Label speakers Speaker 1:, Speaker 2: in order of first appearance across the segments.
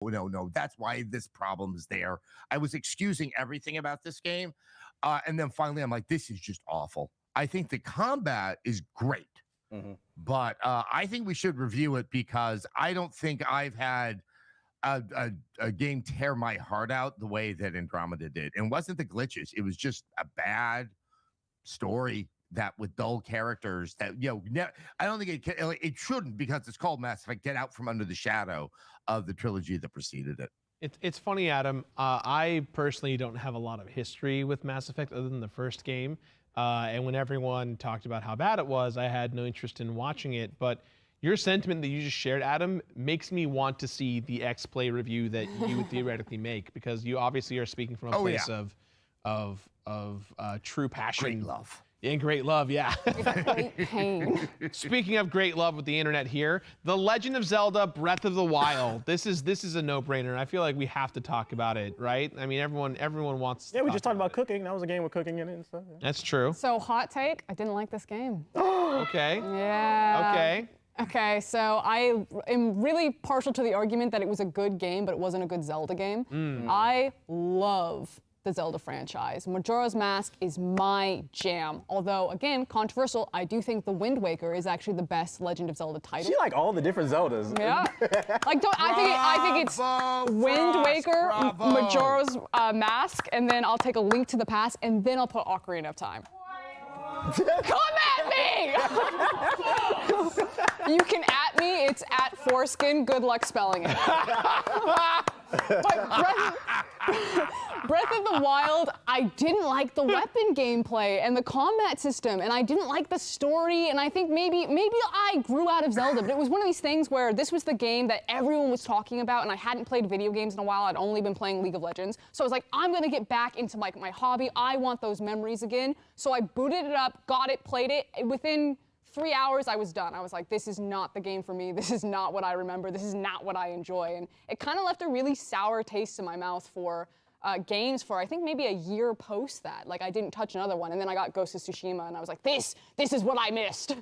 Speaker 1: no, that's why this problem is there. I was excusing everything about this game. And then finally, I'm like, this is just awful. I think the combat is great. But I think we should review it because I don't think I've had a game tear my heart out the way that Andromeda did. And it wasn't the glitches. It was just a bad story that with dull characters that, I don't think it shouldn't, because it's called Mass Effect, get out from under the shadow of the trilogy that preceded it.
Speaker 2: It's funny, Adam. I personally don't have a lot of history with Mass Effect other than the first game. And when everyone talked about how bad it was, I had no interest in watching it. But your sentiment that you just shared, Adam, makes me want to see the X-Play review that you would theoretically make, because you obviously are speaking from a place of true passion.
Speaker 1: Great love.
Speaker 2: And great love, yeah.
Speaker 3: Great pain.
Speaker 2: Speaking of great love with the internet here, The Legend of Zelda Breath of the Wild. This is a no-brainer. I feel like we have to talk about it, right? I mean, everyone wants to
Speaker 4: we just talked about cooking. That was a game with cooking in it and stuff. Yeah.
Speaker 2: That's true.
Speaker 3: So, hot take, I didn't like this game.
Speaker 2: Okay.
Speaker 3: Yeah.
Speaker 2: Okay.
Speaker 3: Okay, so I am really partial to the argument that it was a good game, but it wasn't a good Zelda game. I love the Zelda franchise. Majora's Mask is my jam. Although, again, controversial, I do think The Wind Waker is actually the best Legend of Zelda title.
Speaker 4: She like all the different Zeldas.
Speaker 3: Yeah. Like, I think it's Wind Waker, Majora's Mask, and then I'll take A Link to the Past, and then I'll put Ocarina of Time. Come at me! You can at me. It's at Foreskin. Good luck spelling it. But Breath of the Wild, I didn't like the weapon gameplay and the combat system, and I didn't like the story, and I think maybe I grew out of Zelda, but it was one of these things where this was the game that everyone was talking about, and I hadn't played video games in a while. I'd only been playing League of Legends. So I was like, I'm gonna get back into my hobby. I want those memories again. So I booted it up, got it, played it. Within 3 hours, I was done. I was like, this is not the game for me. This is not what I remember. This is not what I enjoy. And it kind of left a really sour taste in my mouth for games for, I think, maybe a year post that. Like, I didn't touch another one. And then I got Ghost of Tsushima, and I was like, this is what I missed.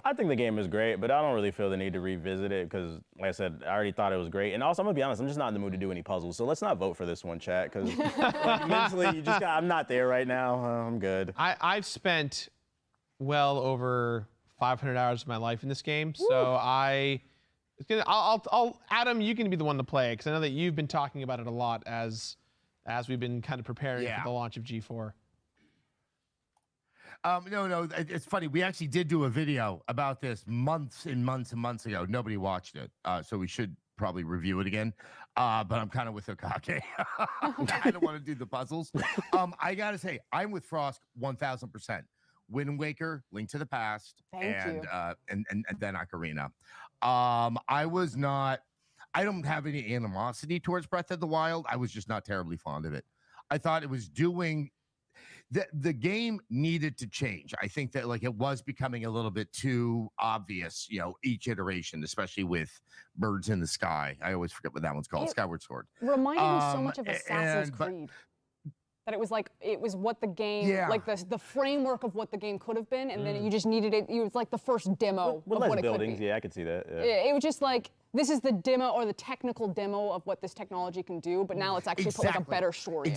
Speaker 4: I think the game is great, but I don't really feel the need to revisit it because, like I said, I already thought it was great. And also, I'm gonna be honest, I'm just not in the mood to do any puzzles. So let's not vote for this one, chat, because like, mentally, I'm not there right now. I'm good.
Speaker 2: I've spent well over 500 hours of my life in this game, so I'll Adam, you can be the one to play it, because I know that you've been talking about it a lot as we've been kind of preparing for the launch of G4.
Speaker 1: No, it's funny. We actually did do a video about this months and months and months ago. Nobody watched it, so we should probably review it again. But I'm kind of with Okake. I don't want to do the puzzles. I gotta say, I'm with Frost 1,000%. Wind Waker, Link to the Past, and then Ocarina. I don't have any animosity towards Breath of the Wild. I was just not terribly fond of it. I thought it was doing the game needed to change. I think that like it was becoming a little bit too obvious, each iteration, especially with Birds in the Sky. I always forget what that one's called, Skyward Sword.
Speaker 3: Reminded me so much of Assassin's Creed. That it was like, it was what the game, like the framework of what the game could have been, and then you just needed it. It was like the first demo
Speaker 4: with
Speaker 3: of
Speaker 4: less
Speaker 3: what it
Speaker 4: buildings,
Speaker 3: could be.
Speaker 4: yeah, I could see that. Yeah.
Speaker 3: It was just like, this is the demo or the technical demo of what this technology can do, but now it's actually put like a better story
Speaker 1: in.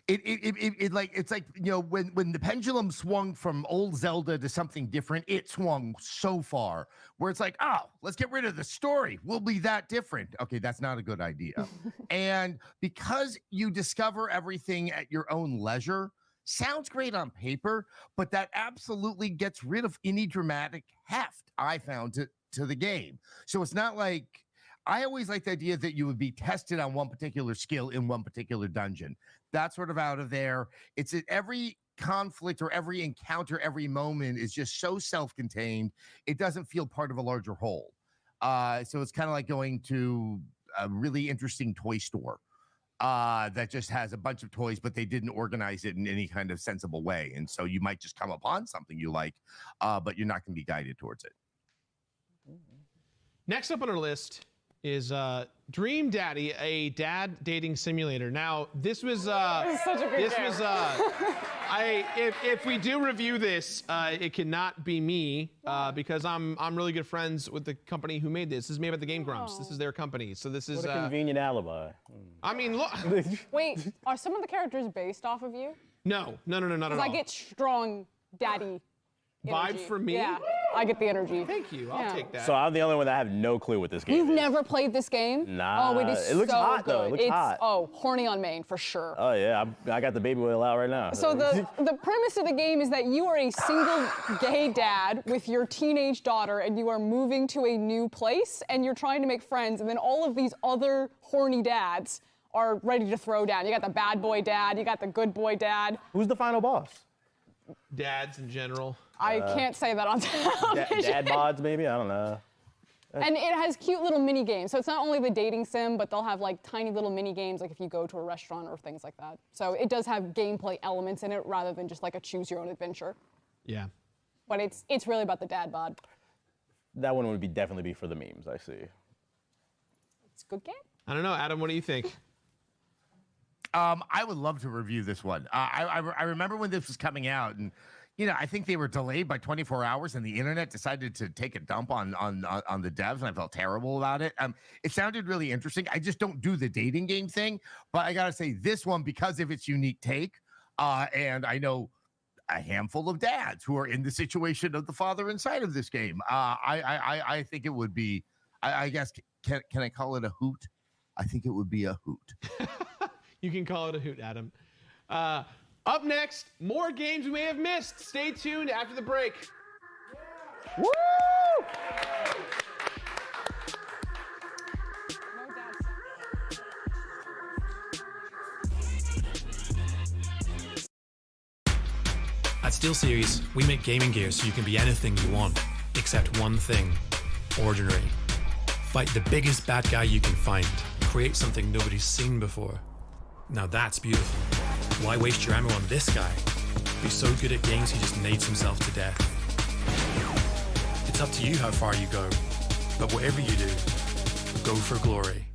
Speaker 1: It's like when the pendulum swung from old Zelda to something different, it swung so far where it's like, oh, let's get rid of the story. We'll be that different. Okay, that's not a good idea. And because you discover everything at your own leisure, sounds great on paper, but that absolutely gets rid of any dramatic heft I found to the game. So it's not like, I always like the idea that you would be tested on one particular skill in one particular dungeon. That's sort of out of there. It's at every conflict or every encounter, every moment is just so self-contained. It doesn't feel part of a larger whole. So it's kind of like going to a really interesting toy store that just has a bunch of toys, but they didn't organize it in any kind of sensible way. And so you might just come upon something you like, but you're not going to be guided towards it.
Speaker 2: Next up on our list is Dream Daddy, a dad dating simulator. Now, this was
Speaker 3: This is such a good game.
Speaker 2: if we do review this, it cannot be me because I'm really good friends with the company who made this. This is made by the Game Grumps. This is their company. So this is
Speaker 4: What a convenient alibi.
Speaker 2: I mean, look.
Speaker 3: Wait, are some of the characters based off of you?
Speaker 2: No, not at
Speaker 3: Because
Speaker 2: all.
Speaker 3: I get strong daddy energy.
Speaker 2: Vibe from me?
Speaker 3: Yeah, I get the energy.
Speaker 2: Thank you. I'll
Speaker 3: Yeah.
Speaker 2: take that.
Speaker 4: So I'm the only one that have no clue what this game
Speaker 3: You've
Speaker 4: is.
Speaker 3: never played this game?
Speaker 4: Nah,
Speaker 3: Oh, it is
Speaker 4: it looks
Speaker 3: so
Speaker 4: hot,
Speaker 3: good.
Speaker 4: though. It looks hot.
Speaker 3: Oh, horny on main for sure.
Speaker 4: Oh yeah, I got the baby oil out right now.
Speaker 3: So the premise of the game is that you are a single gay dad with your teenage daughter, and you are moving to a new place, and you're trying to make friends, and then all of these other horny dads are ready to throw down. You got the bad boy dad, you got the good boy dad.
Speaker 4: Who's the final boss?
Speaker 2: Dads in general.
Speaker 3: I can't say that on television.
Speaker 4: Dad mods maybe? I don't know.
Speaker 3: And it has cute little mini games. So it's not only the dating sim, but they'll have like tiny little mini games, like if you go to a restaurant or things like that. So it does have gameplay elements in it rather than just like a choose your own adventure.
Speaker 2: Yeah.
Speaker 3: But it's really about the dad bod.
Speaker 4: That one would definitely be for the memes, I see.
Speaker 3: It's a good game.
Speaker 2: I don't know, Adam. What do you think?
Speaker 1: I would love to review this one. I remember when this was coming out, and I think they were delayed by 24 hours, and the internet decided to take a dump on the devs, and I felt terrible about it. It sounded really interesting. I just don't do the dating game thing, but I gotta say this one, because of its unique take, and I know a handful of dads who are in the situation of the father inside of this game. I think it would be. I guess can I call it a hoot? I think it would be a hoot.
Speaker 2: You can call it a hoot, Adam. Up next, more games we may have missed. Stay tuned after the break.
Speaker 4: Woo!
Speaker 5: At SteelSeries, we make gaming gear so you can be anything you want, except one thing: ordinary. Fight the biggest bad guy you can find. Create something nobody's seen before. Now that's beautiful. Why waste your ammo on this guy? Be so good at games he just nades himself to death. It's up to you how far you go, but whatever you do, go for glory.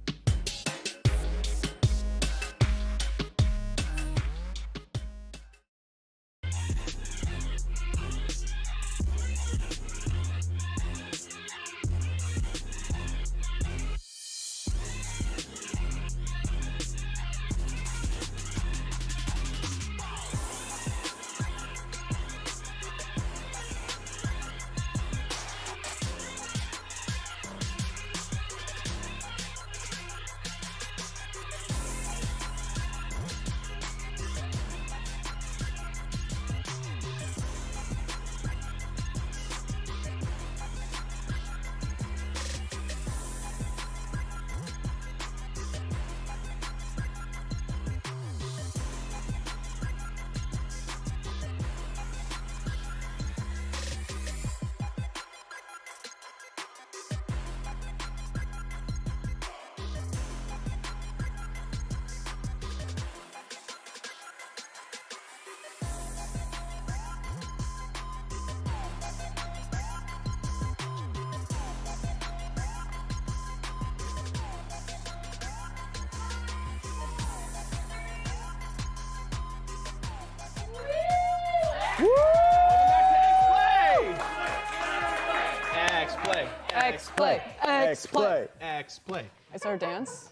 Speaker 2: X-Play.
Speaker 3: X-Play. X-Play.
Speaker 2: X-Play.
Speaker 3: Is there a dance?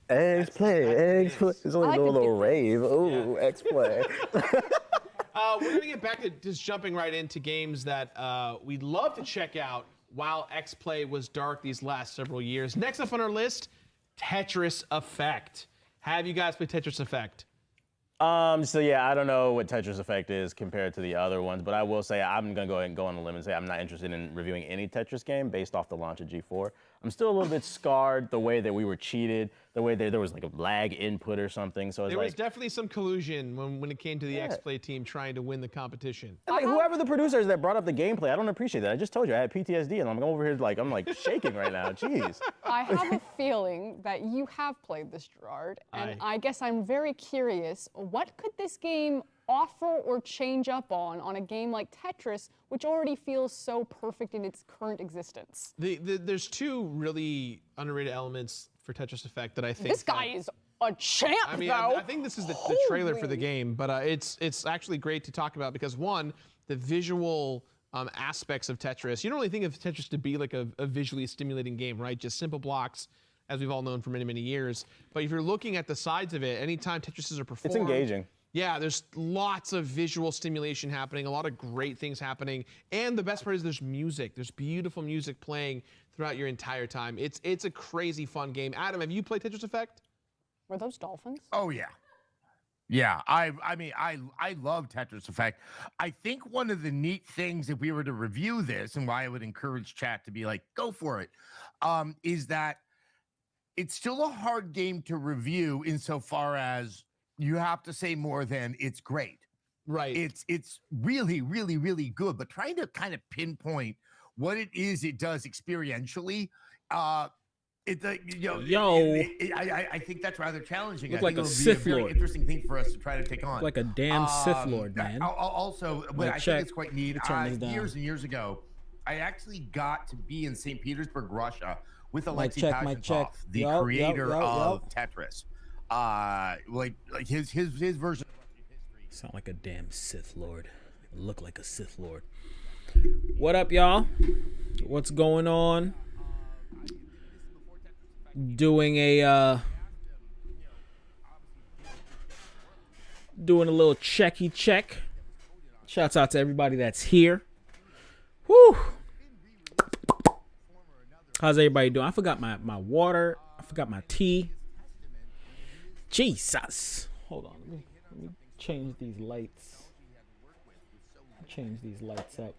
Speaker 4: X-Play. It's only
Speaker 3: I like
Speaker 4: a
Speaker 3: the
Speaker 4: little
Speaker 3: big-
Speaker 4: rave. Ooh, X-Play.
Speaker 2: We're going to get back to just jumping right into games that we'd love to check out while X-Play was dark these last several years. Next up on our list, Tetris Effect. Have you guys played Tetris Effect?
Speaker 4: So yeah, I don't know what Tetris Effect is compared to the other ones, but I will say I'm gonna go ahead and go on a limb and say I'm not interested in reviewing any Tetris game based off the launch of G4. I'm still a little bit scarred the way that we were cheated, the way there was like a lag input or something. So it's
Speaker 2: There
Speaker 4: like,
Speaker 2: was definitely some collusion when it came to the X-Play team trying to win the competition.
Speaker 4: and, like, whoever the producers that brought up the gameplay, I don't appreciate that. I just told you I had PTSD and I'm over here like I'm shaking right now. Jeez.
Speaker 3: I have a feeling that you have played this, Gerard, and I guess I'm very curious. What could this game offer or change up on a game like Tetris, which already feels so perfect in its current existence?
Speaker 2: There's two really underrated elements for Tetris Effect that I think.
Speaker 3: This guy is a champ,
Speaker 2: I mean,
Speaker 3: though.
Speaker 2: I think this is the trailer for the game, but it's actually great to talk about because one, the visual aspects of Tetris. You don't really think of Tetris to be like a visually stimulating game, right? Just simple blocks, as we've all known for many, many years. But if you're looking at the sides of it, anytime Tetrises are performed,
Speaker 4: It's engaging.
Speaker 2: Yeah, there's lots of visual stimulation happening, a lot of great things happening, and the best part is there's music. There's beautiful music playing throughout your entire time. It's a crazy fun game. Adam, have you played Tetris Effect?
Speaker 3: Were those dolphins?
Speaker 1: Oh yeah. Yeah, I mean, I love Tetris Effect. I think one of the neat things, if we were to review this, and why I would encourage chat to be like, go for it, is that it's still a hard game to review insofar as you have to say more than it's great.
Speaker 2: Right.
Speaker 1: It's really, really, really good, but trying to kind of pinpoint what it is it does experientially, I think that's rather challenging.
Speaker 6: Look
Speaker 1: I
Speaker 6: like
Speaker 1: think
Speaker 6: a
Speaker 1: it'll be a
Speaker 6: Sith
Speaker 1: very
Speaker 6: Lord.
Speaker 1: interesting thing for us to try to take on.
Speaker 6: Like a damn Sith Lord, man.
Speaker 1: Also, what
Speaker 6: Like,
Speaker 1: I
Speaker 6: check.
Speaker 1: think it's quite neat,
Speaker 6: Turn this down.
Speaker 1: years and years ago, I actually got to be in St. Petersburg, Russia, with
Speaker 6: Mic
Speaker 1: Alexei
Speaker 6: check, mic check.
Speaker 1: Pashentov, the
Speaker 6: Yup,
Speaker 1: creator
Speaker 6: yup, yup,
Speaker 1: of
Speaker 6: yup.
Speaker 1: Tetris. Like his version.
Speaker 6: Sound like a damn Sith Lord. Look like a Sith Lord. What up, y'all? What's going on? Doing a little checky check. Shouts out to everybody that's here. Whew. How's everybody doing? I forgot my water. I forgot my tea. Jesus. Hold on. Let me change these lights. Change these lights up.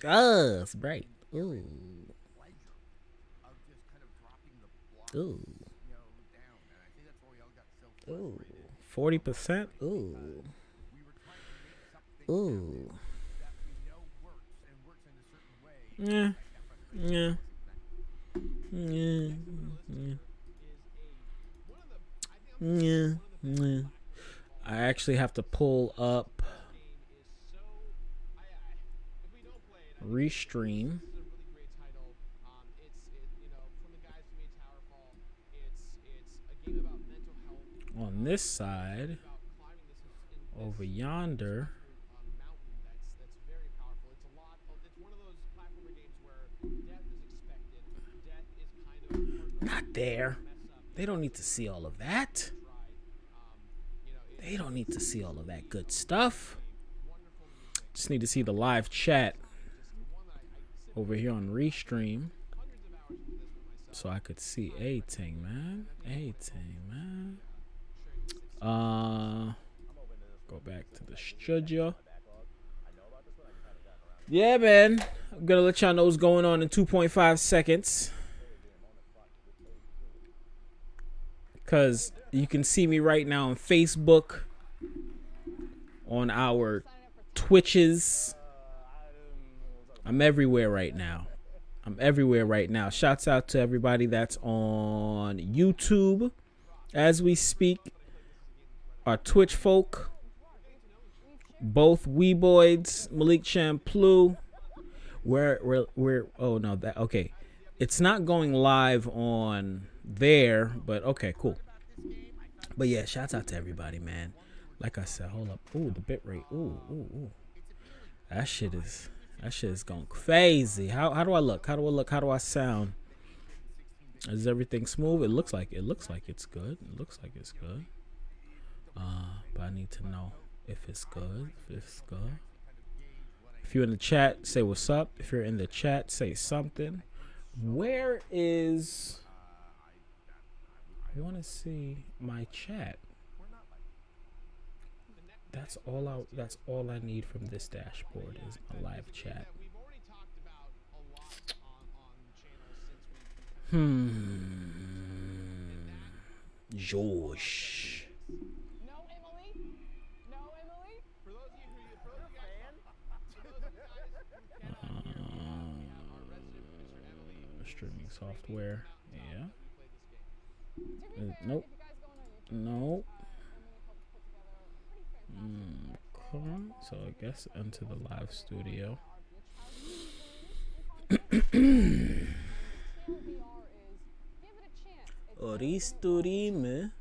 Speaker 6: Oh, it's bright. Ooh. Ooh. Ooh. 40%? Ooh. Ooh. Yeah. Yeah. Yeah. Yeah. Yeah. I actually have to pull up Restream on this side. Over yonder. Not there. They don't need to see all of that. They don't need to see all of that good stuff. Just need to see the live chat over here on Restream. So I could see A-Ting, man. A-Ting, man. Go back to the studio. Yeah, man. I'm gonna let y'all know what's going on in 2.5 seconds. Because you can see me right now on Facebook, on our Twitches. I'm everywhere right now. Shouts out to everybody that's on YouTube as we speak. Our Twitch folk. Both Weeboids, Malik Champlu. We're oh no, that okay. It's not going live on there, but okay, cool. But yeah, shouts out to everybody, man. Like I said, hold up. Ooh, the bitrate. Ooh. That shit is going crazy. How do I look? How do I sound? Is everything smooth? It looks like it's good. But I need to know if it's good. If you're in the chat, say what's up. If you're in the chat, say something. Where is... I want to see my chat. That's all I need from this dashboard is my live chat. Josh.
Speaker 3: No, Emily. For those of you who
Speaker 6: Streaming software. Yeah. Nope. No. So I guess enter the live studio. Oristurim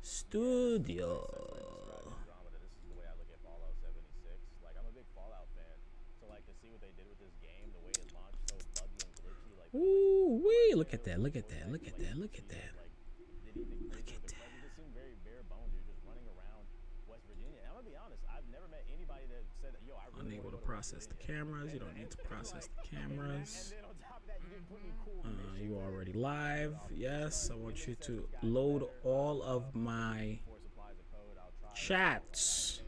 Speaker 6: Studio. Ooh, wee! Look at that! Look at that! Look at that! Look at that! Look at that! Unable to process the cameras. You don't need to process the cameras. You already live. Yes, I want you to load all of my chats.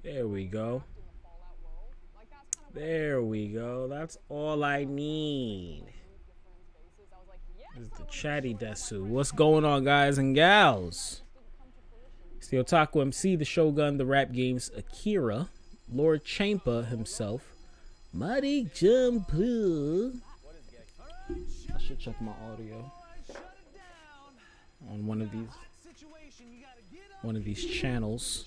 Speaker 6: There we go. There we go. That's all I need. This is the chatty desu. What's going on, guys and gals? It's the Otaku MC, the Shogun, the Rap Games, Akira, Lord CHAMPA himself, Mighty CHAMPA. I should check my audio on one of these channels.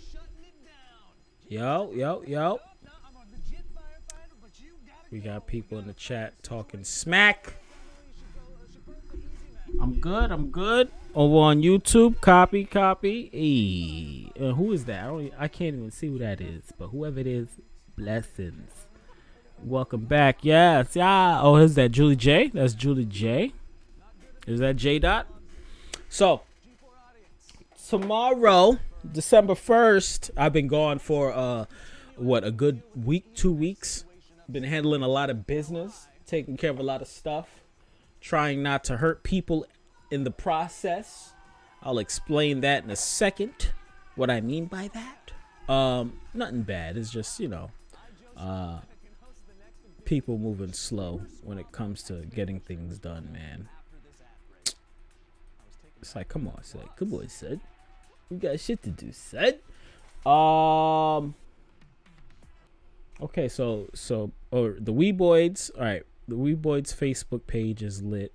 Speaker 6: Yo. We got people in the chat talking smack. I'm good. Over on YouTube, copy. Who is that? I can't even see who that is, but whoever it is, blessings. Welcome back. Yes, yeah. Oh, is that Julie J? That's Julie J. Is that J Dot? So, tomorrow, December 1st, I've been gone for a good week, 2 weeks. Been handling a lot of business, taking care of a lot of stuff, trying not to hurt people in the process. I'll explain that in a second, what I mean by that. Nothing bad. It's just, people moving slow when it comes to getting things done, man. It's like, come on, son. We got shit to do, son. Okay, so the Weeboids. All right, the Weeboids Facebook page is lit.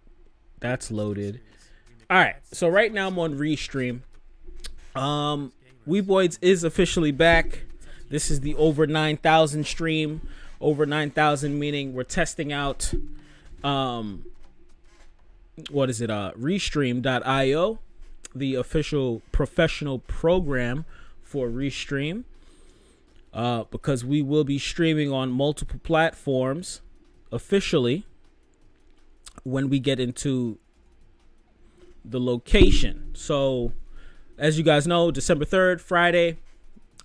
Speaker 6: That's loaded. All right, so right now I'm on Restream. Weeboids is officially back. This is the over 9,000 stream. Over 9,000 meaning we're testing out. Restream.io, the official professional program for Restream. Because we will be streaming on multiple platforms officially when we get into the location. So, as you guys know, December 3rd, Friday,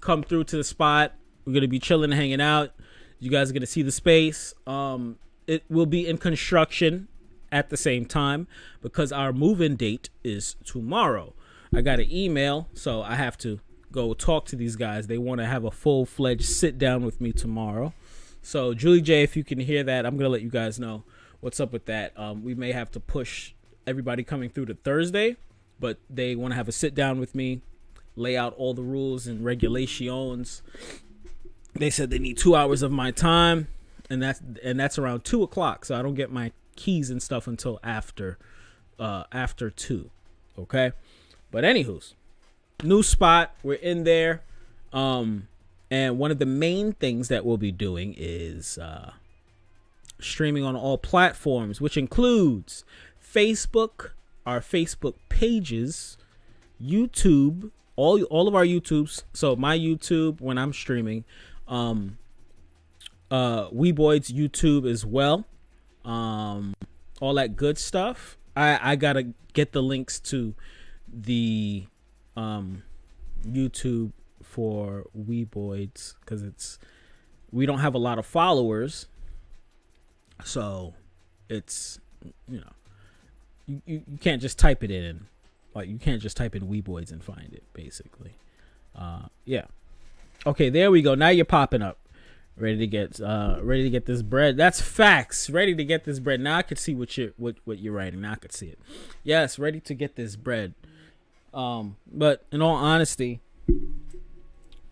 Speaker 6: come through to the spot. We're going to be chilling and hanging out. You guys are going to see the space. It will be in construction at the same time because our move-in date is tomorrow. I got an email, so I have to go talk to these guys. They want to have a full-fledged sit down with me tomorrow. So Julie J, if you can hear that, I'm gonna let you guys know what's up with that. We may have to push everybody coming through to Thursday, but they want to have a sit down with me, lay out all the rules and regulations. They said they need 2 hours of my time, and that's around 2:00. So I don't get my keys and stuff until after 2. Okay, but anywho's. New spot, we're in there, and one of the main things that we'll be doing is streaming on all platforms, which includes Facebook, our Facebook pages, YouTube, all of our YouTubes. So my YouTube when I'm streaming, Weeboids YouTube as well, all that good stuff. I gotta get the links to the YouTube for Weeboids because we don't have a lot of followers, so it's you can't just type it in, like you can't just type in Weeboids and find it basically. Yeah, okay, there we go. Now you're popping up, ready to get this bread. That's facts. Ready to get this bread. Now I can see what you're writing. Now I can see it. Yes, ready to get this bread. But in all honesty,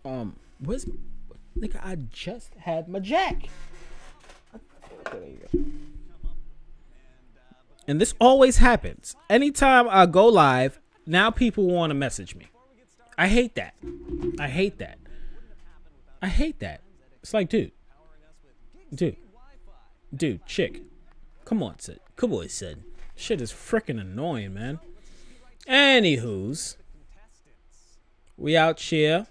Speaker 6: where's nigga? I just had my jack. There you go. And this always happens. Anytime I go live, now people want to message me. I hate that. I hate that. I hate that. It's like, dude, chick, come on, son. Come on, son. Shit is freaking annoying, man. Anywho's, we out here,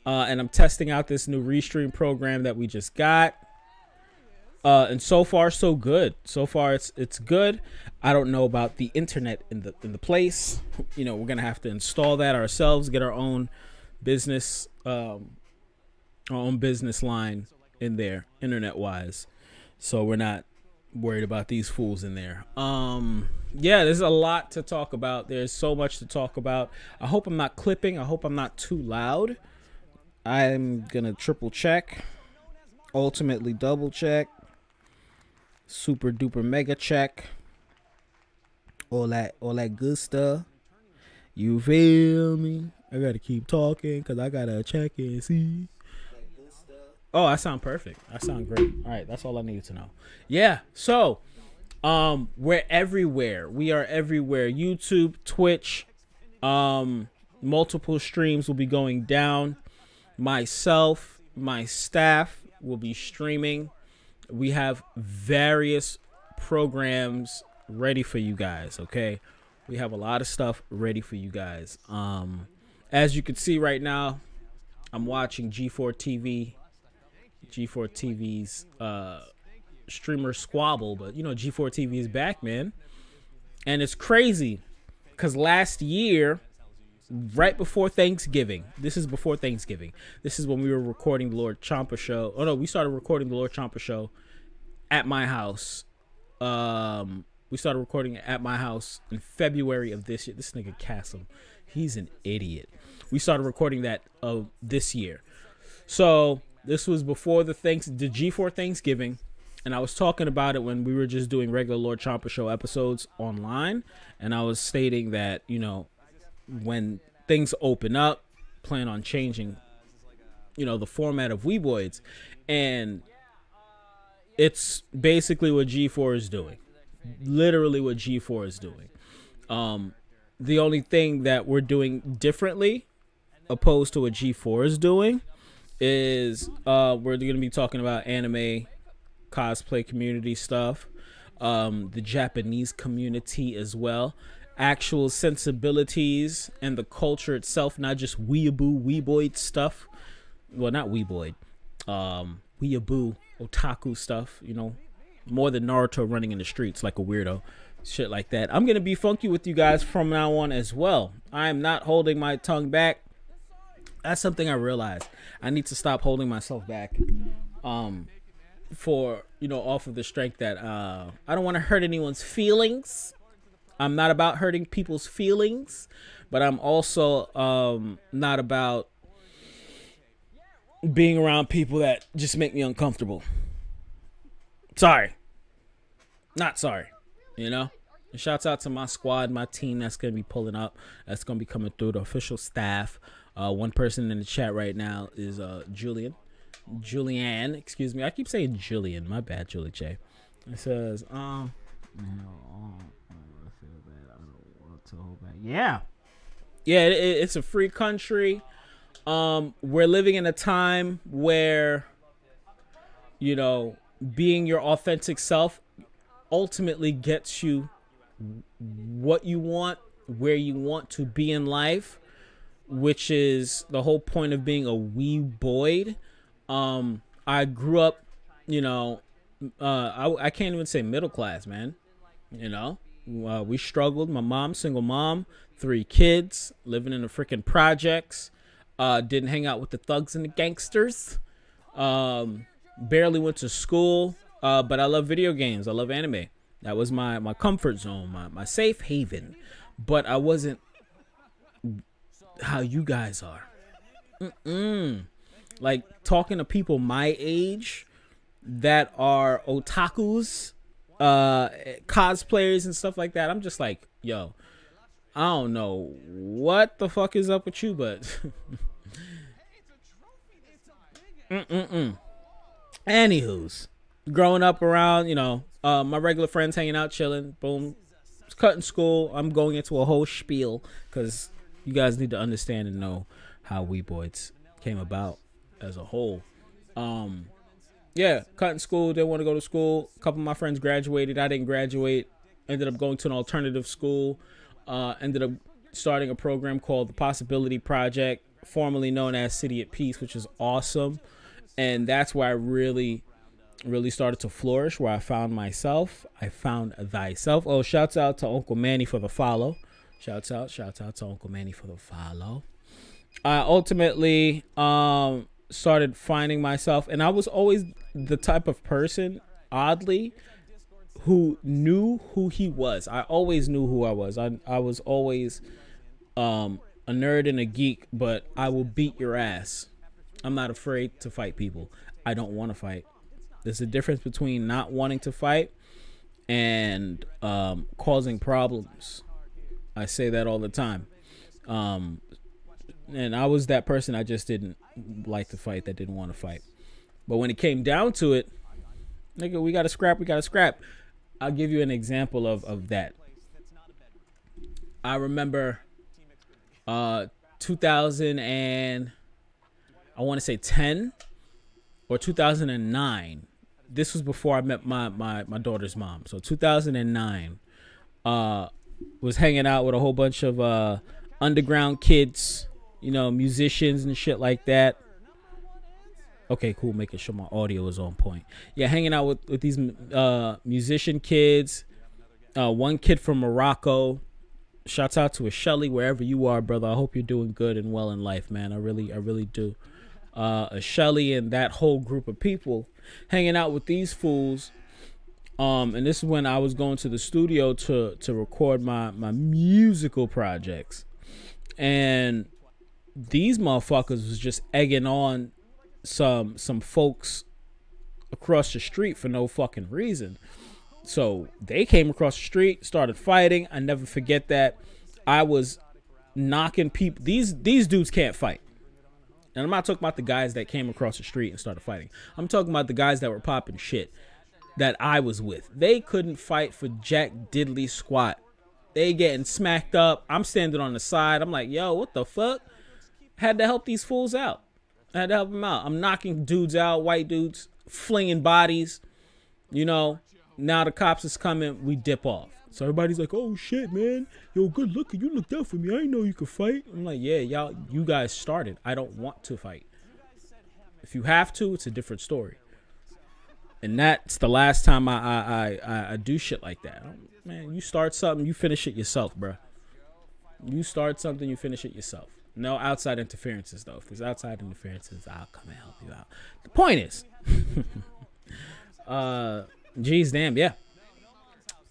Speaker 6: and I'm testing out this new restream program that we just got. And so far, so good. So far, it's good. I don't know about the internet in the place. You know, we're gonna have to install that ourselves, get our own business, line in there, internet wise. So we're not worried about these fools in there. Yeah, there's a lot to talk about. There's so much to talk about. I hope I'm not clipping. I hope I'm not too loud. I'm gonna triple check, ultimately double check, super duper mega check, all that good stuff. You feel me? I gotta keep talking because I gotta check and see. Oh, I sound perfect. I sound great. All right, that's all I needed to know. Yeah, so we're everywhere. We are everywhere. YouTube, Twitch, multiple streams will be going down. Myself, my staff will be streaming. We have various programs ready for you guys, okay? We have a lot of stuff ready for you guys. As you can see right now, I'm watching G4 TV's streamer squabble, but you know G4 TV is back, man. And it's crazy because last year, right before Thanksgiving, this is before Thanksgiving, this is when we were recording the Lord CHAMPA show. Oh no, we started recording the Lord CHAMPA show at my house. We started recording it at my house in February of this year. This nigga Cassim, he's an idiot. We started recording that this year. So this was before the G4 Thanksgiving, and I was talking about it when we were just doing regular Lord CHAMPA show episodes online, and I was stating that, you know, when things open up, plan on changing, you know, the format of Weeboids, and it's basically what G4 is doing. Literally what G4 is doing. The only thing that we're doing differently, opposed to what G4 is doing, is we're going to be talking about anime, cosplay community stuff, the Japanese community as well, actual sensibilities and the culture itself, not just weeboid stuff. Well, not weeboid, weeaboo otaku stuff, you know, more than Naruto running in the streets like a weirdo, shit like that. I'm gonna be funky with you guys from now on as well. I am not holding my tongue back. That's something I realized. I need to stop holding myself back, for, you know, off of the strength that I don't want to hurt anyone's feelings. I'm not about hurting people's feelings, but I'm also not about being around people that just make me uncomfortable. Sorry. Not sorry. You know? And shouts out to my squad, my team that's going to be pulling up. That's going to be coming through, the official staff. One person in the chat right now is Julian, excuse me. I keep saying Julian. My bad, Julie J. It says, yeah. It's a free country. We're living in a time where, you know, being your authentic self ultimately gets you what you want, where you want to be in life, which is the whole point of being a Weeboid. I grew up, you know, I can't even say middle class, man. You know, we struggled. My mom, single mom, 3 kids, living in the freaking projects. Didn't hang out with the thugs and the gangsters. Barely went to school. But I love video games. I love anime. That was my comfort zone, my safe haven. But I wasn't how you guys are. Like, talking to people my age that are otakus, cosplayers and stuff like that, I'm just like, yo, I don't know what the fuck is up with you, but Anywho's, growing up around, you know, my regular friends hanging out, chilling, boom, cutting school. I'm going into a whole spiel because you guys need to understand and know how Weeboids came about as a whole. Yeah, cutting school. Didn't want to go to school. A couple of my friends graduated. I didn't graduate. Ended up going to an alternative school. Ended up starting a program called the Possibility Project, formerly known as City at Peace, which is awesome. And that's where I really started to flourish, where I found myself. I found thyself. Oh, shouts out to Uncle Manny for the follow. Shouts out to Uncle Manny for the follow. I ultimately started finding myself, and I was always the type of person, oddly, who knew who he was. I always knew who I was. I was always a nerd and a geek, but I will beat your ass. I'm not afraid to fight people. I don't want to fight. There's a difference between not wanting to fight and causing problems. I say that all the time. And I was that person. I just didn't like to fight, that didn't want to fight. But when it came down to it, nigga, we got to scrap. I'll give you an example of that. I remember 2000 and I want to say 10 or 2009. This was before I met my daughter's mom. So 2009, was hanging out with a whole bunch of underground kids, you know, musicians and shit like that. Okay, cool. Making sure my audio is on point. Yeah, hanging out with these musician kids. One kid from Morocco. Shouts out to a Shelly, wherever you are, brother. I hope you're doing good and well in life, man. I really do. A Shelly and that whole group of people hanging out with these fools. And this is when I was going to the studio to record my musical projects. And these motherfuckers was just egging on some folks across the street for no fucking reason. So they came across the street, started fighting. I never forget that. I was knocking people. These dudes can't fight. And I'm not talking about the guys that came across the street and started fighting. I'm talking about the guys that were popping shit that I was with. They couldn't fight for jack diddly squat. They getting smacked up. I'm standing on the side. I'm like, yo, what the fuck? Had to help these fools out. I had to help them out. I'm knocking dudes out, white dudes, flinging bodies. You know, now the cops is coming. We dip off. So everybody's like, oh shit, man. Yo, good looking. You looked out for me. I didn't know you could fight. I'm like, yeah, y'all, you guys started. I don't want to fight. If you have to, it's a different story. And that's the last time I do shit like that. Man, you start something, you finish it yourself, bro. You start something, you finish it yourself. No outside interferences, though. If there's outside interferences, I'll come and help you out. The point is, geez, damn, yeah.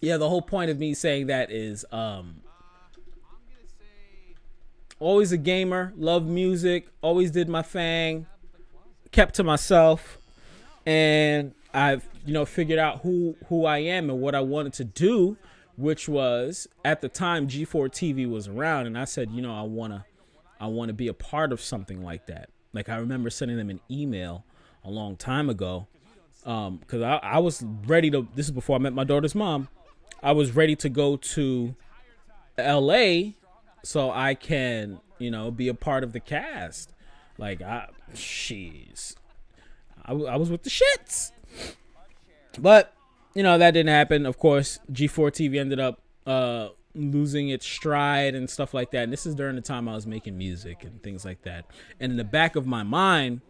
Speaker 6: Yeah, the whole point of me saying that is always a gamer, loved music, always did my thing, kept to myself, and I've, you know, figured out who I am and what I wanted to do, which was, at the time, G4 TV was around, and I said, you know, I want to be a part of something like that. Like, I remember sending them an email a long time ago, because I was ready to, this is before I met my daughter's mom, I was ready to go to LA so I can, you know, be a part of the cast. Like, I was with the shits. But, you know, that didn't happen. Of course, G4 TV ended up losing its stride and stuff like that. And this is during the time I was making music and things like that. And in the back of my mind,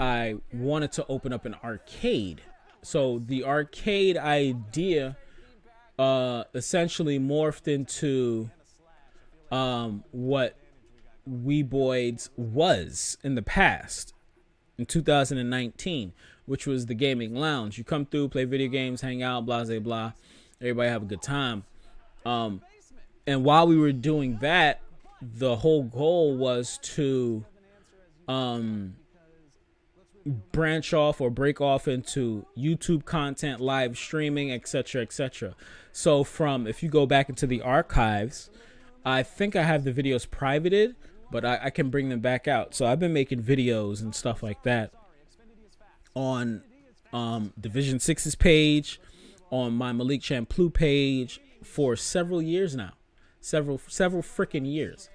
Speaker 6: I wanted to open up an arcade. So the arcade idea essentially morphed into what Weeboids was in the past, in 2019, which was the gaming lounge. You come through, play video games, hang out, blah, blah, blah. Everybody have a good time. And while we were doing that, the whole goal was to branch off or break off into YouTube content, live streaming, etc., etc. So if you go back into the archives, I think I have the videos privated, but I can bring them back out. So I've been making videos and stuff like that on Division 6's page, on my Malik Shampoo page, for several years now. Several freaking years.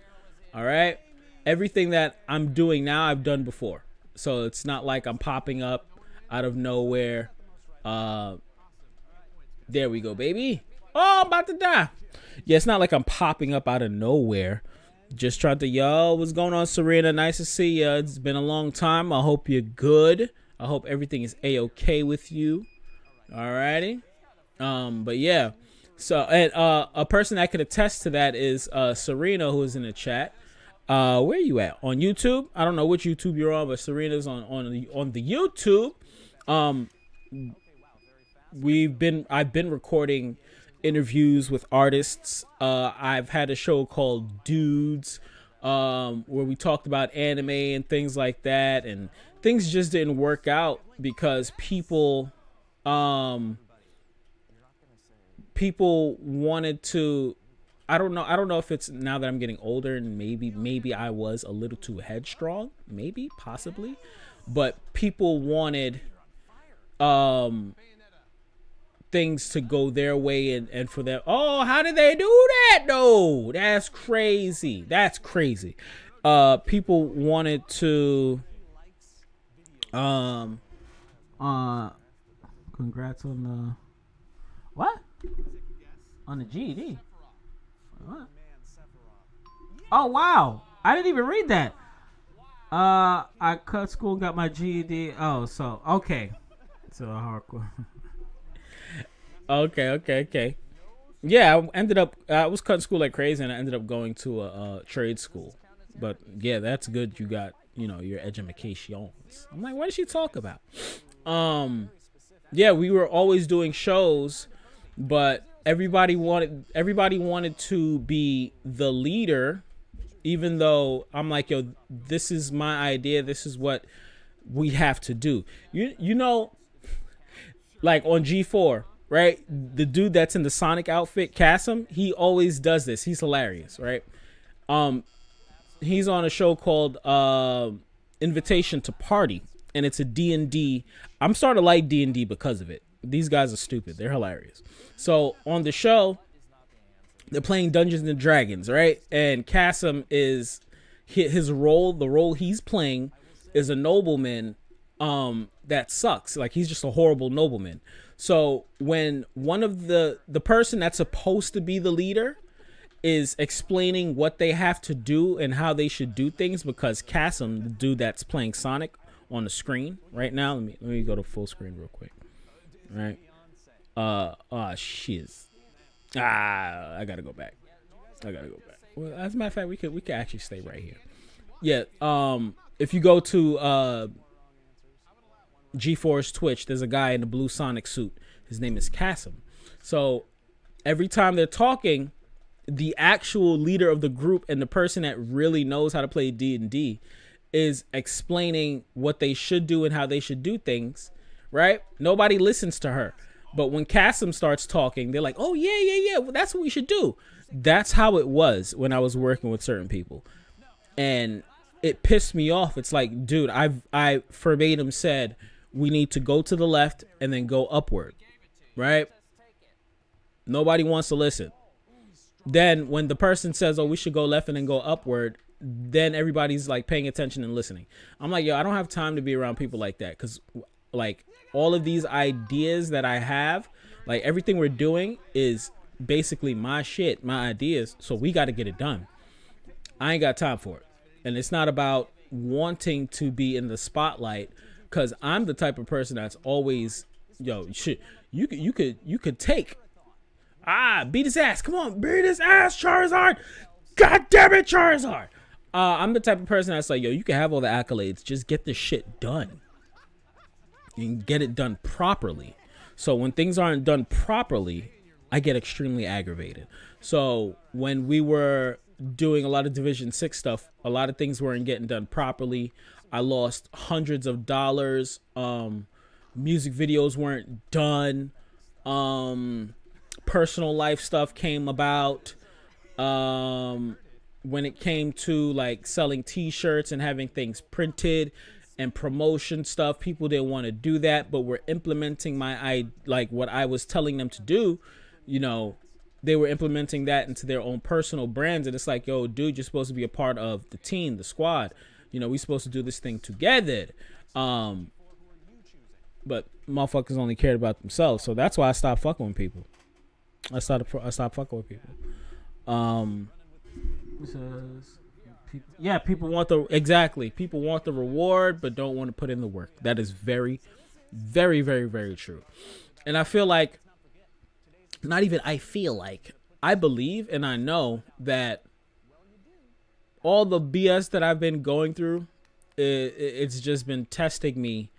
Speaker 6: All right? Everything that I'm doing now, I've done before. So it's not like I'm popping up out of nowhere. There we go, baby. Oh, I'm about to die. Yeah, it's not like I'm popping up out of nowhere. Just trying to, yo, what's going on, Serena? Nice to see you. It's been a long time. I hope you're good. I hope everything is A-okay with you. Alrighty. But yeah. So, and a person that could attest to that is Serena, who is in the chat. Where you at? On YouTube? I don't know which YouTube you're on, but Serena's on the YouTube. I've been recording interviews with artists. I've had a show called Dudes, where we talked about anime and things like that, and things just didn't work out because people wanted to. I don't know if it's now that I'm getting older and maybe I was a little too headstrong, maybe, possibly, but people wanted things to go their way and for them. Oh, how did they do that? No, that's crazy. That's crazy. People wanted to congrats on the what? On the GED. What? Oh wow, I didn't even read that. I cut school and got my GED. Oh, so okay. So hardcore. Okay. Yeah, I was cutting school like crazy, and I ended up going to a trade school. But yeah, that's good. You got, your educations. I'm like, what did she talk about? Yeah, we were always doing shows, but everybody wanted to be the leader, even though I'm like, yo, this is my idea. This is what we have to do. Like on G4, right? The dude that's in the Sonic outfit, Kasim, he always does this. He's hilarious, right? He's on a show called Invitation to Party, and it's a D&D. I'm starting to like D&D because of it. These guys are stupid. They're hilarious. So on the show, they're playing Dungeons and Dragons, right? And Kasim is his role. The role he's playing is a nobleman that sucks. Like, he's just a horrible nobleman. So when one of the person that's supposed to be the leader is explaining what they have to do and how they should do things, because Kasim, the dude that's playing Sonic on the screen right now, let me go to full screen real quick. Right. Shiz. I gotta go back. Well, as a matter of fact, we could actually stay right here. Yeah. If you go to G4's Twitch, there's a guy in the blue Sonic suit. His name is Kasim. So every time they're talking, the actual leader of the group and the person that really knows how to play D&D is explaining what they should do and how they should do things. Right? Nobody listens to her. But when Kasim starts talking, they're like, oh, yeah, well, that's what we should do. That's how it was when I was working with certain people. And it pissed me off. It's like, dude, I verbatim said, we need to go to the left and then go upward. Right? Nobody wants to listen. Then when the person says, oh, we should go left and then go upward, then everybody's like paying attention and listening. I'm like, yo, I don't have time to be around people like that. Because like, all of these ideas that I have, like everything we're doing is basically my shit, my ideas. So we got to get it done. I ain't got time for it. And it's not about wanting to be in the spotlight, because I'm the type of person that's always, yo, shit, you could take, beat his ass. Come on, beat his ass, Charizard. God damn it, Charizard. I'm the type of person that's like, yo, you can have all the accolades. Just get this shit done. And get it done properly. So when things aren't done properly, I get extremely aggravated. So when we were doing a lot of Division 6 stuff, a lot of things weren't getting done properly. I lost hundreds of dollars. Music videos weren't done. Personal life stuff came about. When it came to like selling t-shirts and having things printed and promotion stuff, people didn't want to do that, but we're implementing what I was telling them to do, they were implementing that into their own personal brands. And it's like, yo, dude, you're supposed to be a part of the team, the squad. You know, we're supposed to do this thing together. But motherfuckers only cared about themselves. So that's why I stopped fucking with people. I stopped fucking with people. People want people want the reward, but don't want to put in the work. That is very, very, very, very true. And I feel like, I believe and I know that all the BS that I've been going through, it's just been testing me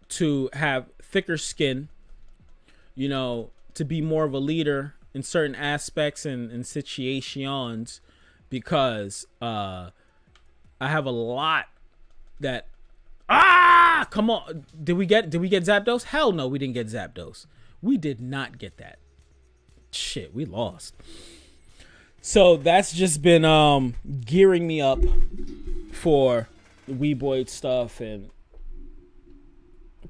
Speaker 6: to have thicker skin, you know, to be more of a leader in certain aspects and situations, because I have a lot that come on. Did we get Zapdos? Hell no, we didn't get Zapdos. We did not get that. Shit, we lost. So that's just been gearing me up for the Weeboid stuff and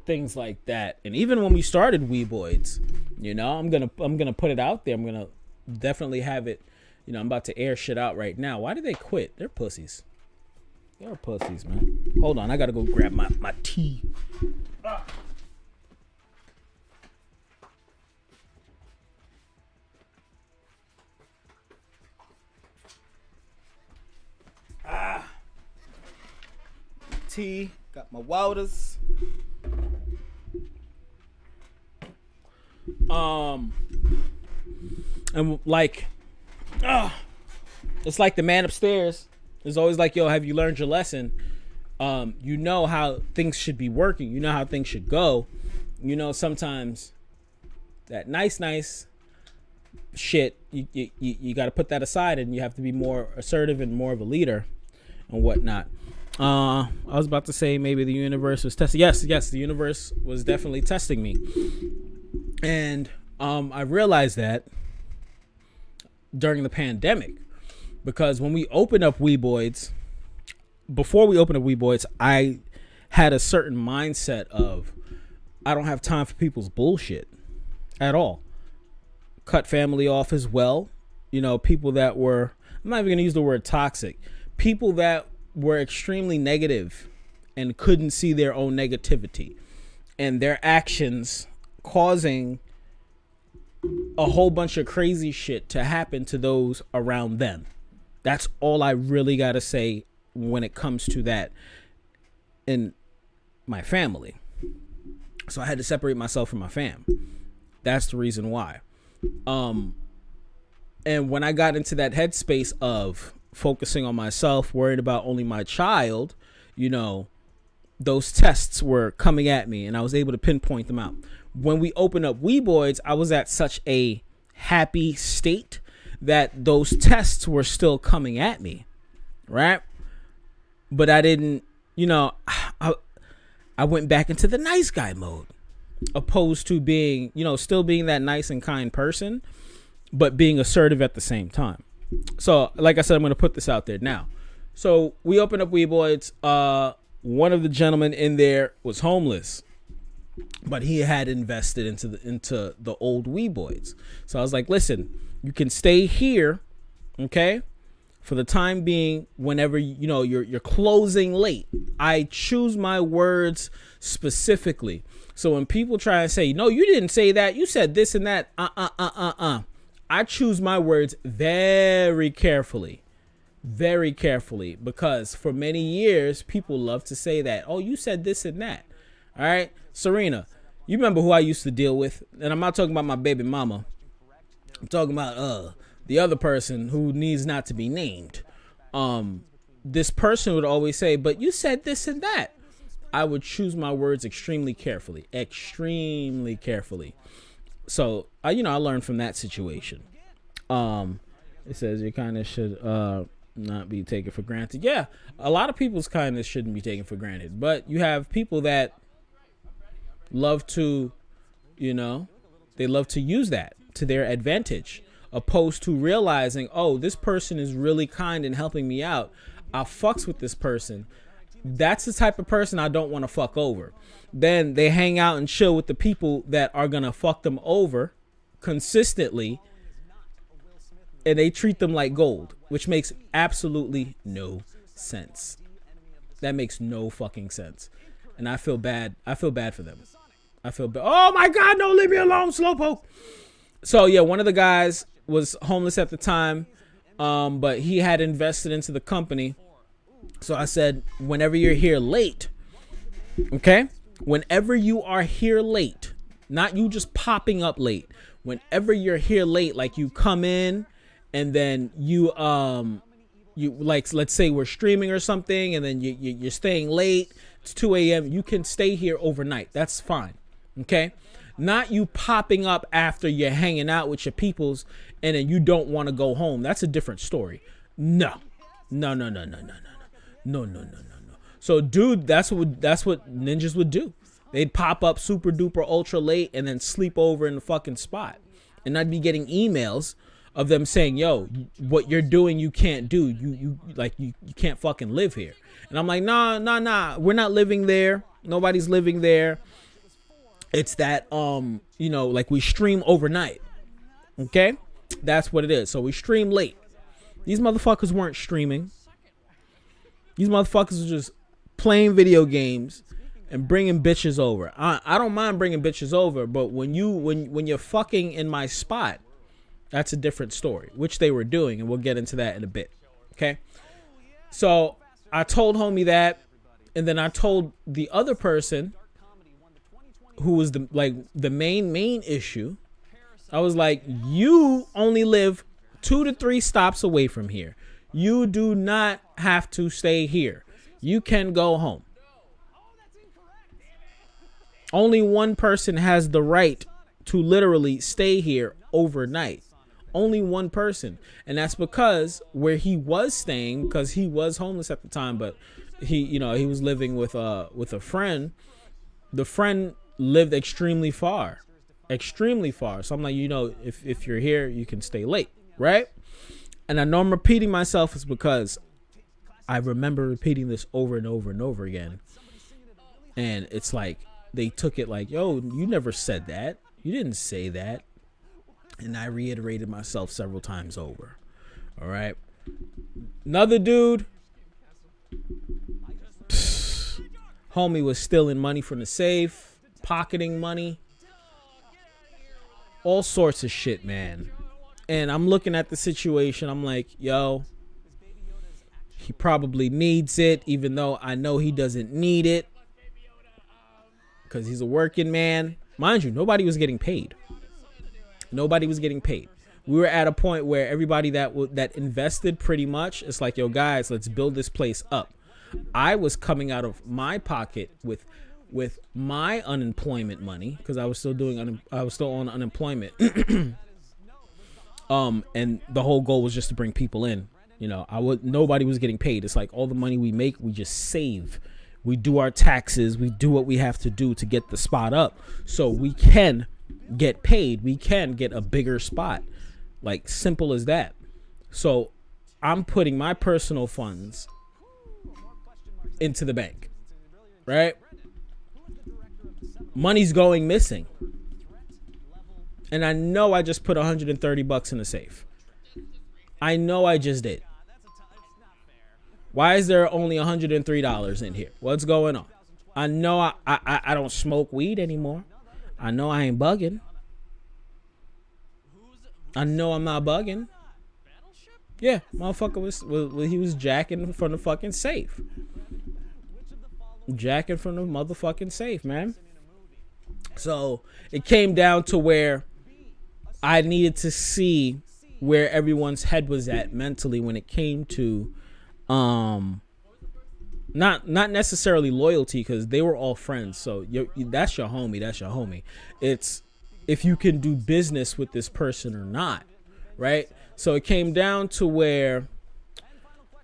Speaker 6: things like that. And even when we started Weeboids, you know, I'm gonna put it out there. I'm gonna definitely have it. You know, I'm about to air shit out right now. Why did they quit? They're pussies. They're pussies, man. Hold on, I gotta go grab my tea. Tea. Got my waters. And like, it's like the man upstairs is always like, yo, have you learned your lesson? You know how things should be working. You know how things should go. You know, sometimes that nice shit, you got to put that aside, and you have to be more assertive and more of a leader and whatnot. I was about to say maybe the universe was testing. Yes, the universe was definitely testing me. And I realized that during the pandemic, because when we opened up Weeboids, before we opened up Weeboids, I had a certain mindset of, I don't have time for people's bullshit at all. Cut family off as well. You know, people that were, I'm not even going to use the word toxic, people that were extremely negative and couldn't see their own negativity and their actions causing a whole bunch of crazy shit to happen to those around them. That's all I really got to say when it comes to that in my family. So I had to separate myself from my fam. That's the reason why. And when I got into that headspace of focusing on myself, worried about only my child, you know, those tests were coming at me and I was able to pinpoint them out. When we opened up Weeboids, I was at such a happy state that those tests were still coming at me, right? But I didn't, you know, I went back into the nice guy mode, opposed to being, you know, still being that nice and kind person, but being assertive at the same time. So, like I said, I'm going to put this out there now. So we opened up Weeboids. One of the gentlemen in there was homeless, but he had invested into the old Weeboids. So I was like, listen, you can stay here, okay, for the time being. Whenever you know you're closing late, I choose my words specifically. So when people try to say, no, you didn't say that, you said this and that, I choose my words very carefully, because for many years, people love to say that, oh, you said this and that. All right, Serena, you remember who I used to deal with? And I'm not talking about my baby mama. I'm talking about the other person who needs not to be named. This person would always say, but you said this and that. I would choose my words extremely carefully. So, I learned from that situation. It says you kind of should not be taken for granted. Yeah, a lot of people's kindness shouldn't be taken for granted. But you have people that love to, they love to use that to their advantage, opposed to realizing, oh, this person is really kind and helping me out. I fucks with this person. That's the type of person I don't want to fuck over. Then they hang out and chill with the people that are going to fuck them over consistently. and they treat them like gold, which makes absolutely no sense. That makes no fucking sense. And I feel bad. I feel bad for them. I feel bad. Oh my God, no, leave me alone, Slowpoke. So yeah, one of the guys was homeless at the time, but he had invested into the company. So I said, whenever you're here late, okay? Whenever you are here late, not you just popping up late. Whenever you're here late, like you come in and then you like, let's say we're streaming or something, and then you're staying late. It's 2 a.m. You can stay here overnight. That's fine. Okay? Not you popping up after you're hanging out with your peoples and then you don't want to go home. That's a different story. No. So, dude, that's what ninjas would do. They'd pop up super duper ultra late and then sleep over in the fucking spot. And I'd be getting emails of them saying, yo, what you're doing, you can't do. You can't fucking live here. And I'm like, nah. We're not living there. Nobody's living there. It's that, like we stream overnight. Okay? That's what it is. So we stream late. These motherfuckers weren't streaming. These motherfuckers were just playing video games and bringing bitches over. I don't mind bringing bitches over, but when you're fucking in my spot, that's a different story, which they were doing, and we'll get into that in a bit. Okay? So I told homie that, and then I told the other person who was the main issue. I was like, you only live 2 to 3 stops away from here. You do not have to stay here. You can go home. Only one person has the right to literally stay here overnight. Only one person. And that's because where he was staying, because he was homeless at the time, but he was living with a friend. The friend lived extremely far. So I'm like, if you're here, you can stay late, right? And I know I'm repeating myself is because I remember repeating this over and over and over again. And it's like, they took it like, yo, you never said that. You didn't say that. And I reiterated myself several times over. All right. Another dude. Homie was stealing money from the safe, pocketing money. All sorts of shit, man. And I'm looking at the situation. I'm like, yo, he probably needs it, even though I know he doesn't need it. Because he's a working man. Mind you, nobody was getting paid. Nobody was getting paid. We were at a point where everybody that invested pretty much, it's like, yo, guys, let's build this place up. I was coming out of my pocket with my unemployment money because I was still on unemployment. And the whole goal was just to bring people in. Nobody was getting paid. It's like all the money we make, we just save. We do our taxes. We do what we have to do to get the spot up so we can get paid. We can get a bigger spot. Like, simple as that. So I'm putting my personal funds into the bank, right? Money's going missing. And I know I just put $130 in the safe. I know I just did. Why is there only $103 in here? What's going on? I know I don't smoke weed anymore. I know I ain't bugging. I know I'm not bugging. Yeah, motherfucker he was jacking from the fucking safe. Jacking from the motherfucking safe, man. So it came down to where I needed to see where everyone's head was at mentally when it came to not necessarily loyalty, because they were all friends. So that's your homie. It's if you can do business with this person or not, right? So it came down to where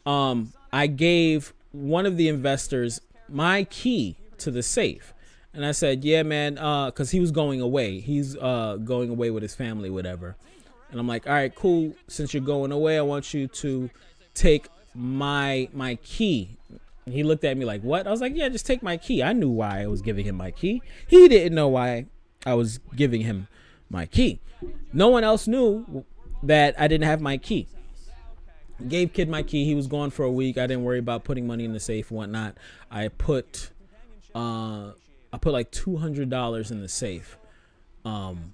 Speaker 6: I gave one of the investors my key to the safe. And I said, yeah, man, because he was going away. He's going away with his family, whatever. And I'm like, all right, cool. Since you're going away, I want you to take my key. And he looked at me like, what? I was like, yeah, just take my key. I knew why I was giving him my key. He didn't know why I was giving him my key. No one else knew that I didn't have my key. Gave kid my key. He was gone for a week. I didn't worry about putting money in the safe and whatnot. I put like $200 in the safe. And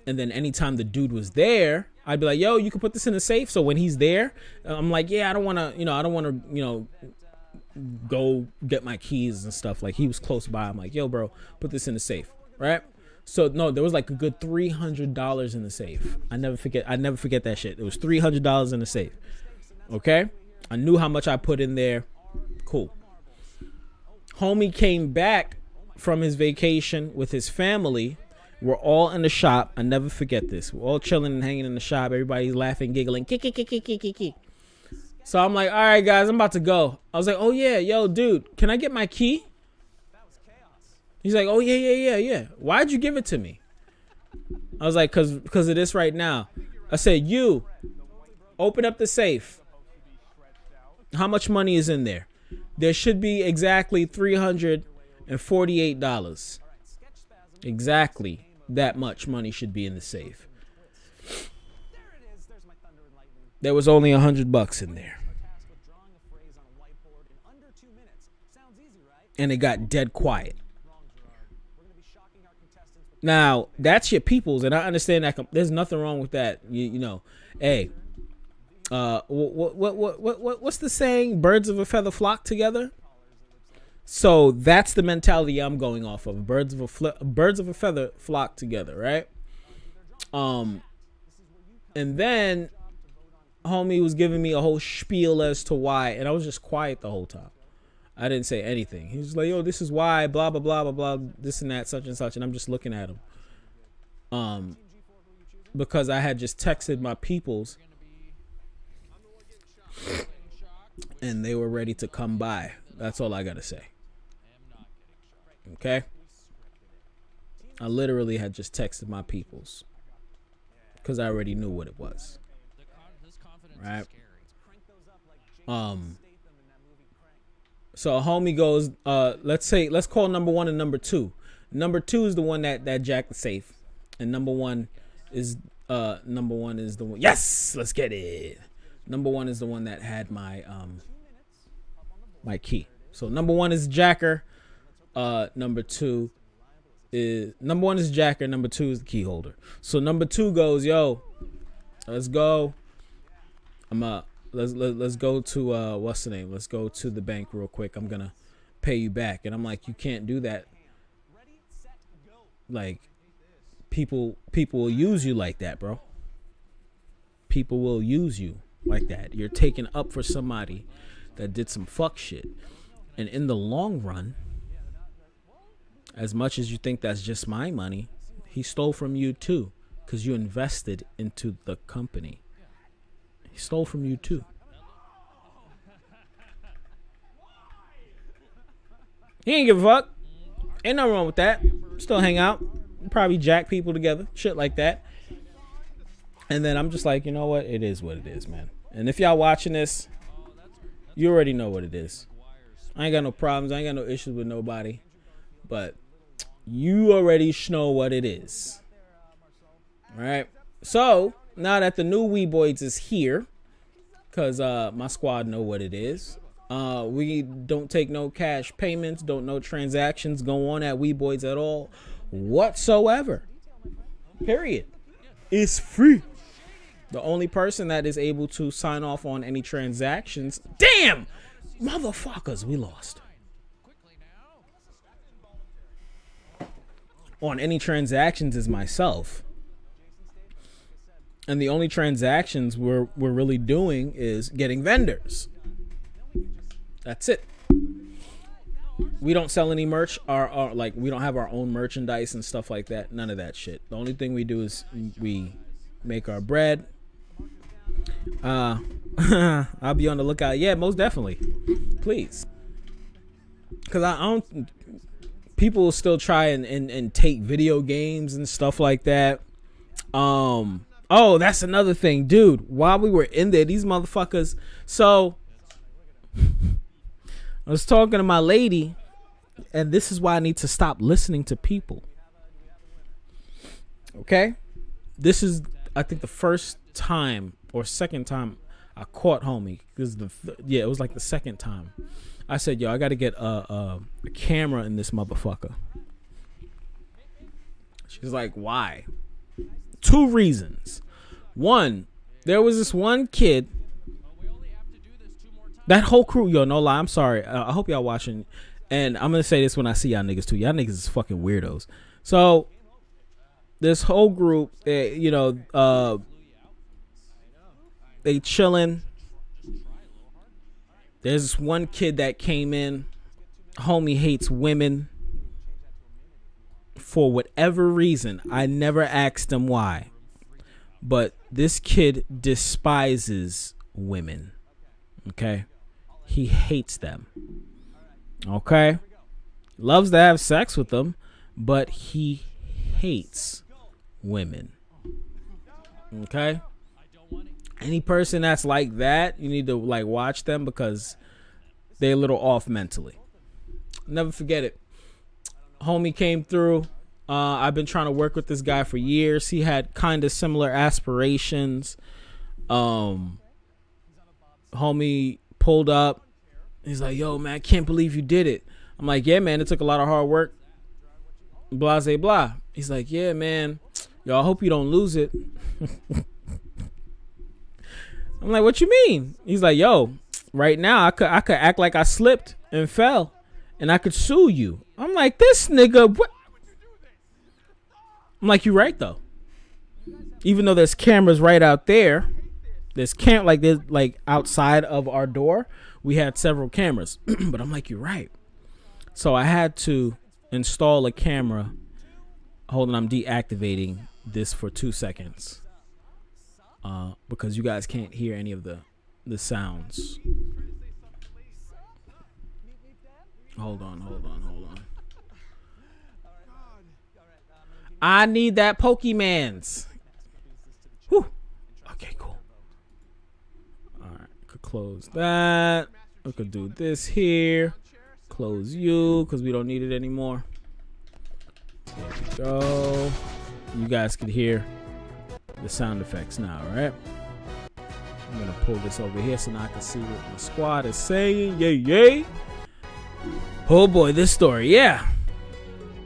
Speaker 6: then anytime the dude was there, I'd be like, yo, you can put this in the safe. So when he's there, I'm like, yeah, I don't want to, go get my keys and stuff. Like, he was close by. I'm like, yo, bro, put this in the safe. Right. So no, there was like a good $300 in the safe. I never forget that shit. It was $300 in the safe. Okay. I knew how much I put in there. Cool. Homie came back from his vacation with his family. We're all in the shop. I never forget this. We're all chilling and hanging in the shop. Everybody's laughing, giggling. So I'm like, all right, guys, I'm about to go. I was like, oh, yeah, yo, dude, can I get my key? He's like, oh, yeah. Why'd you give it to me? I was like, because of this right now. I said, you, open up the safe. How much money is in there? There should be exactly $348. Exactly that much money should be in the safe. There was only $100 in there. And it got dead quiet. Now, that's your people's, and I understand that there's nothing wrong with that. You know, hey, what's the saying? Birds of a feather flock together. So that's the mentality I'm going off of. Birds of a feather flock together, right? And then homie was giving me a whole spiel as to why, and I was just quiet the whole time. I didn't say anything. He was like, yo, this is why, blah, blah, blah, blah, blah, this and that, such and such. And I'm just looking at him. Because I had just texted my peoples and they were ready to come by. That's all I got to say. Okay? I literally had just texted my peoples because I already knew what it was. Right? So a homie goes, let's call number one and number two. Number two is the one that jacked the safe. And number one is the one. Yes, let's get it. Number one is the one that had my my key. So number one is jacker. Number one is jacker. Number two is the key holder. So number two goes, yo, let's go. Let's go to what's the name? Let's go to the bank real quick. I'm gonna pay you back. And I'm like, you can't do that. Like, people will use you like that, bro. People will use you like that. You're taking up for somebody that did some fuck shit. And in the long run, as much as you think that's just my money, he stole from you too, because you invested into the company. He stole from you too. He ain't give a fuck. Ain't nothing wrong with that. Still hang out. Probably jack people together. Shit like that. And then I'm just like, you know what? It is what it is, man. And if y'all watching this, you already know what it is. I ain't got no problems. I ain't got no issues with nobody. But you already know what it is. All right? So, now that the new Weeboids is here, because my squad know what it is. We don't take no cash payments, don't no transactions go on at Weeboids at all whatsoever. Period. It's free. The only person that is able to sign off on any transactions, damn, motherfuckers, we lost. On any transactions is myself. And the only transactions we're really doing is getting vendors. That's it. We don't sell any merch. Like, we don't have our own merchandise and stuff like that. None of that shit. The only thing we do is we make our bread. I'll be on the lookout. Yeah, most definitely. Please. Because I don't. People will still try and take video games and stuff like that. Oh, that's another thing, dude. While we were in there, these motherfuckers. So I was talking to my lady, and this is why I need to stop listening to people. Okay? I think the first time or second time I caught homie, because it was like the second time. I said, yo, I got to get a camera in this motherfucker. She's like, why? 2 reasons. One, there was this one kid. That whole crew, yo, no lie, I'm sorry. I hope y'all watching. And I'm going to say this when I see y'all niggas too. Y'all niggas is fucking weirdos. So, this whole group, they chilling. There's this one kid that came in. Homie hates women. For whatever reason, I never asked him why. But this kid despises women. Okay? He hates them. Okay? Loves to have sex with them, but he hates women. Okay? Any person that's like that, you need to like watch them because they're a little off mentally. Never forget it. Homie came through. I've been trying to work with this guy for years. He had kind of similar aspirations. Homie pulled up. He's like, yo, man, I can't believe you did it. I'm like, yeah, man, it took a lot of hard work. Blah, blah, blah. He's like, yeah, man. Yo, I hope you don't lose it. I'm like, what you mean? He's like, yo, right now I could act like I slipped and fell and I could sue you. I'm like, this nigga, what? I'm like, you right though. Even though there's cameras right out there, there's outside of our door, we had several cameras. But I'm like, you're right. So I had to install a camera. Hold on, I'm deactivating this for 2 seconds. Because you guys can't hear any of the sounds. Hold on. I need that Pokemans. Whew. Okay, cool. Alright, could close that. We could do this here. Close you, because we don't need it anymore. There we go. You guys can hear the sound effects now, right? I'm gonna pull this over here so now I can see what my squad is saying. Yay. Oh boy, this story, yeah.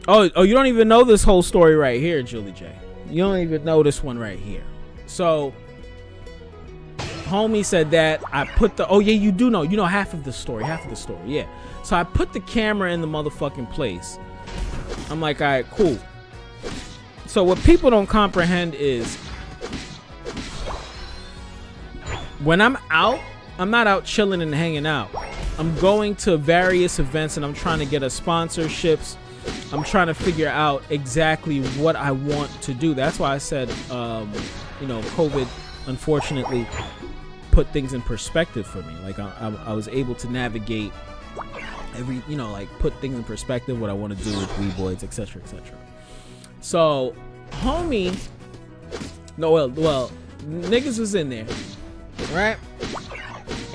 Speaker 6: Oh, you don't even know this whole story right here, Julie J. You don't even know this one right here. So, homie said that I put the, oh yeah, you do know. You know half of the story, yeah. So I put the camera in the motherfucking place. I'm like, all right, cool. So what people don't comprehend is when I'm out, I'm not out chilling and hanging out. I'm going to various events and I'm trying to get us sponsorships. I'm trying to figure out exactly what I want to do. That's why I said, COVID, unfortunately, put things in perspective for me. Like I was able to navigate put things in perspective, what I want to do with Weeboids, etc., etc. So, homie, niggas was in there, right?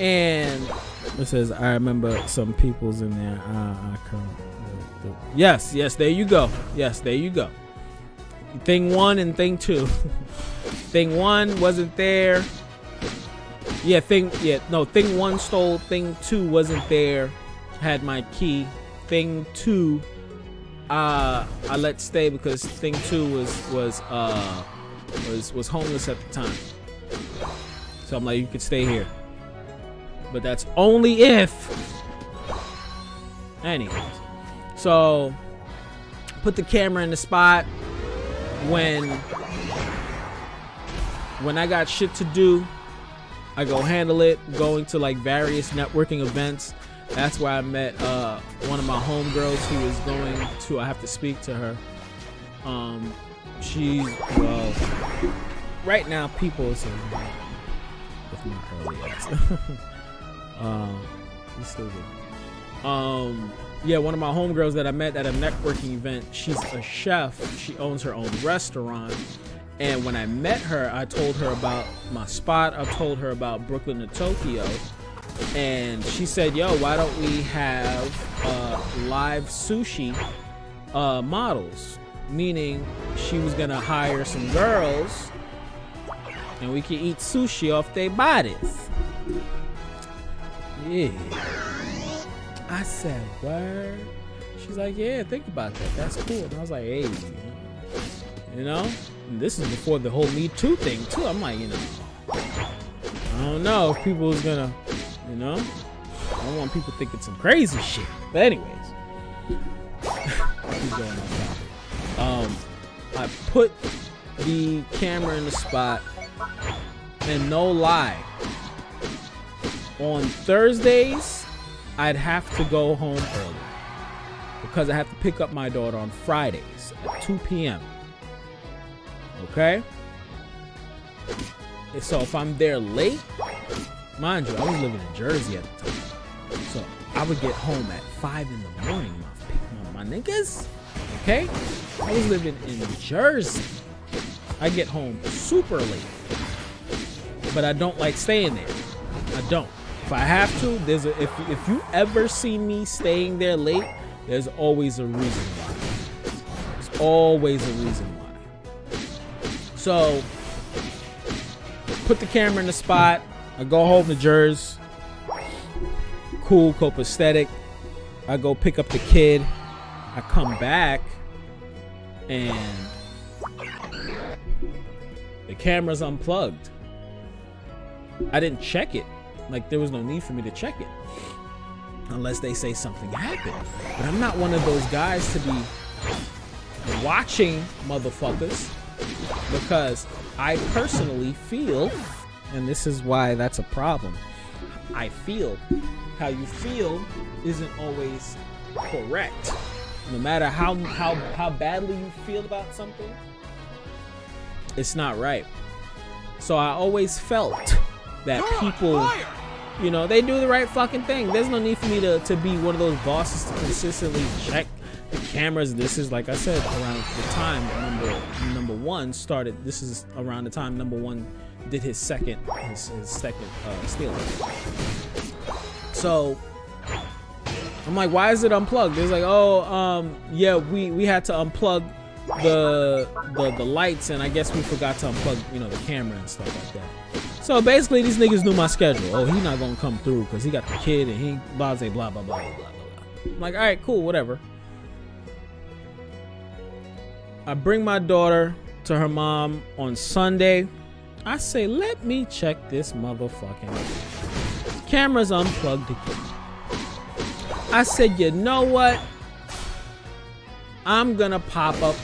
Speaker 6: And it says, I remember some people's in there. Yes, there you go. Thing 1 and thing 2. Thing 1 wasn't there. Thing 1 stole. Thing 2 wasn't there. Had my key. Thing 2, I let stay because thing 2 was homeless at the time. So I'm like, you could stay here. But that's only if. Anyways. So put the camera in the spot when I got shit to do. I go handle it, going to like various networking events. That's where I met one of my homegirls who is going to, I have to speak to her. Right now people are saying with my early ass. He's still good. One of my homegirls that I met at a networking event, she's a chef. She owns her own restaurant. And when I met her, I told her about my spot. I told her about Brooklyn to Tokyo. And she said, yo, why don't we have live sushi models? Meaning she was going to hire some girls and we can eat sushi off their bodies. Yeah. I said, word. She's like, yeah, think about that. That's cool. And I was like, hey, you know, and this is before the whole Me Too thing too. I'm like, you know, I don't know if people is gonna, you know, I don't want people thinking some crazy shit. But anyways, keep going on topic. I put the camera in the spot, and no lie, on Thursdays I'd have to go home early because I have to pick up my daughter on Fridays at 2 p.m. Okay? And so if I'm there late, mind you, I was living in Jersey at the time, so I would get home at 5 in the morning, my niggas. Okay? I was living in Jersey. I get home super late, but I don't like staying there. I don't. If I have to, if you ever see me staying there late, there's always a reason why. There's always a reason why. So, put the camera in the spot. I go home to Jersey. Cool, copacetic. I go pick up the kid. I come back, and the camera's unplugged. I didn't check it. Like, there was no need for me to check it unless they say something happened. But I'm not one of those guys to be watching motherfuckers, because I personally feel, and this is why that's a problem, I feel how you feel isn't always correct. No matter how badly you feel about something, it's not right. So I always felt that people, you know, they do the right fucking thing. There's no need for me to be one of those bosses to consistently check the cameras. This is, like I said, around the time number one started. This is around the time number one did his second steal. So I'm like, why is it unplugged? It's like, oh, yeah, we had to unplug the lights, and I guess we forgot to unplug, you know, the camera and stuff like that. So basically, these niggas knew my schedule. Oh, he's not gonna come through because he got the kid and he blah blah blah blah blah blah blah. I'm like, all right, cool, whatever. I bring my daughter to her mom on Sunday. I say, let me check this motherfucking camera's unplugged again. I said, you know what? I'm gonna pop up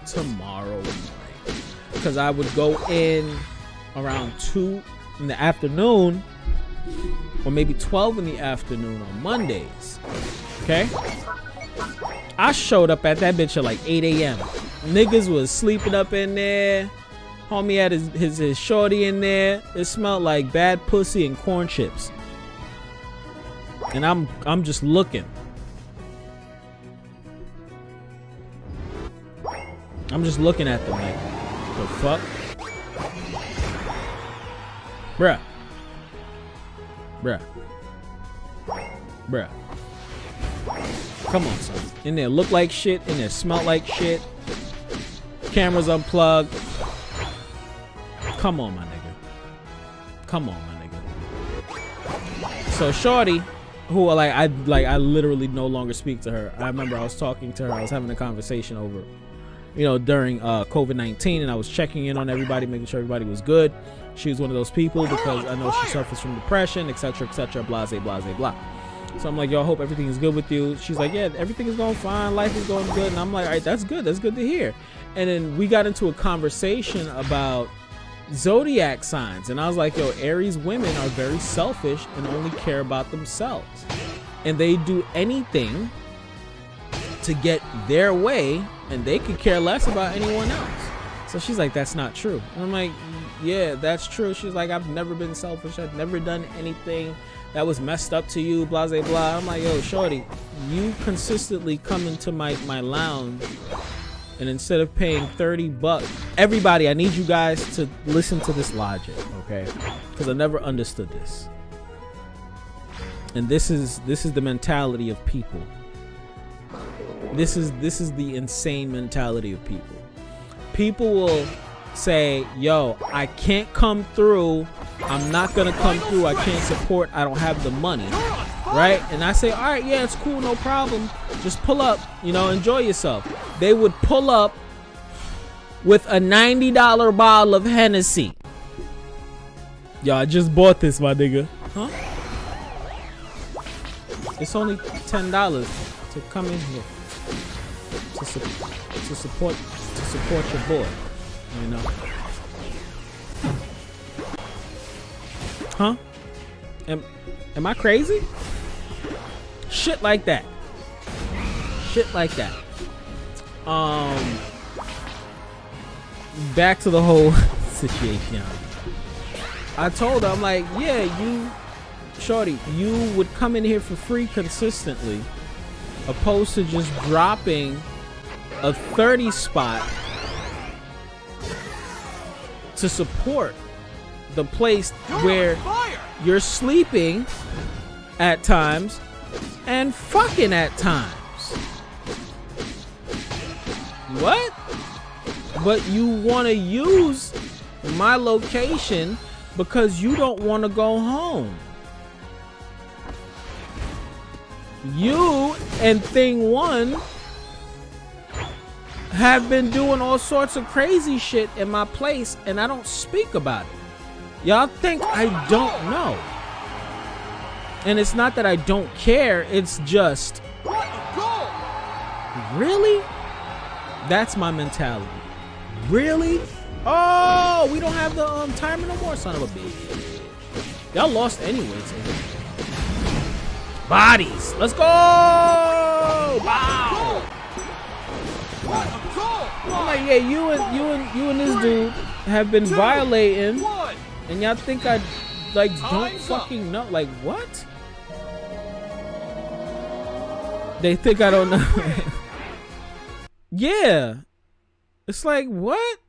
Speaker 6: tomorrow morning, because I would go in around 2 in the afternoon, or maybe 12 in the afternoon on Mondays. Okay? I showed up at that bitch at like 8 a.m. Niggas was sleeping up in there. Homie had his shorty in there. It smelled like bad pussy and corn chips. And I'm just looking. I'm just looking at them like, the fuck? Bruh. Come on, son. In there look like shit. In there smell like shit. Cameras unplugged. Come on, my nigga. Come on, my nigga. So shorty, who I literally no longer speak to her. I remember I was talking to her. I was having a conversation over, you know, during COVID-19, and I was checking in on everybody, making sure everybody was good. She was one of those people because I know she suffers from depression, etc., blase, blase, blah. So I'm like, yo, I hope everything is good with you. She's like, yeah, everything is going fine. Life is going good. And I'm like, all right, that's good. That's good to hear. And then we got into a conversation about zodiac signs. And I was like, yo, Aries women are very selfish and only care about themselves. And they do anything to get their way, and they could care less about anyone else. So she's like, that's not true. And I'm like, yeah, that's true. She's like, I've never been selfish. I've never done anything that was messed up to you, blah, blah, blah. I'm like, yo, shorty, you consistently come into my lounge, and instead of paying $30, everybody, I need you guys to listen to this logic, okay? Because I never understood this. And this is the mentality of people. This is the insane mentality of people. People will say, yo, I can't come through. I'm not gonna come through. I can't support. I don't have the money, right? And I say, all right, yeah, it's cool, no problem. Just pull up, you know, enjoy yourself. They would pull up with a $90 bottle of Hennessy. Yo, I just bought this, my nigga. Huh? It's only $10 to come in here to support your boy, you know. Huh? Am I crazy? Shit like that. Shit like that. Back to the whole situation. I told her, I'm like, yeah, you, shorty, you would come in here for free consistently, opposed to just dropping a 30 spot to support the place where you're sleeping at times and fucking at times. What? But you want to use my location because you don't want to go home. You and Thing One have been doing all sorts of crazy shit in my place, and I don't speak about it. Y'all think I don't know. And it's not that I don't care, it's just, really? That's my mentality. Really? Oh, we don't have the timer no more, son of a bitch. Y'all lost anyway. Bodies. Let's go. Wow. I'm like, yeah, you and this dude have been violating, and y'all think I like don't fucking know? Like what? They think I don't know. Yeah. It's like, what?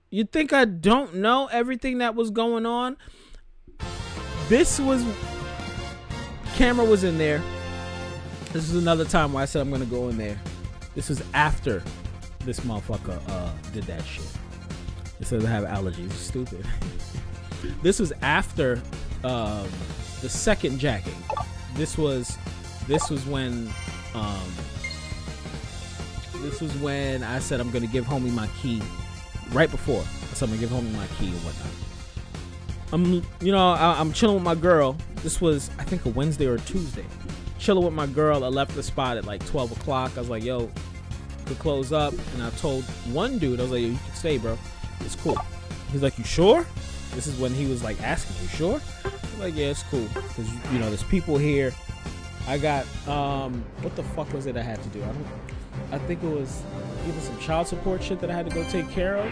Speaker 6: You think I don't know everything that was going on? Camera was in there. This is another time where I said I'm gonna go in there. This was after this motherfucker did that shit. It says I have allergies. Stupid. This was after the second jacking. This was when I said I'm gonna give homie my key. Right before I said I'm gonna give homie my key and whatnot. I'm chilling with my girl. This was, I think, a Wednesday or a Tuesday. Chilling with my girl. I left the spot at like 12 o'clock. I was like, yo, could close up. And I told one dude, I was like, yo, you can stay, bro. It's cool. He's like, you sure? This is when he was like asking, you sure? I'm like, yeah, it's cool. Because, you know, there's people here. I got, what the fuck was it I had to do? I think it was either some child support shit that I had to go take care of,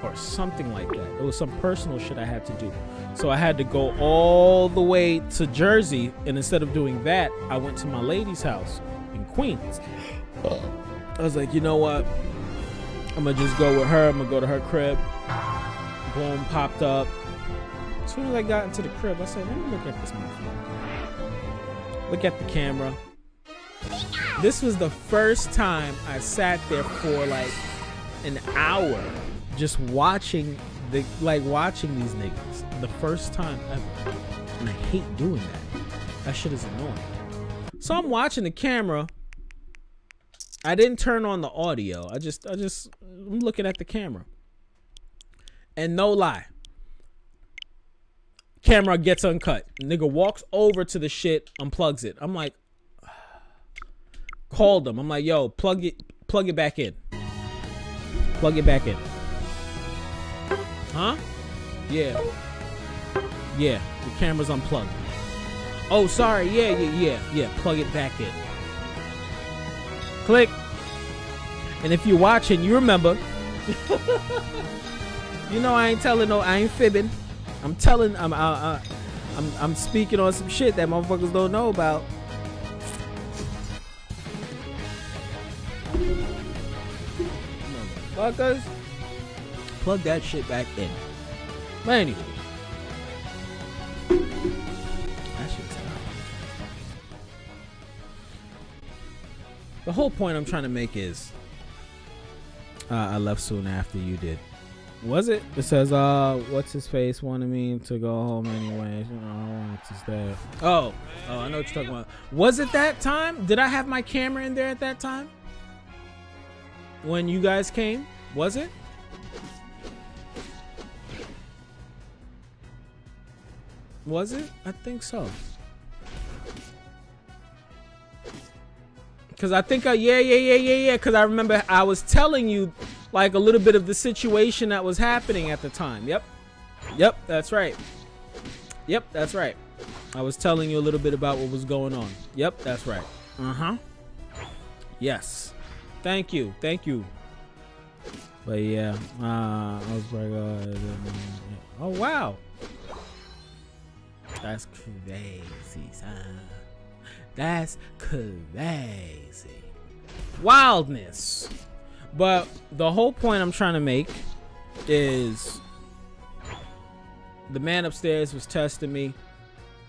Speaker 6: or something like that. It was some personal shit I had to do. So I had to go all the way to Jersey, and instead of doing that, I went to my lady's house in Queens. I was like, you know what? I'm gonna just go with her. I'm gonna go to her crib. Boom, popped up. As soon as I got into the crib, I said, let me look at this motherfucker. Look at the camera. This was the first time I sat there for like an hour just watching these niggas. The first time ever. And I hate doing that. That shit is annoying. So I'm watching the camera. I didn't turn on the audio. I'm looking at the camera. And no lie, camera gets uncut. Nigga walks over to the shit, unplugs it. I'm like, called him. I'm like, yo, plug it back in. Plug it back in. Huh? Yeah. Yeah, the camera's unplugged. Oh, sorry. Yeah. Plug it back in. Click. And if you're watching, you remember. You know I ain't fibbing. I'm telling, I'm speaking on some shit that motherfuckers don't know about. Motherfuckers, plug that shit back in. But anyway, that shit's out. The whole point I'm trying to make is, I left soon after you did. Was it? It says, what's his face wanted me to go home anyway. You know, I wanted to stay. Oh, I know what you're talking about. Was it that time? Did I have my camera in there at that time? When you guys came? Was it? Was it? I think so. Cause I think yeah. Cause I remember I was telling you like a little bit of the situation that was happening at the time. Yep, that's right. Yep, that's right. I was telling you a little bit about what was going on. Yep, that's right. Yes. Thank you. But yeah, I was like, oh wow, that's crazy, son. That's crazy. Wildness. But the whole point I'm trying to make is the man upstairs was testing me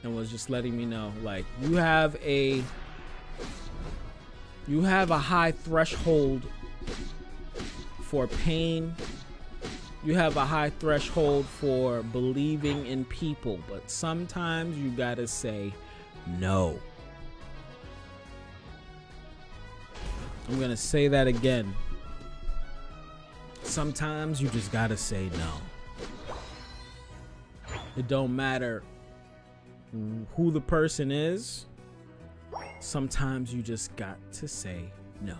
Speaker 6: and was just letting me know, like, you have a high threshold for pain. You have a high threshold for believing in people, but sometimes you gotta say no. I'm gonna say that again. Sometimes you just gotta say no. It don't matter who the person is. Sometimes you just got to say no.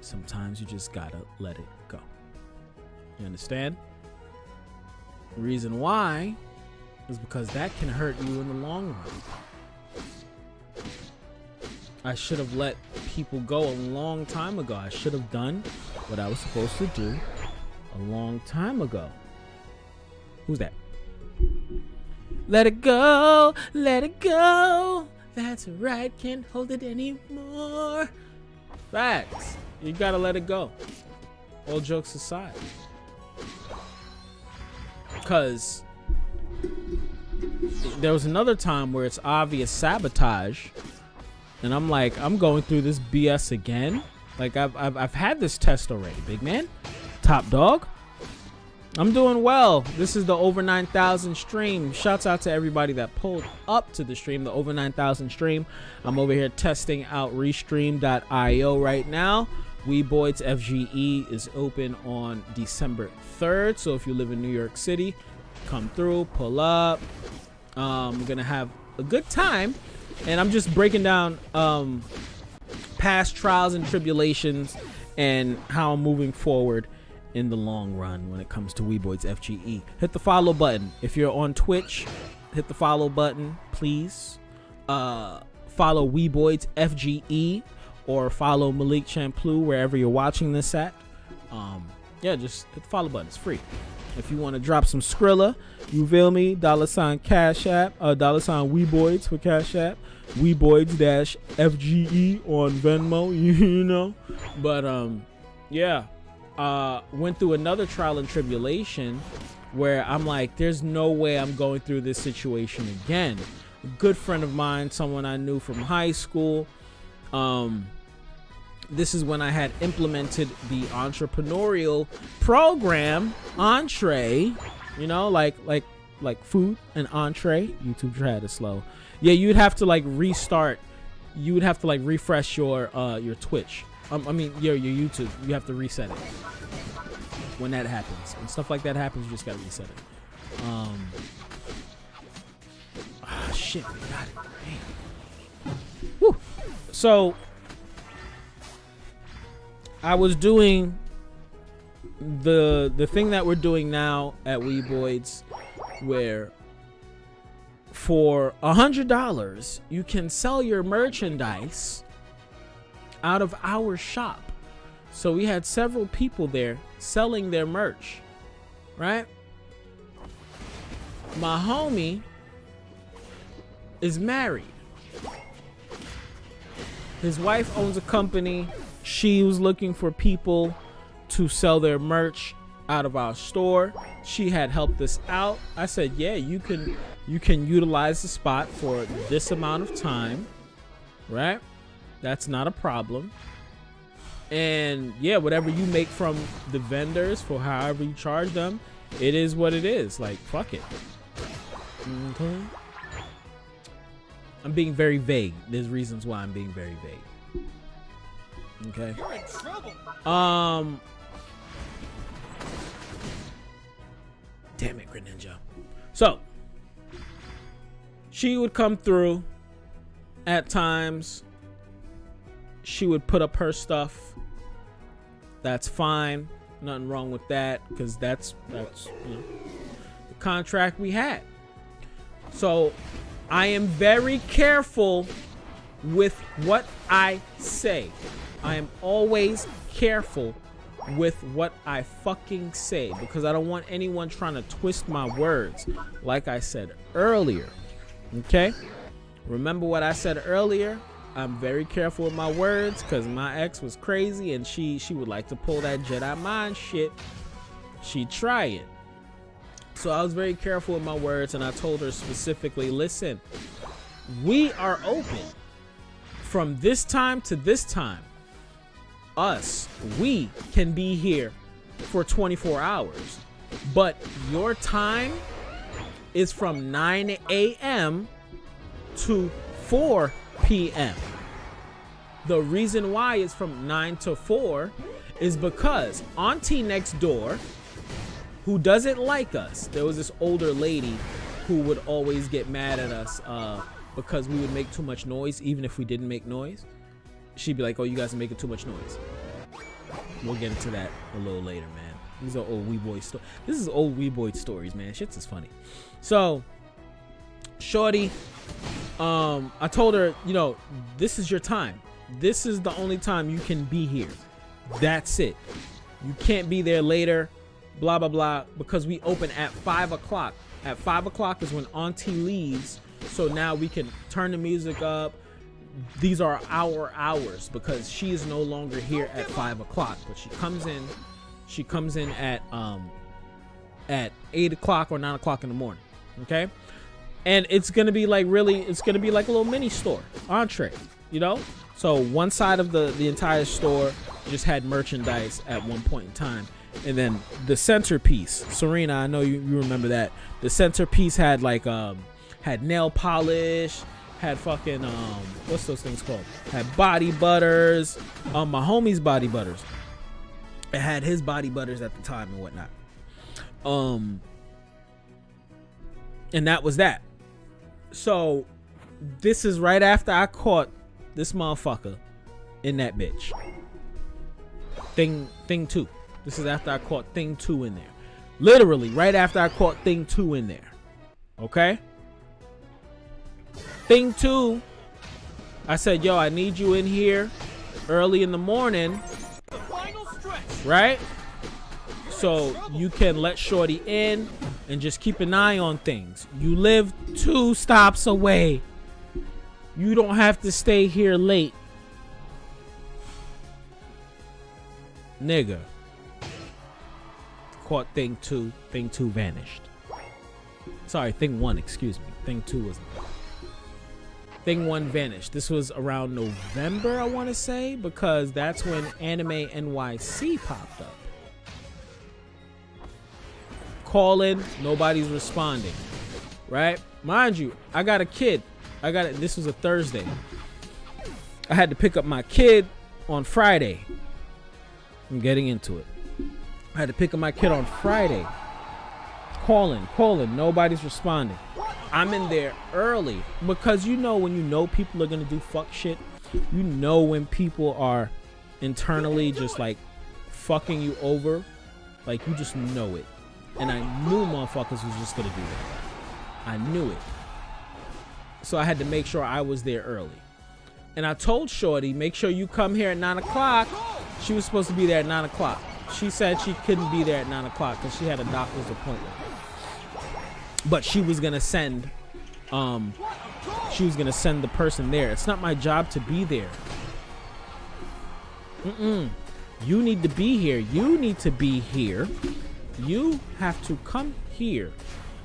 Speaker 6: Sometimes you just gotta let it go. You understand? The reason why is because that can hurt you in the long run. I should have let people go a long time ago. I should have done what I was supposed to do a long time ago. Who's that? Let it go, let it go. That's right, can't hold it anymore. Facts. You gotta let it go. All jokes aside. Because there was another time where it's obvious sabotage. And I'm like, I'm going through this BS again. Like I've had this test already, big man. Top dog. I'm doing well. This is the over 9,000 stream. Shouts out to everybody that pulled up to the stream, the over 9,000 stream. I'm over here testing out Restream.io right now. Weeboids FGE is open on December 3rd. So if you live in New York City, come through, pull up. We're going to have a good time. And I'm just breaking down past trials and tribulations and how I'm moving forward in the long run when it comes to Weeboids FGE. Hit the follow button. If you're on Twitch, hit the follow button, please. Follow Weeboids FGE or follow Malik Champlu wherever you're watching this at. Yeah, just hit the follow button. It's free. If you want to drop some Skrilla, you feel me? $ Cash App, $ Weeboids for Cash App, Weeboids -FGE on Venmo, you know. But yeah, went through another trial and tribulation where I'm like, there's no way I'm going through this situation again. A good friend of mine, someone I knew from high school. This is when I had implemented the entrepreneurial program, entree, you know, like food and entree. YouTube tried it slow. Yeah, you'd have to like restart. You would have to like refresh your Twitch. I mean your YouTube. You have to reset it when that happens. When stuff like that happens, you just gotta reset it. Shit, we got it. Damn. Woo. So I was doing the thing that we're doing now at Weeboids, where for $100 you can sell your merchandise out of our shop. So we had several people there selling their merch, right? My homie is married. His wife owns a company. She was looking for people to sell their merch out of our store. She had helped us out. I said, yeah, you can utilize the spot for this amount of time, right? That's not a problem. And yeah, whatever you make from the vendors for however you charge them, it is what it is. Like, fuck it. Okay. I'm being very vague. There's reasons why I'm being very vague. Okay.
Speaker 7: You're in trouble.
Speaker 6: Damn it, Greninja. So she would come through at times. She would put up her stuff. That's fine. Nothing wrong with that, because that's you know, the contract we had. So I am very careful with what I say. I am always careful with what I fucking say, because I don't want anyone trying to twist my words. Like I said earlier, okay? Remember what I said earlier? I'm very careful with my words, because my ex was crazy and she would like to pull that Jedi mind shit. She'd try it. So I was very careful with my words, and I told her specifically, listen, we are open from this time to this time. We can be here for 24 hours, but your time is from 9 a.m. to 4 p.m. The reason why it's from 9 to 4 is because Auntie next door, who doesn't like us, there was this older lady who would always get mad at us because we would make too much noise, even if we didn't make noise. She'd be like, oh, you guys are making too much noise. We'll get into that a little later, man. These are old Weeboids stories. This is old Weeboids stories, man. Shit's is funny. So, shorty, I told her, you know, this is your time. This is the only time you can be here. That's it. You can't be there later, blah, blah, blah, because we open at 5 o'clock. At 5 o'clock is when Auntie leaves. So now we can turn the music up. These are our hours, because she is no longer here at 5 o'clock, but she comes in at 8 o'clock or 9 o'clock in the morning. Okay. And it's going to be like, really, it's going to be like a little mini store, entree, you know? So one side of the entire store just had merchandise at one point in time. And then the centerpiece, Serena, I know you remember that. The centerpiece had like, had nail polish, had fucking, what's those things called? Had body butters, my homie's body butters. It had his body butters at the time and whatnot. And that was that. So this is right after I caught this motherfucker in that bitch. Thing 2. This is after I caught thing 2 in there. Literally right after I caught thing 2 in there. Okay? Thing 2, I said, yo, I need you in here early in the morning.
Speaker 7: The final stretch.
Speaker 6: Right? So you can let shorty in and just keep an eye on things. You live 2 stops away. You don't have to stay here late. Nigga. Caught thing 2. Thing 2 vanished. Sorry, thing 1, excuse me. Thing 2 wasn't there. Thing 1 vanished. This was around November, I want to say, because that's when Anime NYC popped up. Calling, nobody's responding. Right? Mind you, I got a kid. This was a Thursday. I had to pick up my kid on Friday. I'm getting into it. I had to pick up my kid on Friday. Calling, nobody's responding. I'm in there early, because you know when you know people are gonna do fuck shit, you know when people are internally just like fucking you over, like you just know it. And I knew motherfuckers was just gonna do that. I knew it. So I had to make sure I was there early. And I told shorty, make sure you come here at 9 o'clock. She was supposed to be there at 9 o'clock. She said she couldn't be there at 9 o'clock because she had a doctor's appointment. But she was gonna send the person there. It's not my job to be there. You need to be here. You need to be here. You have to come here.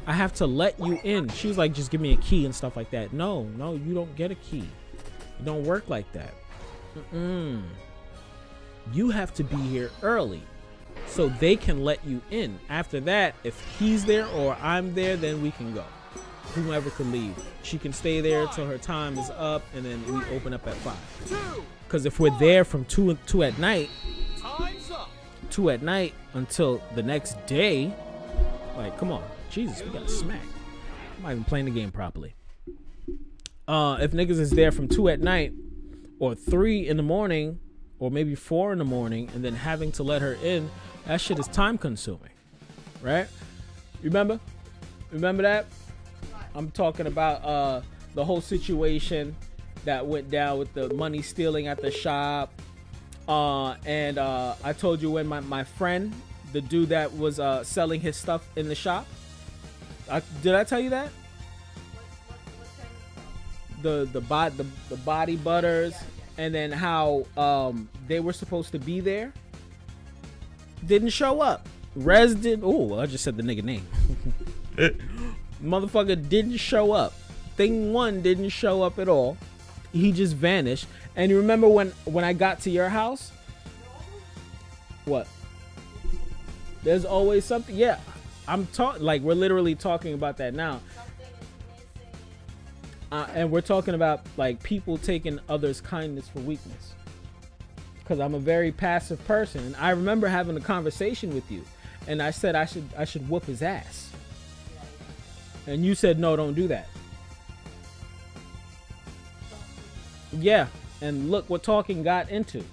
Speaker 6: I have to let you in. She was like, just give me a key and stuff like that. No, you don't get a key. It don't work like that. you have to be here early so they can let you in. After that, if he's there or I'm there, then we can go. Whomever can leave. She can stay there till her time is up, and then we open up at 5. Because if we're there from 2 at night,
Speaker 7: Time's up.
Speaker 6: 2 at night until the next day, like, come on, Jesus, we got to smack. I'm not even playing the game properly. If niggas is there from 2 at night or 3 in the morning or maybe 4 in the morning and then having to let her in, that shit is time consuming, right? Remember that? I'm talking about the whole situation that went down with the money stealing at the shop. And I told you when my friend, the dude that was selling his stuff in the shop, did I tell you that? The body butters, and then how they were supposed to be there, didn't show up. Rez did. Oh, I just said the nigga name. Motherfucker didn't show up. Thing 1 didn't show up at all. He just vanished. And you remember when I got to your house? What? There's always something. Yeah, I'm talking, like, we're literally talking about that now. And we're talking about, like, people taking others' kindness for weakness. Because I'm a very passive person. And I remember having a conversation with you. And I said I should whoop his ass. And you said, no, don't do that. Yeah. And look what talking got into.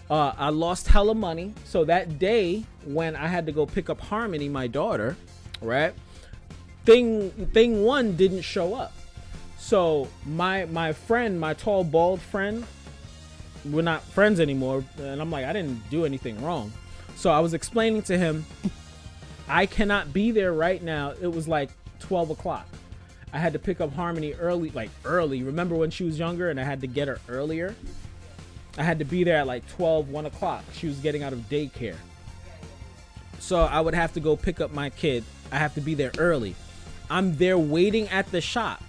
Speaker 6: I lost hella money. So that day when I had to go pick up Harmony, my daughter, right? Thing 1 didn't show up. So my friend, my tall, bald friend, we're not friends anymore. And I'm like, I didn't do anything wrong. So I was explaining to him, I cannot be there right now. It was like 12 o'clock. I had to pick up Harmony early, like early. Remember when she was younger and I had to get her earlier? I had to be there at like 12, 1 o'clock. She was getting out of daycare. So I would have to go pick up my kid. I have to be there early. I'm there waiting at the shop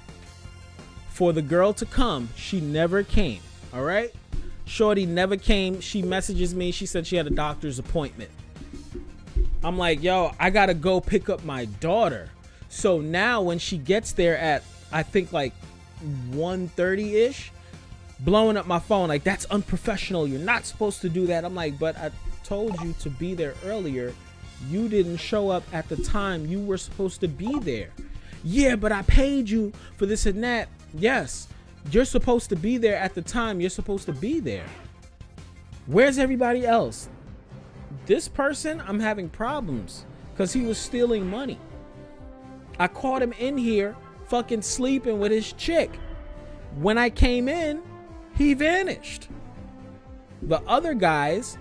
Speaker 6: for the girl to come. She never came. All right. Shorty never came. She messages me. She said she had a doctor's appointment. I'm like, yo, I got to go pick up my daughter. So now when she gets there at, I think like 1:30-ish, blowing up my phone like, that's unprofessional. You're not supposed to do that. I'm like, but I told you to be there earlier. You didn't show up at the time you were supposed to be there. Yeah, but I paid you for this and that. Yes, you're supposed to be there at the time you're supposed to be there. Where's everybody else? This person, I'm having problems because he was stealing money. I caught him in here fucking sleeping with his chick. When I came in, he vanished. The other guys,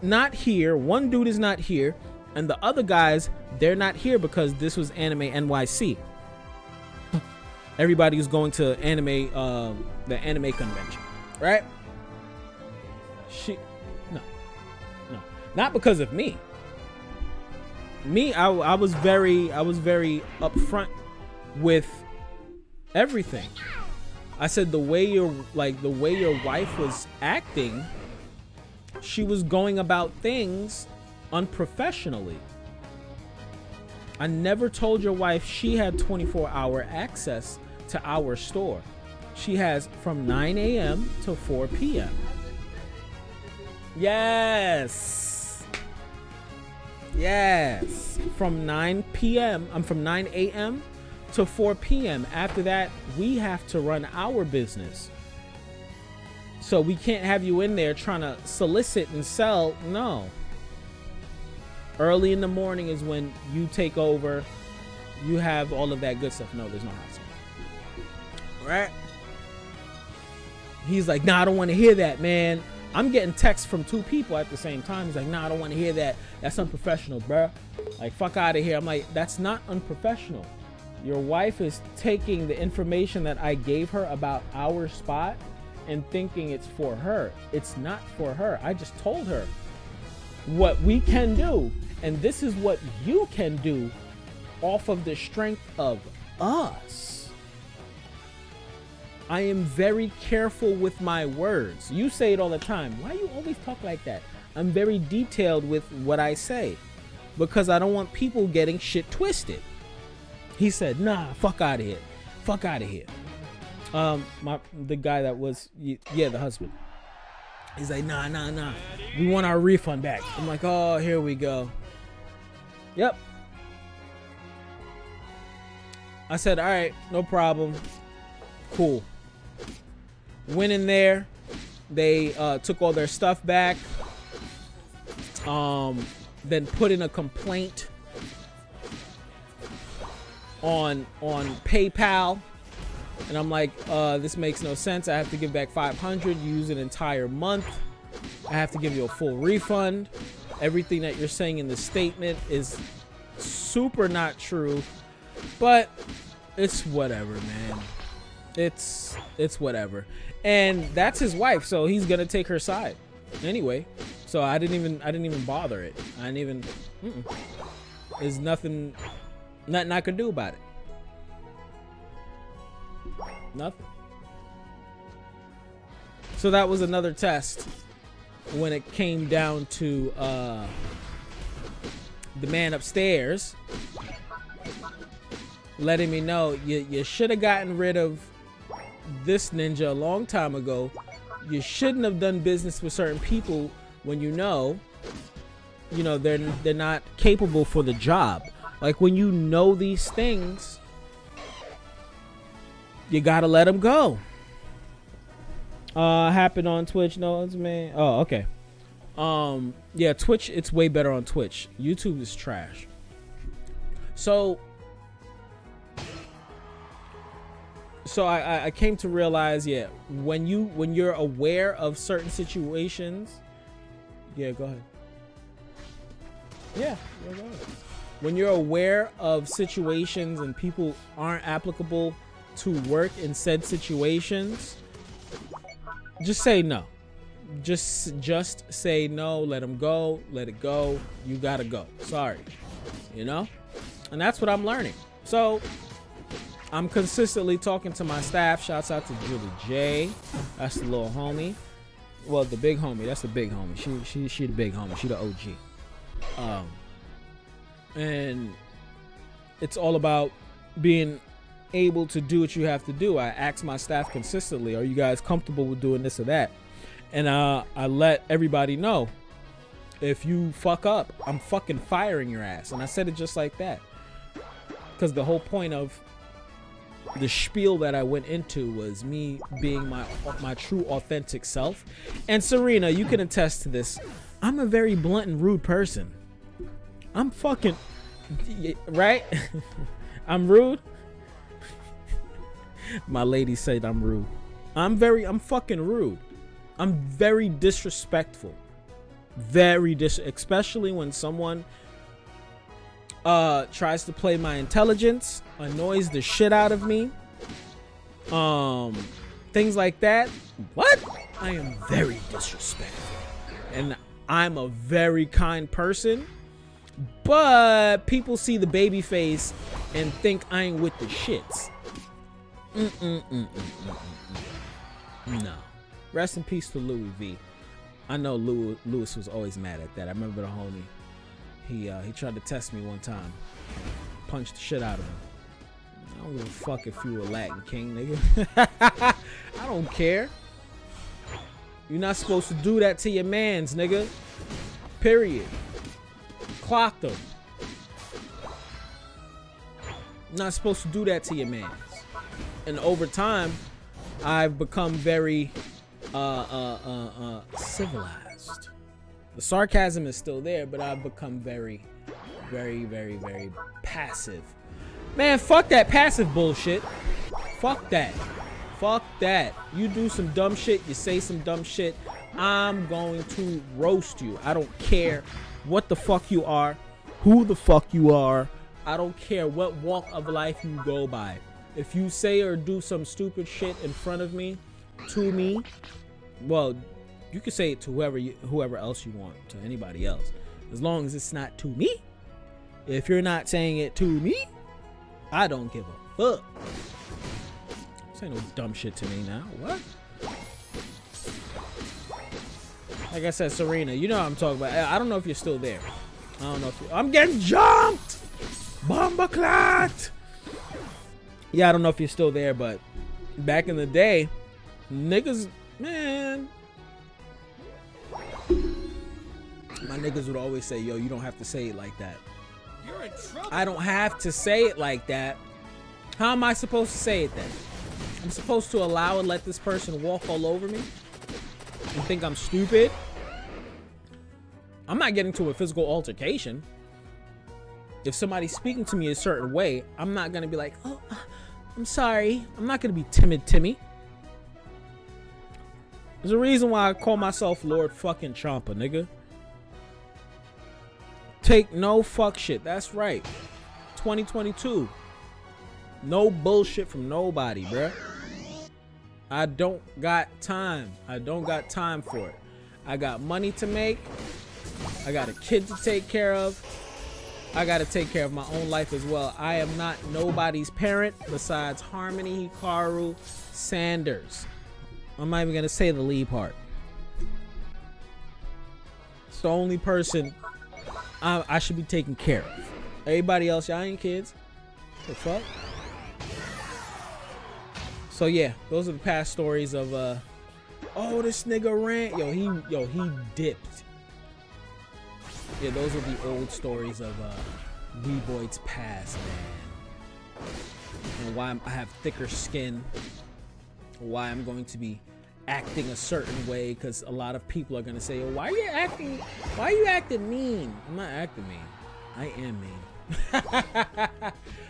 Speaker 6: not here. One dude is not here. And the other guys, they're not here because this was Anime NYC. Everybody was going to the anime convention, right? No, not because of me. I was very upfront with everything. I said the way your wife was acting, she was going about things unprofessionally. I never told your wife she had 24-hour access to our store. She has from 9 a.m. to 4 p.m. Yes. From 9 a.m. to 4 p.m. After that, we have to run our business. So we can't have you in there trying to solicit and sell. No. Early in the morning is when you take over. You have all of that good stuff. No, there's no hustle. Right? He's like, nah, I don't want to hear that, man. I'm getting texts from 2 people at the same time. He's like, nah, I don't want to hear that. That's unprofessional, bruh. Like, fuck out of here. I'm like, that's not unprofessional. Your wife is taking the information that I gave her about our spot and thinking it's for her. It's not for her. I just told her what we can do. And this is what you can do off of the strength of us. I am very careful with my words. You say it all the time. Why you always talk like that? I'm very detailed with what I say because I don't want people getting shit twisted. He said, nah, fuck out of here. Fuck out of here. The guy that was, the husband. He's like, nah. We want our refund back. I'm like, oh, here we go. Yep. I said, all right, no problem. Cool. Went in there. They took all their stuff back. Then put in a complaint on PayPal. And I'm like, this makes no sense. I have to give back $500, use an entire month. I have to give you a full refund. Everything that you're saying in the statement is super not true, but it's whatever, man. It's whatever. And that's his wife, so he's gonna take her side anyway. So I didn't even bother it. I didn't even. There's nothing I could do about it. Nothing. So that was another test when it came down to the man upstairs letting me know you should have gotten rid of this ninja a long time ago. You shouldn't have done business with certain people when you know they're not capable for the job. Like when you know these things, you gotta let them go. Happened on Twitch. No, it's me. Oh, okay. Yeah, Twitch, it's way better on Twitch. YouTube is trash. So I came to realize, yeah, when you're aware of certain situations, yeah, go ahead. Yeah, go ahead. When you're aware of situations and people aren't applicable to work in said situations, just say no. Just say no, let them go, let it go. You gotta go. Sorry. And that's what I'm learning. So I'm consistently talking to my staff. Shouts out to Julie J. That's the little homie. Well, the big homie. That's the big homie. She the big homie. She the OG. And it's all about being able to do what you have to do. I ask my staff consistently, are you guys comfortable with doing this or that? And I let everybody know, if you fuck up, I'm fucking firing your ass. And I said it just like that. Because the whole point of the spiel that I went into was me being my true authentic self. And Serena, you can attest to this. I'm a very blunt and rude person. I'm fucking, right? I'm rude. My lady said I'm rude. I'm fucking rude. I'm very disrespectful. Especially when someone tries to play my intelligence, annoys the shit out of me. Things like that. What? I am very disrespectful. And I'm a very kind person. But people see the baby face and think I ain't with the shits. No. Rest in peace to Louis V. I know Lewis was always mad at that. I remember the homie. He tried to test me one time. Punched the shit out of him. I don't give a fuck if you a Latin king, nigga. I don't care. You're not supposed to do that to your mans, nigga. Period. Clocked him. You're not supposed to do that to your mans. And over time, I've become very civilized. The sarcasm is still there, but I've become very, very, very, very passive. Man, fuck that passive bullshit. Fuck that. Fuck that. You do some dumb shit, you say some dumb shit, I'm going to roast you. I don't care what the fuck you are, who the fuck you are. I don't care what walk of life you go by. If you say or do some stupid shit in front of me, to me, well, you can say it to whoever else you want, to anybody else, as long as it's not to me. If you're not saying it to me, I don't give a fuck. This ain't no dumb shit to me now. What? Like I said, Serena, you know what I'm talking about. I don't know if you're still there. I don't know if you're... I'm getting jumped! Bombaclat! Yeah, I don't know if you're still there, but back in the day, niggas, man... My niggas would always say, yo, you don't have to say it like that.
Speaker 7: You're in trouble.
Speaker 6: I don't have to say it like that. How am I supposed to say it then? I'm supposed to allow and let this person walk all over me? You think I'm stupid? I'm not getting to a physical altercation. If somebody's speaking to me a certain way, I'm not gonna be like, oh, I'm sorry. I'm not gonna be timid Timmy. There's a reason why I call myself Lord fucking CHAMPA, nigga. Take no fuck shit. That's right. 2022. No bullshit from nobody, bruh. I don't got time. I don't got time for it. I got money to make. I got a kid to take care of. I got to take care of my own life as well. I am not nobody's parent besides Harmony Hikaru Sanders. I'm not even going to say the lead part. It's the only person I should be taking care of. Everybody else, y'all ain't kids. The fuck? So yeah, those are the past stories of oh, this nigga ran. Yo, he dipped. Yeah, those are the old stories of Weeboids past, man. And why I have thicker skin. Why I'm going to be acting a certain way, because a lot of people are gonna say, oh, why are you acting mean? I'm not acting mean. I am mean.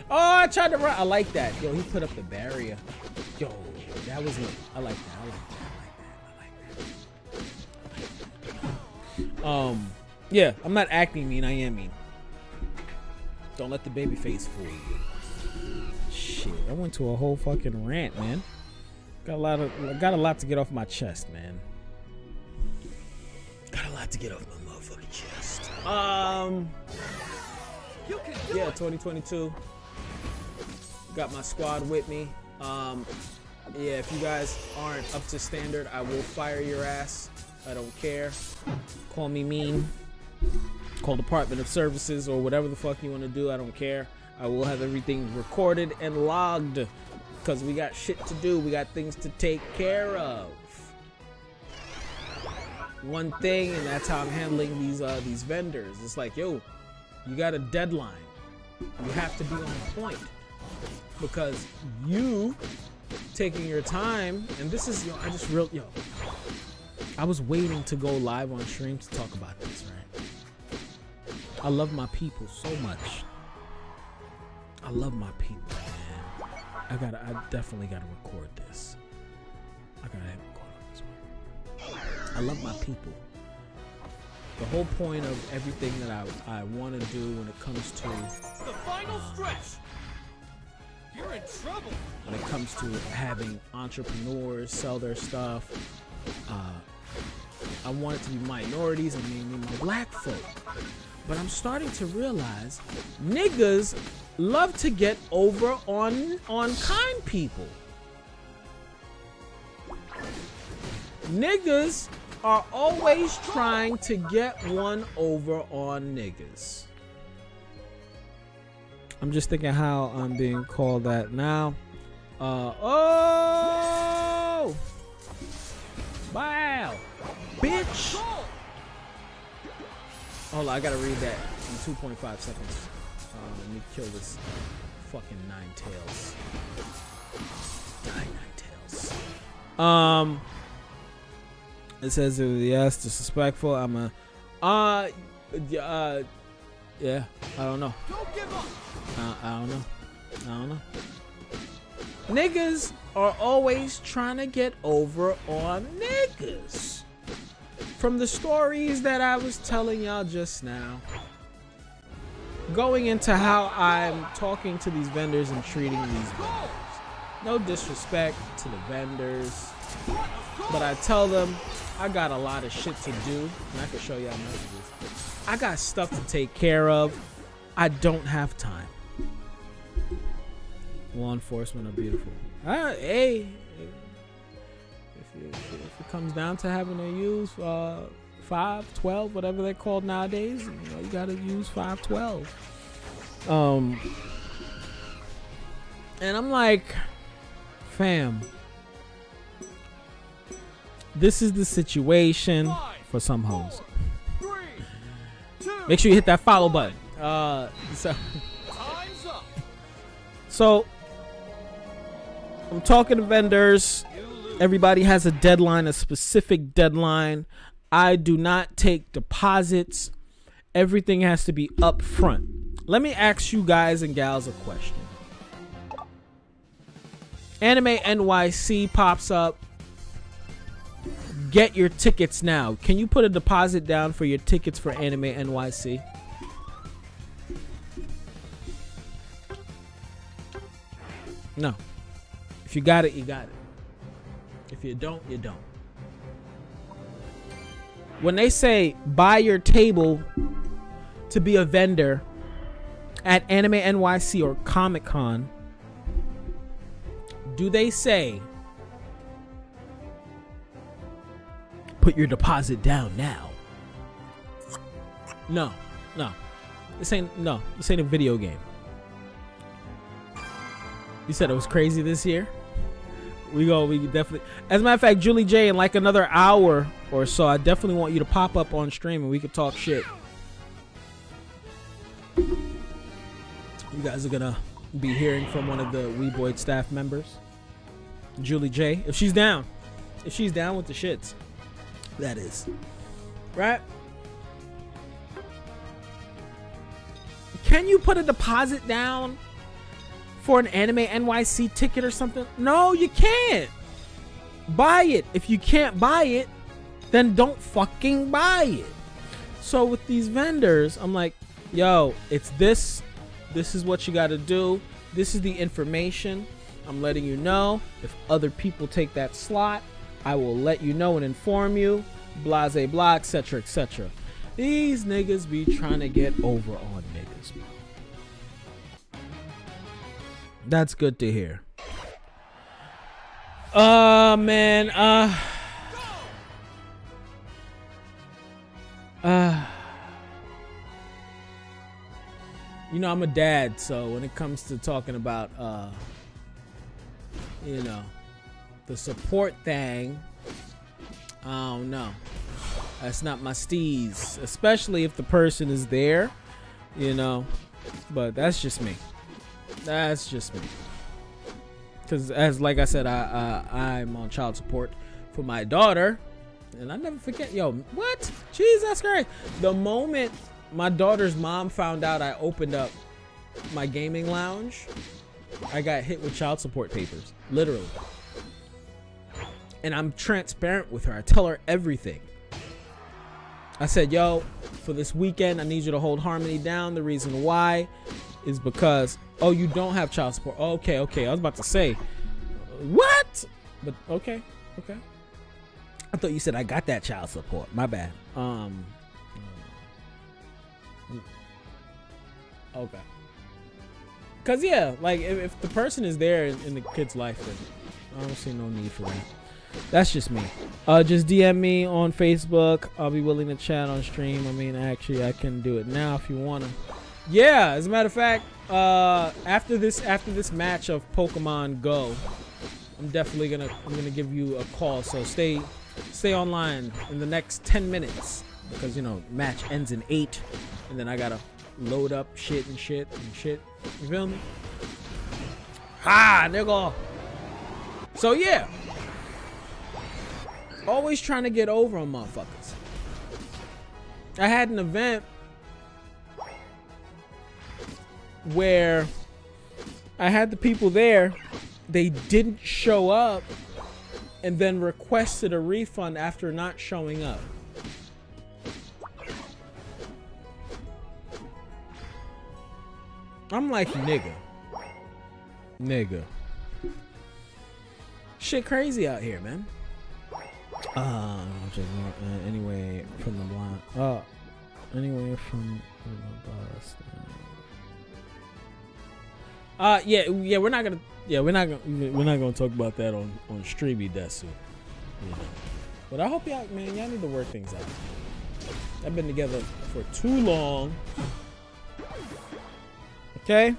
Speaker 6: Oh, I tried to run. I like that. Yo, he put up the barrier. Yo, that was it. I like that. Yeah, I'm not acting mean. I am mean. Don't let the baby face fool you. Shit, I went to a whole fucking rant, man. Got a lot to get off my chest, man. Got a lot to get off my motherfucking chest. Yeah, 2022. Got my squad with me. Yeah, if you guys aren't up to standard, I will fire your ass. I don't care. Call me mean. Call Department of Services or whatever the fuck you want to do. I don't care. I will have everything recorded and logged because we got shit to do. We got things to take care of. One thing, and that's how I'm handling these vendors. It's like, yo, you got a deadline. You have to be on point because you taking your time, and this is, I was waiting to go live on stream to talk about this, right? I love my people so much. I love my people, man. I definitely gotta record this. I gotta record on this one. I love my people. The whole point of everything that I want to do when it comes to
Speaker 7: The final stretch. You're in trouble.
Speaker 6: When it comes to having entrepreneurs sell their stuff, I want it to be minorities and mainly my black folk. But I'm starting to realize niggas love to get over on kind people. Niggas are always trying to get one over on niggas. I'm just thinking how I'm being called that now. Oh! Wow! Bitch! Hold on, I gotta read that in 2.5 seconds. Let me kill this fucking nine tails. Nine tails. It says yes, disrespectful. I'm a yeah, I don't know.
Speaker 7: Don't give up.
Speaker 6: I don't know. Niggas are always trying to get over on niggas. From the stories that I was telling y'all just now, going into how I'm talking to these vendors and treating these vendors. No disrespect to the vendors, but I tell them I got a lot of shit to do, and I can show y'all messages. I got stuff to take care of. I don't have time. Law enforcement are beautiful. Hey, if it comes down to having to use 512, whatever they're called nowadays, you gotta use 512. And I'm like, fam, this is the situation for some hoes.
Speaker 7: 3, 2,
Speaker 6: Make sure you hit that follow button. So I'm talking to vendors. Everybody has a deadline, a specific deadline. I do not take deposits. Everything has to be up front. Let me ask you guys and gals a question. Anime NYC pops up. Get your tickets now. Can you put a deposit down for your tickets for Anime NYC? No. If you got it, you got it. If you don't, you don't. When they say buy your table to be a vendor at Anime NYC or Comic Con, do they say put your deposit down now? No. This ain't a video game. You said it was crazy this year? We definitely. As a matter of fact, Julie J, in like another hour or so, I definitely want you to pop up on stream and we could talk shit. You guys are gonna be hearing from one of the Weeboids staff members, Julie J, if she's down with the shits, that is. Right? Can you put a deposit down for an Anime NYC ticket or something? No, you can't. Buy it. If you can't buy it, then don't fucking buy it. So with these vendors, I'm like, yo, it's this. This is what you got to do. This is the information. I'm letting you know. If other people take that slot, I will let you know and inform you. Blase blah, etc., etc. These niggas be trying to get over on niggas, bro. That's good to hear. Man. You know, I'm a dad, so when it comes to talking about, the support thing, I don't know. That's not my steez, especially if the person is there, but that's just me. That's just me. Because like I said, I'm on child support for my daughter, and I never forget. Yo, what? Jesus Christ! The moment my daughter's mom found out I opened up my gaming lounge, I got hit with child support papers, literally. And I'm transparent with her. I tell her everything. I said, yo, for this weekend, I need you to hold Harmony down. The reason why is because, oh, you don't have child support. Oh, okay. I was about to say, what? But okay. I thought you said I got that child support. My bad. Okay. Cause yeah, like if the person is there in the kid's life, then I don't see no need for that. That's just me. Just DM me on Facebook. I'll be willing to chat on stream. I mean, actually, I can do it now if you wanna. Yeah, as a matter of fact, after this match of Pokemon Go, I'm definitely gonna give you a call. So stay online in the next 10 minutes because match ends in 8, and then I gotta load up shit. You feel me? Nigga. So yeah. Always trying to get over on motherfuckers. I had an event where I had the people there, they didn't show up and then requested a refund after not showing up. I'm like, nigga. Shit crazy out here, man. Anyway from the blind. Anyway from the bus. We're not gonna talk about that on Streamy Desu. You know. But I hope y'all need to work things out. I've been together for too long. Okay?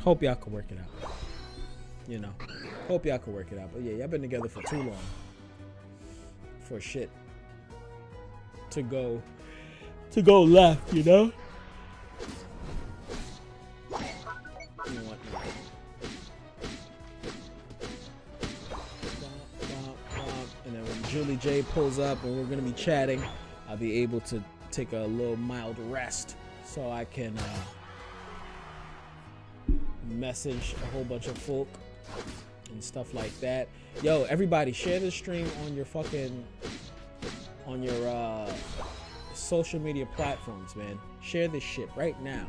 Speaker 6: Hope y'all can work it out. You know. Hope y'all can work it out. But yeah, y'all been together for too long. For shit to go left, you know? You know what? And then when Julie J pulls up and we're gonna be chatting, I'll be able to take a little mild rest so I can message a whole bunch of folk and stuff like that. Yo, everybody, share this stream on your social media platforms, man. Share this shit right now.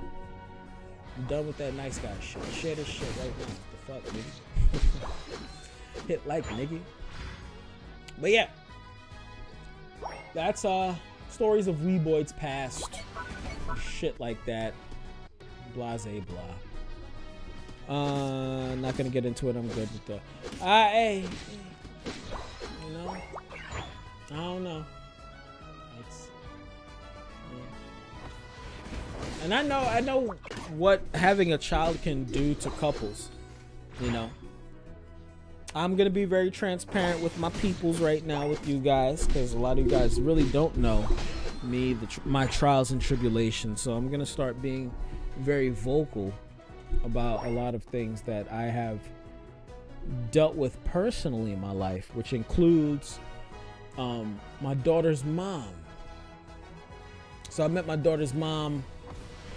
Speaker 6: I'm done with that nice guy shit. Share this shit right now. What the fuck, nigga? Hit like, nigga. But yeah, that's stories of Weeboids past, shit like that. Blase blah. Not gonna get into it. I'm good with the. Hey, you know, I don't know. It's, and I know what having a child can do to couples. You know, I'm gonna be very transparent with my peoples right now with you guys, because a lot of you guys really don't know me, my trials and tribulations. So I'm gonna start being very vocal about a lot of things that I have dealt with personally in my life, which includes my daughter's mom. So I met my daughter's mom.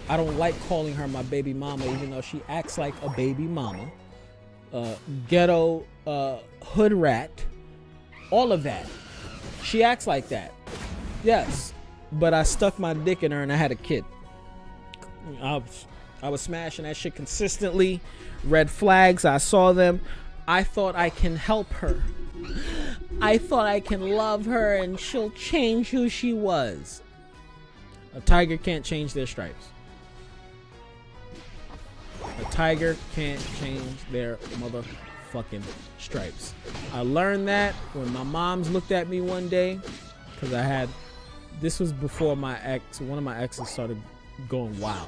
Speaker 6: I don't like calling her my baby mama, even though she acts like a baby mama. Ghetto, hood rat, all of that. She acts like that. Yes, but I stuck my dick in her and I had a kid. I was smashing that shit consistently. Red flags, I saw them. I thought I can help her. I thought I can love her and she'll change who she was. A tiger can't change their stripes. A tiger can't change their motherfucking stripes. I learned that when my moms looked at me one day, because this was before one of my exes started going wild.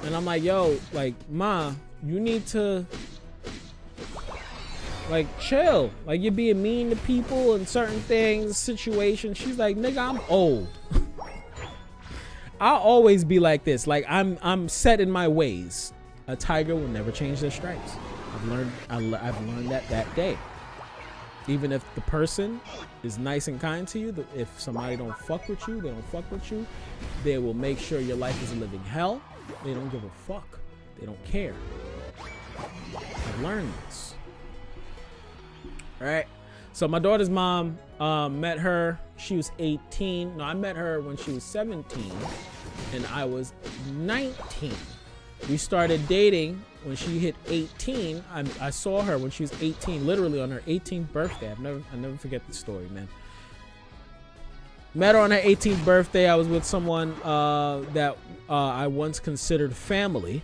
Speaker 6: And I'm like, yo, like, ma, you need to, like, chill. Like, you're being mean to people and certain things, situations. She's like, nigga, I'm old. I'll always be like this. Like, I'm set in my ways. A tiger will never change their stripes. I've learned that day. Even if the person is nice and kind to you, if somebody don't fuck with you, they don't fuck with you. They will make sure your life is a living hell. They don't give a fuck. They don't care. I've learned this. All right. So my daughter's mom, met her. She was 18. No, I met her when she was 17 and I was 19. We started dating when she hit 18. I saw her when she was 18, literally on her 18th birthday. I never forget the story, man. Met her on her 18th birthday. I was with someone that I once considered family.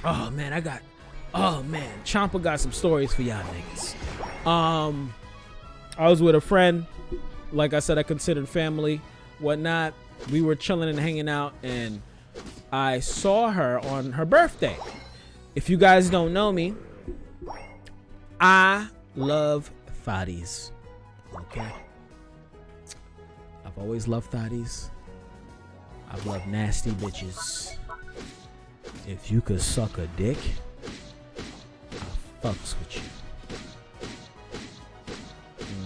Speaker 6: Oh man, CHAMPA got some stories for y'all niggas. I was with a friend, like I said, I considered family, whatnot. We were chilling and hanging out, and I saw her on her birthday. If you guys don't know me, I love thotties. Okay. I've always loved thotties. I've loved nasty bitches. If you could suck a dick, I fucks with you.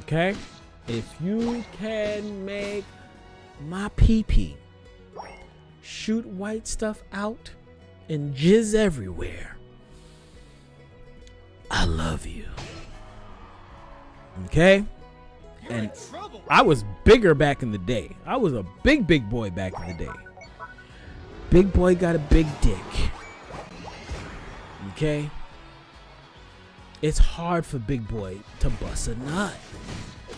Speaker 6: Okay? If you can make my pee-pee shoot white stuff out and jizz everywhere, I love you. Okay? And I was bigger back in the day. I was a big boy back in the day. Big boy got a big dick. Okay? It's hard for big boy to bust a nut,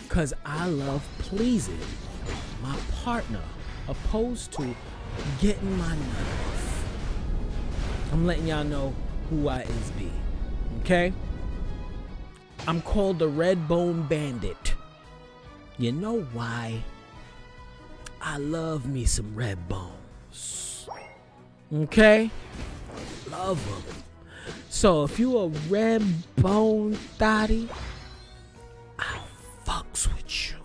Speaker 6: because I love pleasing my partner opposed to getting my knife. I'm letting y'all know who I is be. Okay? I'm called the Red Bone Bandit. You know why? I love me some red bones. Okay? Love them. So if you a red bone thotty, I fucks with you.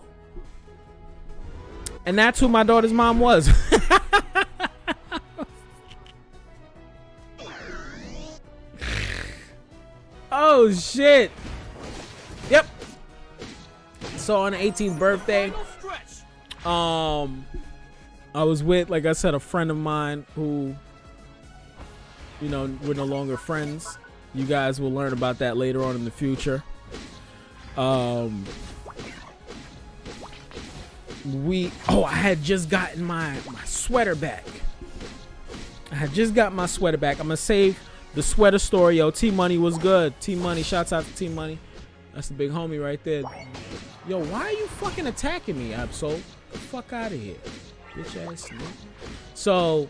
Speaker 6: And that's who my daughter's mom was. Oh shit. Yep. So on the 18th birthday,
Speaker 7: Final stretch.
Speaker 6: I was with, like I said, a friend of mine who, you know, we're no longer friends. You guys will learn about that later on in the future. I had just gotten my sweater back. I'm gonna save the sweater story. Yo, T-Money was good. T-Money, shouts out to T-Money. That's the big homie right there. Yo, why are you fucking attacking me, Absol? Get the fuck out of here. Bitch ass nigga. So,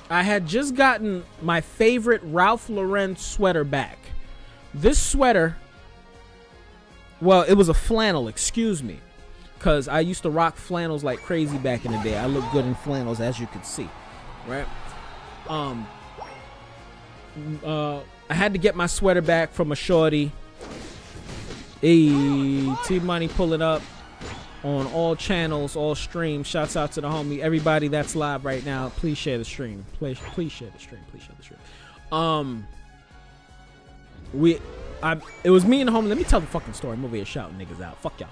Speaker 6: I had just gotten my favorite Ralph Lauren sweater back. This sweater, well, it was a flannel, excuse me. Because I used to rock flannels like crazy back in the day. I look good in flannels, as you can see. Right? I had to get my sweater back from a shorty. Hey, T-Money pulling up on all channels, all streams. Shouts out to the homie. Everybody that's live right now, please share the stream. Please share the stream. Please share the stream. It was me and the homie. Let me tell the fucking story. I'm over here shouting niggas out. Fuck y'all.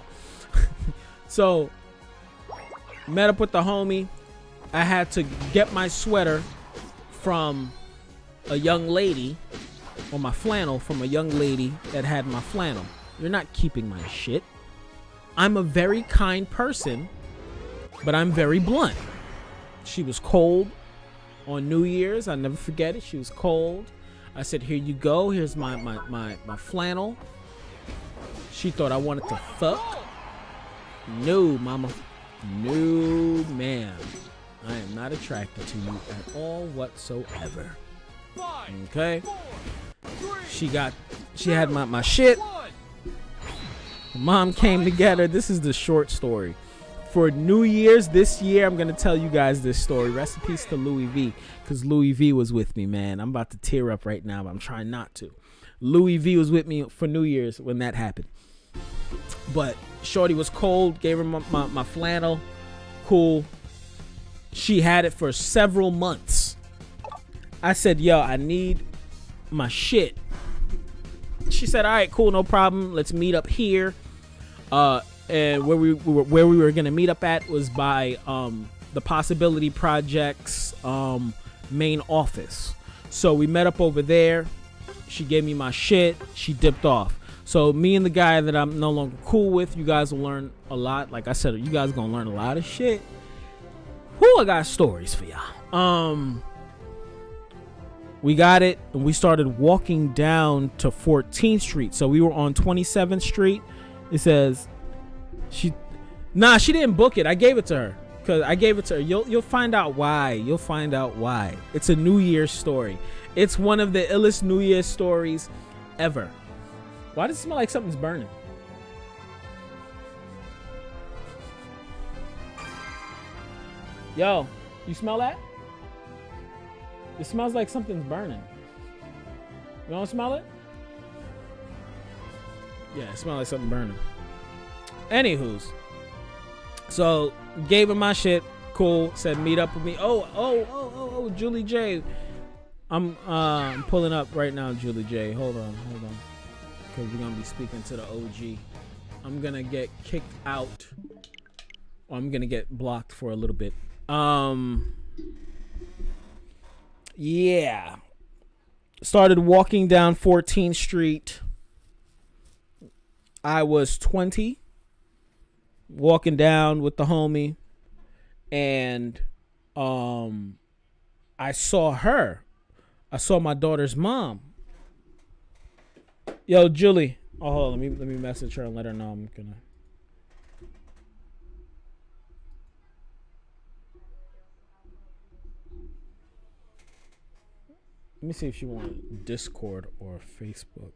Speaker 6: So, met up with the homie. I had to get my sweater from a young lady, or my flannel from a young lady that had my flannel. You're not keeping my shit. I'm a very kind person, but I'm very blunt. She was cold on New Year's. I'll never forget it. She was cold. I said, here you go. Here's my flannel. She thought I wanted to fuck. No, mama. No, ma'am. I am not attracted to you at all whatsoever. Okay? She had my shit. Mom came together. This is the short story. For New Year's this year, I'm going to tell you guys this story. Rest in peace to Louis V, because Louis V was with me, man. I'm about to tear up right now, but I'm trying not to. Louis V was with me for New Year's when that happened. But shorty was cold, gave her my flannel. Cool. She had it for several months. I said, yo, I need my shit. She said, all right, cool, no problem. Let's meet up here. And where we were gonna meet up at was by the Possibility Project's main office. So we met up over there. She gave me my shit. She dipped off. So me and the guy that I'm no longer cool with, you guys will learn a lot. Like I said, you guys gonna learn a lot of shit. Whoo, I got stories for y'all. We got it, and we started walking down to 14th Street. So we were on 27th Street. It says, she didn't book it. I gave it to her. You'll find out why. You'll find out why. It's a New Year's story. It's one of the illest New Year's stories ever. Why does it smell like something's burning? Yo, you smell that? It smells like something's burning. You don't smell it? Yeah, it smells like something burning. Anywho's. So, gave her my shit. Cool. Said meet up with me. Oh, Julie J. I'm pulling up right now, Julie J. Hold on. Because we're going to be speaking to the OG. I'm going to get kicked out. Or I'm going to get blocked for a little bit. Yeah. Started walking down 14th Street. I was 20. Walking down with the homie. And I saw her. I saw my daughter's mom. Yo, Julie. Oh, hold on. Let me message her and let her know I'm gonna. Let me see if she wants Discord or Facebook.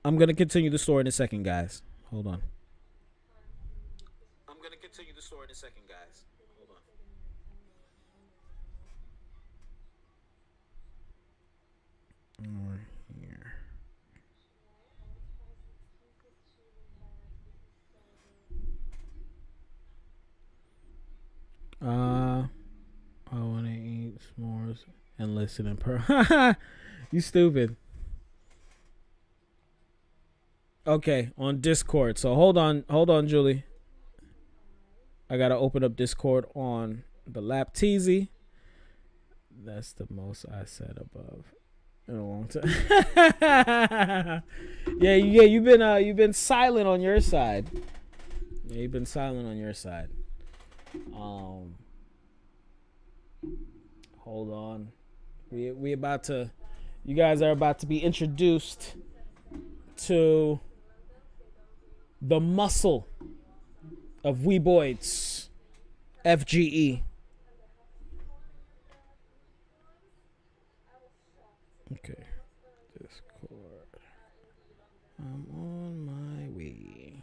Speaker 6: I'm gonna continue the story in a second, guys. Hold on. I'm gonna continue the story in a second, guys. Hold on. Over here. I want to eat s'mores and listen in per. You stupid. Okay, on Discord. So hold on, Julie. I gotta open up Discord on the lap teasy. That's the most I said above in a long time. yeah. You've been silent on your side. Yeah, you've been silent on your side. Hold on. We about to. You guys are about to be introduced to the muscle of Weeboids, FGE. Okay, Discord. I'm on my way.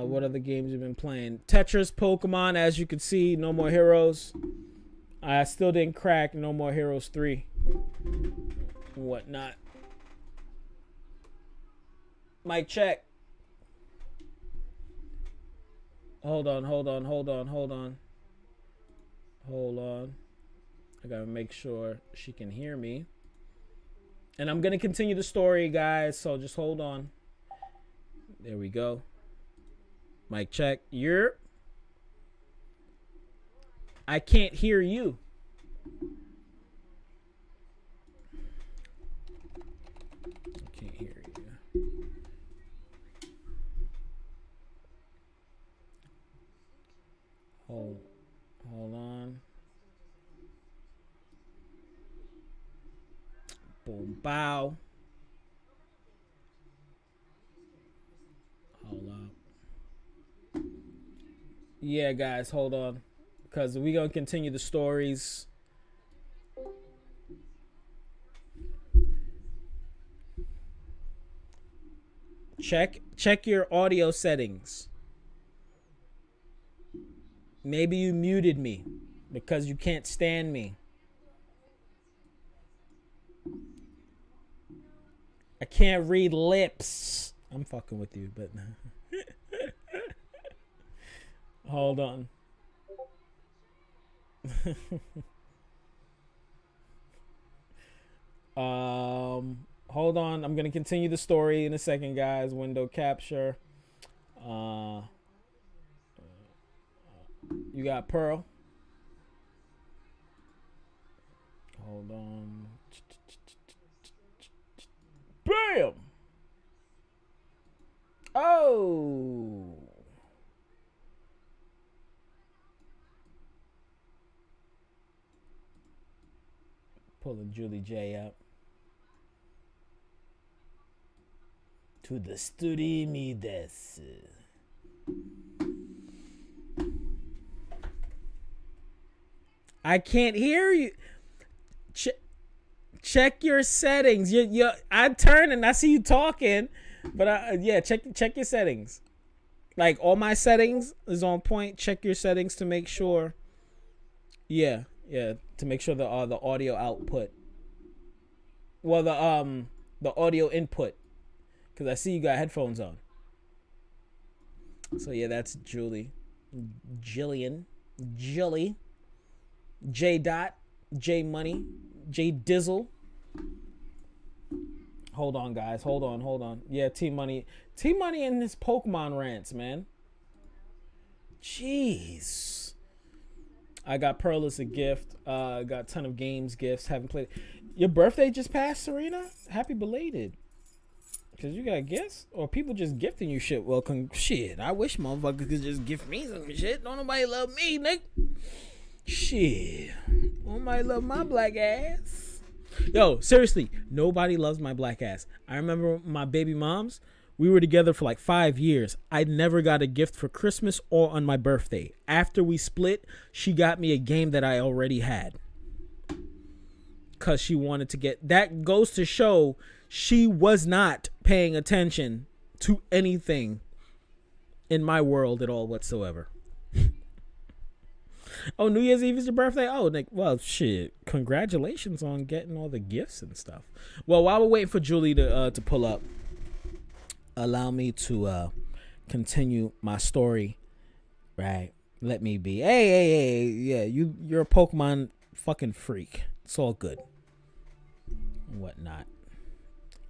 Speaker 6: What other games you've been playing? Tetris, Pokemon, as you can see, No More Heroes. I still didn't crack No More Heroes 3. Whatnot. Mic check. Hold on. I gotta make sure she can hear me. And I'm gonna continue the story, guys, so just hold on. There we go. Mic check. I can't hear you. I can't hear you. Hold on. Boom, bow. Hold up. Yeah, guys, hold on. Because we're going to continue the stories. Check your audio settings. Maybe you muted me because you can't stand me. I can't read lips. I'm fucking with you, but hold on. Hold on. I'm gonna continue the story in a second, guys. Window capture. You got Pearl. Hold on. Bam! Oh! Pulling Julie J up. To the studio me this. I can't hear you. Check your settings. I turn and I see you talking, but yeah, check your settings. Like all my settings is on point. Check your settings to make sure. Yeah, to make sure the audio output. Well, the audio input, because I see you got headphones on. So yeah, that's Julie, Jillian, J Dot, J Money, J Dizzle. Hold on, guys. Hold on. Yeah, T Money in his Pokemon rants, man. Jeez. I got Pearl as a gift. Got a ton of games gifts. Haven't played. Your birthday just passed, Serena. Happy belated. Cause you got gifts, or people just gifting you shit. Well, shit. I wish motherfuckers could just gift me some shit. Don't nobody love me, nigga. Shit. Nobody love my black ass. Yo, seriously, nobody loves my black ass. I remember my baby moms. We were together for like 5 years. I never got a gift for Christmas or on my birthday. After we split, she got me a game that I already had. Because she wanted to get... That goes to show she was not paying attention to anything in my world at all whatsoever. Oh, New Year's Eve is your birthday? Oh, like, well, shit. Congratulations on getting all the gifts and stuff. Well, while we're waiting for Julie to pull up, allow me to continue my story. Right. Let me be. Hey. Yeah, you're a Pokemon fucking freak. It's all good. And whatnot.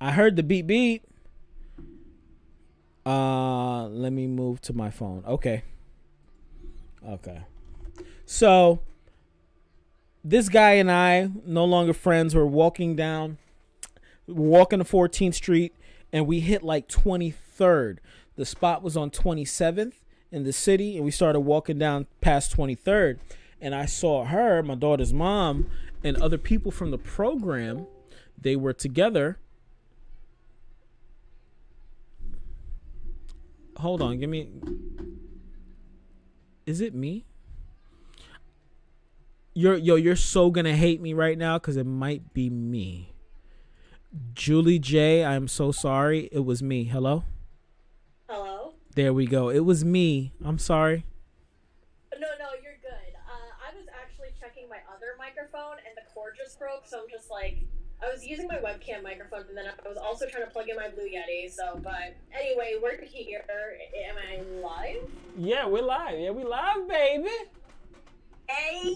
Speaker 6: I heard the beep. Let me move to my phone. Okay. So, this guy and I, no longer friends, we're walking to 14th Street, and we hit like 23rd. The spot was on 27th in the city, and we started walking down past 23rd, and I saw her, my daughter's mom, and other people from the program. They were together. Hold on, is it me? You're so gonna hate me right now because it might be me. Julie J, I'm so sorry. It was me. Hello? There we go. It was me. I'm sorry.
Speaker 8: No, you're good. I was actually checking my other microphone and the cord just broke, so I'm just like, I was using my webcam microphone, and then I was also trying to plug in my Blue Yeti, but anyway, we're here. Am I live?
Speaker 6: Yeah, we're live. Yeah, we live, baby.
Speaker 8: Hey!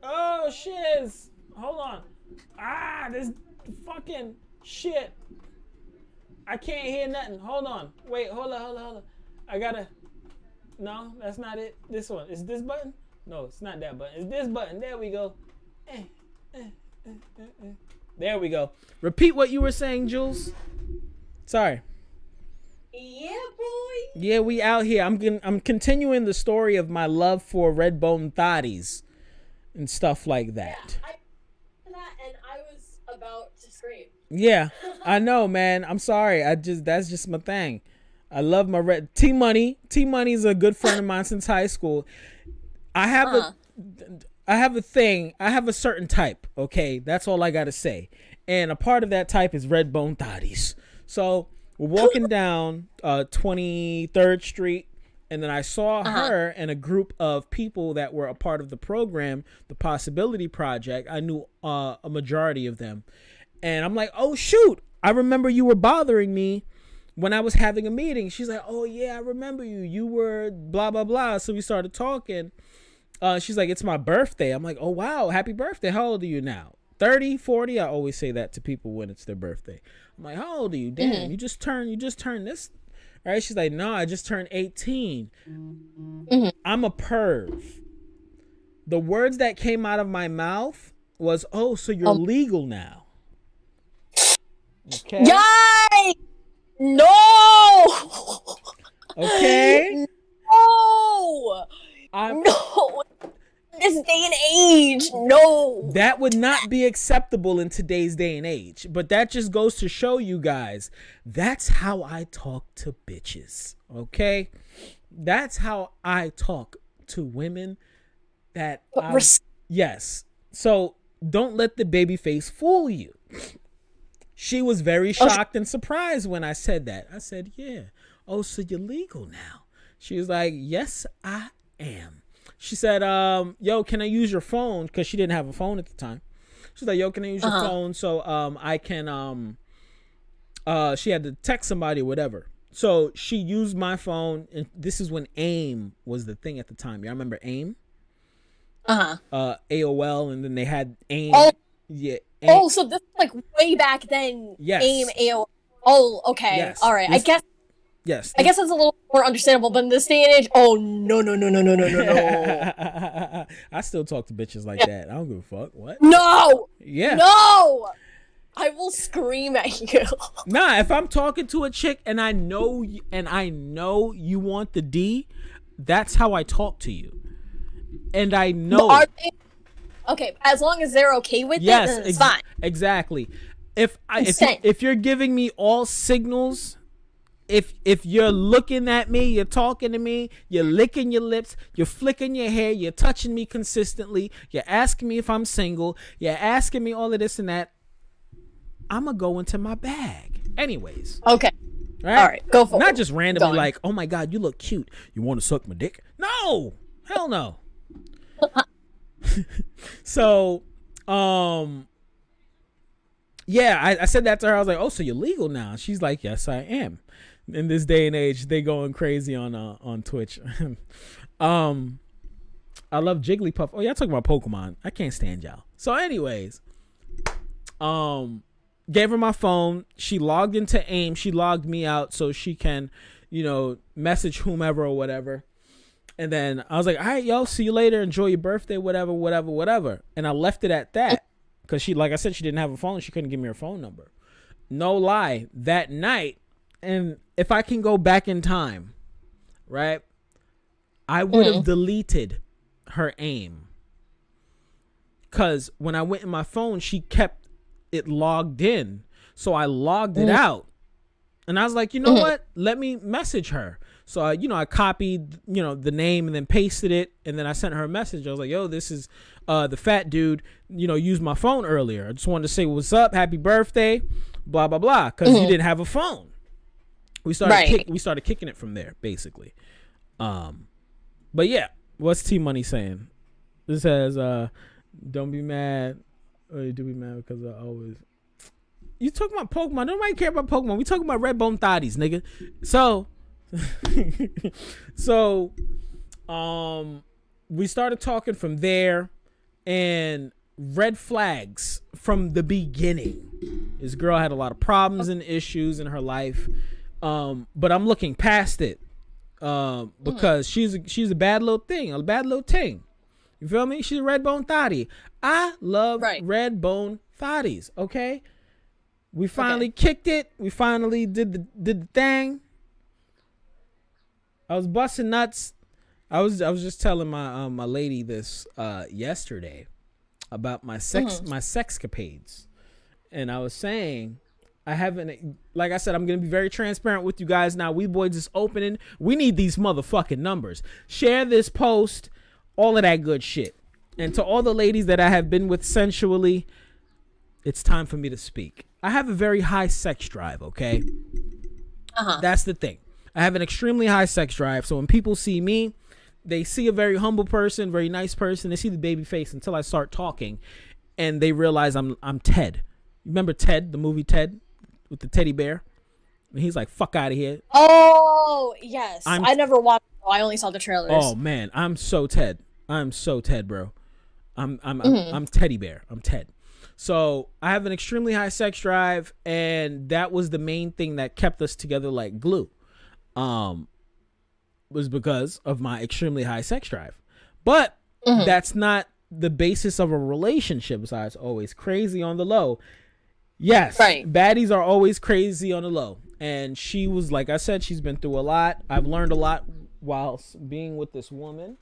Speaker 6: Oh, shiz. Hold on. This fucking shit. I can't hear nothing. Hold on. Wait, hold on. I gotta... No, that's not it. This one. Is this button? No, it's not that button. It's this button. There we go. There we go. Repeat what you were saying, Jules. Sorry.
Speaker 8: Yeah, boy.
Speaker 6: Yeah, we out here. I'm continuing the story of my love for red bone thotties and stuff like that.
Speaker 8: Yeah, and I was about to scream.
Speaker 6: Yeah, I know, man. I'm sorry. That's just my thing. I love my red T-Money. T-Money is a good friend of mine since high school. I have a thing. I have a certain type. Okay, that's all I gotta say. And a part of that type is red bone thotties. So we're walking down 23rd Street, and then I saw her and a group of people that were a part of the program, the Possibility Project. I knew a majority of them. And I'm like, oh, shoot, I remember you were bothering me when I was having a meeting. She's like, oh, yeah, I remember you. You were blah, blah, blah. So we started talking. She's like, it's my birthday. I'm like, oh, wow, happy birthday. How old are you now? 30, 40? I always say that to people when it's their birthday. I'm like, how old are you? Damn, you just turned this. All right. She's like, no, I just turned 18. I'm a perv. The words that came out of my mouth was, oh, so you're legal now. Okay.
Speaker 8: Yay! No!
Speaker 6: Okay.
Speaker 8: No! No! This day and age, no!
Speaker 6: That would not be acceptable in today's day and age. But that just goes to show you guys, that's how I talk to bitches. Okay? That's how I talk to women that yes. So don't let the baby face fool you. She was very shocked and surprised when I said that. I said, yeah. Oh, so you're legal now? She was like, yes, I am. She said, yo, can I use your phone? Because she didn't have a phone at the time. She's like, yo, can I use your phone so I can, she had to text somebody or whatever. So she used my phone, and this is when AIM was the thing at the time. Y'all remember AIM? AOL, and then they had AIM.
Speaker 8: Oh.
Speaker 6: Yeah.
Speaker 8: AIM. Oh, so this is like way back then.
Speaker 6: Yes.
Speaker 8: AIM, AOL. Oh, okay.
Speaker 6: Yes.
Speaker 8: All right.
Speaker 6: Yes.
Speaker 8: I guess that's a little more understandable, but in this day and age, oh, no.
Speaker 6: I still talk to bitches like that. I don't give a fuck. What?
Speaker 8: No!
Speaker 6: Yeah.
Speaker 8: No! I will scream at you.
Speaker 6: Nah, if I'm talking to a chick and I know you want the D, that's how I talk to you. And I know.
Speaker 8: Okay, as long as they're okay with
Speaker 6: Yes,
Speaker 8: it, then it's fine.
Speaker 6: exactly. If
Speaker 8: Insane.
Speaker 6: you're giving me all signals, if you're looking at me, you're talking to me, you're licking your lips, you're flicking your hair, you're touching me consistently, you're asking me if I'm single, you're asking me all of this and that, I'm gonna go into my bag. Anyways.
Speaker 8: Okay.
Speaker 6: Right?
Speaker 8: All right, go for it.
Speaker 6: Not just randomly like, oh my God, you look cute. You want to suck my dick? No, hell no. So, yeah, I said that to her. I was like, oh, so you're legal now? She's like, yes, I am. In this day and age, they going crazy on Twitch. I love Jigglypuff. Oh, y'all talking about Pokemon. I can't stand y'all. So anyways, gave her my phone. She logged into AIM. She logged me out so she can, message whomever or whatever. And then I was like, all right, yo, see you later. Enjoy your birthday, whatever. And I left it at that because she, like I said, she didn't have a phone. She couldn't give me her phone number. No lie, that night, and if I can go back in time, right, I would have deleted her AIM. Because when I went in my phone, she kept it logged in. So I logged it out. And I was like, you know what? Let me message her. So, I copied, the name and then pasted it. And then I sent her a message. I was like, yo, this is the fat dude, used my phone earlier. I just wanted to say what's up. Happy birthday. Blah, blah, blah. Because you didn't have a phone. We started kicking it from there, basically. But yeah, what's T Money saying? This says, don't be mad. Or you do be mad because I always... You talking about Pokemon. Nobody care about Pokemon. We talking about red bone thotties, nigga. So... we started talking from there, and red flags from the beginning. This girl had a lot of problems and issues in her life, but I'm looking past it because she's a bad little thing, you feel me? She's a red bone thottie. I love red bone thotties. Okay, we finally kicked it. We finally did the thing. I was busting nuts. I was just telling my lady this yesterday about my sexcapades, and I was saying I haven't, like I said, I'm gonna be very transparent with you guys now. Weeboids is opening. We need these motherfucking numbers. Share this post, all of that good shit. And to all the ladies that I have been with sensually, it's time for me to speak. I have a very high sex drive. Okay, that's the thing. I have an extremely high sex drive. So when people see me, they see a very humble person, very nice person. They see the baby face until I start talking, and they realize I'm Ted. You remember Ted, the movie Ted, with the teddy bear? And he's like, "Fuck out of here."
Speaker 8: Oh yes, I never watched. I only saw the trailers.
Speaker 6: Oh man, I'm so Ted. I'm so Ted, bro. I'm teddy bear. I'm Ted. So I have an extremely high sex drive, and that was the main thing that kept us together like glue. Was because of my extremely high sex drive. But that's not the basis of a relationship. Besides, always crazy on the low. Yes, baddies are always crazy on the low. And she was, like I said, she's been through a lot. I've learned a lot while being with this woman.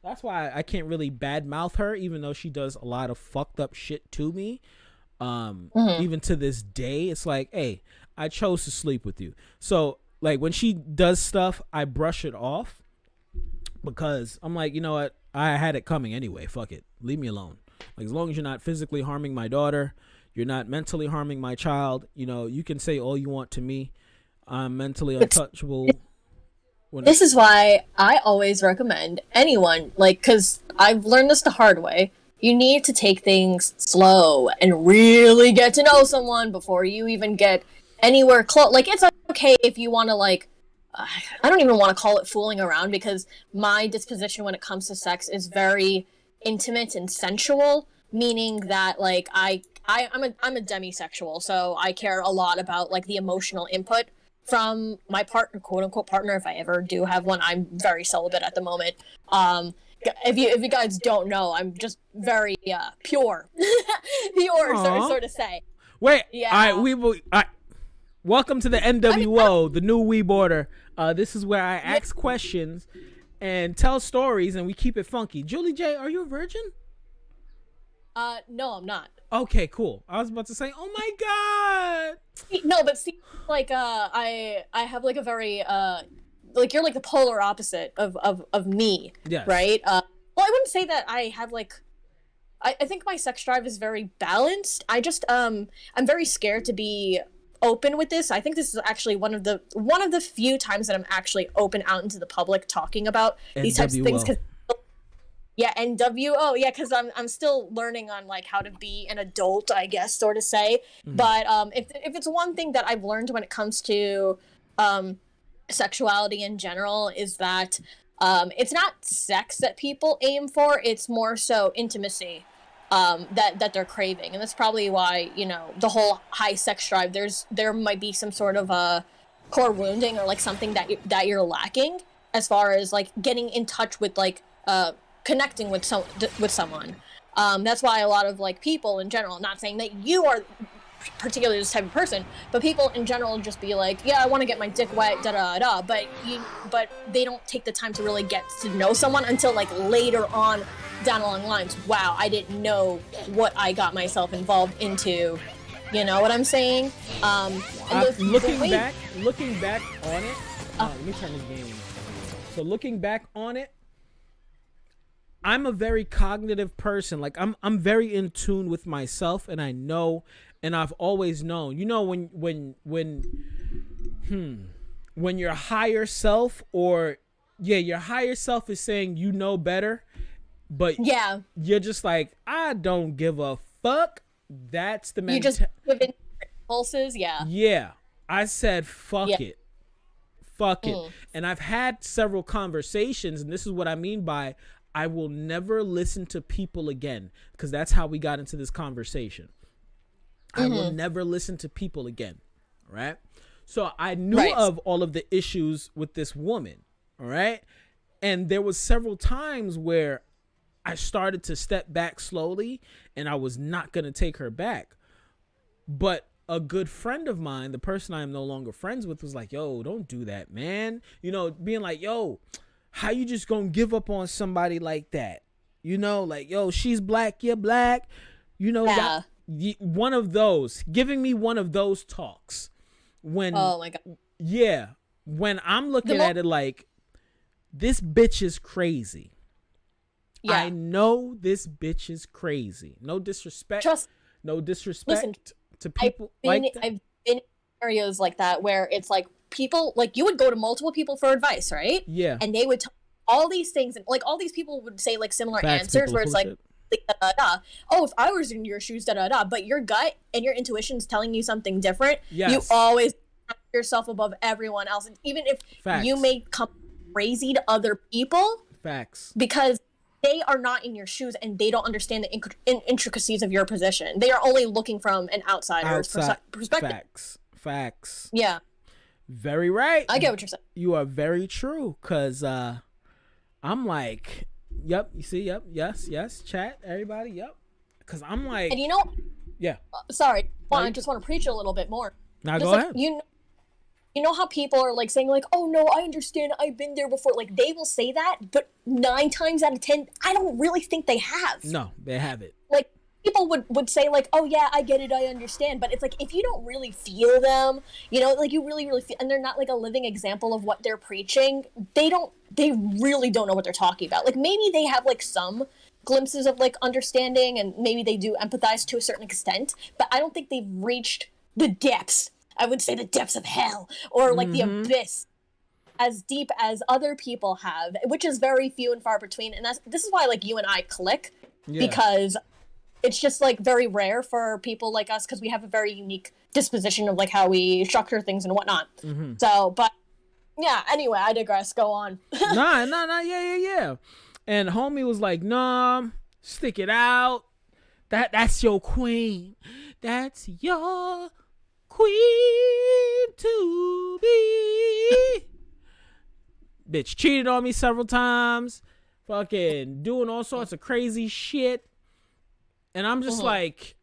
Speaker 6: That's why I can't really badmouth her, even though she does a lot of fucked up shit to me. Even to this day, it's like, hey, I chose to sleep with you. So like when she does stuff, I brush it off because I'm like, you know what? I had it coming anyway. Fuck it. Leave me alone. Like as long as you're not physically harming my daughter, you're not mentally harming my child, you can say all you want to me. I'm mentally untouchable.
Speaker 8: This is why I always recommend anyone, because I've learned this the hard way. You need to take things slow and really get to know someone before you even get anywhere close. Like, it's okay if you want to, I don't even want to call it fooling around, because my disposition when it comes to sex is very intimate and sensual, meaning that, I'm a demisexual, so I care a lot about, the emotional input from my partner, quote-unquote partner, if I ever do have one. I'm very celibate at the moment. If you guys don't know, I'm just very pure. So to say.
Speaker 6: Wait,
Speaker 8: yeah.
Speaker 6: All right, welcome to the NWO, the new Weeb order. This is where I ask questions, and tell stories, and we keep it funky. Julie J, are you a virgin?
Speaker 8: No, I'm not.
Speaker 6: Okay, cool. I was about to say, oh my god.
Speaker 8: No, but see, like, I have like a very, like you're like the polar opposite of me.
Speaker 6: Yes.
Speaker 8: Right. Well, I wouldn't say that I have like. I think my sex drive is very balanced. I just I'm very scared to be open with this. I think this is actually one of the few times that I'm actually open out into the public talking about these types of things. Yeah, NWO. Yeah, because I'm still learning on like how to be an adult, I guess, sort of say. But if it's one thing that I've learned when it comes to sexuality in general is that it's not sex that people aim for. It's more so intimacy that they're craving, and that's probably why the whole high sex drive. There might be some sort of a core wounding or like something that you're lacking as far as like getting in touch with like connecting with someone. That's why a lot of like people in general, not saying that you are particularly this type of person, but people in general just be like, yeah, I want to get my dick wet, da da da, but they don't take the time to really get to know someone until like later on down along lines. Wow, I didn't know what I got myself involved into. You know what I'm saying?
Speaker 6: Looking back on it, let me turn this game on. So looking back on it, I'm a very cognitive person. Like I'm very in tune with myself, and I know, and I've always known. When your higher self, or your higher self is saying you know better, but you're just like, I don't give a fuck. That's the
Speaker 8: you just give in impulses.
Speaker 6: Yeah, I said fuck it. Fuck it. And I've had several conversations, and this is what I mean by I will never listen to people again, because that's how we got into this conversation. I will never listen to people again. All right. So I knew of all of the issues with this woman. All right. And there was several times where I started to step back slowly, and I was not going to take her back. But a good friend of mine, the person I am no longer friends with, was like, yo, don't do that, man. Being like, yo, how you just gonna give up on somebody like that? Like, yo, she's black, you're black. One of those, giving me one of those talks. When, oh my God. Yeah. When I'm looking at it like, this bitch is crazy. Yeah. I know this bitch is crazy. No disrespect. No disrespect to people like that.
Speaker 8: I've been in scenarios like that where it's like, people, like, you would go to multiple people for advice, right?
Speaker 6: Yeah.
Speaker 8: And they would tell all these things, and like all these people would say like similar answers where it's like, oh, if I was in your shoes, da da da. But your gut and your intuition's telling you something different.
Speaker 6: Yes.
Speaker 8: You always put yourself above everyone else, and even if you may come crazy to other people.
Speaker 6: Facts.
Speaker 8: Because they are not in your shoes and they don't understand the intricacies of your position. They are only looking from an outsider's perspective.
Speaker 6: Facts.
Speaker 8: Yeah.
Speaker 6: Very right.
Speaker 8: I get what you're saying.
Speaker 6: You are very true, because I'm like, yep, you see, yep, yes, chat, everybody, yep. Because I'm like...
Speaker 8: And
Speaker 6: yeah.
Speaker 8: Sorry, I just want to preach a little bit more.
Speaker 6: Now go ahead.
Speaker 8: You know how people are like saying like, oh no, I understand, I've been there before. Like, they will say that, but 9 times out of 10, I don't really think they have.
Speaker 6: No, they haven't.
Speaker 8: Like, people would say like, oh yeah, I get it, I understand, but it's like, if you don't really feel them, like you really feel, and they're not like a living example of what they're preaching, they really don't know what they're talking about. Like, maybe they have like some glimpses of like understanding, and maybe they do empathize to a certain extent, but I don't think they've reached the depths, I would say the depths of hell, or like the abyss, as deep as other people have, which is very few and far between. And this is why like you and I click, because it's just like very rare for people like us, because we have a very unique disposition of like how we structure things and whatnot. So, but yeah, anyway, I digress. Go on.
Speaker 6: Nah, yeah. And homie was like, nah, stick it out. That's your queen. That's your queen to be. Bitch cheated on me several times. Fucking doing all sorts of crazy shit. And I'm just like,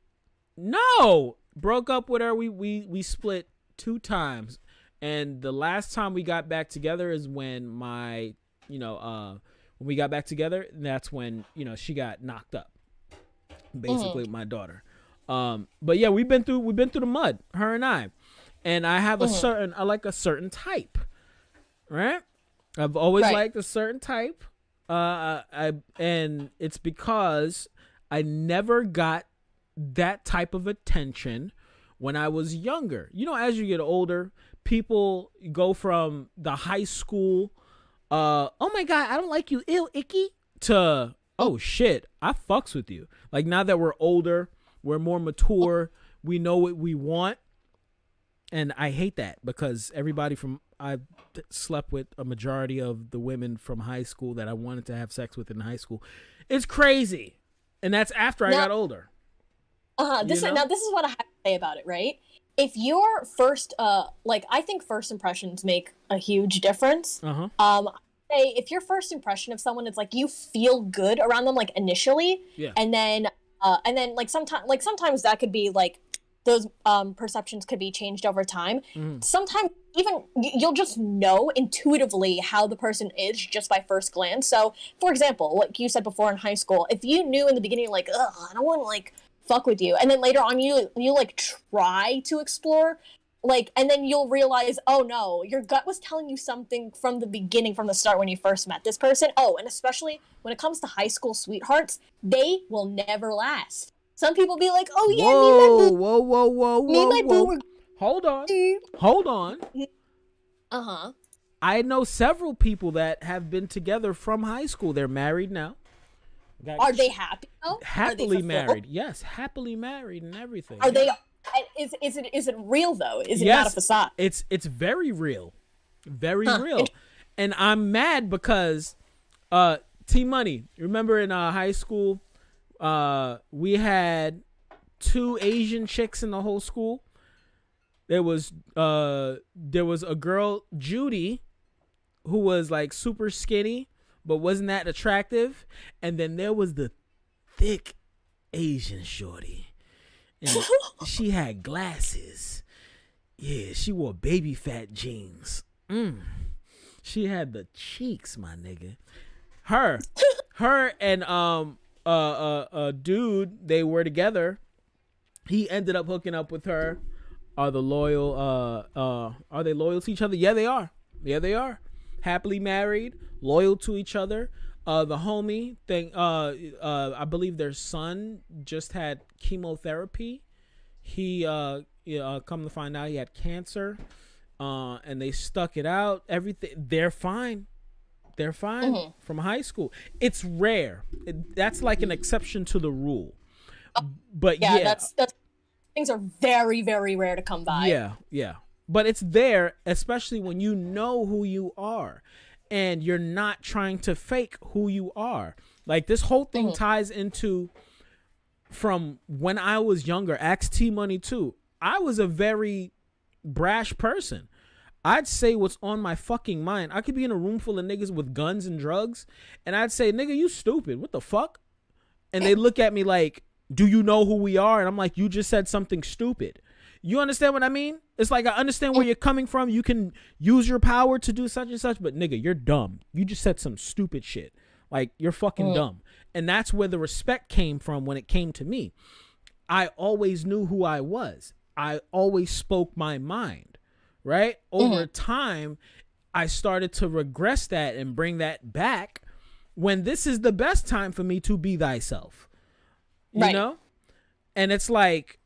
Speaker 6: no. Broke up with her. We split 2 times. And the last time we got back together is when my when we got back together, that's when, she got knocked up, basically, with my daughter. But yeah, we've been through the mud, her and I. And I have I like a certain type, right? I've always liked a certain type. And it's because I never got that type of attention when I was younger. As you get older, people go from the high school, oh my God, I don't like you, ill, icky, to, oh shit, I fucks with you. Like, now that we're older, we're more mature, we know what we want. And I hate that because I slept with a majority of the women from high school that I wanted to have sex with in high school. It's crazy. And that's after I got older.
Speaker 8: Now this is what I have to say about it, right? If your first, I think first impressions make a huge difference. Say if your first impression of someone is like you feel good around them, like initially, and then sometimes that could be like those perceptions could be changed over time. Sometimes even you'll just know intuitively how the person is just by first glance. So, for example, like you said before in high school, if you knew in the beginning, like, ugh, I don't want to like fuck with you, and then later on you like try to explore, like, and then you'll realize, oh no, your gut was telling you something from the beginning, from the start when you first met this person. Oh, and especially when it comes to high school sweethearts, they will never last. Some people be like, oh yeah, me and my boo were...
Speaker 6: Hold on. I know several people that have been together from high school. They're married now.
Speaker 8: Are they happy though?
Speaker 6: Happily married. Yes, happily married and everything.
Speaker 8: Are they? Is it real though? Is it not a facade?
Speaker 6: It's very real. Very real. And I'm mad because T-Money, remember in high school, we had 2 Asian chicks in the whole school. There was a girl, Judy, who was like super skinny but wasn't that attractive, and then there was the thick Asian shorty, and she had glasses. Yeah, she wore baby fat jeans. She had the cheeks, my nigga. Her and a dude, they were together. He ended up hooking up with her. Are they loyal to each other? Yeah, they are. Happily married, loyal to each other. The homie thing, I believe their son just had chemotherapy. He come to find out he had cancer. And they stuck it out. Everything, they're fine. They're fine from high school. It's rare. That's like an exception to the rule. But yeah,
Speaker 8: that's things are very, very rare to come by.
Speaker 6: Yeah. But it's there, especially when you know who you are and you're not trying to fake who you are. Like, this whole thing ties into from when I was younger. Ask T-Money too. I was a very brash person. I'd say what's on my fucking mind. I could be in a room full of niggas with guns and drugs, and I'd say, nigga, you stupid. What the fuck? And they look at me like, do you know who we are? And I'm like, you just said something stupid. You understand what I mean? It's like, I understand where you're coming from. You can use your power to do such and such, but nigga, you're dumb. You just said some stupid shit. Like, you're fucking dumb. And that's where the respect came from when it came to me. I always knew who I was. I always spoke my mind, right? Over time, I started to regress that and bring that back when this is the best time for me to be thyself, you know? And it's like,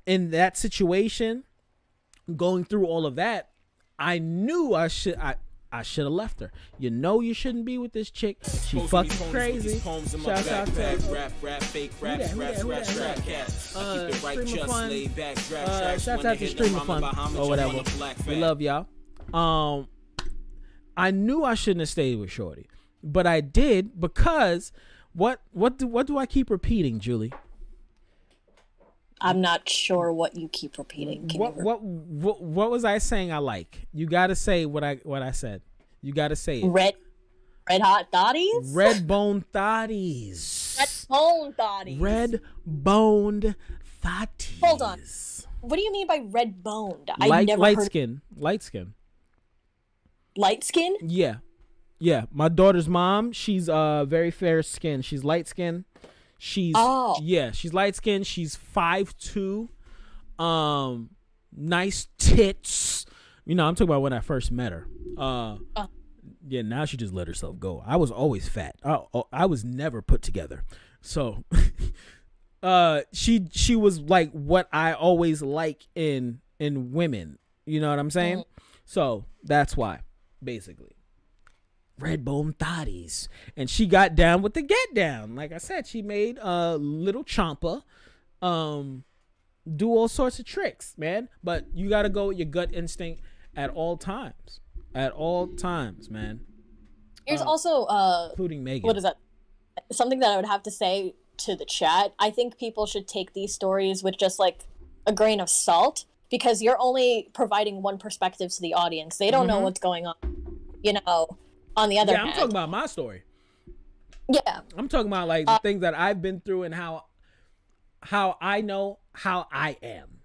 Speaker 6: in that situation, going through all of that, I knew I should have left her. You know, you shouldn't be with this chick. She fucking crazy. Shout out to Stream of Fun. Shout out to Stream of Fun or whatever. We love y'all. I knew I shouldn't have stayed with Shorty, but I did because what do I keep repeating, Julie?
Speaker 8: I'm not sure what you keep repeating.
Speaker 6: What was I saying I like? You got to say what I said. You got to say it.
Speaker 8: Red hot thotties?
Speaker 6: Red bone thotties.
Speaker 8: Red bone thotties.
Speaker 6: Red boned thotties.
Speaker 8: Hold on. What do you mean by red boned?
Speaker 6: Light skin. Light skin.
Speaker 8: Light skin?
Speaker 6: Yeah. Yeah, my daughter's mom. She's very fair skinned. She's light skinned. She's she's light skinned. She's 5'2". Nice tits. You know, I'm talking about when I first met her. Yeah, now she just let herself go. I was always fat. I was never put together. So she was like what I always like in women. You know what I'm saying? So that's why, basically. Red bone thotties. And she got down with the get down. Like I said, she made a little CHAMPA do all sorts of tricks, man. But you got to go with your gut instinct at all times. At all times, man.
Speaker 8: Here's also
Speaker 6: including Megan.
Speaker 8: What is that? Something that I would have to say to the chat. I think people should take these stories with just like a grain of salt, because you're only providing one perspective to the audience. They don't know what's going on, you know, on the other hand.
Speaker 6: I'm talking about my story.
Speaker 8: Yeah.
Speaker 6: I'm talking about like the things that I've been through and how I know how I am.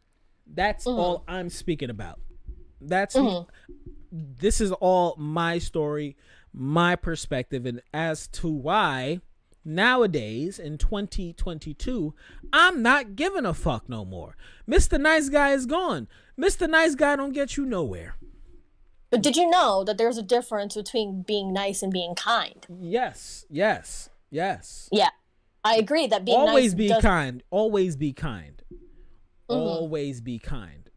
Speaker 6: That's all I'm speaking about. That's this is all my story, my perspective, and as to why nowadays in 2022 I'm not giving a fuck no more. Mr. Nice Guy is gone. Mr. Nice Guy don't get you nowhere.
Speaker 8: But did you know that there's a difference between being nice and being kind?
Speaker 6: Yes.
Speaker 8: Yeah, I agree that being
Speaker 6: always
Speaker 8: nice
Speaker 6: be
Speaker 8: does...
Speaker 6: kind. Always be kind. Always be kind.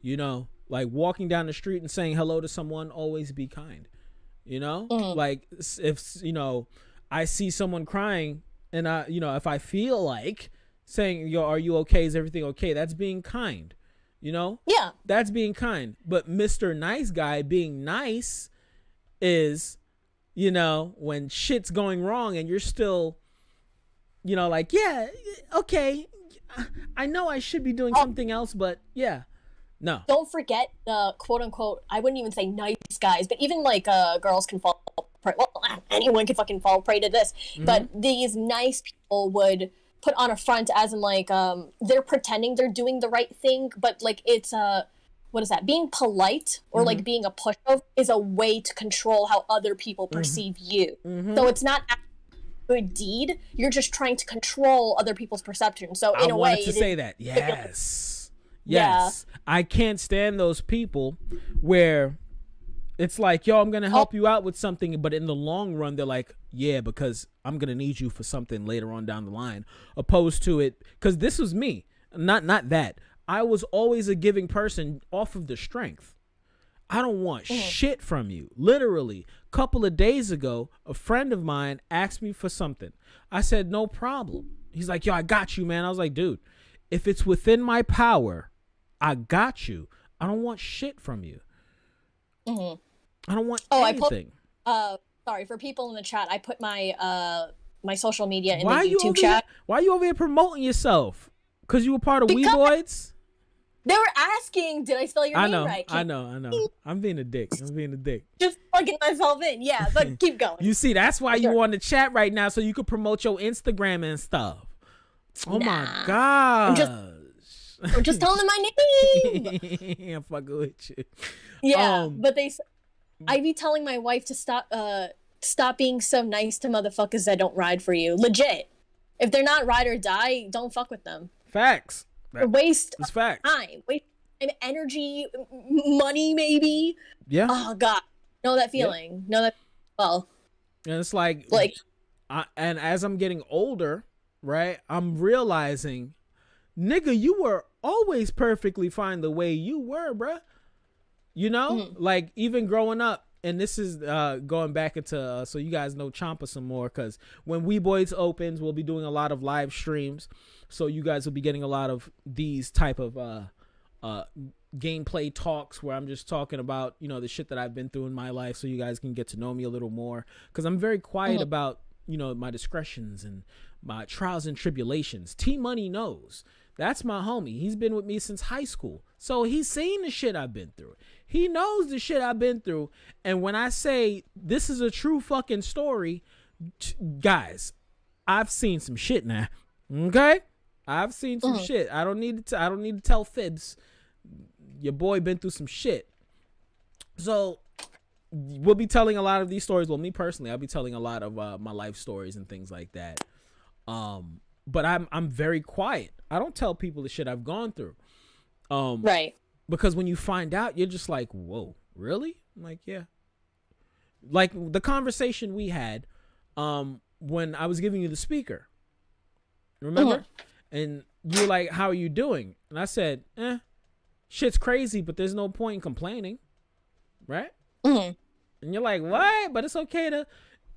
Speaker 6: You know, like walking down the street and saying hello to someone, always be kind. You know, like if, you know, I see someone crying and you know, if I feel like saying, yo, are you okay? Is everything okay? That's being kind. You know?
Speaker 8: Yeah.
Speaker 6: That's being kind. But Mr. Nice Guy being nice is, you know, when shit's going wrong and you're still, you know, like, yeah, okay, I know I should be doing something else, but yeah, no.
Speaker 8: Don't forget the quote unquote, I wouldn't even say nice guys, but even like girls can fall prey. Well, anyone can fucking fall prey to this. But these nice people would put on a front as in like they're pretending they're doing the right thing, but like it's what is that? Being polite or like being a pushover is a way to control how other people perceive you. So it's not a good deed. You're just trying to control other people's perception. So in a way,
Speaker 6: I wanted to say that. Yes. Yes. Yeah. I can't stand those people where it's like, yo, I'm going to help you out with something. But in the long run, they're like, yeah, because I'm going to need you for something later on down the line. Opposed to it. Because this was me. Not that. I was always a giving person off of the strength. I don't want shit from you. Literally, a couple of days ago, a friend of mine asked me for something. I said, no problem. He's like, yo, I got you, man. I was like, dude, if it's within my power, I got you. I don't want shit from you. I don't want anything.
Speaker 8: Sorry, for people in the chat, I put my my social media in the YouTube chat.
Speaker 6: Why are you over here promoting yourself? Because you were part of Weeboids?
Speaker 8: They were asking, did I spell your name right?
Speaker 6: I know. I'm being a dick.
Speaker 8: Just plugging myself in. Yeah, but keep going.
Speaker 6: You see, that's why you're on the chat right now, so you could promote your Instagram and stuff. Oh my gosh.
Speaker 8: I'm just telling them my name.
Speaker 6: I'm fucking with you.
Speaker 8: Yeah, but I be telling my wife to stop being so nice to motherfuckers that don't ride for you. Legit. If they're not ride or die, don't fuck with them.
Speaker 6: Facts.
Speaker 8: Waste
Speaker 6: facts.
Speaker 8: time. Waste time, energy, money, maybe.
Speaker 6: Yeah.
Speaker 8: Oh, God. Know that feeling. Know that. Well.
Speaker 6: And it's like and as I'm getting older, right, I'm realizing, nigga, you were always perfectly fine the way you were, bruh. You know, like even growing up, and this is going back into so you guys know CHAMPA some more, because when Weeboids opens, we'll be doing a lot of live streams, so you guys will be getting a lot of these type of gameplay talks where I'm just talking about, you know, the shit that I've been through in my life, so you guys can get to know me a little more, because I'm very quiet about, you know, my discretions and my trials and tribulations. T-Money knows. That's my homie. He's been with me since high school. So he's seen the shit I've been through. He knows the shit I've been through. And when I say this is a true fucking story, guys, I've seen some shit now. Okay? I've seen some shit. I don't need to tell fibs. Your boy been through some shit. So we'll be telling a lot of these stories. Well, me personally, I'll be telling a lot of my life stories and things like that. But I'm very quiet. I don't tell people the shit I've gone through.
Speaker 9: Right.
Speaker 6: Because when you find out, you're just like, whoa, really? I'm like, yeah. Like the conversation we had when I was giving you the speaker. Remember? And you were like, how are you doing? And I said, shit's crazy, but there's no point in complaining. Right? And you're like, what? But it's okay to,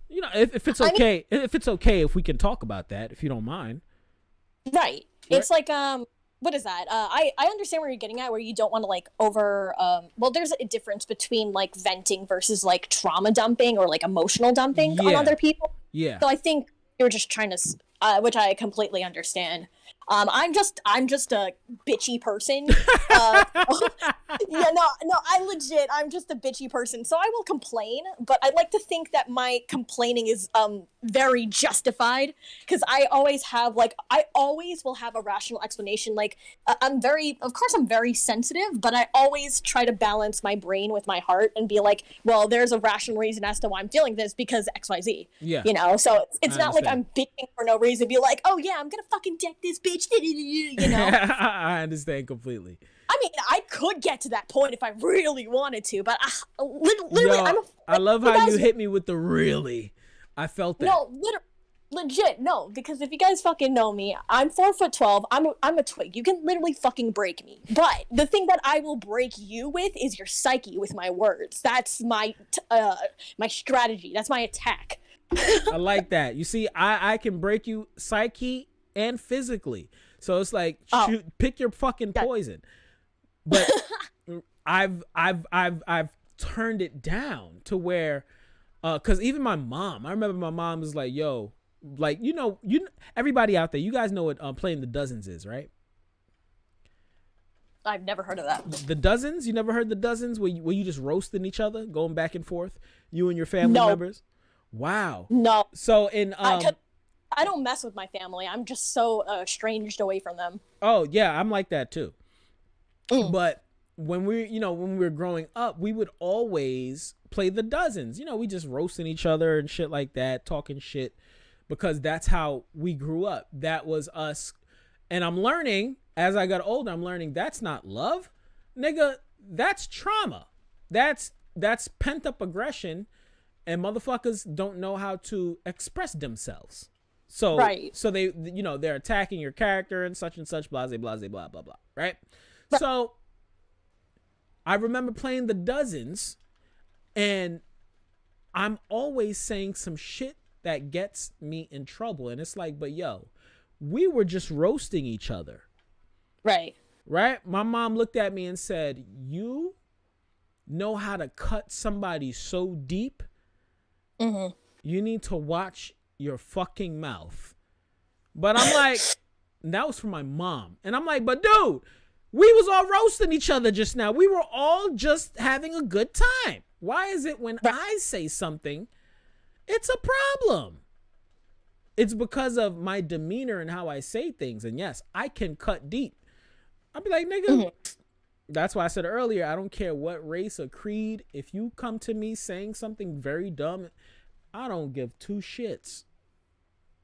Speaker 6: you know, if it's okay, if it's okay, if we can talk about that, if you don't mind.
Speaker 9: Right. It's like, what is that? I understand where you're getting at, where you don't want to like well, there's a difference between like venting versus like trauma dumping or like emotional dumping on other people.
Speaker 6: Yeah.
Speaker 9: So I think you're just trying to, which I completely understand. I'm just a bitchy person. I'm just a bitchy person. So I will complain, but I'd like to think that my complaining is very justified, because I always will have a rational explanation. Like I'm very sensitive, but I always try to balance my brain with my heart and be like, well, there's a rational reason as to why I'm feeling this because XYZ.
Speaker 6: Yeah.
Speaker 9: You know, so it's not like I'm bitching for no reason. Be like, oh yeah, I'm gonna fucking deck this bitch. You know.
Speaker 6: I understand completely.
Speaker 9: I mean, I could get to that point if I really wanted to, but literally,
Speaker 6: I love how you hit me with the really. I felt that.
Speaker 9: No, legit, no, because if you guys fucking know me, I'm 4'12". I'm a twig. You can literally fucking break me. But the thing that I will break you with is your psyche with my words. That's my strategy. That's my attack.
Speaker 6: I like that. You see, I can break you psyche and physically. So it's like, pick your fucking poison. But I've turned it down to where, cause even my mom, I remember my mom was like, yo, like, you know, everybody out there, you guys know what playing the dozens is, right?
Speaker 9: I've never heard of that.
Speaker 6: The dozens? You never heard the dozens where you just roasting each other, going back and forth, you and your family members? Wow.
Speaker 9: No.
Speaker 6: So in
Speaker 9: I don't mess with my family. I'm just so estranged away from them.
Speaker 6: Oh yeah, I'm like that too. But when we were growing up, we would always play the dozens. You know, we just roasting each other and shit like that, talking shit, because that's how we grew up. That was us. And I'm learning as I got older, I'm learning that's not love. Nigga, that's trauma. That's pent up aggression, and motherfuckers don't know how to express themselves. So they, you know, they're attacking your character and such, blah, blah, blah, blah, blah, right? So I remember playing the dozens, and I'm always saying some shit that gets me in trouble. And it's like, but yo, we were just roasting each other. Right? My mom looked at me and said, you know how to cut somebody so deep? You need to watch your fucking mouth. But I'm like, that was from my mom. And I'm like, but dude, we was all roasting each other just now. We were all just having a good time. Why is it when I say something, it's a problem? It's because of my demeanor and how I say things. And yes, I can cut deep. I'll be like, nigga, that's why I said earlier, I don't care what race or creed. If you come to me saying something very dumb, I don't give two shits.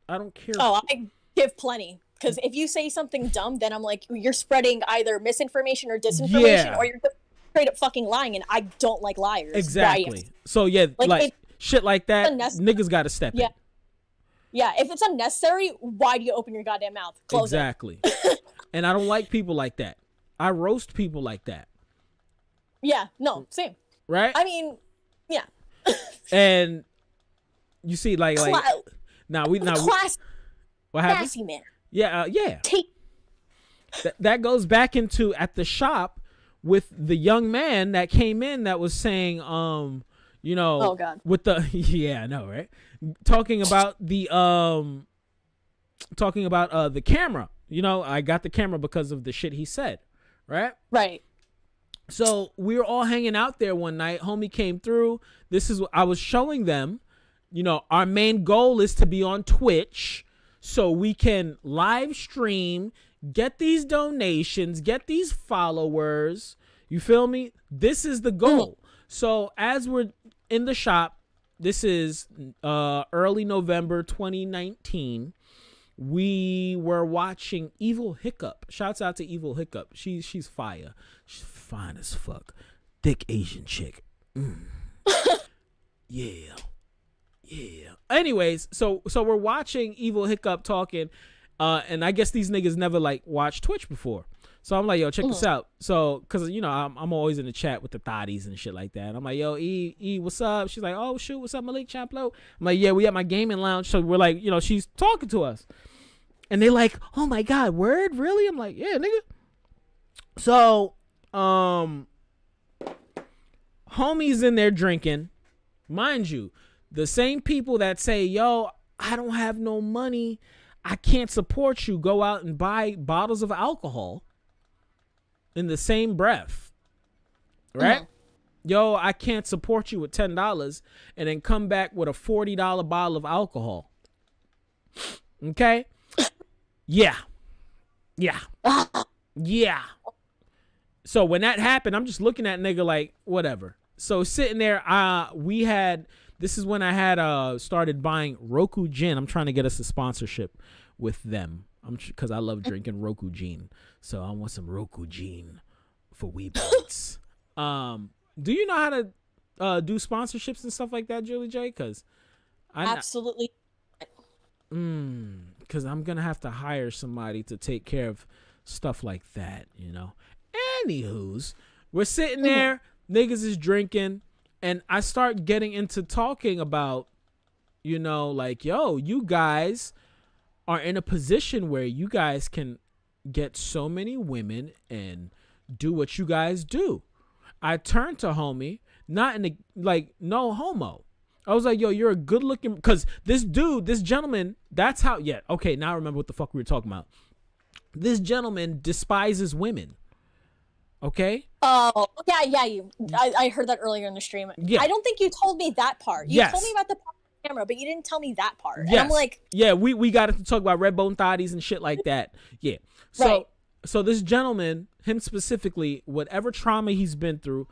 Speaker 6: I don't care.
Speaker 9: Oh, I give plenty. Because if you say something dumb, then I'm like, you're spreading either misinformation or disinformation, or you're straight up fucking lying, and I don't like liars.
Speaker 6: Exactly. So yeah, like shit like that, niggas got to step in.
Speaker 9: Yeah, if it's unnecessary, why do you open your goddamn mouth? Close
Speaker 6: it. And I don't like people like that. I roast people like that.
Speaker 9: Yeah, no, same.
Speaker 6: Right?
Speaker 9: I mean, yeah.
Speaker 6: And you see, like now what happened?
Speaker 9: Classy man.
Speaker 6: Yeah. That goes back into at the shop with the young man that came in that was saying, you know,
Speaker 9: oh God,
Speaker 6: with the I know, right? Talking about the camera. You know, I got the camera because of the shit he said, right?
Speaker 9: Right.
Speaker 6: So we were all hanging out there one night. Homie came through. This is what I was showing them. You know, our main goal is to be on Twitch so we can live stream, get these donations, get these followers. You feel me? This is the goal. So as we're in the shop. This is early November 2019. We were watching Evil Hiccup. Shouts out to Evil Hiccup. She's fire. She's fine as fuck. Thick Asian chick. Yeah. Anyways, so we're watching Evil Hiccup talking, and I guess these niggas never like watched Twitch before. So I'm like, yo, check this out. So, cause you know, I'm always in the chat with the thotties and shit like that. And I'm like, yo, E, what's up? She's like, oh shoot, what's up, Malik Champlo? I'm like, yeah, we at my gaming lounge. So we're like, you know, she's talking to us, and they like, oh my god, word, really? I'm like, yeah, nigga. So, homies in there drinking, mind you, the same people that say, yo, I don't have no money, I can't support you, go out and buy bottles of alcohol. In the same breath, right? Yo, I can't support you with $10 and then come back with a $40 bottle of alcohol. Okay? Yeah. So when that happened, I'm just looking at nigga like, whatever. So sitting there, this is when I had started buying Roku Gin. I'm trying to get us a sponsorship with them. Because I love drinking Roku Gin. So I want some Roku Gin for Weeboids. Do you know how to do sponsorships and stuff like that, Julie J? Because
Speaker 9: absolutely.
Speaker 6: Because I'm going to have to hire somebody to take care of stuff like that, you know? Anywho's, we're sitting there, niggas is drinking, and I start getting into talking about, you know, like, yo, you guys are in a position where you guys can get so many women and do what you guys do. I turned to homie, not in the, like, no homo. I was like, yo, you're a good looking, because this gentleman, that's how, okay, now I remember what the fuck we were talking about. This gentleman despises women. Okay?
Speaker 9: Oh, yeah. I heard that earlier in the stream.
Speaker 6: Yeah.
Speaker 9: I don't think you told me that part. You told me about the camera, but you didn't tell me that part.
Speaker 6: Yes.
Speaker 9: And I'm like,
Speaker 6: yeah, we got to talk about red bone thotties and shit like that. Yeah. So this gentleman, him specifically, whatever trauma he's been through,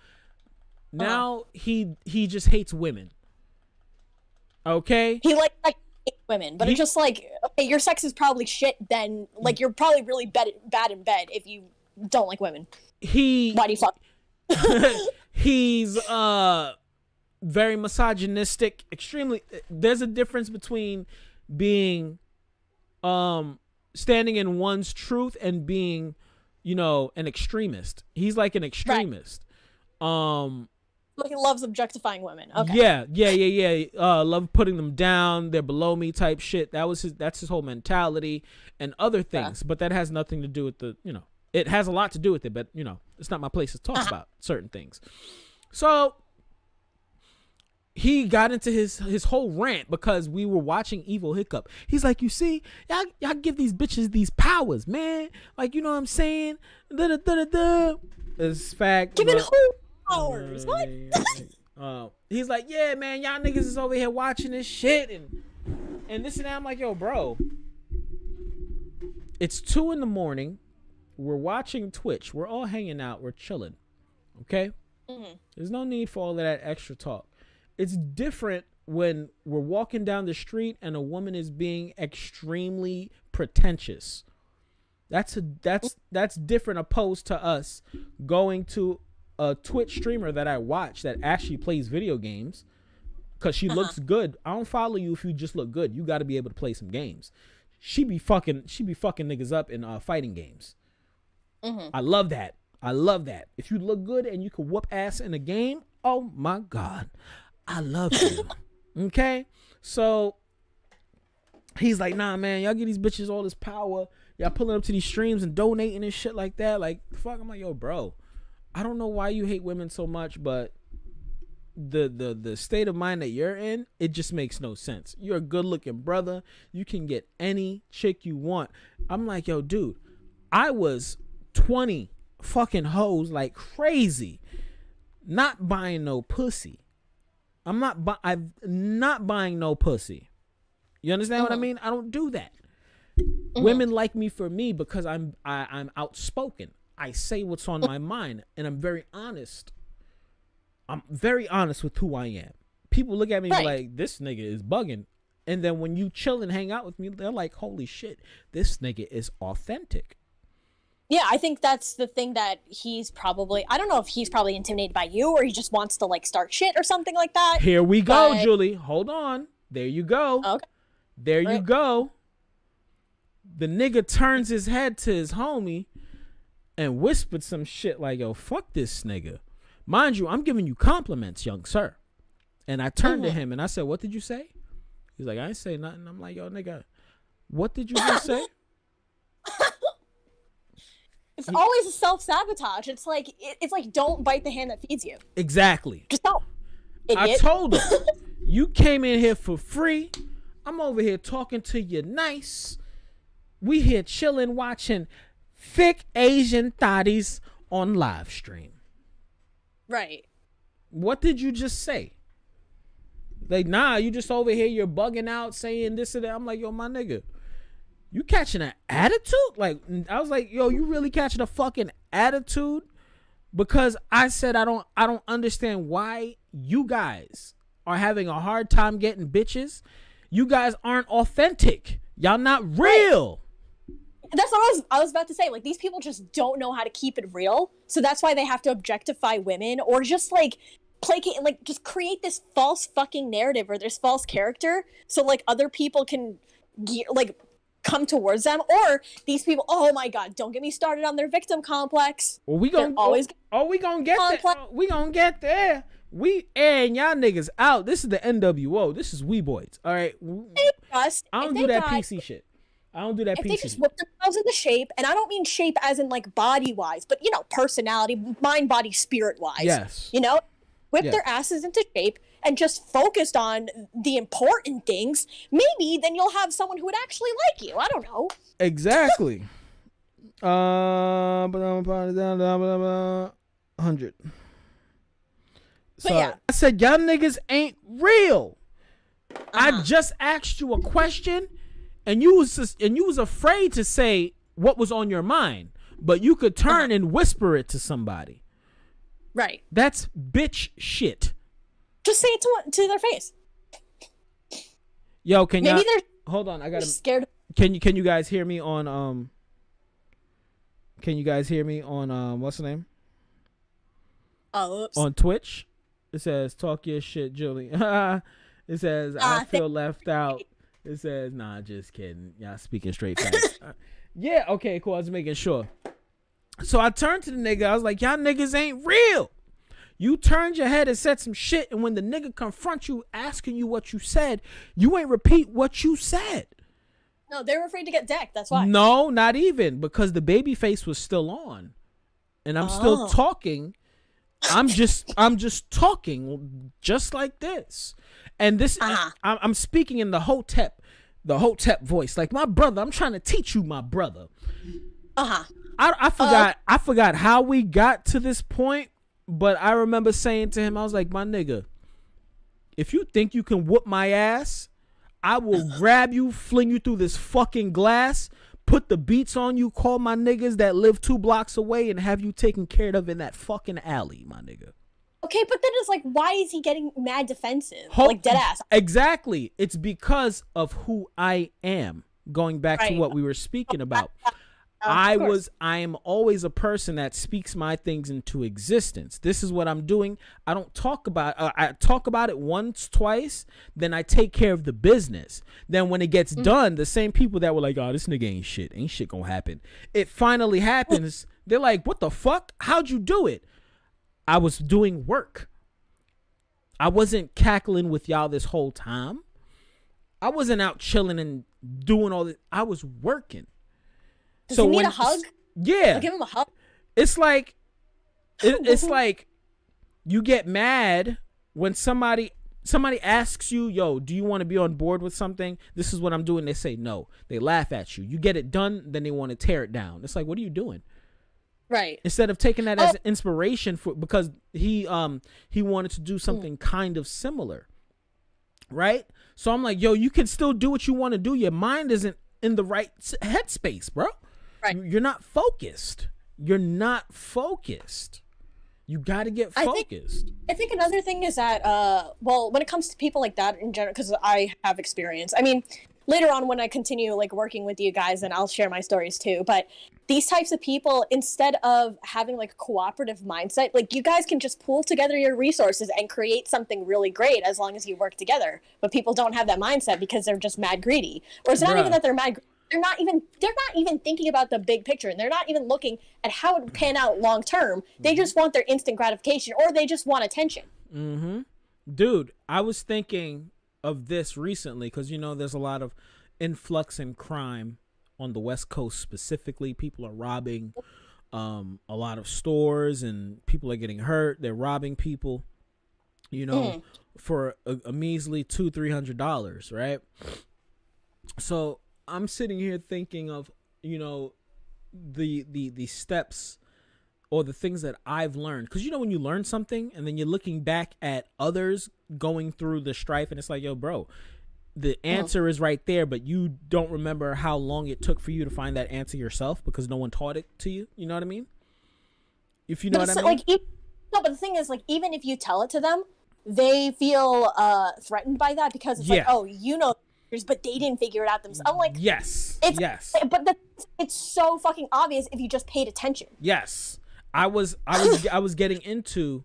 Speaker 6: now he just hates women. Okay?
Speaker 9: He like women, but it's just like, okay, your sex is probably shit. Then like you're probably really bad in bed if you don't like women. Why do you fuck?
Speaker 6: He's very misogynistic, extremely. There's a difference between being standing in one's truth and being, you know, an extremist. He's like an extremist. Right.
Speaker 9: He loves objectifying women. Okay.
Speaker 6: Yeah. Love putting them down. They're below me type shit. That's his whole mentality and other things. But that has nothing to do with the, you know, it has a lot to do with it, but you know, it's not my place to talk about certain things. So he got into his whole rant because we were watching Evil Hiccup. He's like, you see, y'all give these bitches these powers, man. Like, you know what I'm saying? It's fact.
Speaker 9: Give it who powers? What?
Speaker 6: He's like, yeah, man, y'all niggas is over here watching this shit and this and that. I'm like, yo, bro, it's 2 a.m. We're watching Twitch. We're all hanging out. We're chilling. Okay? There's no need for all of that extra talk. It's different when we're walking down the street and a woman is being extremely pretentious. That's different opposed to us going to a Twitch streamer that I watch that actually plays video games because she looks good. I don't follow you if you just look good. You got to be able to play some games. She be fucking niggas up in fighting games. I love that. If you look good and you can whoop ass in a game, oh my God, I love you. Okay? So he's like, nah, man, y'all give these bitches all this power. Y'all pulling up to these streams and donating and shit like that. Like, fuck, I'm like, yo, bro, I don't know why you hate women so much, but the state of mind that you're in, it just makes no sense. You're a good looking brother. You can get any chick you want. I'm like, yo, dude, I was 20 fucking hoes like crazy, not buying no pussy. I'm not buying no pussy. You understand what I mean? I don't do that. Women like me for me because I'm outspoken. I say what's on my mind and I'm very honest. I'm very honest with who I am. people look at me
Speaker 9: Right.
Speaker 6: like, this nigga is bugging. And then when you chill and hang out with me, they're like, holy shit, this nigga is authentic.
Speaker 9: Yeah, I think that's the thing that he's probably, I don't know if he's probably intimidated by you or he just wants to like start shit or something like that.
Speaker 6: Here we go,
Speaker 9: But-
Speaker 6: Julie. Hold on. There you go.
Speaker 9: Okay.
Speaker 6: There you
Speaker 9: Right.
Speaker 6: go. The nigga turns his head to his homie and whispered some shit like, yo, fuck this nigga. Mind you, I'm giving you compliments, young sir. And I turned to him and I said, what did you say? He's like, I ain't say nothing. I'm like, yo, nigga, what did you just say?
Speaker 9: It's always a self-sabotage. It's like don't bite the hand that feeds you.
Speaker 6: Exactly.
Speaker 9: Just don't.
Speaker 6: I
Speaker 9: Idiot.
Speaker 6: told him, you came in here for free. I'm over here talking to you nice. We here chilling, watching thick Asian thotties on live stream.
Speaker 9: Right.
Speaker 6: What did you just say? Like, nah, you just over here, you're bugging out, saying this and that. I'm like, yo, my nigga, you catching an attitude? Like, I was like, yo, you really catching a fucking attitude? Because I said I don't understand why you guys are having a hard time getting bitches. You guys aren't authentic. Y'all not real.
Speaker 9: That's what I was about to say. Like, these people just don't know how to keep it real. So that's why they have to objectify women or just like placate, like just create this false fucking narrative or this false character so like other people can like come towards them. Or these people, oh my god, don't get me started on their victim complex.
Speaker 6: Well, we gonna
Speaker 9: always
Speaker 6: we gonna get there.
Speaker 9: complex.
Speaker 6: We gonna get there. We airing y'all niggas out. This is the NWO. This is Weeboids. All right. I don't do that PC shit. I don't do that
Speaker 9: If
Speaker 6: PC
Speaker 9: they just
Speaker 6: shit.
Speaker 9: whip themselves into shape, and I don't mean shape as in like body wise, but you know, personality, mind, body, spirit wise.
Speaker 6: Yes.
Speaker 9: You know, whip
Speaker 6: Yes.
Speaker 9: their asses into shape and just focused on the important things. Maybe then you'll have someone who would actually like you. I don't know.
Speaker 6: Exactly. 100. So
Speaker 9: yeah.
Speaker 6: I said y'all niggas ain't real. I just asked you a question, and you was afraid to say what was on your mind, but you could turn and whisper it to somebody.
Speaker 9: Right.
Speaker 6: That's bitch shit.
Speaker 9: Just say it to their face.
Speaker 6: Yo, can
Speaker 9: Maybe
Speaker 6: y'all
Speaker 9: they're
Speaker 6: hold on? I gotta.
Speaker 9: scared.
Speaker 6: Can you guys hear me on Can you guys hear me on what's the name?
Speaker 9: Oh, oops.
Speaker 6: On Twitch? It says talk your shit, Julie. It says I feel left out. It says nah, just kidding. Y'all speaking straight facts. Yeah, okay, cool. I was making sure. So I turned to the nigga. I was like, y'all niggas ain't real. You turned your head and said some shit, and when the nigga confronts you asking you what you said, you ain't repeat what you said.
Speaker 9: No, they were afraid to get decked. That's why.
Speaker 6: No, not even, because the baby face was still on, and I'm still talking. I'm just talking just like this, and this I'm speaking in the hotep voice, like my brother. I'm trying to teach you, my brother. I forgot how we got to this point, but I remember saying to him, I was like, my nigga, if you think you can whoop my ass, I will grab you, fling you through this fucking glass, put the beats on you, call my niggas that live 2 blocks away, and have you taken care of in that fucking alley, my nigga.
Speaker 9: Okay, but then it's like, why is he getting mad defensive? Like dead ass.
Speaker 6: Exactly. It's because of who I am. Going back to
Speaker 9: Right.
Speaker 6: what we were speaking about.
Speaker 9: Of
Speaker 6: I
Speaker 9: course.
Speaker 6: am always a person that speaks my things into existence. This is what I'm doing. I don't talk about I talk about it once, twice, then I take care of the business. Then when it gets done, the same people that were like, oh, this nigga ain't shit gonna happen. It finally happens. They're like, what the fuck? How'd you do it? I was doing work. I wasn't cackling with y'all this whole time. I wasn't out chilling and doing all this. I was working.
Speaker 9: Does he need a hug?
Speaker 6: Yeah.
Speaker 9: I'll give him a hug.
Speaker 6: It's like it's like you get mad when somebody asks you, yo, do you want to be on board with something? This is what I'm doing. They say no. They laugh at you. You get it done, then they want to tear it down. It's like, what are you doing?
Speaker 9: Right.
Speaker 6: Instead of taking that as inspiration because he wanted to do something kind of similar. Right? So I'm like, yo, you can still do what you want to do. Your mind isn't in the right headspace, bro.
Speaker 9: Right.
Speaker 6: You're not focused. You're not focused. You got to get
Speaker 9: I
Speaker 6: focused.
Speaker 9: think another thing is that, well, when it comes to people like that in general, because I have experience. I mean, later on when I continue like working with you guys, and I'll share my stories too. But these types of people, instead of having like a cooperative mindset, like you guys can just pool together your resources and create something really great as long as you work together. But people don't have that mindset because they're just mad greedy. Or it's not even that they're mad. They're not even thinking about the big picture, and they're not even looking at how it would pan out long term. They just want their instant gratification, or they just want attention.
Speaker 6: Mm-hmm. Dude, I was thinking of this recently because there's a lot of influx in crime on the West Coast specifically. People are robbing a lot of stores, and people are getting hurt. They're robbing people, for a measly $200-$300, right? So I'm sitting here thinking of, the steps or the things that I've learned. Because, when you learn something and then you're looking back at others going through the strife, and it's like, yo, bro, the answer is right there, but you don't remember how long it took for you to find that answer yourself because no one taught it to you. You know what I mean? If you know what I mean?
Speaker 9: Like, no, but the thing is, like, even if you tell it to them, they feel threatened by that because it's like, oh, but they didn't figure it out themselves. I'm like,
Speaker 6: yes.
Speaker 9: But it's so fucking obvious if you just paid attention.
Speaker 6: Yes, I was getting into,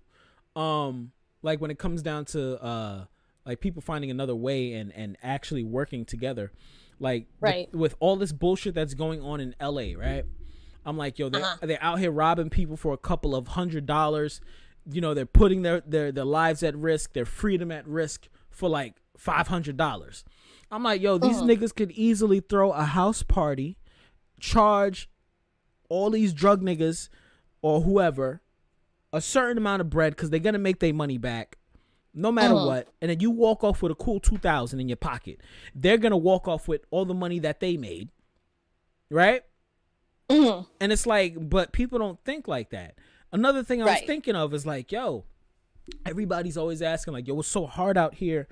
Speaker 6: like when it comes down to like people finding another way and actually working together, like with all this bullshit that's going on in LA, right? I'm like, yo, they're out here robbing people for a couple of $100. They're putting their lives at risk, their freedom at risk for like $500. I'm like, yo, these niggas could easily throw a house party, charge all these drug niggas or whoever a certain amount of bread because they're going to make their money back no matter what. And then you walk off with a cool $2,000 in your pocket. They're going to walk off with all the money that they made. Right? And it's like, but people don't think like that. Another thing I was thinking of is like, yo, everybody's always asking like, yo, it's so hard out here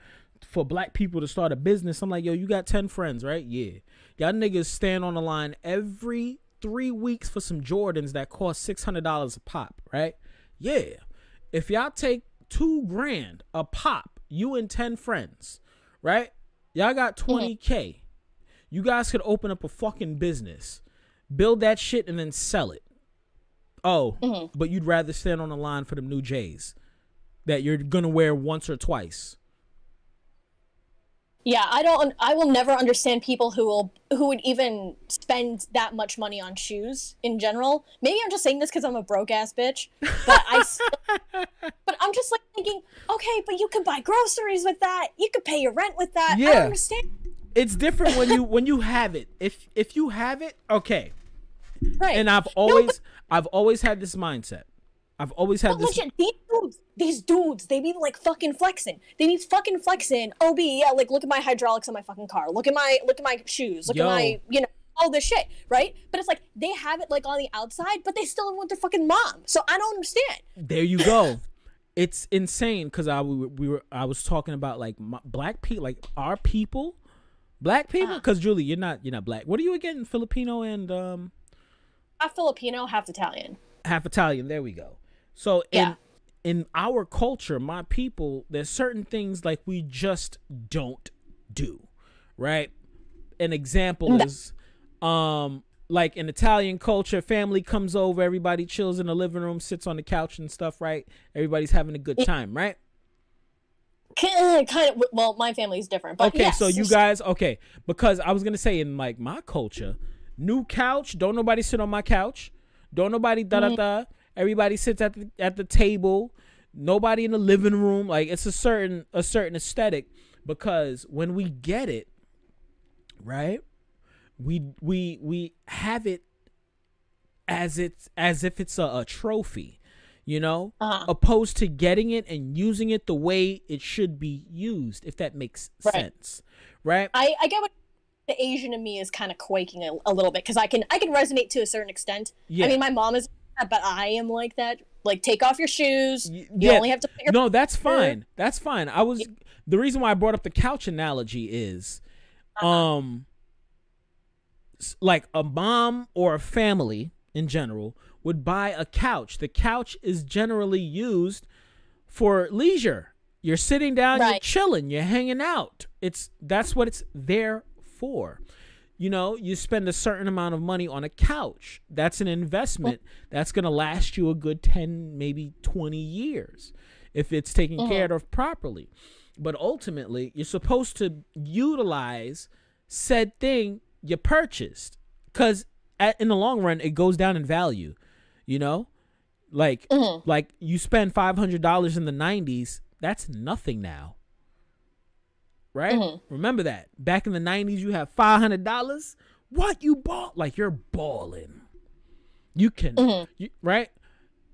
Speaker 6: for black people to start a business. I'm like, yo, you got 10 friends, right? Yeah. Y'all niggas stand on the line every 3 weeks for some Jordans that cost $600 a pop, right? Yeah. If y'all take $2,000 a pop, you and 10 friends, right? Y'all got 20K. You guys could open up a fucking business, build that shit, and then sell it. Oh, but you'd rather stand on the line for them new J's that you're gonna wear once or twice.
Speaker 9: Yeah, I will never understand people who would even spend that much money on shoes in general. Maybe I'm just saying this because I'm a broke ass bitch, but but I'm just like thinking, okay, but you could buy groceries with that. You could pay your rent with that.
Speaker 6: Yeah.
Speaker 9: I don't understand.
Speaker 6: It's different when you have it. If you have it, okay.
Speaker 9: Right.
Speaker 6: And I've always had this mindset. I've always had this.
Speaker 9: Legit, these dudes, they be like fucking flexing. They be fucking flexing. OB, yeah, like look at my hydraulics on my fucking car. Look at my shoes. Look at my, all this shit, right? But it's like they have it like on the outside, but they still live with their fucking mom. So I don't understand.
Speaker 6: There you go. It's insane because I was talking about like black people, like our people, black people. Because Julie, you're not black. What are you again? Filipino and
Speaker 9: half Filipino, half Italian.
Speaker 6: Half Italian. There we go. So in our culture, my people, there's certain things like we just don't do, right? An example is, like in Italian culture, family comes over, everybody chills in the living room, sits on the couch and stuff, right? Everybody's having a good time, right?
Speaker 9: Kind of. Well, my family's different, but
Speaker 6: okay.
Speaker 9: Yes.
Speaker 6: So you guys, okay? Because I was gonna say in like my culture, new couch, don't nobody sit on my couch, don't nobody da. Everybody sits at the table. Nobody in the living room. Like it's a certain aesthetic because when we get it, right? We have it as if it's a trophy, opposed to getting it and using it the way it should be used, if that makes sense, right?
Speaker 9: I get what the Asian in me is kind of quaking a little bit because I can resonate to a certain extent. Yeah. I mean, my mom is. But I am like that. Like, take off your shoes. You only have to put your.
Speaker 6: No, that's fine. That's fine. The reason why I brought up the couch analogy is, like a mom or a family in general would buy a couch. The couch is generally used for leisure. You're sitting down, you're chilling, you're hanging out. That's what it's there for. You know, you spend a certain amount of money on a couch. That's an investment that's going to last you a good 10, maybe 20 years if it's taken care of properly. But ultimately, you're supposed to utilize said thing you purchased, because in the long run, it goes down in value. You know, like you spend $500 in the 90s, that's nothing now. Right? Remember that. Back in the 90s, you have $500. What you bought? Like, you're balling. You can, right?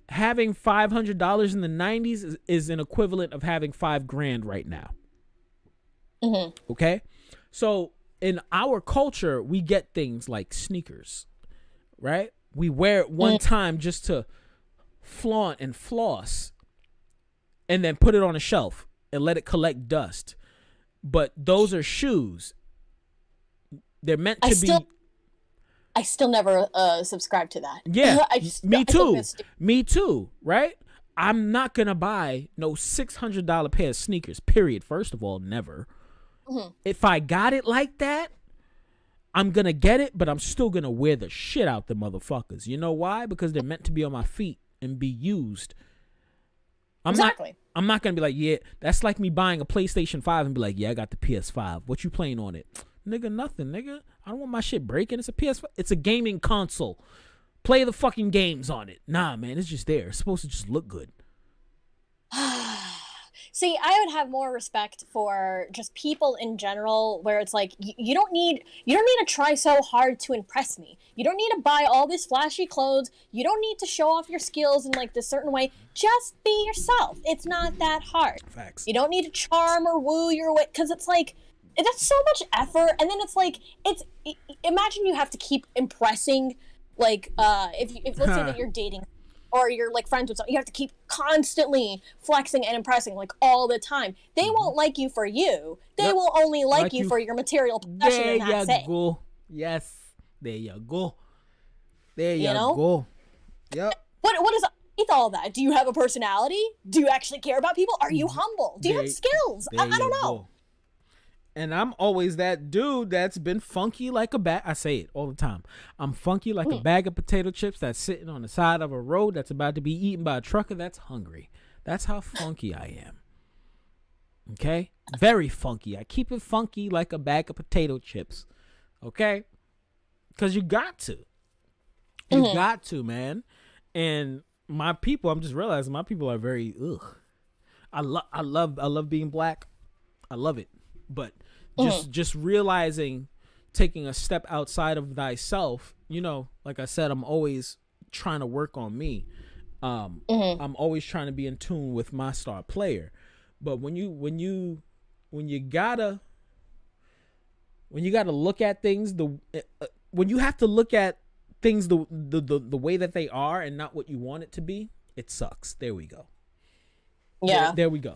Speaker 6: Having $500 in the 90s is an equivalent of having $5,000 right now. Okay? So in our culture, we get things like sneakers, right? We wear it one time just to flaunt and floss and then put it on a shelf and let it collect dust. But those are shoes. They're meant to be.
Speaker 9: I still never subscribe to that.
Speaker 6: Yeah, me too. Me too, right? I'm not going to buy no $600 pair of sneakers, period. First of all, never. If I got it like that, I'm going to get it, but I'm still going to wear the shit out the motherfuckers. You know why? Because they're meant to be on my feet and be used. I'm not going to be like, yeah, that's like me buying a PlayStation 5 and be like, yeah, I got the PS5. What you playing on it? Nigga, nothing, nigga. I don't want my shit breaking. It's a PS5. It's a gaming console. Play the fucking games on it. Nah, man, it's just there. It's supposed to just look good.
Speaker 9: See, I would have more respect for just people in general, where it's like you don't need to try so hard to impress me. You don't need to buy all these flashy clothes. You don't need to show off your skills in like this certain way. Just be yourself. It's not that hard.
Speaker 6: Facts.
Speaker 9: You don't need to charm or woo your way, because it's like that's so much effort. And then it's like imagine you have to keep impressing, like if let's say that you're dating or you're like friends with someone, you have to keep constantly flexing and impressing like all the time. They won't like you for you. They will only like you for your material possession.
Speaker 6: There
Speaker 9: and that's
Speaker 6: you go. Yes. There you go. There you go. Yep.
Speaker 9: What is underneath all that? Do you have a personality? Do you actually care about people? Are you humble? Do you have skills? I don't know.
Speaker 6: Go. And I'm always that dude that's been funky like a bag. I say it all the time. I'm funky like a bag of potato chips that's sitting on the side of a road that's about to be eaten by a trucker that's hungry. That's how funky I am. Okay? Very funky. I keep it funky like a bag of potato chips. Okay? Because you got to. You got to, man. And my people, I'm just realizing my people are very, I love being black. I love it. But just realizing, taking a step outside of thyself, you know, like I said, I'm always trying to work on me. I'm always trying to be in tune with my star player. But when you gotta look at things when you have to look at things the way that they are and not what you want it to be, it sucks. There we go.
Speaker 9: Yeah.
Speaker 6: There we go.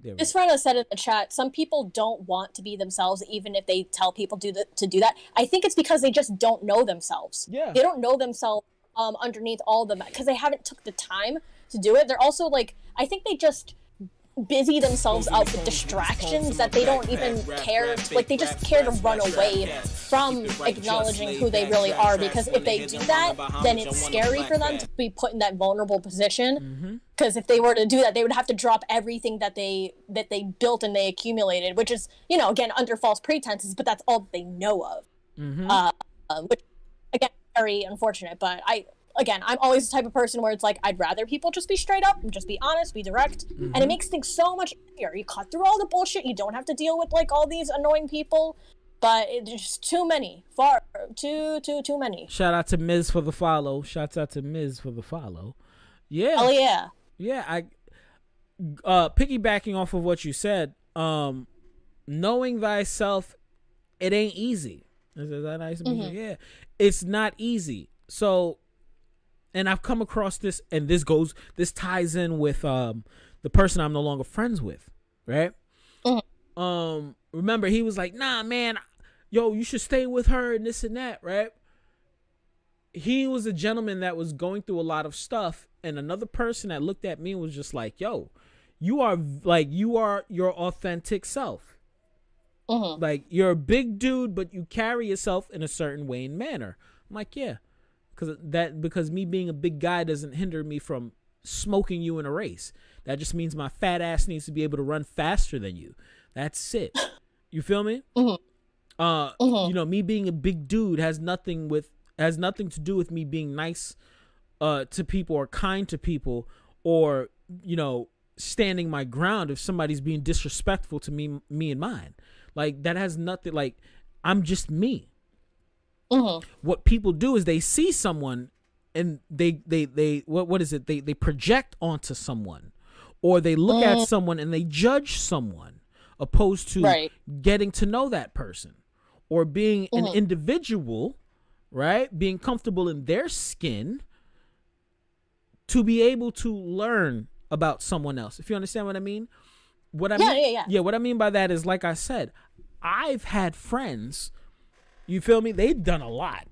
Speaker 9: This friend has said in the chat, some people don't want to be themselves even if they tell people to do that. I think it's because they just don't know themselves.
Speaker 6: Yeah.
Speaker 9: They don't know themselves underneath all of them because they haven't took the time to do it. They're also like, I think they just busy themselves up with distractions that they don't even care, like they just care to run away from acknowledging who they really are, because if they do that, then it's scary for them to be put in that vulnerable position, because if they were to do that, they would have to drop everything that they built and they accumulated, which is, you know, again, under false pretenses, but that's all they know of, which again, very unfortunate. But I'm always the type of person where it's like, I'd rather people just be straight up and just be honest, be direct. And it makes things so much easier. You cut through all the bullshit. You don't have to deal with like all these annoying people, but it's just too many, too many.
Speaker 6: Shout out to Miz for the follow. Shouts out to Miz for the follow. Yeah.
Speaker 9: Oh yeah.
Speaker 6: Yeah. Piggybacking off of what you said, knowing thyself, it ain't easy. Is that nice? Yeah. It's not easy. So, and I've come across this, and this ties in with the person I'm no longer friends with, right? Remember, he was like, nah, man, yo, you should stay with her and this and that, right? he was a gentleman that was going through a lot of stuff, and another person that looked at me and was just like, yo, you are your authentic self. Like, you're a big dude, but you carry yourself in a certain way and manner. I'm like, yeah, because me being a big guy doesn't hinder me from smoking you in a race. That just means my fat ass needs to be able to run faster than you. That's it. You feel me? You know, me being a big dude has nothing to do with me being nice to people or kind to people, or, you know, standing my ground if somebody's being disrespectful to me and mine. Like, that has nothing, like, I'm just me. What people do is they see someone and they what is it? They project onto someone, or they look at someone and they judge someone, opposed to getting to know that person, or being an individual, right? Being comfortable in their skin to be able to learn about someone else. If you understand what I mean? What I mean, yeah. What I mean by that is, like I said, I've had friends, you feel me? They've done a lot.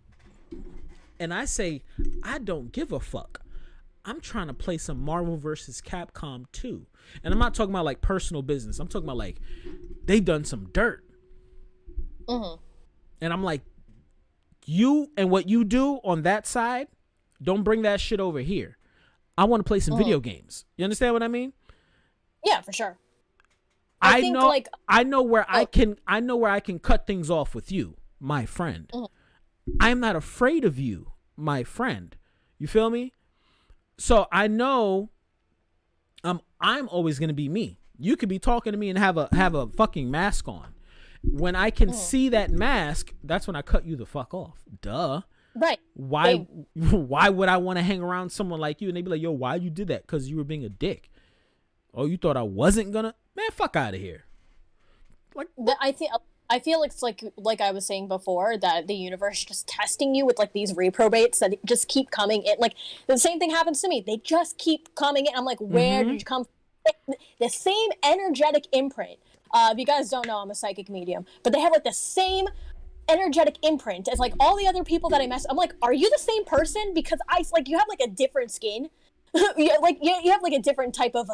Speaker 6: And I say, I don't give a fuck. I'm trying to play some Marvel vs. Capcom 2. And I'm not talking about like personal business. I'm talking about like they've done some dirt. And I'm like, you and what you do on that side, don't bring that shit over here. I want to play some video games. You understand what I mean?
Speaker 9: Yeah, for sure.
Speaker 6: I know where I can cut things off with you, my friend. I'm not afraid of you, my friend. You feel me? So I know I'm always gonna be me. You could be talking to me and have a fucking mask on. When I can see that mask, that's when I cut you the fuck off. Duh.
Speaker 9: Right.
Speaker 6: Why would I want to hang around someone like you? And they'd be like, yo, why you did that? Because you were being a dick. Oh, you thought I wasn't gonna? Man, fuck out of here. Like,
Speaker 9: I feel it's like I was saying before, that the universe is just testing you with like these reprobates that just keep coming in. Like, the same thing happens to me. They just keep coming in. I'm like, where did you come from? The same energetic imprint. If you guys don't know, I'm a psychic medium, but they have like the same energetic imprint as like all the other people that I mess. I'm like, are you the same person? Because you have like a different skin. You have like a different type of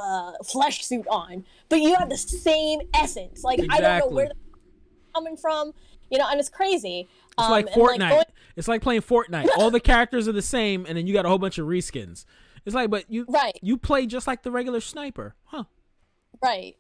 Speaker 9: flesh suit on, but you have the same essence. Like, exactly. I don't know where they're coming from, you know, and it's crazy.
Speaker 6: It's like Fortnite. It's like playing Fortnite. All the characters are the same, and then you got a whole bunch of reskins. It's like, but you play just like the regular sniper, huh?
Speaker 9: Right.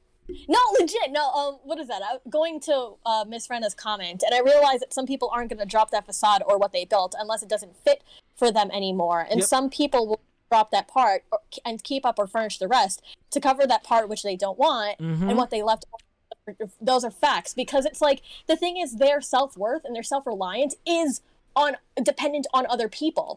Speaker 9: No, legit. No, what is that? I'm going to Miss Rena's comment, and I realize that some people aren't going to drop that facade or what they built unless it doesn't fit for them anymore. And some people will drop that part and keep up or furnish the rest to cover that part which they don't want, and what they left. Those are facts, because it's like, the thing is, their self-worth and their self-reliance is dependent on other people.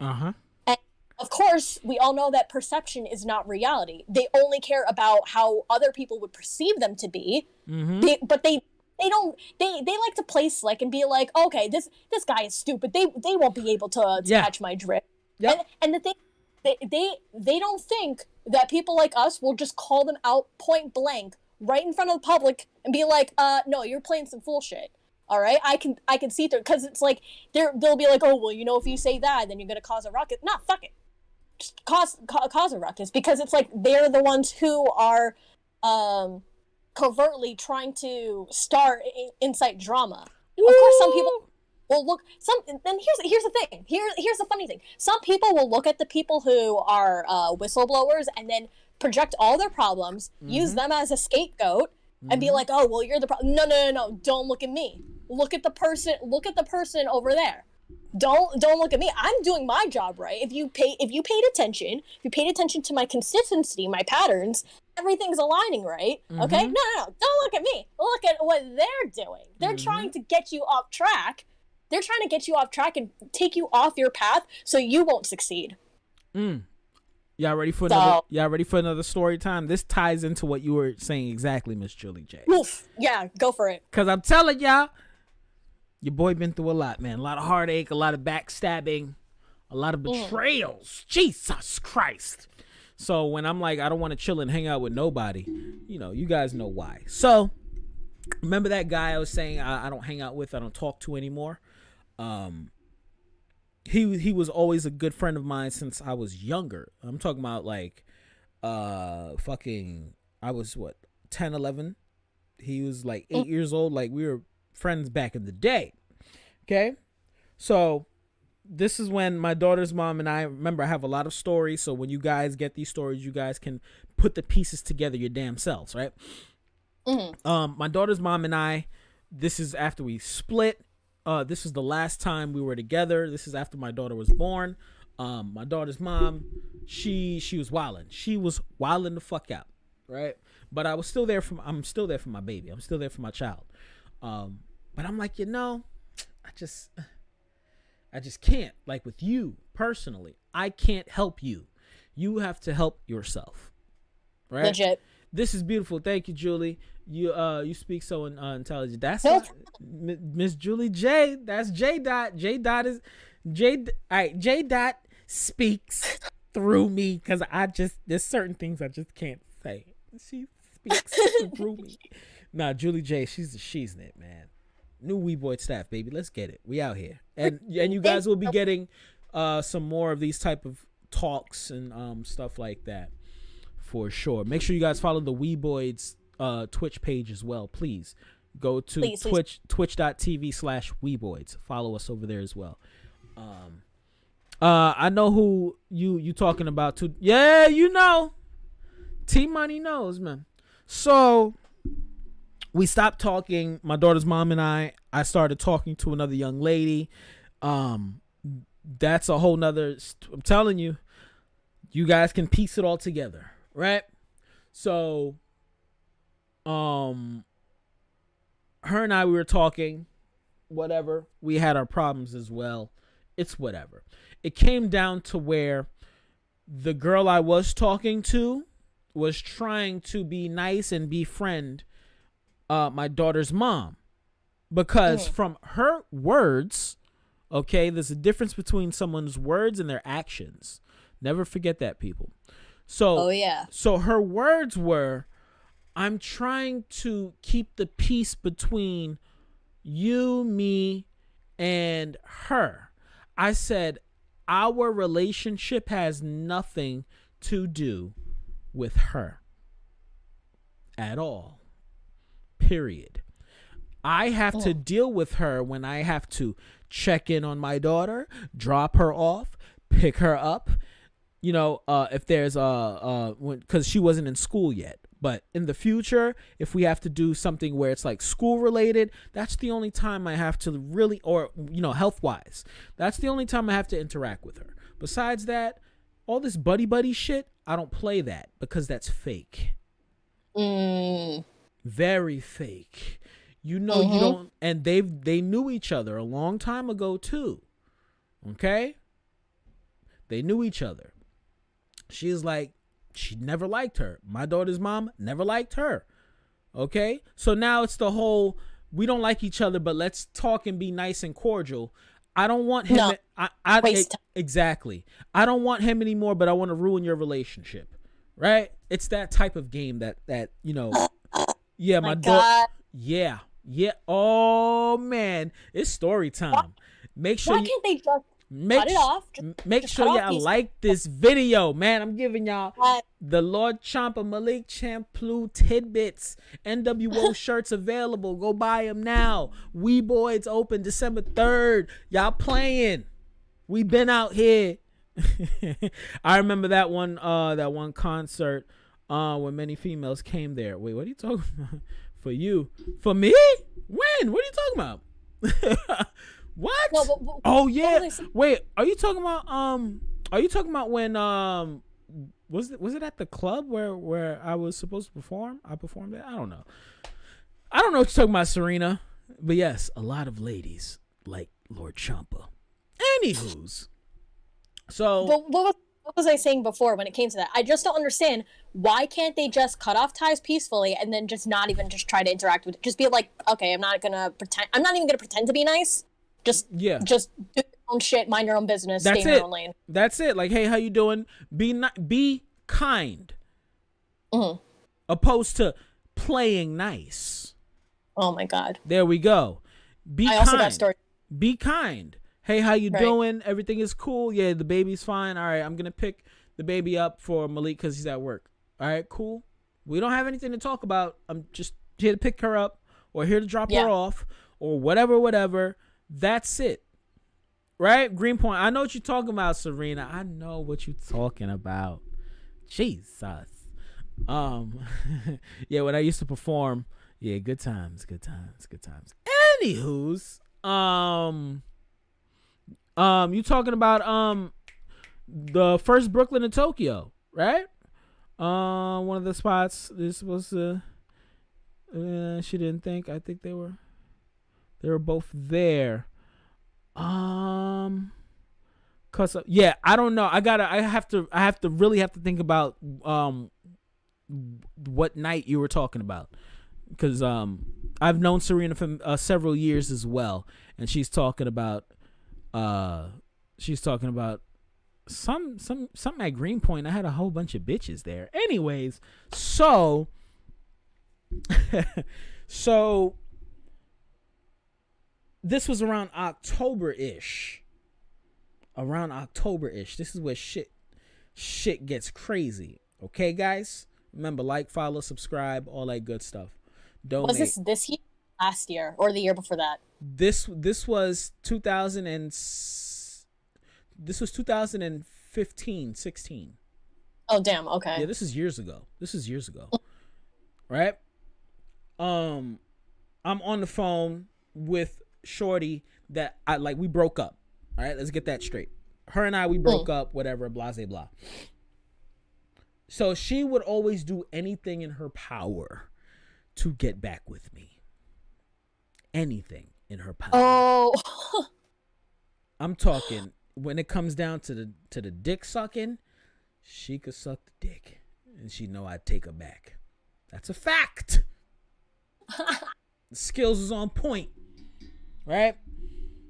Speaker 9: And of course, we all know that perception is not reality. They only care about how other people would perceive them to be. But they like to play slick and be like, okay, this guy is stupid. They won't be able to catch my drift. And the thing, they don't think that people like us will just call them out point blank right in front of the public and be like, no, you're playing some full shit. All right, I can see through, because it's like they'll be like, oh, well, you know, if you say that, then you're gonna cause a ruckus. Nah, fuck it, just cause a ruckus, because it's like they're the ones who are covertly trying to start incite drama. Of course, some people will look. Then here's the thing. Here's the funny thing. Some people will look at the people who are whistleblowers and then project all their problems, use them as a scapegoat, and be like, "Oh, well, you're the problem." No. Don't look at me. Look at the person. Look at the person over there. Don't look at me. I'm doing my job right. If you paid attention to my consistency, my patterns, everything's aligning right. Okay? No. Don't look at me. Look at what they're doing. They're trying to get you off track. They're trying to get you off track and take you off your path so you won't succeed.
Speaker 6: Y'all ready for another story time? This ties into what you were saying exactly, Miss Julie J.
Speaker 9: Oof. Yeah, go for it.
Speaker 6: Cause I'm telling y'all, your boy been through a lot, man. A lot of heartache, a lot of backstabbing, a lot of betrayals. Jesus Christ. So when I'm like, I don't want to chill and hang out with nobody, you know, you guys know why. So remember that guy I was saying I don't hang out with, I don't talk to anymore? he was always a good friend of mine since I was younger. I'm talking about like fucking I was what 10, 11. He was like 8 years old. Like we were friends back in the day. Okay, so this is when my daughter's mom and I remember I have a lot of stories. So when you guys get these stories, you guys can put the pieces together your damn selves, right? My daughter's mom and I. This is after we split. This is the last time we were together. This is after my daughter was born. My daughter's mom, she was wilding. She was wilding the fuck out, right? But I'm still there for my baby. I'm still there for my child. But I'm like, I just can't. Like with you personally, I can't help you. You have to help yourself, right?
Speaker 9: Legit.
Speaker 6: This is beautiful. Thank you, Julie. You speak so intelligent. That's Miss Julie J. That's J. Dot. J. Dot is J. All right. J. Dot speaks through me because there's certain things I just can't say. She speaks through me. Nah, Julie J. She's it, man. New Weeboid staff, baby. Let's get it. We out here, and you guys will be getting some more of these type of talks and stuff like that for sure. Make sure you guys follow the Weeboids Twitch page as well. Please go to twitch.tv/Weeboids. Follow us over there as well. I know who you talking about too. Yeah, T Money knows, man. So we stopped talking. My daughter's mom and I started talking to another young lady. That's a whole nother. I'm telling you, you guys can piece it all together, right? So, her and I, we were talking, whatever. We had our problems as well. It's whatever. It came down to where the girl I was talking to was trying to be nice and befriend my daughter's mom, because from her words, okay, there's a difference between someone's words and their actions. Never forget that, people. So, so her words were, I'm trying to keep the peace between you, me, and her. I said, our relationship has nothing to do with her at all. Period. I have to deal with her when I have to check in on my daughter, drop her off, pick her up. If there's because she wasn't in school yet. But in the future, if we have to do something where it's like school related, that's the only time I have to really, or health wise, that's the only time I have to interact with her. Besides that, all this buddy shit, I don't play that because that's fake. Very fake. You don't, and they knew each other a long time ago too. Okay? They knew each other. She's like, she never liked her. My daughter's mom never liked her. Okay? So now it's the whole, we don't like each other, but let's talk and be nice and cordial. I don't want him. Exactly. I don't want him anymore, but I want to ruin your relationship. Right? It's that type of game that yeah, my daughter. Yeah. Oh man, it's story time. Make sure.
Speaker 9: Why can't they just cut it off?
Speaker 6: Make sure y'all like this video, man. I'm giving y'all the Lord CHAMPA Malik Champlu tidbits. NWO shirts available. Go buy them now. Weeboids open December 3rd. Y'all playing. We been out here. I remember that one concert when many females came there. Wait, what are you talking about? For you? For me? When? What are you talking about? What?
Speaker 9: No,
Speaker 6: oh yeah. Wait, are you talking about when was it at the club where I was supposed to perform? I performed it? I don't know what you're talking about, Serena. But yes, a lot of ladies like Lord CHAMPA. Anywho's. So
Speaker 9: what was I saying before when it came to that? I just don't understand, why can't they just cut off ties peacefully and then just not even just try to interact with it? Just be like, okay, I'm not even gonna pretend to be nice. Just do your own shit, mind your own business, stay in your own lane.
Speaker 6: That's it. Like, hey, how you doing? Be kind. Opposed to playing nice.
Speaker 9: Oh my God.
Speaker 6: There we go. Be kind.
Speaker 9: Also got a story.
Speaker 6: Be kind. Hey, how you
Speaker 9: Right.
Speaker 6: doing? Everything is cool. Yeah, the baby's fine. All right, I'm gonna pick the baby up for Malik because he's at work. All right, cool. We don't have anything to talk about. I'm just here to pick her up or here to drop her off or whatever. That's it. Right? Greenpoint. I know what you're talking about, Serena. I know what you're talking about. Jesus. Yeah, when I used to perform, yeah, good times. Anywho's, you talking about the first Brooklyn and Tokyo, right? One of the spots this was she didn't think. I think they were both there. Cause yeah, I don't know. I have to really think about what night you were talking about, because I've known Serena for several years as well, and she's talking about some at Greenpoint. I had a whole bunch of bitches there. Anyways, so this was around October-ish. This is where shit gets crazy. Okay, guys? Remember, like, follow, subscribe, all that good stuff. Donate.
Speaker 9: Was this year, last year, or the year before that?
Speaker 6: This was 2015, 16.
Speaker 9: Oh, damn. Okay.
Speaker 6: Yeah, this is years ago. Right? I'm on the phone with Shorty that we broke up. All right, let's get that straight. Her and I, we broke up, whatever, blah, blah, blah. So she would always do anything in her power to get back with me. Anything in her power.
Speaker 9: Oh.
Speaker 6: I'm talking, when it comes down to the dick sucking, she could suck the dick, and she know I'd take her back. That's a fact. The skills was on point, right?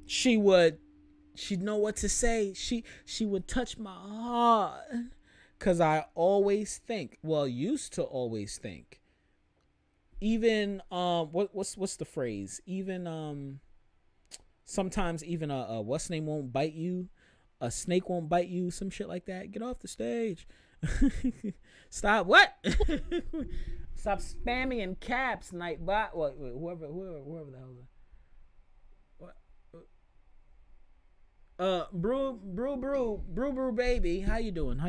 Speaker 6: She'd know what to say. She would touch my heart, cause I always used to always think. Even what's the phrase? Even sometimes even a what's name won't bite you, a snake won't bite you, some shit like that. Get off the stage. Stop what? Stop spamming in caps, Nightbot. Whoever the hell is that? Brew baby, how you doing?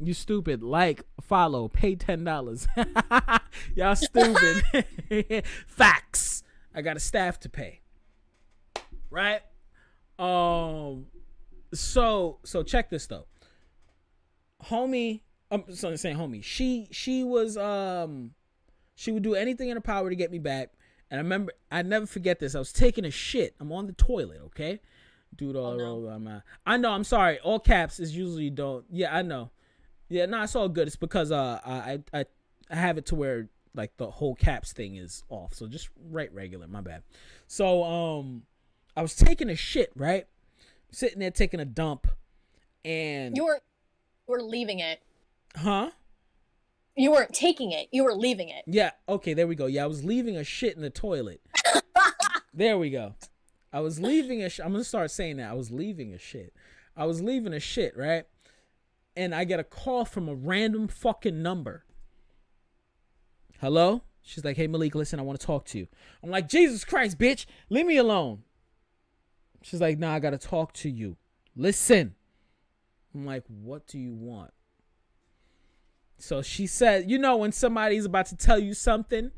Speaker 6: You stupid. Like, follow, pay $10. Y'all stupid. Facts. I got a staff to pay. Right? So check this though. Homie, I'm saying homie. She was she would do anything in her power to get me back. And I remember, I never forget this. I was taking a shit. I'm on the toilet, okay? Dude, I know, I'm sorry. All caps is usually don't. Yeah, I know. Yeah, no, it's all good. It's because I have it to where like the whole caps thing is off. So just write regular, my bad. So I was taking a shit, right? Sitting there taking a dump, and
Speaker 9: You were leaving it.
Speaker 6: Huh?
Speaker 9: You weren't taking it. You were leaving it.
Speaker 6: Yeah, okay, there we go. Yeah, I was leaving a shit in the toilet. There we go. I was leaving a shit. I'm going to start saying that. I was leaving a shit, right? And I get a call from a random fucking number. Hello? She's like, hey, Malik, listen, I want to talk to you. I'm like, Jesus Christ, bitch, leave me alone. She's like, nah, I got to talk to you. Listen. I'm like, what do you want? So she said, you know, when somebody's about to tell you something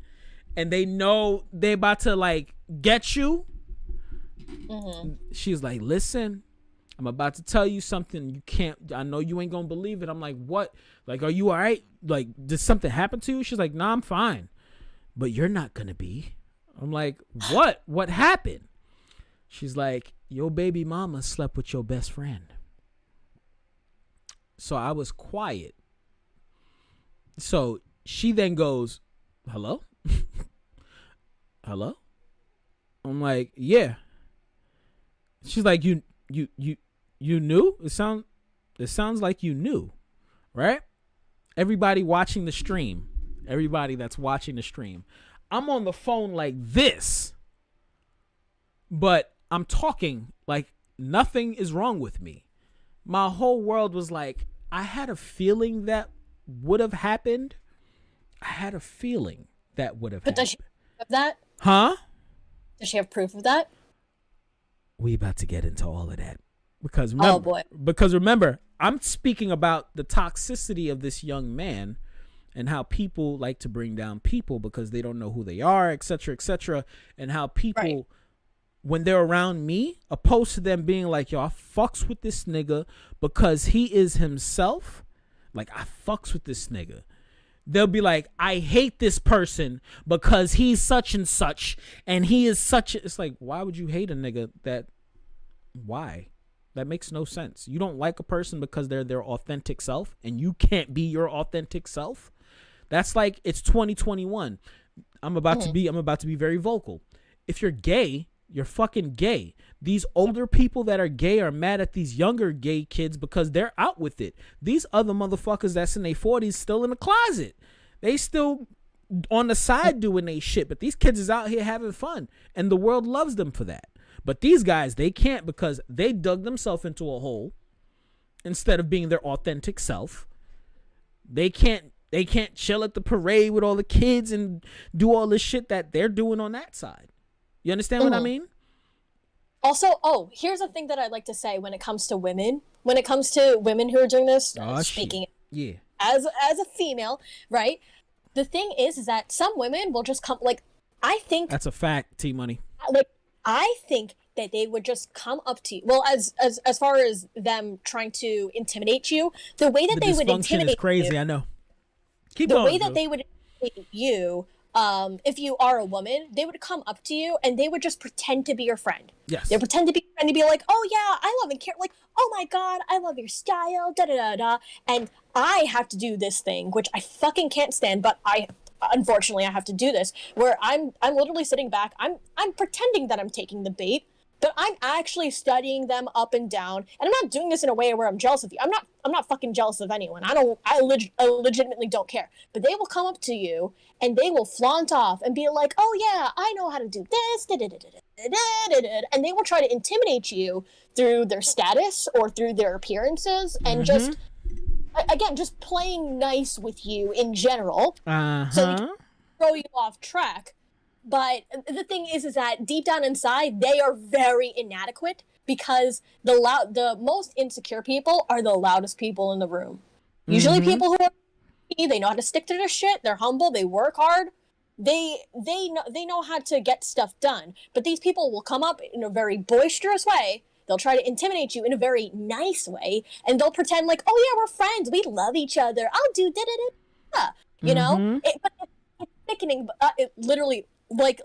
Speaker 6: and they know they're about to like get you. Mm-hmm. She's like, listen, I'm about to tell you something. You can't, I know you ain't gonna believe it. I'm like, what? Like, are you all right? Like, did something happen to you? She's like, nah, I'm fine. But you're not gonna be. I'm like, what? What happened? She's like, your baby mama slept with your best friend. So I was quiet. So she then goes, hello? Hello? I'm like, yeah. She's like, you knew? It sounds like you knew, right? Everybody watching the stream. Everybody that's watching the stream. I'm on the phone like this, but I'm talking like nothing is wrong with me. My whole world was like, I had a feeling that would have happened. I had a feeling that would have happened.
Speaker 9: Does she have that?
Speaker 6: Huh?
Speaker 9: Does she have proof of that?
Speaker 6: We about to get into all of that. Because remember,
Speaker 9: Oh boy.
Speaker 6: Because remember, I'm speaking about the toxicity of this young man and how people like to bring down people because they don't know who they are, etc., and how people,
Speaker 9: Right.
Speaker 6: when they're around me, opposed to them being like, yo, I fucks with this nigga because he is himself. Like, I fucks with this nigga. They'll be like, I hate this person because he's such and such and he is such. It's like, why would you hate a nigga that? Why? That makes no sense. You don't like a person because they're their authentic self and you can't be your authentic self. That's like, it's 2021. I'm about to be very vocal. If you're gay, you're fucking gay. These older people that are gay are mad at these younger gay kids because they're out with it. These other motherfuckers that's in their 40s still in the closet. They still on the side doing they shit, but these kids is out here having fun and the world loves them for that. But these guys, they can't because they dug themselves into a hole instead of being their authentic self. They can't chill at the parade with all the kids and do all this shit that they're doing on that side. You understand what I mean?
Speaker 9: Also, here's a thing that I'd like to say when it comes to women. When it comes to women who are doing this, speaking as a female, right? The thing is that some women will just come, like, I think
Speaker 6: that's a fact, T-Money.
Speaker 9: Like, I think that they would just come up to you. Well, as far as them trying to intimidate you, the way that they would intimidate
Speaker 6: is crazy.
Speaker 9: you,
Speaker 6: I know.
Speaker 9: the way that they would intimidate you, if you are a woman, they would come up to you and they would just pretend to be your friend.
Speaker 6: Yes.
Speaker 9: They pretend to be your friend to be like, oh yeah, I love and care. Like, oh my God, I love your style, da da da da. And I have to do this thing, which I fucking can't stand, but unfortunately I have to do this, where I'm literally sitting back, I'm pretending that I'm taking the bait, but I'm actually studying them up and down, and I'm not doing this in a way where I'm jealous of you. I'm not fucking jealous of anyone. I legitimately don't care. But they will come up to you and they will flaunt off and be like, oh yeah, I know how to do this, and they will try to intimidate you through their status or through their appearances and just playing nice with you in general, so they can throw you off track. But the thing is that deep down inside, they are very inadequate because the most insecure people are the loudest people in the room. Usually people who are, they know how to stick to their shit, they're humble, they work hard, they know how to get stuff done. But these people will come up in a very boisterous way. They'll try to intimidate you in a very nice way, and they'll pretend like, oh yeah, we're friends, we love each other, I'll do da-da-da-da. You know? But it's sickening. It literally, like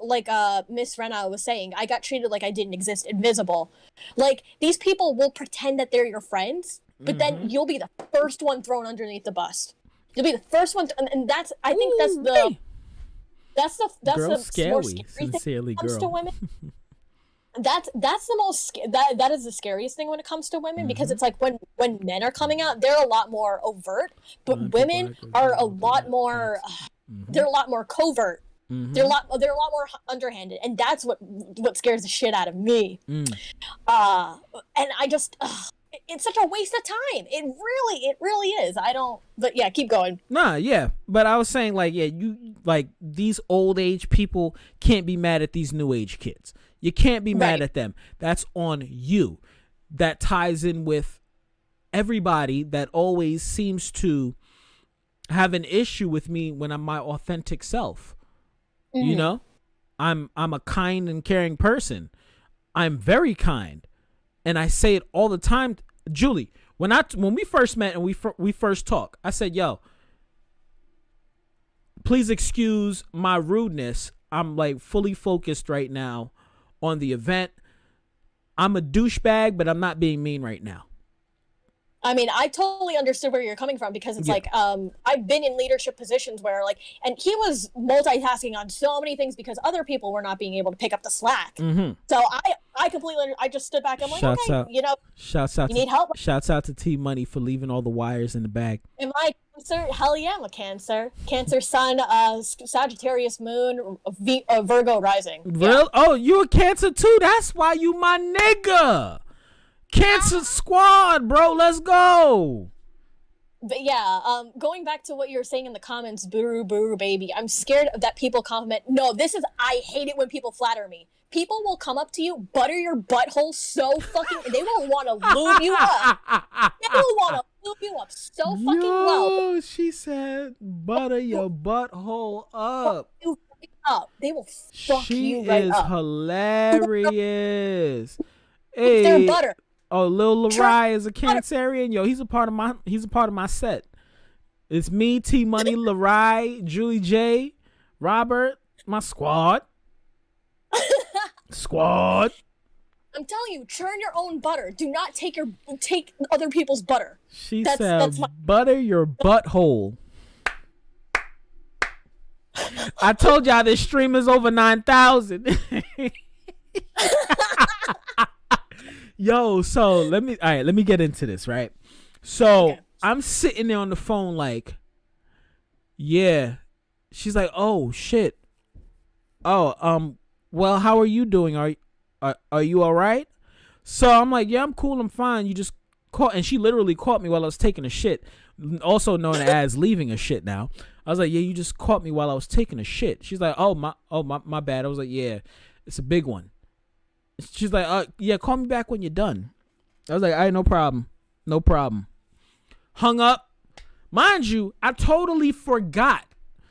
Speaker 9: Miss Rena was saying, I got treated like I didn't exist, invisible. Like, these people will pretend that they're your friends, but then you'll be the first one thrown underneath the bus. You'll be the first one, and that's, I think that's the
Speaker 6: girl,
Speaker 9: more
Speaker 6: scary,
Speaker 9: scary
Speaker 6: sincerely,
Speaker 9: thing when it comes
Speaker 6: girl.
Speaker 9: to women. That's the most that is the scariest thing when it comes to women, because it's like when men are coming out, they're a lot more overt, but women are a lot more they're a lot more covert. They're a lot more underhanded, and that's what scares the shit out of me. And I just it's such a waste of time. It really is. But yeah, keep going.
Speaker 6: Nah, yeah. But I was saying, like, yeah, you, like, these old age people can't be mad at these new age kids. You can't be mad at them. That's on you. That ties in with everybody that always seems to have an issue with me when I'm my authentic self. You know, I'm a kind and caring person. I'm very kind, and I say it all the time. Julie, when we first met and we first talked, I said, yo, please excuse my rudeness. I'm like fully focused right now on the event. I'm a douchebag, but I'm not being mean right now.
Speaker 9: I mean, I totally understood where you're coming from, because it's like, I've been in leadership positions where, like, and he was multitasking on so many things because other people were not being able to pick up the slack. So I completely, I just stood back. I'm like,
Speaker 6: Shouts
Speaker 9: okay,
Speaker 6: out.
Speaker 9: you know,
Speaker 6: Shouts out.
Speaker 9: You need help?
Speaker 6: Shouts out to T Money for leaving all the wires in the bag.
Speaker 9: Am I Cancer? Hell yeah, I'm a Cancer. Cancer Sun, Sagittarius Moon, Virgo Rising.
Speaker 6: Real? Oh, you a Cancer too? That's why you my nigga. Cancer Squad, bro. Let's go.
Speaker 9: But yeah, going back to what you were saying in the comments, boo, boo, baby. I'm scared that people comment. No, I hate it when people flatter me. People will come up to you, butter your butthole so fucking, they will want to lube you up. They will want to lube you up so fucking well.
Speaker 6: She said, butter your butthole up.
Speaker 9: You up. They will fuck you right
Speaker 6: She is
Speaker 9: up.
Speaker 6: hilarious.
Speaker 9: Hey, their butter.
Speaker 6: Oh, Lil Larai is a Cancerian. Yo, he's a part of my set. It's me, T Money, Larai, Julie J, Robert, my squad. Squad.
Speaker 9: I'm telling you, churn your own butter. Do not take other people's butter.
Speaker 6: She said, butter your butthole. I told y'all this stream is over 9,000. Yo, so let me get into this, right? So okay. I'm sitting there on the phone like, yeah. She's like, oh shit. Oh, well, how are you doing? Are you all right? So I'm like, yeah, I'm cool, I'm fine. You just caught, and she literally caught me while I was taking a shit, also known as leaving a shit now. I was like, yeah, you just caught me while I was taking a shit. She's like, oh my bad. I was like, yeah, it's a big one. She's like, yeah, call me back when you're done. I was like, all right, no problem. No problem. Hung up. Mind you, I totally forgot.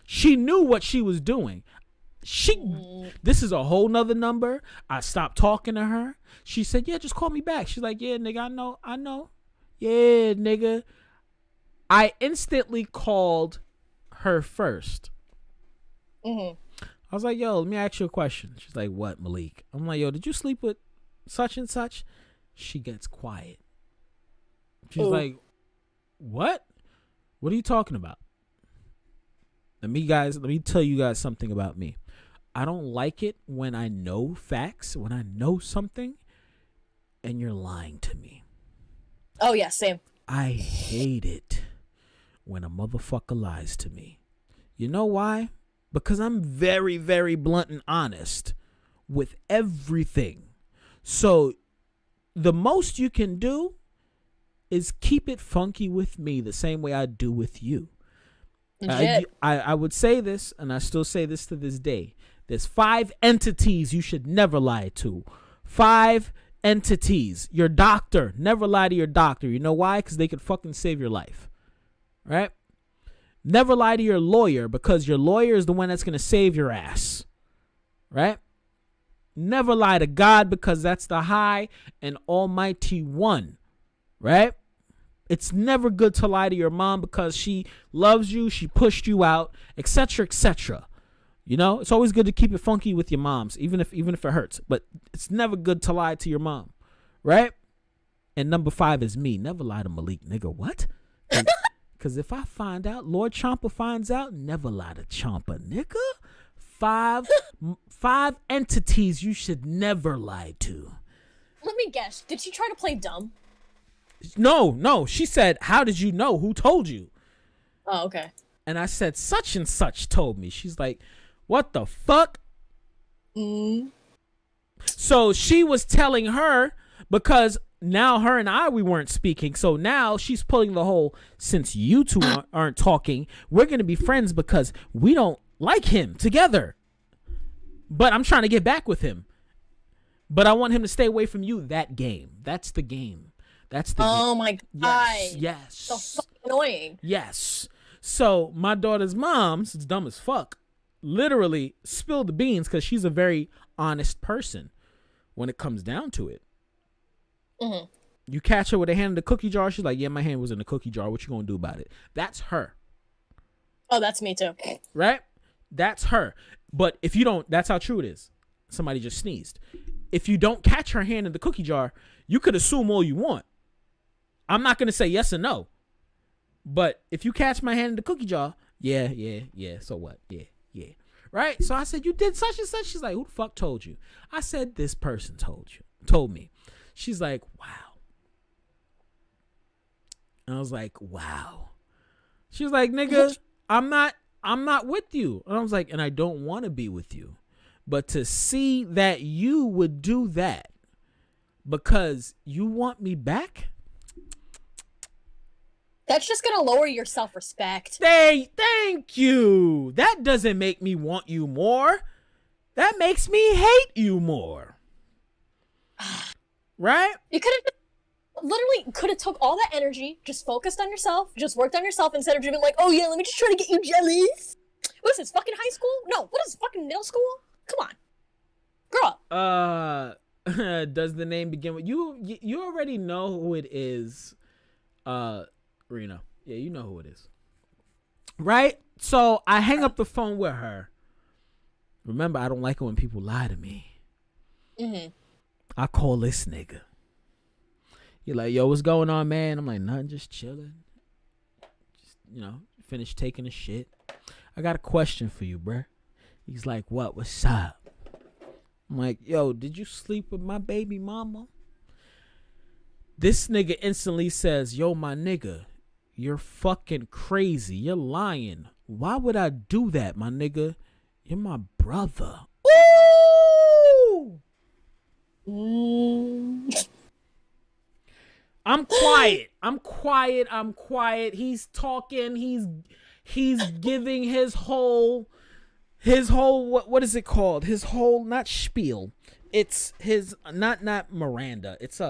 Speaker 6: She knew what she was doing. This is a whole nother number. I stopped talking to her. She said, yeah, just call me back. She's like, yeah, nigga, I know. Yeah, nigga. I instantly called her first. Mm-hmm. I was like, yo, let me ask you a question. She's like, what, Malik? I'm like, yo, did you sleep with such and such? She gets quiet. She's like, what? What are you talking about? Let me tell you guys something about me. I don't like it when I know facts, when I know something, and you're lying to me.
Speaker 9: Oh, yeah, same.
Speaker 6: I hate it when a motherfucker lies to me. You know why? Because I'm very, very blunt and honest with everything. So the most you can do is keep it funky with me the same way I do with you. I would say this, and I still say this to this day. There's 5 entities you should never lie to. 5 entities. Your doctor. Never lie to your doctor. You know why? Because they could fucking save your life. Right? Never lie to your lawyer, because your lawyer is the one that's going to save your ass. Right? Never lie to God, because that's the high and almighty one. Right? It's never good to lie to your mom, because she loves you, she pushed you out, etc., etc. You know, it's always good to keep it funky with your moms, even if it hurts. But it's never good to lie to your mom, right? And number 5 is me. Never lie to Malik, nigga. What? Because if I find out, Lord CHAMPA finds out, never lie to CHAMPA, nigga. 5 entities you should never lie to.
Speaker 9: Let me guess. Did she try to play dumb?
Speaker 6: No. She said, how did you know? Who told you?
Speaker 9: Oh, okay.
Speaker 6: And I said, such and such told me. She's like, what the fuck? So she was telling her, because now her and we weren't speaking. So now she's pulling the whole, since you two aren't talking, we're going to be friends because we don't like him together. But I'm trying to get back with him. But I want him to stay away from you. That game. That's the game. That's the game.
Speaker 9: Oh my God.
Speaker 6: Yes.
Speaker 9: So fucking annoying.
Speaker 6: Yes. So my daughter's mom, it's dumb as fuck, literally spilled the beans, because she's a very honest person when it comes down to it. Mm-hmm. You catch her with a hand in the cookie jar, she's like, yeah, my hand was in the cookie jar. What you gonna do about it? That's her.
Speaker 9: Oh, that's me too.
Speaker 6: Right? That's her. But if you don't, that's how true it is. Somebody just sneezed. If you don't catch her hand in the cookie jar, you could assume all you want. I'm not going to say yes or no. But if you catch my hand in the cookie jar, yeah, so what? Yeah. Right? So I said, you did such and such. She's like, who the fuck told you? I said, this person told me. She's like, wow. And I was like, wow. She was like, nigga, I'm not with you. And I was like, and I don't want to be with you. But to see that you would do that because you want me back?
Speaker 9: That's just gonna lower your self-respect.
Speaker 6: Thank you. That doesn't make me want you more. That makes me hate you more. Right?
Speaker 9: You could have literally took all that energy, just focused on yourself, just worked on yourself instead of just being like, oh yeah, let me just try to get you jealous. What is this, fucking high school? No, what is fucking middle school? Come on. Grow up.
Speaker 6: Does the name begin with you? You already know who it is. Rena. Yeah, you know who it is. Right? So I hang up the phone with her. Remember, I don't like it when people lie to me.
Speaker 9: Mm-hmm.
Speaker 6: I call this nigga. You're like, yo, what's going on, man? I'm like, nothing, just chilling. Just, finished taking a shit. I got a question for you, bruh. He's like, what? What's up? I'm like, yo, did you sleep with my baby mama? This nigga instantly says, yo, my nigga, you're fucking crazy. You're lying. Why would I do that, my nigga? You're my brother. Ooh! I'm quiet. He's talking. He's giving his whole what is it called? His whole, not spiel. It's his not Miranda. It's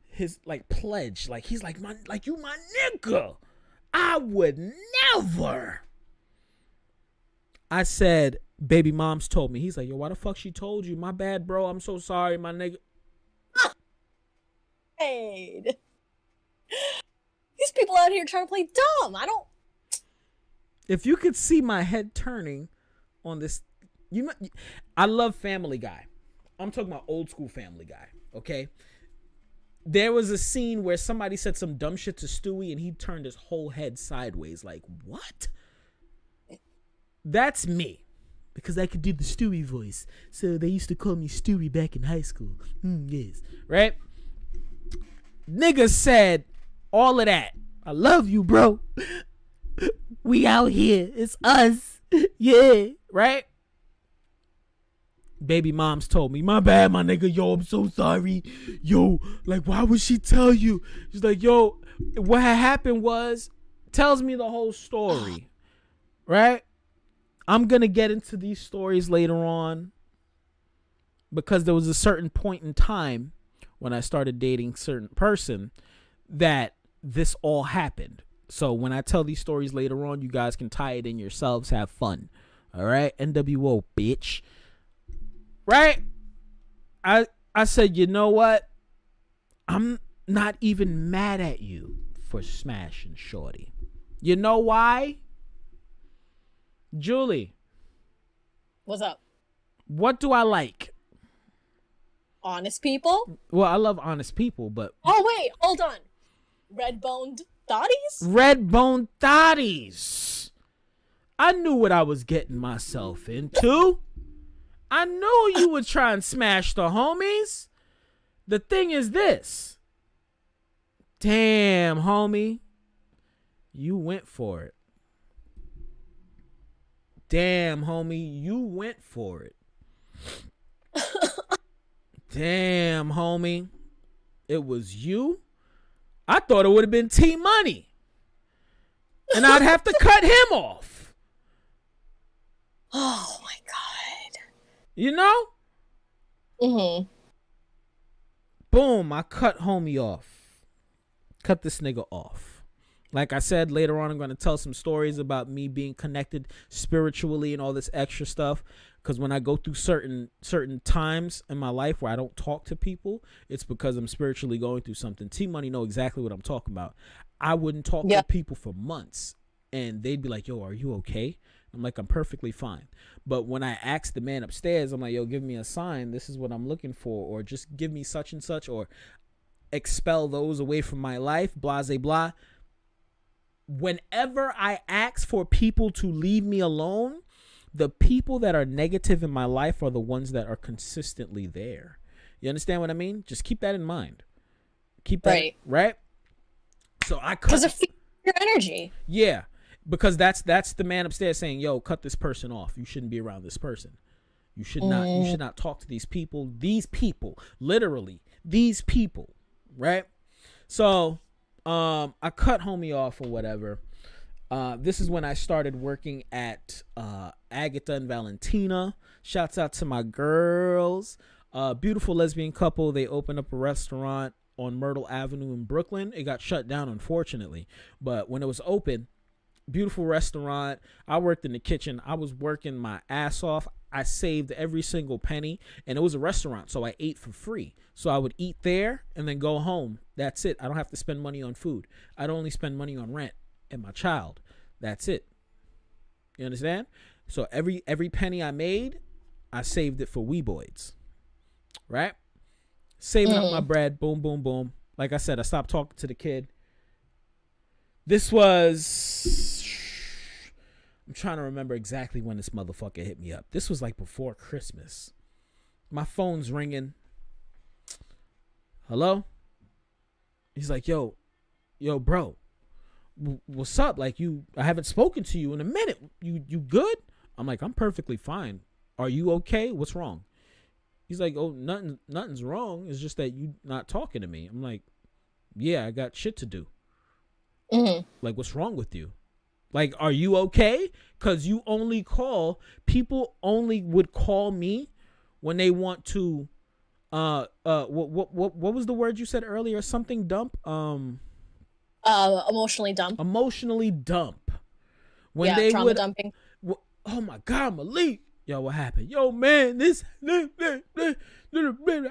Speaker 6: his like pledge. Like he's like you my nigga. I would never. I said, baby mom's told me. He's like, yo, why the fuck she told you? My bad, bro. I'm so sorry, my nigga.
Speaker 9: Hey. These people out here trying to play dumb.
Speaker 6: If you could see my head turning on this, I love Family Guy. I'm talking about old school Family Guy, okay? There was a scene where somebody said some dumb shit to Stewie and he turned his whole head sideways like, what? That's me. Because I could do the Stewie voice. So they used to call me Stewie back in high school. Yes. Right? Nigga said all of that. I love you, bro. We out here. It's us. Yeah. Right? Baby moms told me, my bad, my nigga. Yo, I'm so sorry. Yo, like, why would she tell you? She's like, yo, what had happened was, tells me the whole story. Right? I'm going to get into these stories later on because there was a certain point in time when I started dating a certain person that this all happened. So when I tell these stories later on, you guys can tie it in yourselves, have fun. All right? NWO, bitch. Right? I said, you know what? I'm not even mad at you for smashing Shorty. You know why? Julie.
Speaker 9: What's up?
Speaker 6: What do I like?
Speaker 9: Honest people?
Speaker 6: Well, I love honest people, but...
Speaker 9: Oh, wait, hold on. Red-boned thotties?
Speaker 6: Red-boned thotties. I knew what I was getting myself into. I knew you would try and smash the homies. The thing is this. Damn, homie. You went for it. Damn, homie, you went for it. Damn, homie. It was you? I thought it would have been T-Money. And I'd have to cut him off.
Speaker 9: Oh, my God.
Speaker 6: You know?
Speaker 9: Mm-hmm.
Speaker 6: Boom, I cut homie off. Cut this nigga off. Like I said, later on, I'm going to tell some stories about me being connected spiritually and all this extra stuff. Because when I go through certain times in my life where I don't talk to people, it's because I'm spiritually going through something. T-Money know exactly what I'm talking about. I wouldn't talk to people for months. And they'd be like, yo, are you okay? I'm like, I'm perfectly fine. But when I ask the man upstairs, I'm like, yo, give me a sign. This is what I'm looking for. Or just give me such and such. Or expel those away from my life. Blah, blah, blah. Whenever I ask for people to leave me alone, the people that are negative in my life are the ones that are consistently there. You understand what I mean? Just keep that in mind. Keep that right. So I cut
Speaker 9: because of your energy.
Speaker 6: Yeah, because that's the man upstairs saying, "Yo, cut this person off. You shouldn't be around this person. You should not talk to these people. These people, literally, these people, right? So I cut homie off or whatever. This is when I started working at Agatha and Valentina. Shouts out to my girls. Beautiful lesbian couple. They opened up a restaurant on Myrtle Avenue in Brooklyn. It got shut down, unfortunately. But when it was open, beautiful restaurant. I worked in the kitchen. I was working my ass off. I saved every single penny. And it was a restaurant, so I ate for free. So I would eat there and then go home. That's it. I don't have to spend money on food. I'd only spend money on rent and my child. That's it. You understand? So every penny I made, I saved it for Weeboids. Right? Saving up my bread. Boom, boom, boom. Like I said, I stopped talking to the kid. This was... I'm trying to remember exactly when this motherfucker hit me up. This was like before Christmas. My phone's ringing. Hello? He's like, yo, bro. What's up? Like, I haven't spoken to you in a minute. You good? I'm like, I'm perfectly fine. Are you okay? What's wrong? He's like, oh, nothing's wrong. It's just that you not talking to me. I'm like, yeah, I got shit to do. Like, what's wrong with you? Like, are you okay? Because you only call, people only would call me when they want to, what was the word you said earlier? Something dump?
Speaker 9: Emotionally dump.
Speaker 6: Emotionally dump. When
Speaker 9: yeah,
Speaker 6: they
Speaker 9: trauma
Speaker 6: would,
Speaker 9: dumping.
Speaker 6: Oh my God, Malik. Yo, what happened? Yo, man, this. All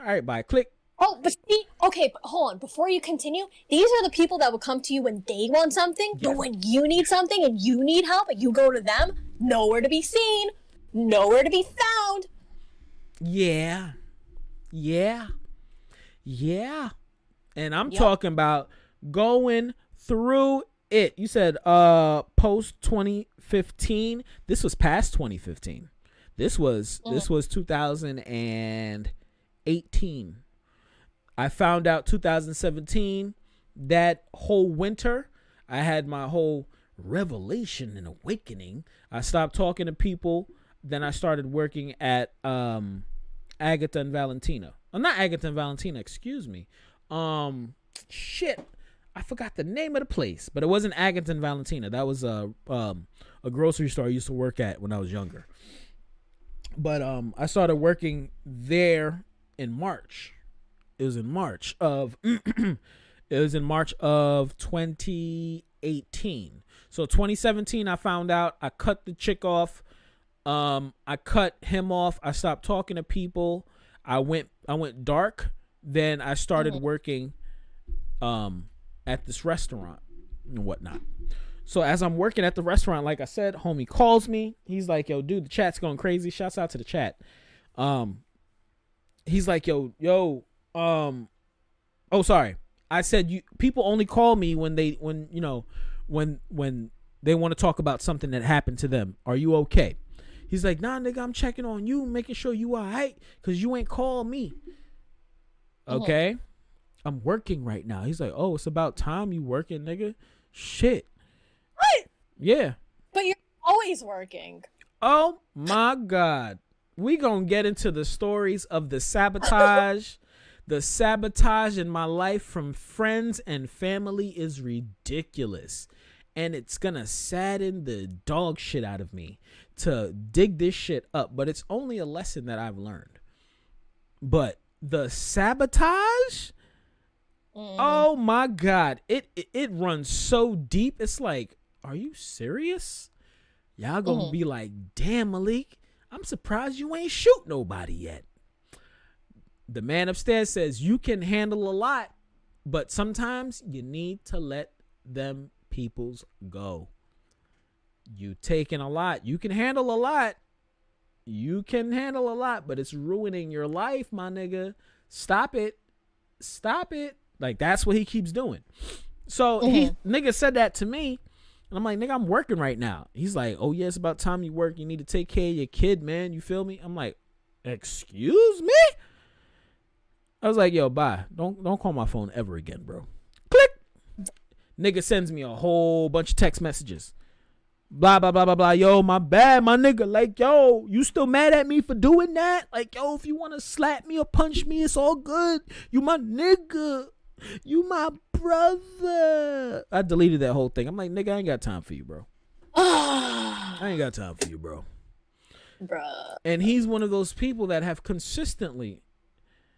Speaker 6: right, bye. Click.
Speaker 9: Oh, but see, okay, but hold on. Before you continue, these are the people that will come to you when they want something, but when you need something and you need help and you go to them, nowhere to be seen, nowhere to be found.
Speaker 6: Yeah. And I'm talking about going through it. You said post 2015. This was past 2015. This was 2018. I found out 2017, that whole winter, I had my whole revelation and awakening. I stopped talking to people. Then I started working at Agatha and Valentina. Not Agatha and Valentina, excuse me. Shit. I forgot the name of the place, but it wasn't Agatha and Valentina. That was a grocery store I used to work at when I was younger. But I started working there in March. It was in March of 2018. So 2017, I found out. I cut the chick off. I cut him off. I stopped talking to people. I went dark. Then I started working at this restaurant and whatnot. So as I'm working at the restaurant, like I said, homie calls me. He's like, yo, dude, the chat's going crazy. Shouts out to the chat. He's like, yo, oh, sorry. I said people only call me when they want to talk about something that happened to them. Are you okay? He's like, nah, nigga, I'm checking on you, making sure you all right, because you ain't called me. Okay? I'm working right now. He's like, oh, it's about time you working, nigga. Shit.
Speaker 9: What?
Speaker 6: Yeah.
Speaker 9: But you're always working.
Speaker 6: Oh, my God. We gonna get into the stories of the sabotage. The sabotage in my life from friends and family is ridiculous. And it's gonna sadden the dog shit out of me to dig this shit up. But it's only a lesson that I've learned. But the sabotage, oh my God, it runs so deep. It's like, are you serious? Y'all gonna be like, damn, Malik, I'm surprised you ain't shoot nobody yet. The man upstairs says you can handle a lot, but sometimes you need to let them peoples go. You taking a lot. You can handle a lot. You can handle a lot, but it's ruining your life, my nigga. Stop it. Stop it. Like, that's what he keeps doing. So nigga said that to me. And I'm like, nigga, I'm working right now. He's like, oh yeah, it's about time you work. You need to take care of your kid, man. You feel me? I'm like, excuse me? I was like, yo, bye. Don't call my phone ever again, bro. Click. Nigga sends me a whole bunch of text messages. blah blah blah blah blah. Yo, my bad, my nigga. Like, yo, you still mad at me for doing that? Like, yo, if you want to slap me or punch me, it's all good. You my nigga. You my brother. I deleted that whole thing. I'm like, nigga, I ain't got time for you, bro. I ain't got time for you, bro.
Speaker 9: Bruh.
Speaker 6: And he's one of those people that have consistently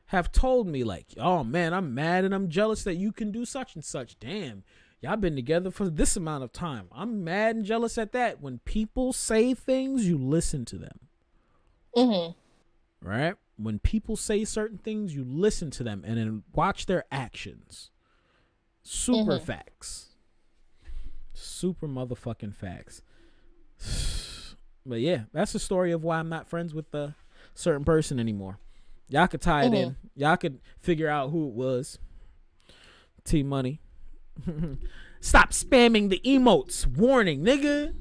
Speaker 6: have told me, like, oh man, I'm mad and I'm jealous that you can do such and such. Damn, y'all been together for this amount of time. I'm mad and jealous at that. When people say things, you listen to them. Right? When people say certain things, you listen to them and then watch their actions. Super facts. Super motherfucking facts. But yeah, that's the story of why I'm not friends with a certain person anymore. Y'all could tie it in. Y'all could figure out who it was. T Money. Stop spamming the emotes. Warning, nigga.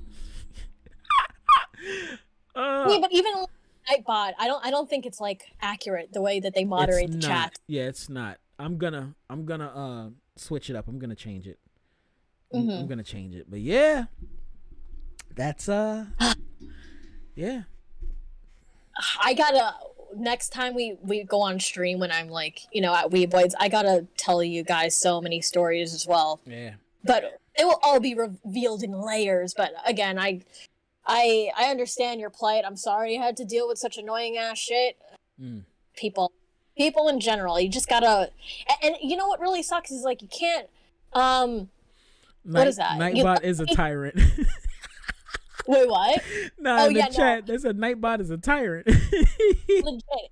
Speaker 9: Yeah, but even Nightbot, I don't think it's like accurate the way that they moderate the chat.
Speaker 6: Yeah, it's not. I'm gonna switch it up. I'm gonna change it. I'm gonna change it. But yeah. That's yeah.
Speaker 9: I gotta next time we go on stream when I'm like, you know, at Weeboids, I gotta tell you guys so many stories as well.
Speaker 6: Yeah.
Speaker 9: But it will all be revealed in layers. But again, I understand your plight. I'm sorry you had to deal with such annoying ass shit. People in general, you just gotta. And you know what really sucks is like you can't. What is that?
Speaker 6: Nightbot is a tyrant.
Speaker 9: Wait, what?
Speaker 6: In the chat, they said Nightbot is a tyrant.
Speaker 9: Legit.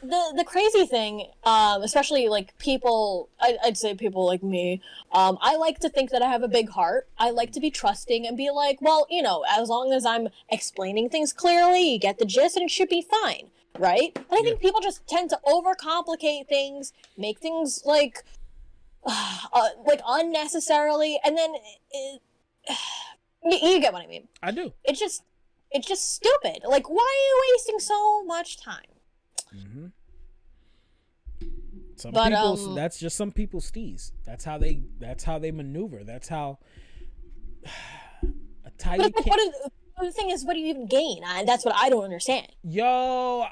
Speaker 9: The crazy thing, especially like people, I'd say people like me, I like to think that I have a big heart. I like to be trusting and be like, well, you know, as long as I'm explaining things clearly, you get the gist and it should be fine, right? But I think people just tend to overcomplicate things, make things like unnecessarily, and then you get what I mean.
Speaker 6: I do.
Speaker 9: It's just stupid. Like, why are you wasting so much time?
Speaker 6: Some people, that's just some people's steez. That's how they maneuver. That's how a tight.
Speaker 9: The thing is, what do you even gain? That's what I don't understand.
Speaker 6: Yo,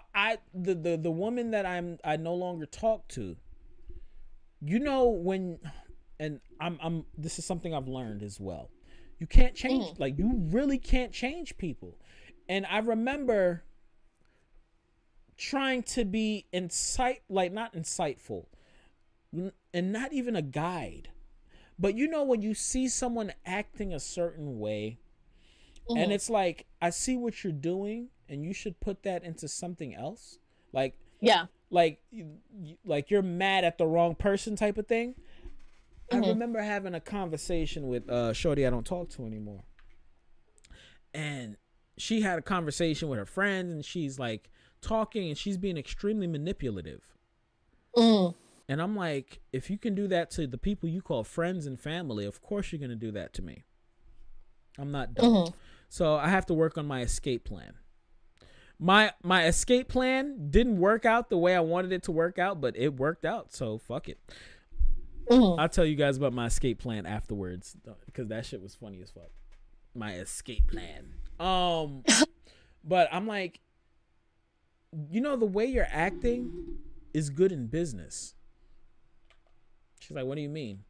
Speaker 6: the woman that I no longer talk to. You know when, and I'm this is something I've learned as well. You can't change, like you really can't change people. And I remember trying to be not insightful and not even a guide. But you know when you see someone acting a certain way and it's like, I see what you're doing and you should put that into something else. Like, yeah. Like you're mad at the wrong person type of thing. I remember having a conversation with Shorty I don't talk to anymore. And she had a conversation with her friends and she's like talking and she's being extremely manipulative. And I'm like, if you can do that to the people you call friends and family, of course you're going to do that to me. I'm not dumb. So I have to work on my escape plan. My escape plan didn't work out the way I wanted it to work out, but it worked out. So fuck it. I'll tell you guys about my escape plan afterwards because that shit was funny as fuck. My escape plan. But I'm like, you know, the way you're acting is good in business. She's like, what do you mean?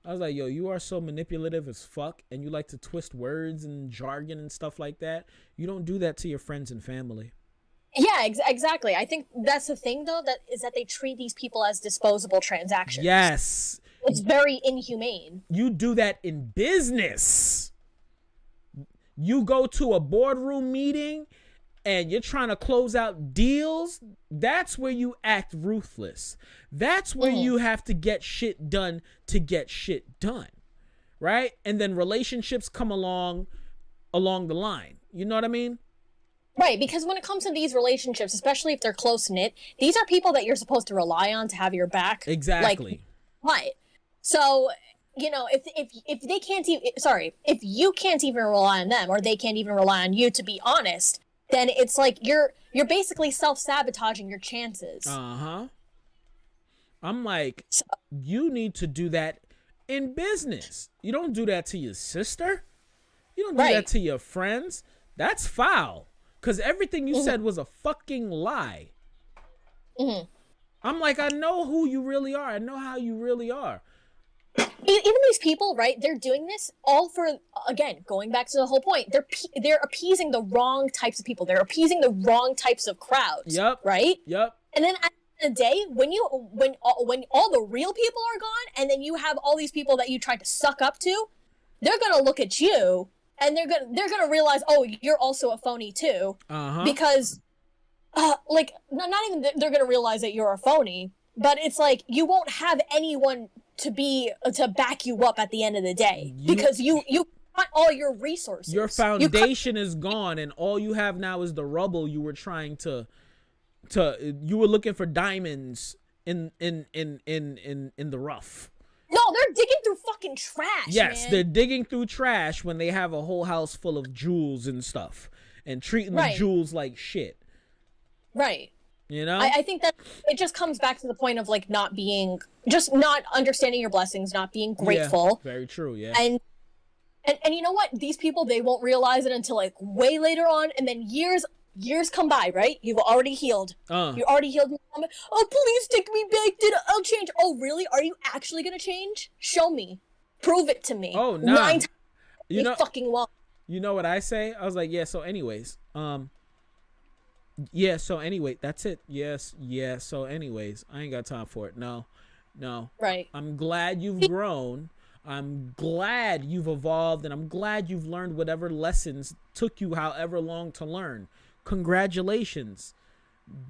Speaker 6: I was like, yo, you are so manipulative as fuck and you like to twist words and jargon and stuff like that. You don't do that to your friends and family.
Speaker 9: Yeah, exactly. I think that's the thing, though, that they treat these people as disposable transactions.
Speaker 6: Yes.
Speaker 9: It's very inhumane.
Speaker 6: You do that in business. You go to a boardroom meeting and you're trying to close out deals. That's where you act ruthless. That's where you have to get shit done to get shit done. Right? And then relationships come along the line. You know what I mean?
Speaker 9: Right, because when it comes to these relationships, especially if they're close-knit, these are people that you're supposed to rely on to have your back.
Speaker 6: Exactly.
Speaker 9: Like, what? So, you know, if they can't even, if you can't even rely on them or they can't even rely on you to be honest, then it's like you're basically self-sabotaging your chances.
Speaker 6: I'm like, you need to do that in business. You don't do that to your sister. You don't do that to your friends. That's foul. Because everything you said was a fucking lie. I'm like, I know who you really are. I know how you really are.
Speaker 9: Even these people, right? They're doing this all for, again, going back to the whole point. They're appeasing the wrong types of people. They're appeasing the wrong types of crowds.
Speaker 6: Yep.
Speaker 9: Right.
Speaker 6: Yep.
Speaker 9: And then at the end of the day, when all the real people are gone, and then you have all these people that you tried to suck up to, they're gonna look at you and they're gonna realize, oh, you're also a phony too. Because, like, not even they're gonna realize that you're a phony, but it's like you won't have anyone to back you up at the end of the day because you cut all your resources.
Speaker 6: Your foundation is gone, and all you have now is the rubble you were trying to you were looking for diamonds in the rough.
Speaker 9: No, they're digging through fucking trash.
Speaker 6: Yes,
Speaker 9: man.
Speaker 6: They're digging through trash when they have a whole house full of jewels and stuff, and treating the jewels like shit.
Speaker 9: Right.
Speaker 6: You know?
Speaker 9: I think that it just comes back to the point of like not understanding your blessings, not being grateful.
Speaker 6: Yeah, very true, yeah.
Speaker 9: And you know what? These people, they won't realize it until like way later on, and then years come by, right? You've already healed. You already healed. Oh, please take me back. I'll change. Oh, really? Are you actually gonna change? Show me. Prove it to me.
Speaker 6: Oh, no.
Speaker 9: 9 times
Speaker 6: you know,
Speaker 9: fucking well.
Speaker 6: You know what I say? I was like, yeah, so anyways. Yeah, so anyway, that's it. Yes, yeah, so anyways. I ain't got time for it. No.
Speaker 9: Right.
Speaker 6: I'm glad you've grown. I'm glad you've evolved, and I'm glad you've learned whatever lessons took you however long to learn. Congratulations.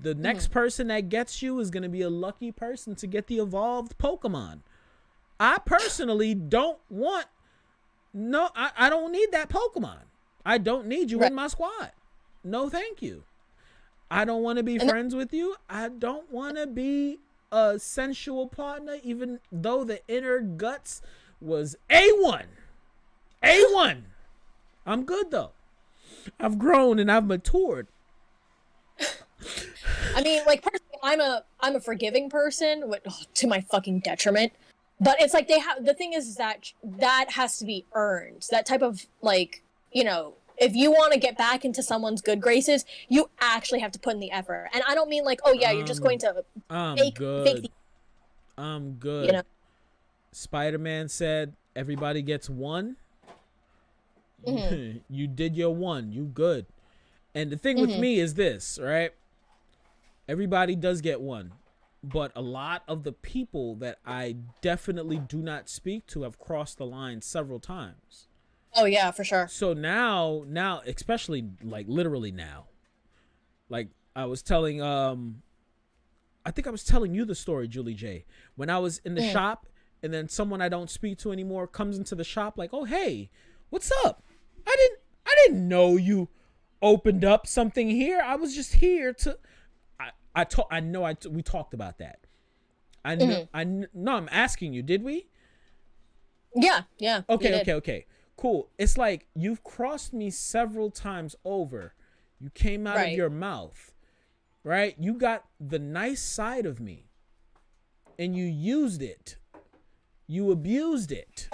Speaker 6: The next person that gets you is going to be a lucky person to get the evolved Pokemon. I personally don't want... No, I don't need that Pokemon. I don't need you in my squad. No, thank you. I don't want to be friends with you. I don't want to be a sensual partner, even though the inner guts was A1. A1. I'm good, though. I've grown and I've matured.
Speaker 9: I mean, like, personally, I'm a forgiving person, to my fucking detriment. But it's like the thing is that has to be earned. That type of, like, you know, if you want to get back into someone's good graces, you actually have to put in the effort. And I don't mean like, oh yeah, you're just going to fake the...
Speaker 6: I'm good.
Speaker 9: You know?
Speaker 6: Spider-Man said, everybody gets one. You did your one. You good. And the thing with me is this, right? Everybody does get one. But a lot of the people that I definitely do not speak to have crossed the line several times.
Speaker 9: Oh yeah, for sure.
Speaker 6: So now, especially like literally now, like I was telling, I think I was telling you the story, Julie J. When I was in the shop, and then someone I don't speak to anymore comes into the shop, like, "Oh hey, what's up? I didn't know you opened up something here. I was just here to." We talked about that. I know. I'm asking you. Did we?
Speaker 9: Yeah.
Speaker 6: Okay. Cool. It's like you've crossed me several times over. You came out of your mouth, right? You got the nice side of me and you used it. You abused it.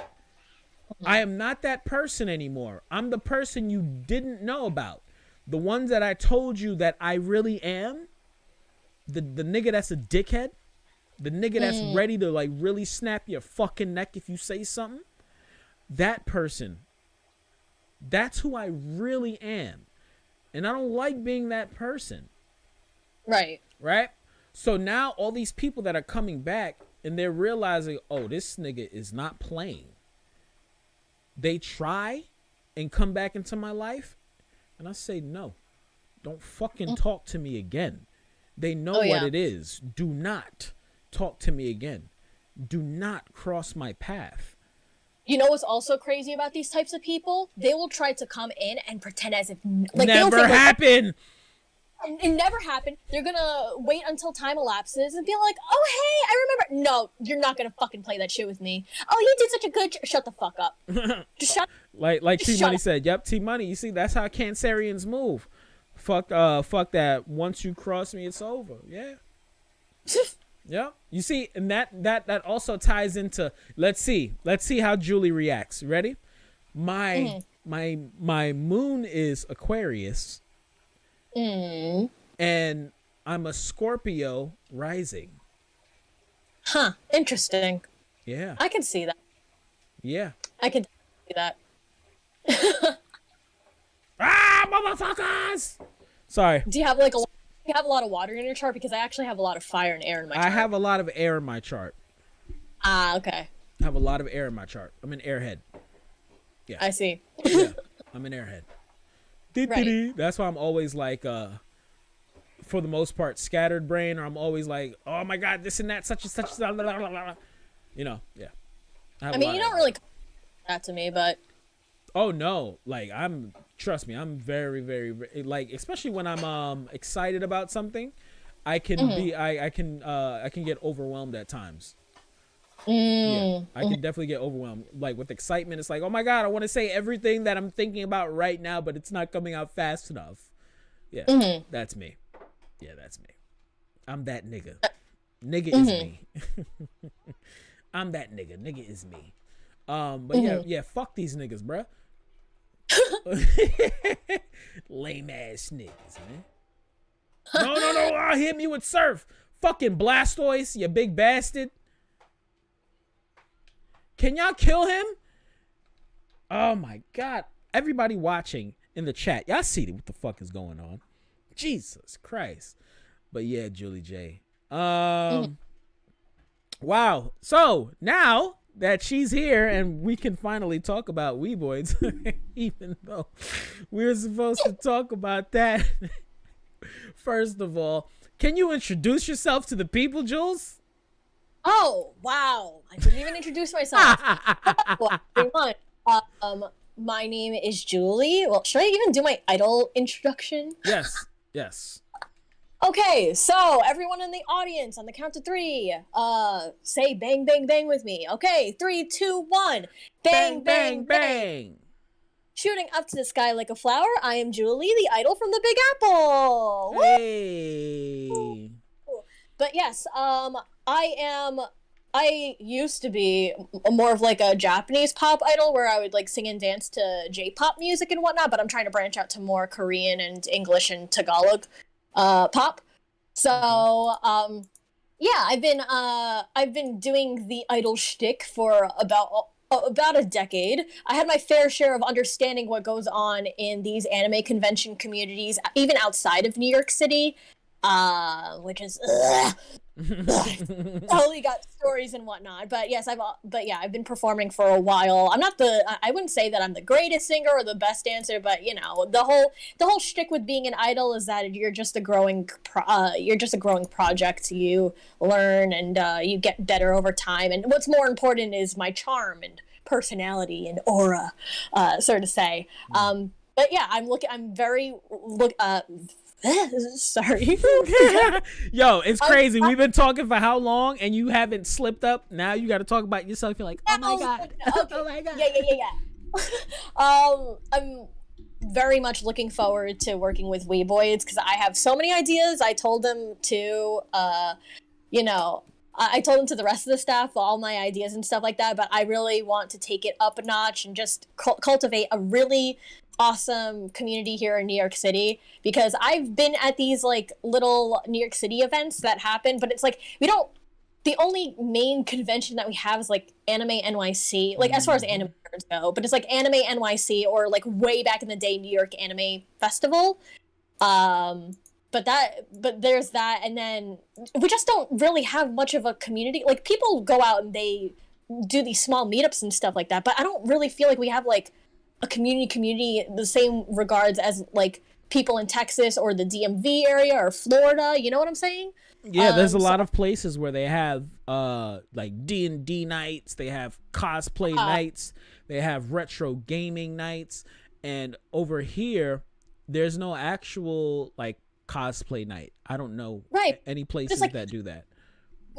Speaker 6: I am not that person anymore. I'm the person you didn't know about. The ones that I told you that I really am, the nigga that's a dickhead, the nigga that's ready to like really snap your fucking neck if you say something. That person, that's who I really am. And I don't like being that person.
Speaker 9: Right.
Speaker 6: So now all these people that are coming back and they're realizing, oh, this nigga is not playing. They try and come back into my life. And I say, no, don't fucking talk to me again. They know what it is. Do not talk to me again. Do not cross my path.
Speaker 9: You know what's also crazy about these types of people? They will try to come in and pretend as if like
Speaker 6: never happened.
Speaker 9: It never happened. They're gonna wait until time elapses and be like, "Oh hey, I remember." No, you're not gonna fucking play that shit with me. Oh, you did such a good. Shut the fuck up. Just shut.
Speaker 6: Like T Money said. Yep, T Money. You see, that's how Cancerians move. Fuck that. Once you cross me, it's over. Yeah. Yeah. You see, and that also ties into let's see how Julie reacts. Ready? My my moon is Aquarius. And I'm a Scorpio rising.
Speaker 9: Huh. Interesting.
Speaker 6: Yeah.
Speaker 9: I can see that.
Speaker 6: Yeah.
Speaker 9: I can see that.
Speaker 6: Motherfuckers! Sorry.
Speaker 9: Do you have like you have a lot of water in your chart? Because I actually have a lot of fire and air in my chart.
Speaker 6: I have a lot of air in my chart.
Speaker 9: Ah, okay.
Speaker 6: I have a lot of air in my chart. I'm an airhead. Yeah.
Speaker 9: I see.
Speaker 6: Yeah. I'm an airhead.
Speaker 9: Right.
Speaker 6: That's why I'm always like, for the most part, scattered brain, or I'm always like, oh my God, this and that, such and such. Blah, blah, blah, blah. You know, yeah.
Speaker 9: I mean, you don't really that to me, but.
Speaker 6: Oh no, like trust me, I'm very, very, very, like, especially when I'm excited about something, I can be, I can get overwhelmed at times. Yeah, I can definitely get overwhelmed. Like with excitement, it's like, oh my God, I want to say everything that I'm thinking about right now, but it's not coming out fast enough. Yeah, that's me. Yeah, that's me. I'm that nigga. Nigga is me. I'm that nigga. Nigga is me. But yeah, fuck these niggas, bruh. Lame ass niggas, man. No, hit me with surf. Fucking Blastoise, you big bastard. Can y'all kill him? Oh my God. Everybody watching in the chat, y'all see what the fuck is going on. Jesus Christ. But yeah, Julie J. Wow. So now that she's here and we can finally talk about Weeboids, even though we're supposed to talk about that. First of all, can you introduce yourself to the people, Jules?
Speaker 9: Oh, wow. I didn't even introduce myself. Hello, everyone. My name is Julie. Well, should I even do my idol introduction?
Speaker 6: Yes.
Speaker 9: Okay, so everyone in the audience, on the count of 3, say bang, bang, bang with me. Okay, 3, 2, 1. Bang, bang, bang. Shooting up to the sky like a flower, I am Julie, the idol from the Big Apple.
Speaker 6: Hey.
Speaker 9: Woo! But yes, I used to be more of like a Japanese pop idol where I would like sing and dance to J-pop music and whatnot, but I'm trying to branch out to more Korean and English and Tagalog pop. So yeah, I've been doing the idol shtick for about a decade. I had my fair share of understanding what goes on in these anime convention communities, even outside of New York City, which is totally got stories and whatnot. But yes, I've been performing for a while. I wouldn't say that I'm the greatest singer or the best dancer, but you know, the whole shtick with being an idol is that you're just a growing project. You learn and you get better over time. And what's more important is my charm and personality and aura, so to say. But yeah, I'm very sorry.
Speaker 6: Yo, it's crazy. We've been talking for how long and you haven't slipped up. Now you got to talk about yourself. You're like, oh my God.
Speaker 9: Okay.
Speaker 6: Oh my God.
Speaker 9: Yeah. I'm very much looking forward to working with Weeboids because I have so many ideas. I told them to, I told them to the rest of the staff all my ideas and stuff like that, but I really want to take it up a notch and just cultivate a really awesome community here in New York City, because I've been at these like little New York City events that happen, but it's like the only main convention that we have is like Anime NYC, like as far as anime nerds go, but it's like Anime NYC or like way back in the day New York Anime Festival. But there's that, and then we just don't really have much of a community. Like people go out and they do these small meetups and stuff like that, but I don't really feel like we have like a community the same regards as like people in Texas or the DMV area or Florida. You know what I'm saying?
Speaker 6: Yeah, there's a lot of places where they have like D&D nights, they have cosplay nights, they have retro gaming nights, and over here there's no actual like cosplay night. I don't know any places that do that.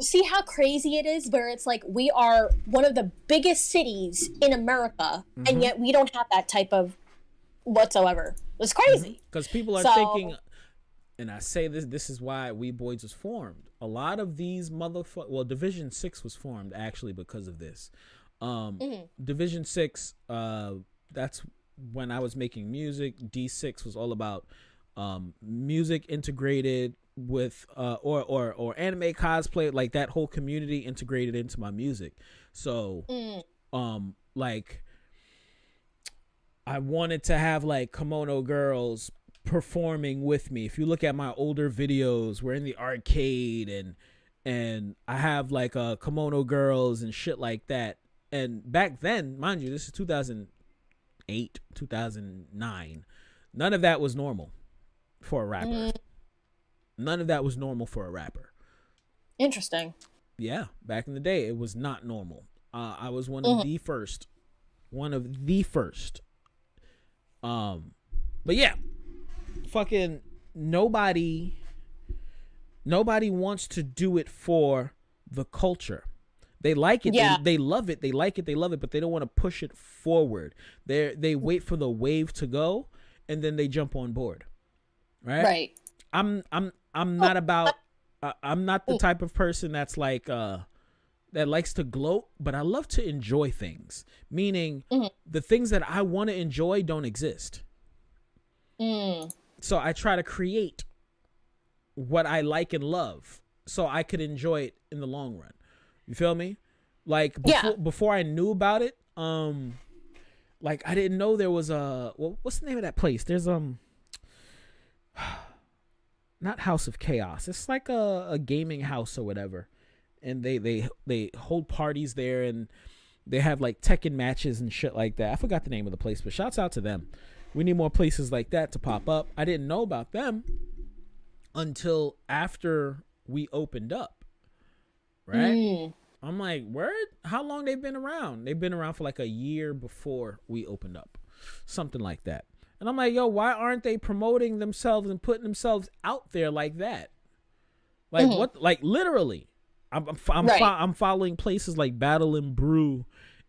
Speaker 9: See how crazy it is where it's like we are one of the biggest cities in America and yet we don't have that type of whatsoever. It's crazy.
Speaker 6: Because people are thinking, and I say this is why Weeboids was formed. A lot of these Division 6 was formed actually because of this. Division 6, that's when I was making music, D6 was all about music integrated with or anime cosplay, like that whole community integrated into my music. So like I wanted to have like kimono girls performing with me. If you look at my older videos, we're in the arcade and I have like kimono girls and shit like that. And back then, mind you, this is 2008, 2009. None of that was normal for a rapper. None of that was normal for a rapper.
Speaker 9: Interesting.
Speaker 6: Yeah, back in the day, it was not normal. I was one of the first. But yeah, fucking nobody wants to do it for the culture. They like it.
Speaker 9: Yeah.
Speaker 6: They love it. They like it. They love it, but they don't want to push it forward. They wait for the wave to go and then they jump on board. Right? I'm not about I'm not the type of person that's like that likes to gloat, but I love to enjoy things. Meaning the things that I want to enjoy don't exist. So I try to create what I like and love so I could enjoy it in the long run. You feel me? Like before I knew about it, like I didn't know there was what's the name of that place? There's not House of Chaos. It's like a gaming house or whatever. And they hold parties there and they have like Tekken matches and shit like that. I forgot the name of the place, but shouts out to them. We need more places like that to pop up. I didn't know about them until after we opened up. Right? I'm like, word? How long they've been around? They've been around for like a year before we opened up. Something like that. And I'm like, yo, why aren't they promoting themselves and putting themselves out there like that? Like what? Like literally. I'm following places like Battle and Brew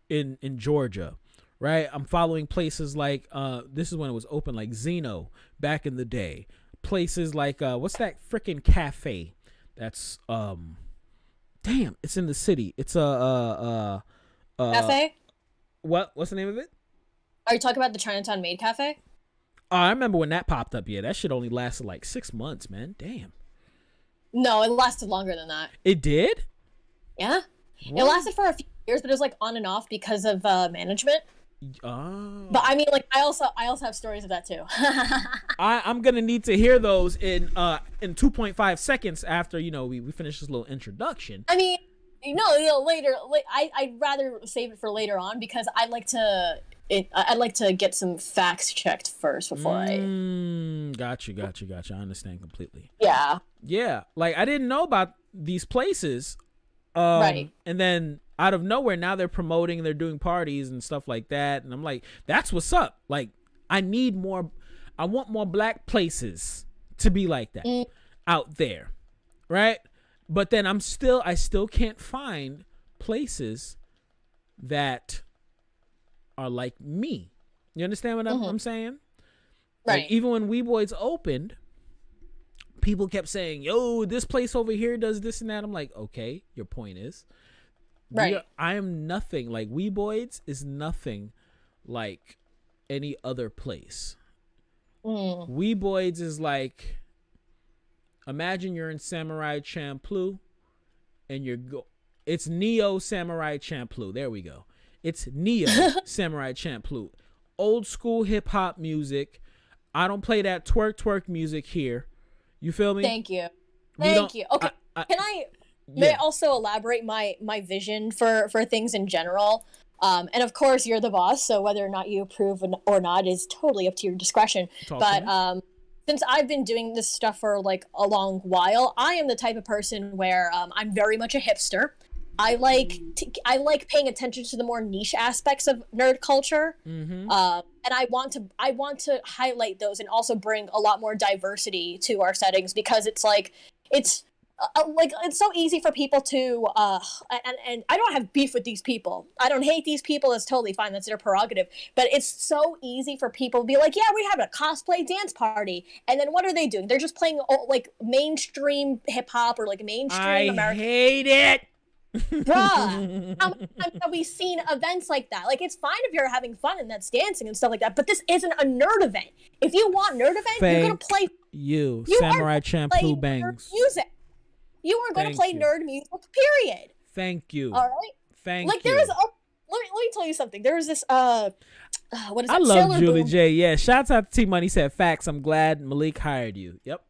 Speaker 6: in Georgia. Right? I'm following places like this is when it was open, like Xeno back in the day. Places like what's that freaking cafe? That's damn, it's in the city. It's a
Speaker 9: cafe.
Speaker 6: What's the name of it?
Speaker 9: Are you talking about the Chinatown Maid Cafe?
Speaker 6: I remember when that popped up. Yeah, that shit only lasted like 6 months, man. Damn.
Speaker 9: No, it lasted longer than that.
Speaker 6: It did?
Speaker 9: Yeah. What? It lasted for a few years, but it was like on and off because of management.
Speaker 6: Oh.
Speaker 9: But I mean, like I also have stories of that too.
Speaker 6: I'm gonna need to hear those in 2.5 seconds after we finish this little introduction.
Speaker 9: I mean, later. I'd rather save it for later on because I'd like to get some facts checked first before I.
Speaker 6: Got you. I understand completely.
Speaker 9: Yeah.
Speaker 6: Like I didn't know about these places.
Speaker 9: Right.
Speaker 6: And then out of nowhere, now they're promoting, they're doing parties and stuff like that. And I'm like, that's what's up. Like, I want more black places to be like that out there. Right. But then I still can't find places that are like me. You understand what I'm saying?
Speaker 9: Right.
Speaker 6: Like, even when Weeboids opened, people kept saying, yo, this place over here does this and that. I'm like, okay, your point is.
Speaker 9: Right.
Speaker 6: I am nothing. Like, Weeboids is nothing like any other place. Weeboids is like, imagine you're in Samurai Champloo and it's Neo Samurai Champloo. There we go. It's Neo Samurai Champloo. Old school hip hop music. I don't play that twerk music here. You feel me?
Speaker 9: Thank you. Okay. May I also elaborate my vision for things in general? And of course, you're the boss, so whether or not you approve or not is totally up to your discretion. Since I've been doing this stuff for like a long while, I am the type of person where I'm very much a hipster. I like paying attention to the more niche aspects of nerd culture, and I want to highlight those and also bring a lot more diversity to our settings because it's so easy for people to and I don't have beef with these people. I don't hate these people. It's totally fine. That's their prerogative. But it's so easy for people to be like, yeah, we have a cosplay dance party, and then what are they doing? They're just playing like mainstream hip hop or like mainstream American.
Speaker 6: I hate it.
Speaker 9: Bruh, how many times have we seen events like that? Like, it's fine if you're having fun and that's dancing and stuff like that, but this isn't a nerd event. If you want nerd event, you're gonna play
Speaker 6: you
Speaker 9: are
Speaker 6: Samurai
Speaker 9: gonna
Speaker 6: Champloo
Speaker 9: play nerd
Speaker 6: bangs.
Speaker 9: music. You are going to play nerd music, period.
Speaker 6: Thank you.
Speaker 9: All right.
Speaker 6: Thank
Speaker 9: like
Speaker 6: you.
Speaker 9: there is let me tell you something. There was this what is
Speaker 6: I
Speaker 9: that?
Speaker 6: love
Speaker 9: Sailor
Speaker 6: Julie
Speaker 9: Boom.
Speaker 6: J. Yeah, shouts out to T Money. Said facts. I'm glad Malik hired you. Yep.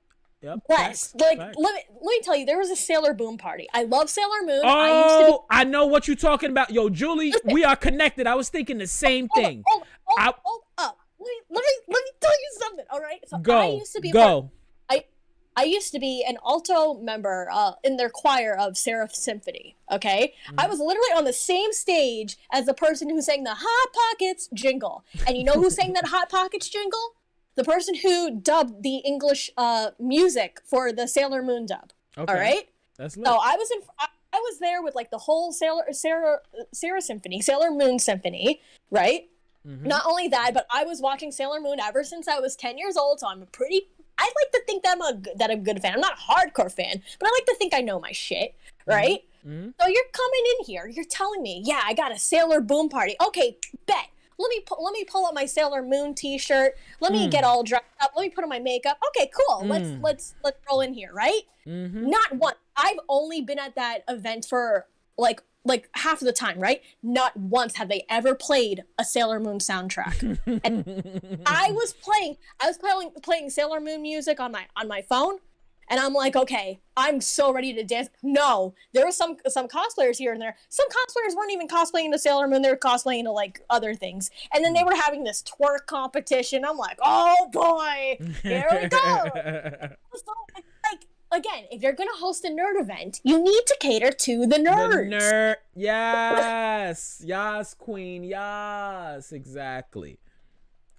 Speaker 9: Yes,
Speaker 6: Facts.
Speaker 9: like
Speaker 6: Facts.
Speaker 9: let me tell you, there was a Sailor Boom party. I love Sailor Moon. I
Speaker 6: know what you're talking about. Yo, Julie, we are connected. I was thinking the same thing.
Speaker 9: Hold up. Let me tell you something. All right. So
Speaker 6: Go.
Speaker 9: I used to be I used to be an alto member in their choir of Seraph Symphony, okay? I was literally on the same stage as the person who sang the Hot Pockets jingle. And you know who sang that Hot Pockets jingle? The person who dubbed the English music for the Sailor Moon dub.
Speaker 6: Okay.
Speaker 9: All right?
Speaker 6: That's lit.
Speaker 9: So I was there with like the whole Sailor Moon Symphony, right?
Speaker 6: Mm-hmm.
Speaker 9: Not only that, but I was watching Sailor Moon ever since I was 10 years old, so I like to think that I'm a good fan. I'm not a hardcore fan, but I like to think I know my shit, right?
Speaker 6: Mm-hmm.
Speaker 9: So you're coming in here, you're telling me, yeah, I got a Sailor Boom party. Okay, bet. Let me pull up my Sailor Moon t-shirt. Let me get all dressed up. Let me put on my makeup. Okay, cool. Let's roll in here, right?
Speaker 6: Mm-hmm.
Speaker 9: Not once. I've only been at that event for like half of the time, right? Not once have they ever played a Sailor Moon soundtrack. And I was playing Sailor Moon music on my phone, and I'm like, okay, I'm so ready to dance. No, there were some cosplayers here and there. Some cosplayers weren't even cosplaying to Sailor Moon; they were cosplaying to like other things. And then they were having this twerk competition. I'm like, oh boy, here we go. So, like, again, if you're gonna host a nerd event, you need to cater to the nerds.
Speaker 6: Yes, yes, queen, yes, exactly.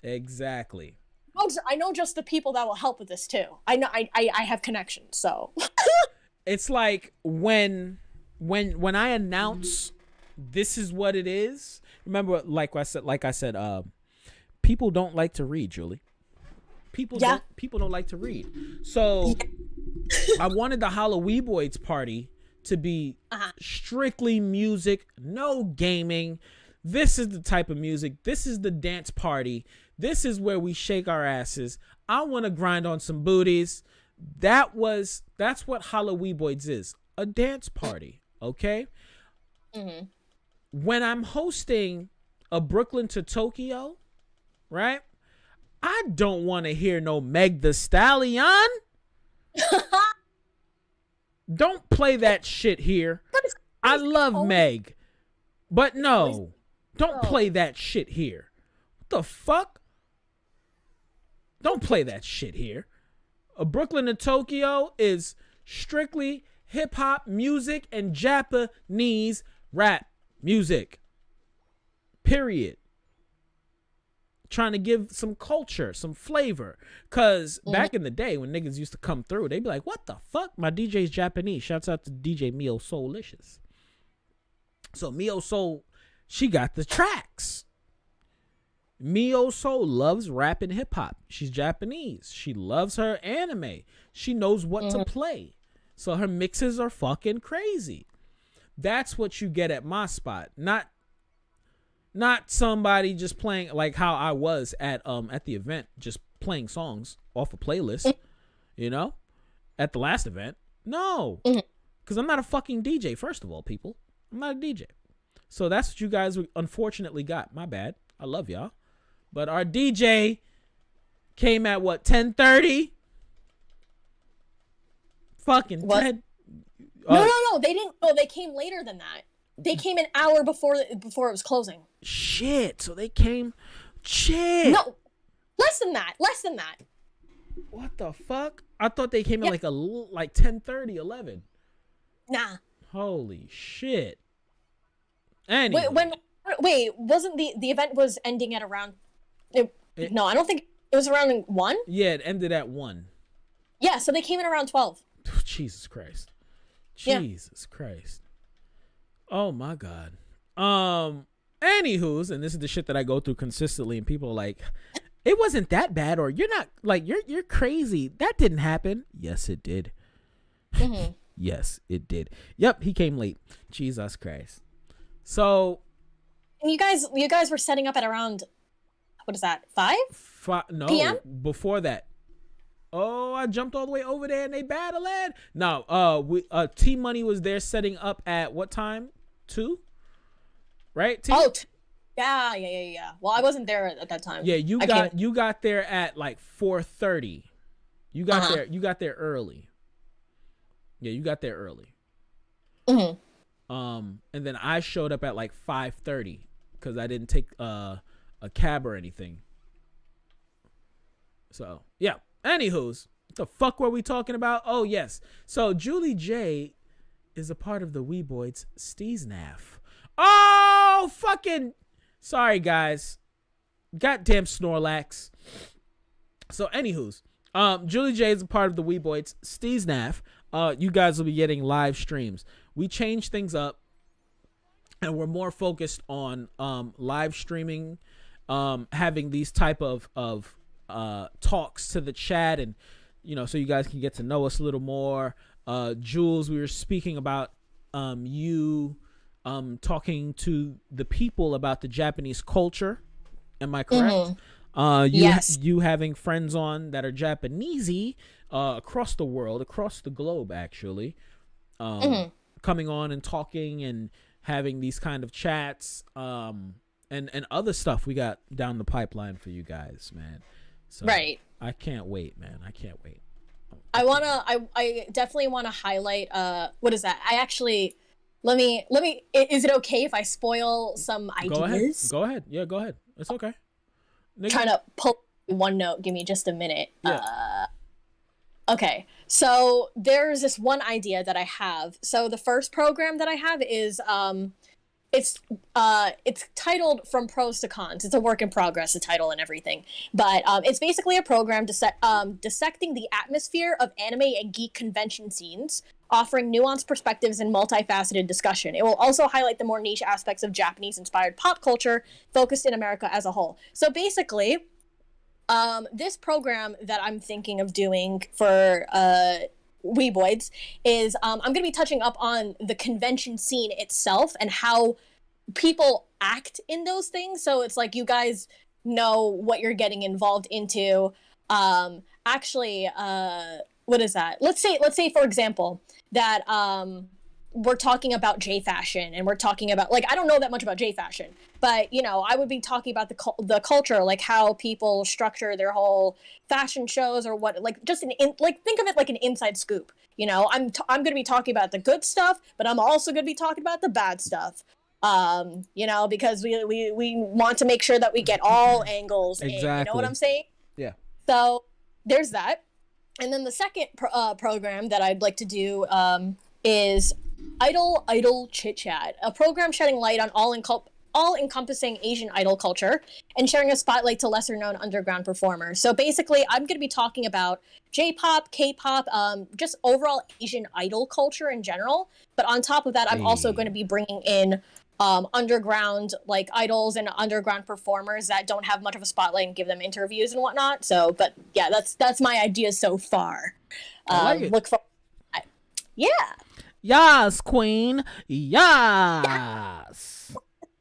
Speaker 9: I know just the people that will help with this too. I know I have connections, so.
Speaker 6: It's like when I announce this is what it is. Remember, like I said, people don't like to read, Julie. People don't like to read. So I wanted the Weeboids party to be strictly music, no gaming. This is the type of music. This is the dance party. This is where we shake our asses. I want to grind on some booties. That's what Weeboids is. A dance party, okay?
Speaker 9: Mm-hmm.
Speaker 6: When I'm hosting a Brooklyn to Tokyo, right? I don't want to hear no Meg the Stallion. Don't play that shit here. I love Meg. But no, don't play that shit here. What the fuck? Don't play that shit here. A Brooklyn to Tokyo is strictly hip hop music and Japanese rap music. Period. Trying to give some culture, some flavor. Cause back in the day when niggas used to come through, they'd be like, what the fuck? My DJ's Japanese. Shouts out to DJ Mio Soulicious. So Mio Soul, she got the tracks. Mio Soul loves rap and hip hop. She's Japanese. She loves her anime. She knows what to play. So her mixes are fucking crazy. That's what you get at my spot. Not somebody just playing like how I was at the event, just playing songs off a playlist, you know, at the last event. No, because I'm not a fucking DJ. First of all, people, I'm not a DJ. So that's what you guys unfortunately got. My bad. I love y'all, but our DJ came at what 10:30. Fucking
Speaker 9: what?
Speaker 6: 10.
Speaker 9: No, they didn't. No, they came later than that. They came an hour before it was closing.
Speaker 6: Shit. So they came. Shit.
Speaker 9: No, less than that.
Speaker 6: What the fuck? I thought they came at like 10:30, 11.
Speaker 9: Nah.
Speaker 6: Holy shit. Anyway.
Speaker 9: Wait, wasn't the event was ending at around? No, I don't think it was around 1.
Speaker 6: Yeah, it ended at 1.
Speaker 9: Yeah, so they came in around 12.
Speaker 6: Jesus Christ.
Speaker 9: Yeah.
Speaker 6: Jesus Christ. Oh my God. Anywho's, and this is the shit that I go through consistently, and people are like, it wasn't that bad, or you're not like you're crazy. That didn't happen. Yes, it did. Yes, it did. Yep, he came late. Jesus Christ. So
Speaker 9: And you guys were setting up at around, what is that, 5?
Speaker 6: No,
Speaker 9: PM?
Speaker 6: before that. Oh, I jumped all the way over there and they battling. No, T Money was there setting up at what time? 2? Right? T?
Speaker 9: Oh, yeah. Well, I wasn't there at that time.
Speaker 6: Yeah, you got there at like 4:30. You got there early. Yeah, you got there early. And then I showed up at like 5:30 because I didn't take a cab or anything. So yeah. Anywho's, what the fuck were we talking about? Oh yes. So Julie J is a part of the Weeboids Steesnaff. Oh fucking sorry guys. Goddamn Snorlax. So anywho's, Julie J is a part of the Weeboids Steesnaff. You guys will be getting live streams. We changed things up and we're more focused on live streaming, having these type of talks to the chat, and so you guys can get to know us a little more. Jules, we were speaking about you talking to the people about the Japanese culture. Am I correct?
Speaker 9: Yes.
Speaker 6: You having friends on that are Japanesey across the world, across the globe, actually, coming on and talking and having these kind of chats, and other stuff we got down the pipeline for you guys, man. So
Speaker 9: right.
Speaker 6: I can't wait, man. I can't wait.
Speaker 9: I definitely want to highlight, what is that? Let me, is it okay if I spoil some ideas?
Speaker 6: Go ahead. Yeah, go ahead. It's okay.
Speaker 9: Trying to pull one note. Give me just a minute.
Speaker 6: Yeah.
Speaker 9: Okay. So there's this one idea that I have. So the first program that I have is, it's titled From Pros to Cons. It's a work in progress, the title and everything. But it's basically a program dissecting the atmosphere of anime and geek convention scenes, offering nuanced perspectives and multifaceted discussion. It will also highlight the more niche aspects of Japanese-inspired pop culture focused in America as a whole. So basically, this program that I'm thinking of doing for Weeboids is I'm going to be touching up on the convention scene itself and how people act in those things. So it's like you guys know what you're getting involved into. What is that? Let's say for example that we're talking about J fashion and we're talking about, like, I don't know that much about J fashion, but I would be talking about the culture, like how people structure their whole fashion shows or what, like just think of it like an inside scoop. I'm going to be talking about the good stuff, but I'm also going to be talking about the bad stuff. Because we want to make sure that we get all angles.
Speaker 6: Exactly.
Speaker 9: In, you know what I'm saying?
Speaker 6: Yeah.
Speaker 9: So there's that. And then the second program that I'd like to do is Idol Chit Chat, a program shedding light on all-encompassing Asian idol culture and sharing a spotlight to lesser-known underground performers. So basically, I'm going to be talking about J-pop, K-pop, just overall Asian idol culture in general. But on top of that, I'm also going to be bringing in underground like idols and underground performers that don't have much of a spotlight and give them interviews and whatnot. So, but yeah, that's my idea so far.
Speaker 6: I like it.
Speaker 9: Look for, yeah.
Speaker 6: Yes, queen. Yes.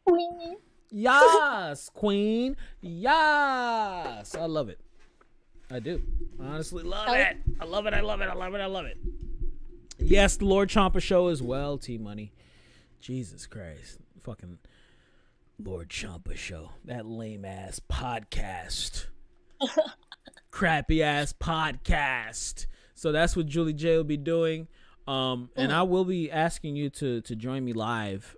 Speaker 9: Queen.
Speaker 6: Yes, queen. Yes. I love it. I do. I honestly love it. I love it. I love it. I love it. I love it. Yes, the Lord CHAMPA show as well, T Money. Jesus Christ. Fucking Lord CHAMPA show. That lame ass podcast. Crappy ass podcast. So that's what Julie J will be doing. And I will be asking you to join me live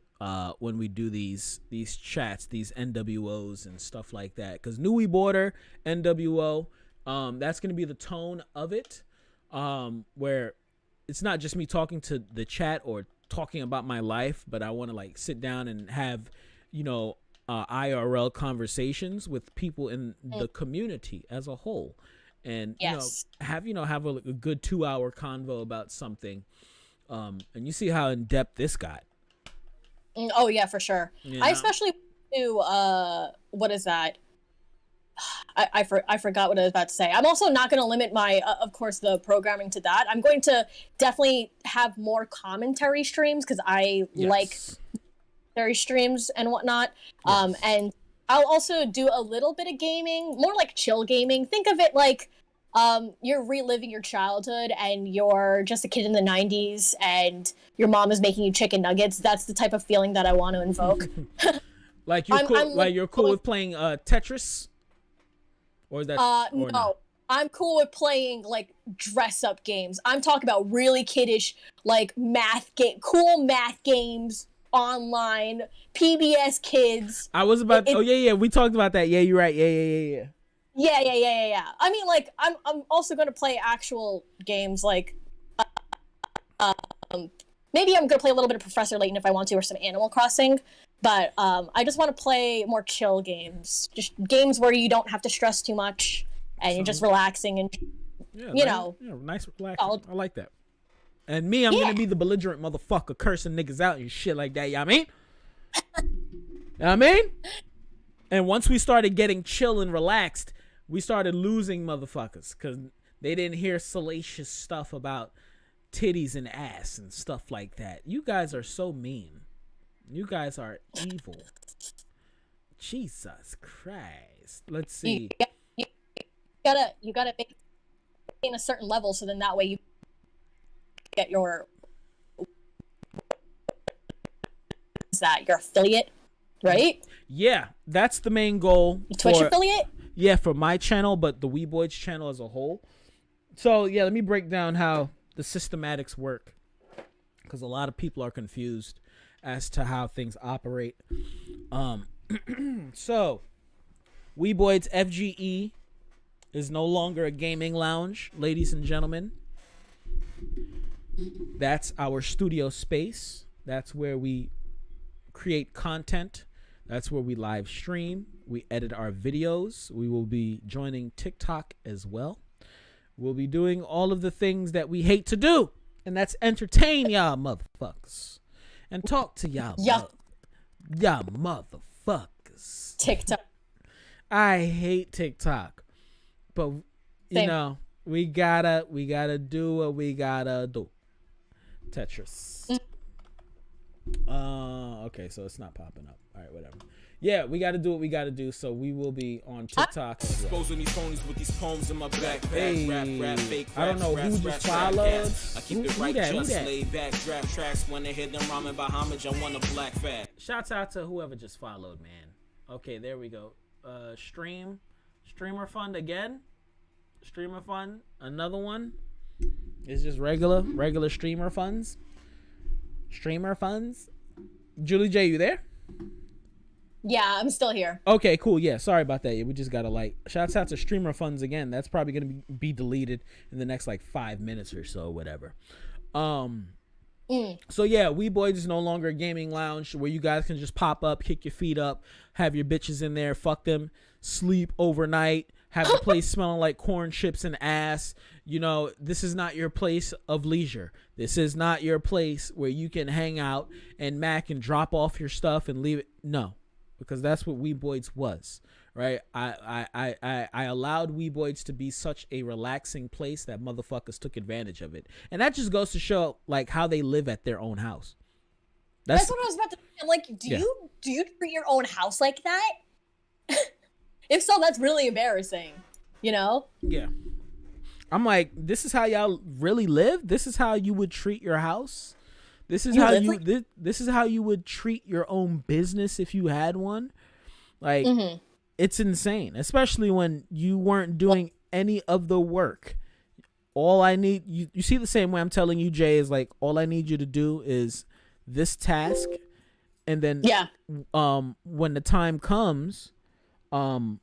Speaker 6: when we do these chats, these NWOs and stuff like that. Because New We Border, NWO, that's going to be the tone of it, where it's not just me talking to the chat or talking about my life, but I want to like sit down and have, IRL conversations with people in the community as a whole. And, have a good 2-hour convo about something. And you see how in depth this got.
Speaker 9: Oh yeah, for sure. I especially do, what is that? I forgot what I was about to say. I'm also not going to limit my, of course, the programming to that. I'm going to definitely have more commentary streams because I like commentary streams and whatnot. And I'll also do a little bit of gaming, more like chill gaming. Think of it like you're reliving your childhood and you're just a kid in the 90s and your mom is making you chicken nuggets. That's the type of feeling that I want to invoke.
Speaker 6: Like you're cool. Like you're cool with playing Tetris. Or is that
Speaker 9: no.
Speaker 6: Not?
Speaker 9: I'm cool with playing like dress up games. I'm talking about really kiddish like cool math games online, PBS Kids.
Speaker 6: I was about we talked about that. Yeah, you're right. Yeah.
Speaker 9: Yeah. I mean, like I'm also going to play actual games like maybe I'm going to play a little bit of Professor Layton if I want to, or some Animal Crossing. But I just want to play more chill games, just games where you don't have to stress too much and you're just relaxing and
Speaker 6: nice relaxing. I like that. And me, I'm gonna be the belligerent motherfucker cursing niggas out and shit like that. You know what I mean? And once we started getting chill and relaxed, we started losing motherfuckers because they didn't hear salacious stuff about titties and ass and stuff like that. You guys are so mean. You guys are evil. Jesus Christ. Let's see.
Speaker 9: You gotta make it in a certain level so then that way you get your your affiliate, right?
Speaker 6: Yeah, that's the main goal.
Speaker 9: Twitch affiliate?
Speaker 6: Yeah, for my channel, but the Weeboids channel as a whole. So yeah, let me break down how the systematics work, because a lot of people are confused as to how things operate. So Weeboids FGE is no longer a gaming lounge, ladies and gentlemen. That's our studio space. That's where we create content. That's where we live stream. We edit our videos. We will be joining TikTok as well. We'll be doing all of the things that we hate to do, and that's entertain y'all motherfuckers and talk to y'all motherfuckers.
Speaker 9: TikTok.
Speaker 6: I hate TikTok, but you know we gotta do what we gotta do. Tetris. Okay, so it's not popping up. All right, whatever. Yeah, we got to do what we got to do. So we will be on TikTok as well.
Speaker 7: Exposing these ponies with these poems in my backpack.
Speaker 6: Hey,
Speaker 7: rap, fake,
Speaker 6: I don't know who just followed.
Speaker 7: I keep it right, just laid back. Draft tracks when they hit them rhyming by homage. I want a black fat.
Speaker 6: Shouts out to whoever just followed, man. Okay, there we go. Streamer fund again. Streamer fund. Another one. It's just regular streamer funds. Streamer funds. Julie J, you there?
Speaker 9: Yeah, I'm still here.
Speaker 6: Okay, cool. Yeah, sorry about that. We just gotta shouts out to streamer funds again. That's probably gonna be deleted in the next 5 minutes or so, whatever. So yeah, Weeboids is no longer a gaming lounge where you guys can just pop up, kick your feet up, have your bitches in there, fuck them, sleep overnight, have the place smelling like corn chips and ass. You know, this is not your place of leisure. This is not your place where you can hang out and mac and drop off your stuff and leave it. No, because that's what Weeboids was, right? I allowed Weeboids to be such a relaxing place that motherfuckers took advantage of it. And that just goes to show how they live at their own house.
Speaker 9: That's what I was about to say. I'm like, do you treat your own house like that? If so, that's really embarrassing, you know?
Speaker 6: Yeah. I'm like, this is how y'all really live? This is how you would treat your house? This is this is how you would treat your own business if you had one? It's insane, especially when you weren't doing any of the work. All I need, you see the same way I'm telling you, Jay, is all I need you to do is this task, and then when the time comes, I'll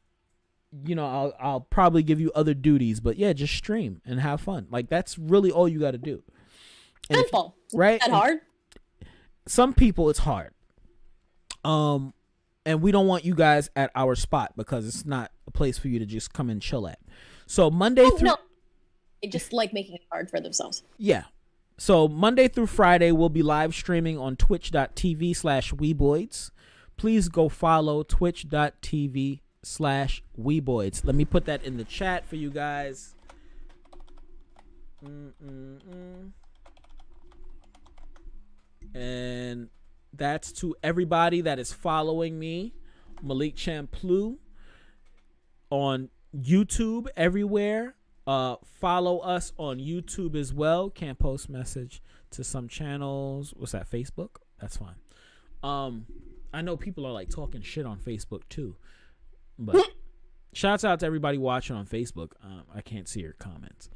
Speaker 6: probably give you other duties, but yeah, just stream and have fun. That's really all you got to do.
Speaker 9: Simple,
Speaker 6: right?
Speaker 9: That hard?
Speaker 6: Some people it's hard. And we don't want you guys at our spot because it's not a place for you to just come and chill at. So Monday through
Speaker 9: they just like making it hard for themselves.
Speaker 6: Yeah. So Monday through Friday we'll be live streaming on twitch.tv/Weeboids. Please go follow twitch.tv/Weeboids. youtube.com/Weeboids. Let me put that in the chat for you guys. And that's to everybody that is following me, Malik Champlu, on YouTube everywhere. Follow us on YouTube as well. Can't post message to some channels. What's that, Facebook? That's fine. I know people are like talking shit on Facebook too, but shouts out to everybody watching on Facebook. I can't see your comments.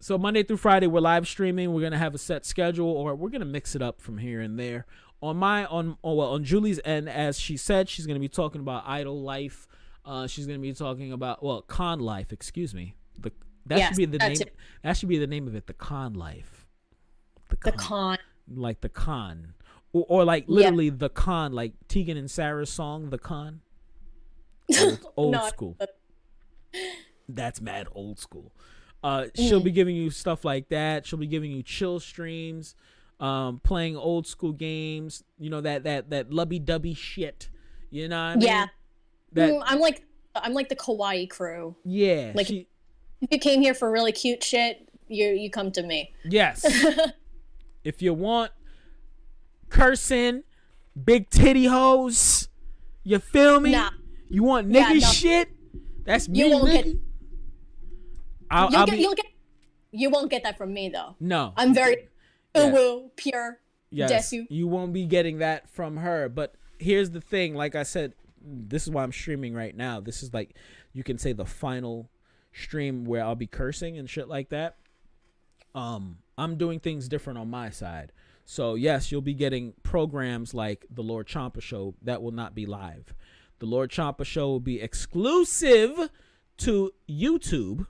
Speaker 6: So Monday through Friday, we're live streaming. We're gonna have a set schedule, or we're gonna mix it up from here and there. On Julie's end, as she said, she's gonna be talking about idle life. She's gonna be talking about con life. Excuse me. That should be the name. That should be the name of it. The con life. The con. Like the con, or like literally the con, like Tegan and Sarah's song, The Con. Old school. That's mad old school. She'll be giving you stuff like that. She'll be giving you chill streams, playing old school games. You know, that lubby-dubby shit. You know what I mean?
Speaker 9: I'm like the kawaii crew.
Speaker 6: Yeah.
Speaker 9: Like if you came here for really cute shit, you come to me.
Speaker 6: Yes. If you want cursing, big titty hoes, you feel me?
Speaker 9: Nah.
Speaker 6: You want nigga shit? That's me.
Speaker 9: You won't
Speaker 6: nigga.
Speaker 9: You won't get that from me though.
Speaker 6: No.
Speaker 9: I'm very pure.
Speaker 6: Yes.
Speaker 9: Desu.
Speaker 6: You won't be getting that from her. But here's the thing. Like I said, this is why I'm streaming right now. This is like, you can say the final stream where I'll be cursing and shit like that. I'm doing things different on my side. So yes, you'll be getting programs like the Lord CHAMPA show that will not be live. The Lord CHAMPA show will be exclusive to YouTube,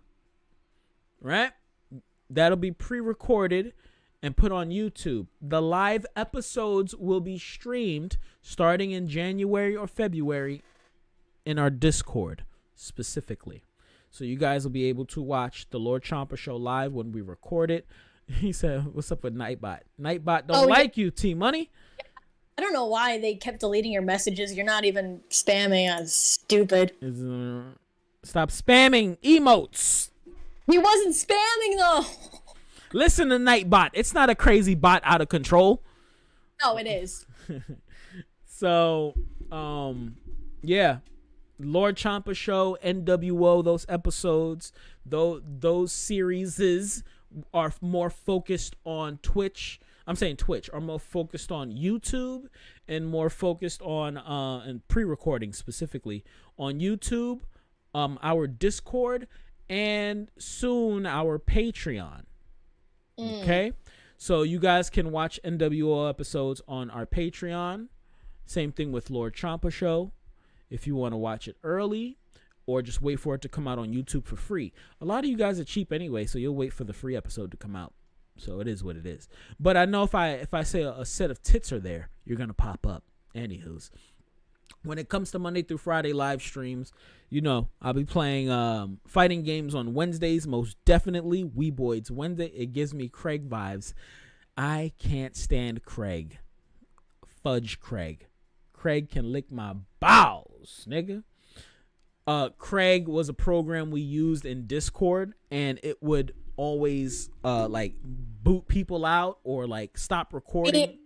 Speaker 6: right? That'll be pre-recorded and put on YouTube. The live episodes will be streamed starting in January or February in our Discord specifically. So you guys will be able to watch the Lord CHAMPA show live when we record it. He said, what's up with Nightbot? Nightbot don't like you, T-Money.
Speaker 9: I don't know why they kept deleting your messages. You're not even spamming. That's stupid.
Speaker 6: Stop spamming emotes.
Speaker 9: He wasn't spamming though.
Speaker 6: Listen to Nightbot. It's not a crazy bot out of control.
Speaker 9: No, it is.
Speaker 6: So, yeah. Lord CHAMPA show, NWO, those episodes, those series are more focused on Twitch. I'm saying Twitch are more focused on YouTube and more focused on and pre-recording specifically on YouTube, our Discord, and soon our Patreon. Okay, so you guys can watch NWO episodes on our Patreon. Same thing with Lord CHAMPA show. If you want to watch it early, or just wait for it to come out on YouTube for free. A lot of you guys are cheap anyway, so you'll wait for the free episode to come out. So it is what it is. But I know if I say a set of tits are there, you're gonna pop up. Anywho's, when it comes to Monday through Friday live streams, you know I'll be playing fighting games on Wednesdays, most definitely. Weeboids Wednesday. It gives me Craig vibes. I can't stand Craig. Fudge Craig. Craig can lick my bowels, nigga. Craig was a program we used in Discord, and it would always like boot people out or like stop recording.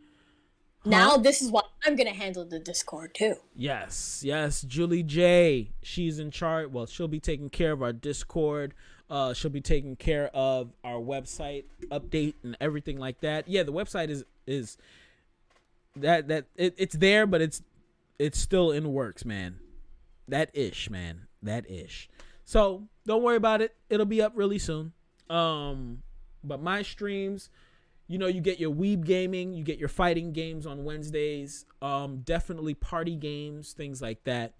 Speaker 9: Now this is why I'm gonna handle the Discord too.
Speaker 6: Yes, Julie J. She's in charge. Well, she'll be taking care of our Discord. She'll be taking care of our website update and everything like that. Yeah, the website is it's there, but it's still in works, man. That ish. So don't worry about it. It'll be up really soon. But my streams, you know, you get your Weeb gaming, you get your fighting games on Wednesdays. Definitely party games, things like that.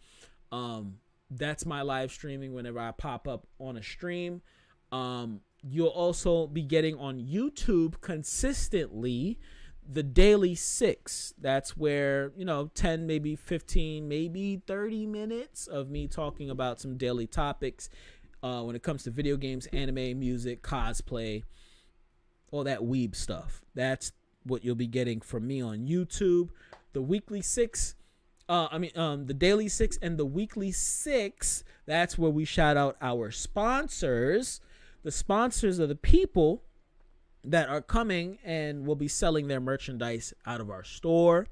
Speaker 6: That's my live streaming whenever I pop up on a stream. You'll also be getting on YouTube consistently the Daily 6. That's where, you know, 10, maybe 15, maybe 30 minutes of me talking about some daily topics when it comes to video games, anime, music, cosplay, all that weeb stuff. That's what you'll be getting from me on YouTube. The weekly 6 The daily 6 and the weekly 6. That's where we shout out our sponsors. The sponsors are the people that are coming and will be selling their merchandise out of our store.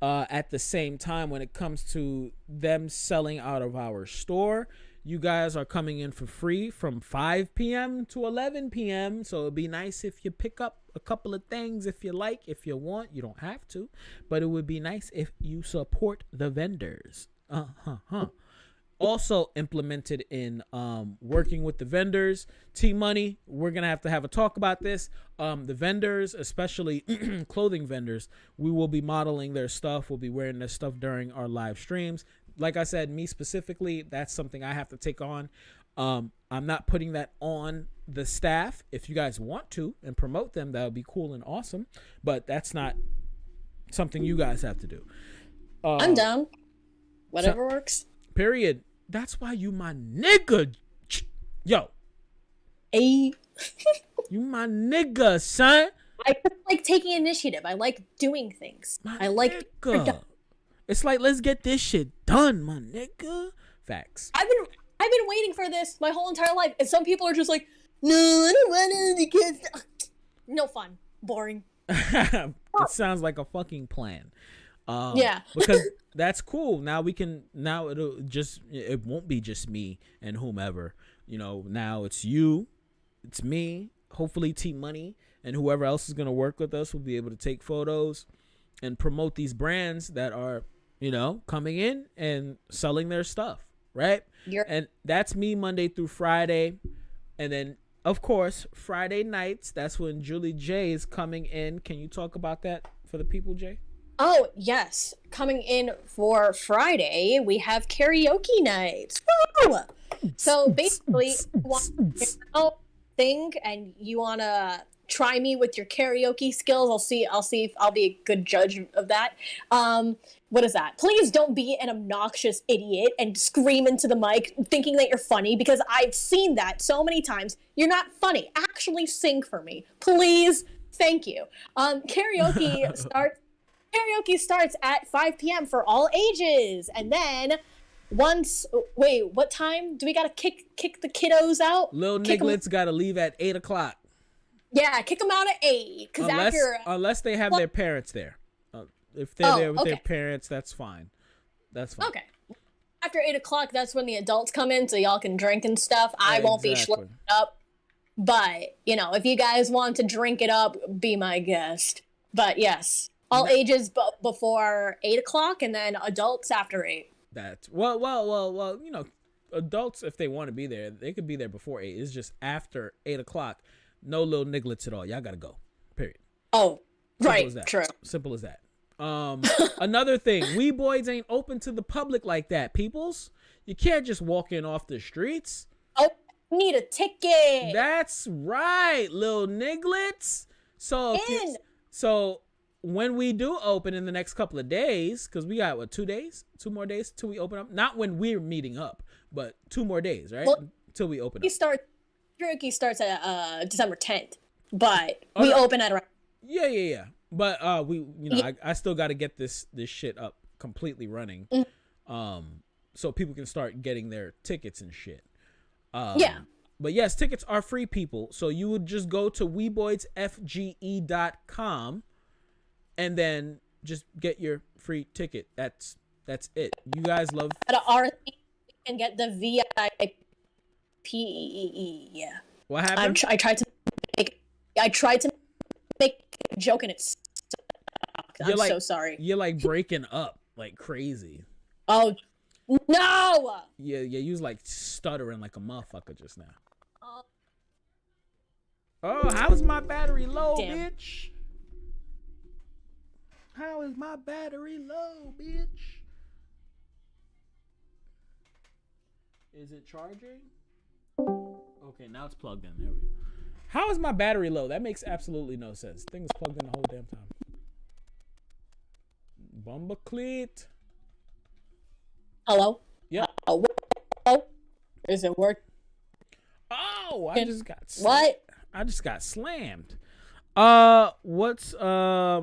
Speaker 6: At the same time, when it comes to them selling out of our store, you guys are coming in for free from 5 p.m. to 11 p.m. So it'd be nice if you pick up a couple of things if you like, if you want. You don't have to, but it would be nice if you support the vendors. Also implemented in working with the vendors, T-Money, we're going to have a talk about this. The vendors, especially clothing vendors, we will be modeling their stuff. We'll be wearing their stuff during our live streams. Like I said, me specifically, that's something I have to take on. I'm not putting that on the staff. If you guys want to and promote them, that would be cool and awesome. But that's not something you guys have to do.
Speaker 9: I'm down. Whatever works.
Speaker 6: Period. That's why you my nigga. Yo.
Speaker 9: Hey.
Speaker 6: You my nigga, son.
Speaker 9: I like taking initiative. I like doing things. I like
Speaker 6: nigga. It's like, let's get this shit done, my nigga. Facts.
Speaker 9: I've been waiting for this my whole entire life, and some people are just like, no, I don't want to because no fun, boring.
Speaker 6: It sounds like a fucking plan.
Speaker 9: Yeah.
Speaker 6: Because that's cool. Now it won't be just me and whomever. You know, now it's you, it's me, hopefully T-Money, and whoever else is gonna work with us will be able to take photos and promote these brands that are, you know, coming in and selling their stuff, right? And that's me Monday through Friday. And then, of course, Friday nights, that's when Julie J is coming in. Can you talk about that for the people, Jay?
Speaker 9: Oh, yes. Coming in for Friday, we have karaoke nights. Woo! So basically, if you want to thing and you want to try me with your karaoke skills, I'll see if I'll be a good judge of that. What is that? Please don't be an obnoxious idiot and scream into the mic thinking that you're funny, because I've seen that so many times. You're not funny. Actually sing for me. Please. Thank you. Karaoke starts at 5 p.m. for all ages. And then what time do we gotta kick the kiddos out?
Speaker 6: Little Niglets gotta leave at 8 o'clock.
Speaker 9: Yeah, kick them out at 8.
Speaker 6: Unless they have their parents there. If they're there with their parents, that's fine. That's fine.
Speaker 9: Okay. After 8 o'clock, that's when the adults come in, so y'all can drink and stuff. I won't be schlepping it up. But, you know, if you guys want to drink it up, be my guest. But yes, all ages before 8 o'clock, and then adults after 8.
Speaker 6: That's well, you know, adults, if they want to be there, they could be there before 8. It's just after 8 o'clock. No little Niglets at all. Y'all gotta go. Period.
Speaker 9: Oh, right.
Speaker 6: True. Simple as that. Another thing, Weeboids ain't open to the public like that, peoples. You can't just walk in off the streets.
Speaker 9: Oh, need a ticket.
Speaker 6: That's right, little Niglets. So when we do open in the next couple of days, because we got 2 more days till we open up. Not when we're meeting up, but 2 more days, right? Till we open up.
Speaker 9: Karaoke starts at December 10th, but we open at around.
Speaker 6: Yeah. But I still got to get this shit up completely running, so people can start getting their tickets and shit.
Speaker 9: Yeah.
Speaker 6: But yes, tickets are free, people. So you would just go to weeboidsfge.com and then just get your free ticket. That's it. You guys love.
Speaker 9: At RC and get the VIP. Yeah.
Speaker 6: What happened?
Speaker 9: I tried to make a joke and it sucked. I'm so sorry.
Speaker 6: You're like breaking up like crazy.
Speaker 9: Oh no!
Speaker 6: Yeah, you was like stuttering like a motherfucker just now. Oh, how's my battery low, bitch? How is my battery low, bitch? Is it charging? Okay, now it's plugged in. There we go. How is my battery low? That makes absolutely no sense. Thing is plugged in the whole damn time. Bumbacleat.
Speaker 9: Hello?
Speaker 6: Yeah.
Speaker 9: Oh, is it work?
Speaker 6: Oh, I just got
Speaker 9: what?
Speaker 6: I just got slammed. What's
Speaker 9: Are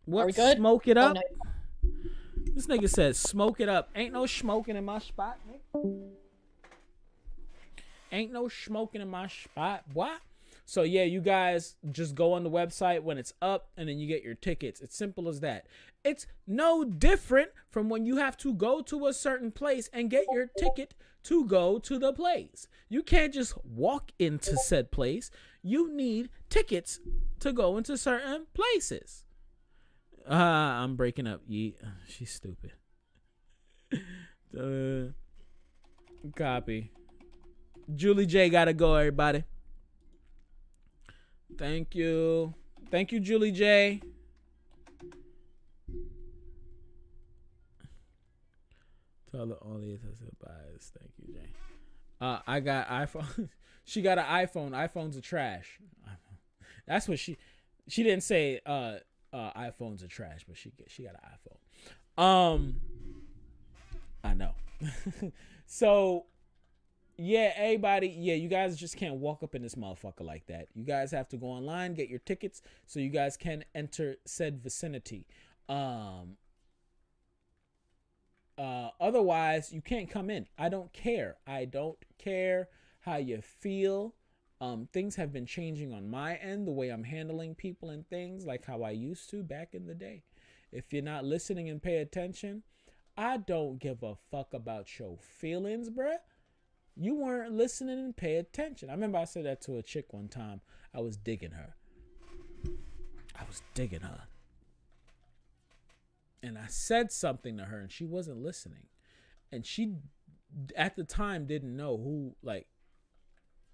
Speaker 9: we good?
Speaker 6: Smoke it up?
Speaker 9: Oh, no.
Speaker 6: This nigga said, smoke it up. Ain't no smoking in my spot, nigga. Ain't no smoking in my spot, boy. So yeah, you guys just go on the website when it's up and then you get your tickets. It's simple as that. It's no different from when you have to go to a certain place and get your ticket to go to the place. You can't just walk into said place. You need tickets to go into certain places. I'm breaking up. She's stupid. Copy. Julie J gotta go, everybody. Thank you. Thank you, Julie J. Tell the audience I said bias. Thank you, Jay. I got iPhone. She got an iPhone. iPhones are trash. That's what she didn't say iPhones are trash, but she got an iPhone. I know. So yeah, everybody, you guys just can't walk up in this motherfucker like that. You guys have to go online, get your tickets so you guys can enter said vicinity. Otherwise you can't come in. I don't care how you feel. Things have been changing on my end, the way I'm handling people and things, like how I used to back in the day. If you're not listening and pay attention, I don't give a fuck about your feelings, bruh. You weren't listening and pay attention. I remember I said that to a chick one time. I was digging her. And I said something to her and she wasn't listening. And she, at the time, didn't know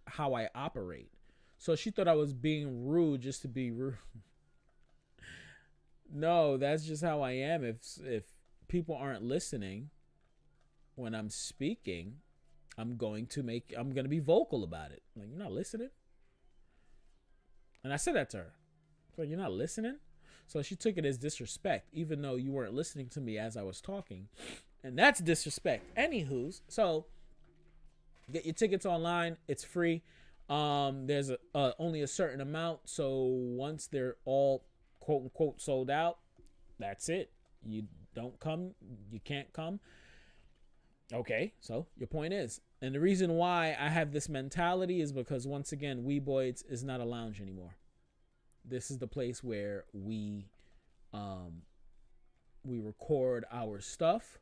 Speaker 6: how I operate. So she thought I was being rude just to be rude. No, that's just how I am. If people aren't listening when I'm speaking, I'm going to be vocal about it. Like, you're not listening? And I said that to her. Like, you're not listening? So she took it as disrespect, even though you weren't listening to me as I was talking. And that's disrespect. Anywho's, so get your tickets online. It's free. There's only a certain amount. So once they're all quote unquote sold out, that's it. You don't come, you can't come. Okay, so your point is, and the reason why I have this mentality is because, once again, Weeboids is not a lounge anymore. This is the place where we record our stuff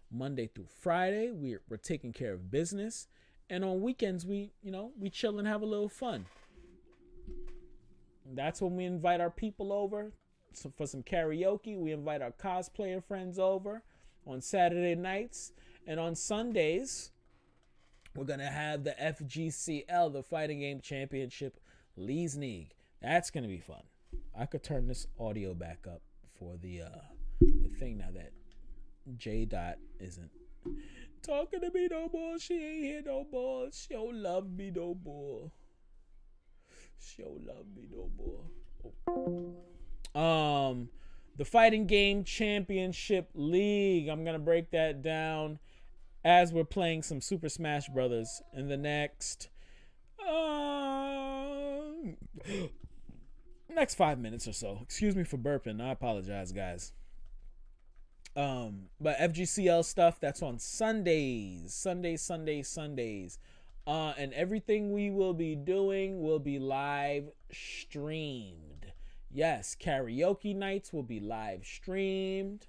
Speaker 6: Monday through Friday. We're taking care of business, and on weekends we chill and have a little fun. That's when we invite our people over for some karaoke. We invite our cosplayer friends over on Saturday nights. And on Sundays, we're going to have the FGCL, the Fighting Game Championship League. That's going to be fun. I could turn this audio back up for the thing now that J. Dot isn't talking to me no more. She ain't here no more. She don't love me no more. The Fighting Game Championship League. I'm going to break that down as we're playing some Super Smash Brothers in the next 5 minutes or so. Excuse me for burping. I apologize, guys. But FGCL stuff, that's on Sundays. Sundays. And everything we will be doing will be live streamed. Yes, karaoke nights will be live streamed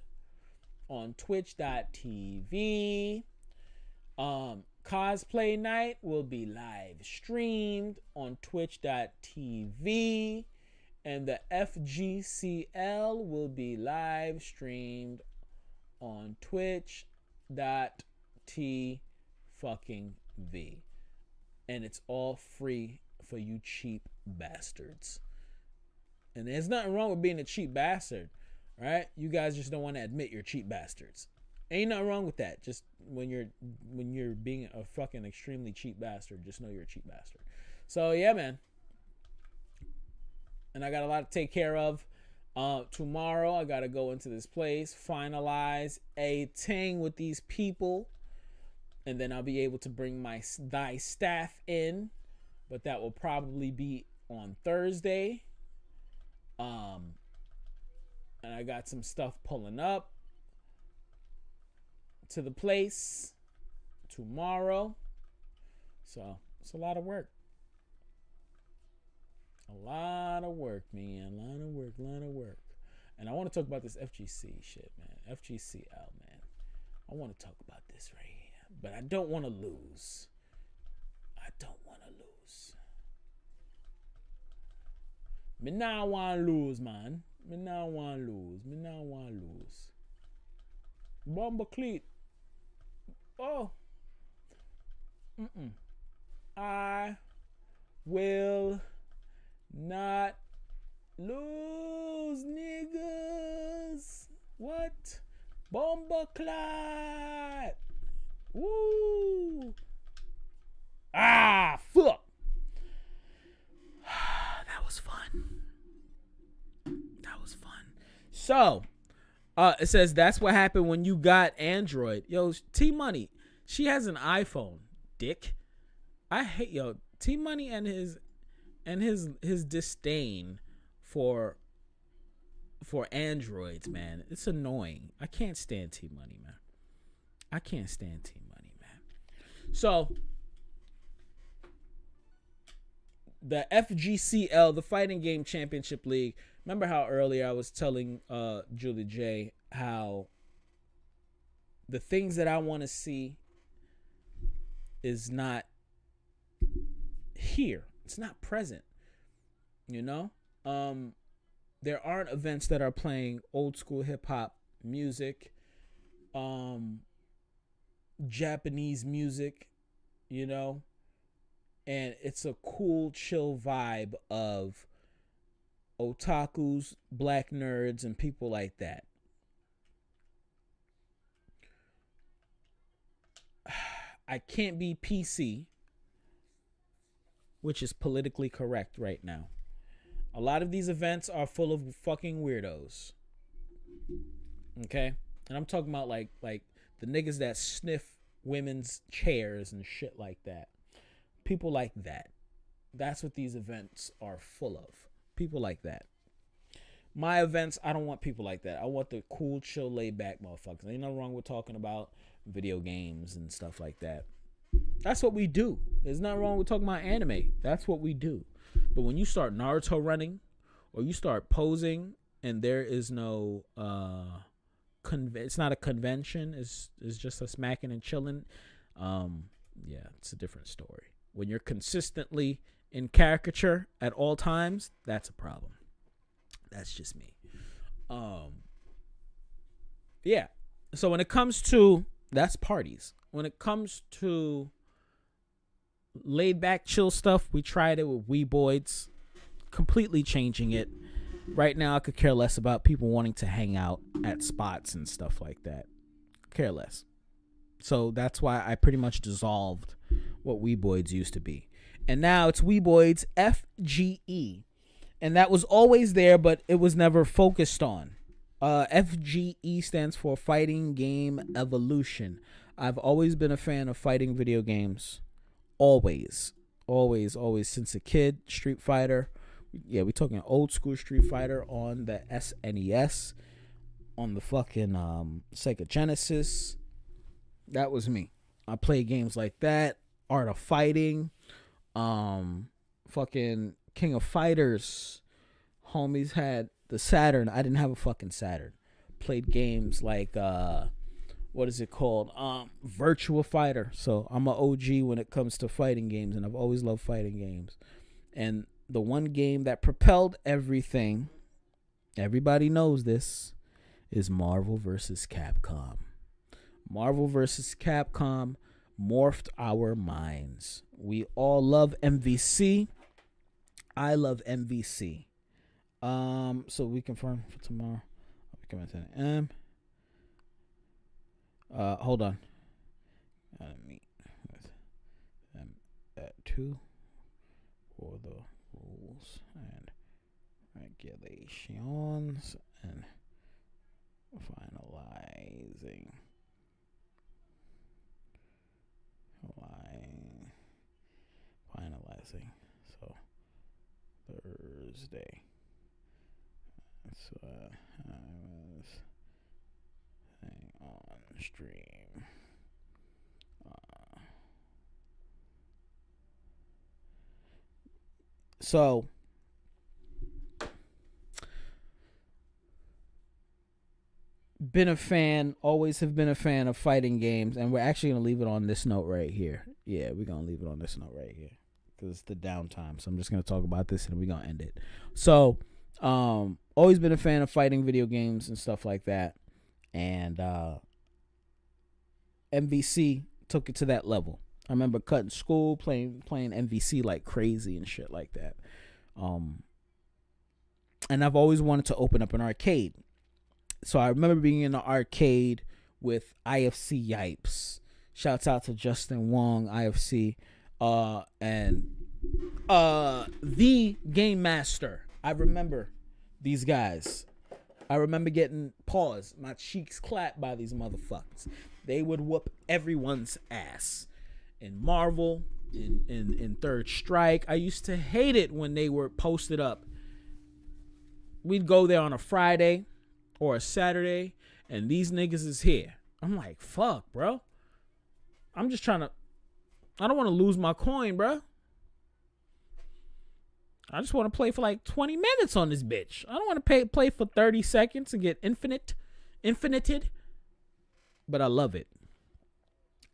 Speaker 6: on twitch.tv. Cosplay night will be live streamed on twitch.tv. And the FGCL will be live streamed on twitch.tv. And it's all free for you cheap bastards. And there's nothing wrong with being a cheap bastard, right? You guys just don't want to admit you're cheap bastards. Ain't nothing wrong with that. Just when you're being a fucking extremely cheap bastard, just know you're a cheap bastard. So yeah, man. And I got a lot to take care of. Tomorrow I gotta go into this place, finalize a thing with these people, and then I'll be able to bring thy staff in. But that will probably be on Thursday. And I got some stuff pulling up. to the place tomorrow. So it's a lot of work. A lot of work, man. A lot of work. And I want to talk about this FGC shit, man. FGCL, man. I want to talk about this right here. But I don't want to lose. Me not want to lose, man. Me not want to lose. Bomba cleat. Oh. I will not lose, niggas. What? Bomba clot. Woo. Ah, fuck. That was fun. So, it says that's what happened when you got Android. Yo, T Money, she has an iPhone, dick. I hate T Money and his disdain for Androids, man. It's annoying. I can't stand T Money, man. So, the FGCL, the Fighting Game Championship League. Remember how earlier I was telling Julie J how the things that I want to see is not here. It's not present. You know? There aren't events that are playing old school hip hop music, Japanese music, you know? And it's a cool, chill vibe of otakus, black nerds, and people like that. I can't be PC, which is politically correct right now. A lot of these events are full of fucking weirdos. Okay? And I'm talking about like the niggas that sniff women's chairs and shit like that. People like that. That's what these events are full of. People like that. My events, I don't want people like that. I want the cool, chill, laid back motherfuckers. Ain't nothing wrong with talking about video games and stuff like that. That's what we do. There's nothing wrong with talking about anime. That's what we do. But when you start Naruto running, or you start posing, and there is no it's not a convention. It's just us smacking and chilling. Yeah, it's a different story. When you're consistently in caricature at all times, that's a problem. That's just me. Yeah. So when it comes to, that's parties. When it comes to laid back chill stuff, we tried it with Weeboids, completely changing it. Right now I could care less about people wanting to hang out at spots and stuff like that. Care less. So that's why I pretty much dissolved what Weeboids used to be. And now it's Weeboids FGE. And that was always there, but it was never focused on. FGE stands for Fighting Game Evolution. I've always been a fan of fighting video games. Always. Since a kid. Street Fighter. Yeah, we're talking old school Street Fighter on the SNES. On the fucking Sega Genesis. That was me. I played games like that. Art of Fighting. Fucking King of Fighters. Homies had the Saturn. I didn't have a fucking Saturn. Played games like what is it called? Virtua Fighter. So I'm an OG when it comes to fighting games, and I've always loved fighting games. And the one game that propelled everything, everybody knows this, is Marvel vs. Capcom. Marvel vs. Capcom morphed our minds. We all love MVC. I love MVC. So we confirm for tomorrow. I'll be coming to the M. Hold on. Meet with them at 2 for the rules and regulations and finalizing. So Thursday. So I was saying on stream. So been a fan, always have been a fan of fighting games, and we're actually gonna leave it on this note right here. Yeah, we're gonna leave it on this note right here because it's the downtime. So I'm just gonna talk about this and we're gonna end it. So, always been a fan of fighting video games and stuff like that, and MVC took it to that level. I remember cutting school, playing MVC like crazy and shit like that. And I've always wanted to open up an arcade. So I remember being in the arcade with IFC Yipes. Shouts out to Justin Wong, IFC, and the Game Master. I remember these guys. I remember getting paws, my cheeks clapped by these motherfuckers. They would whoop everyone's ass. In Marvel, in Third Strike, I used to hate it when they were posted up. We'd go there on a Friday or a Saturday, and these niggas is here. I'm like, fuck, bro. I'm just trying to, I don't want to lose my coin, bro. I just want to play for like 20 minutes on this bitch. I don't want to play for 30 seconds and get infinited. But I love it.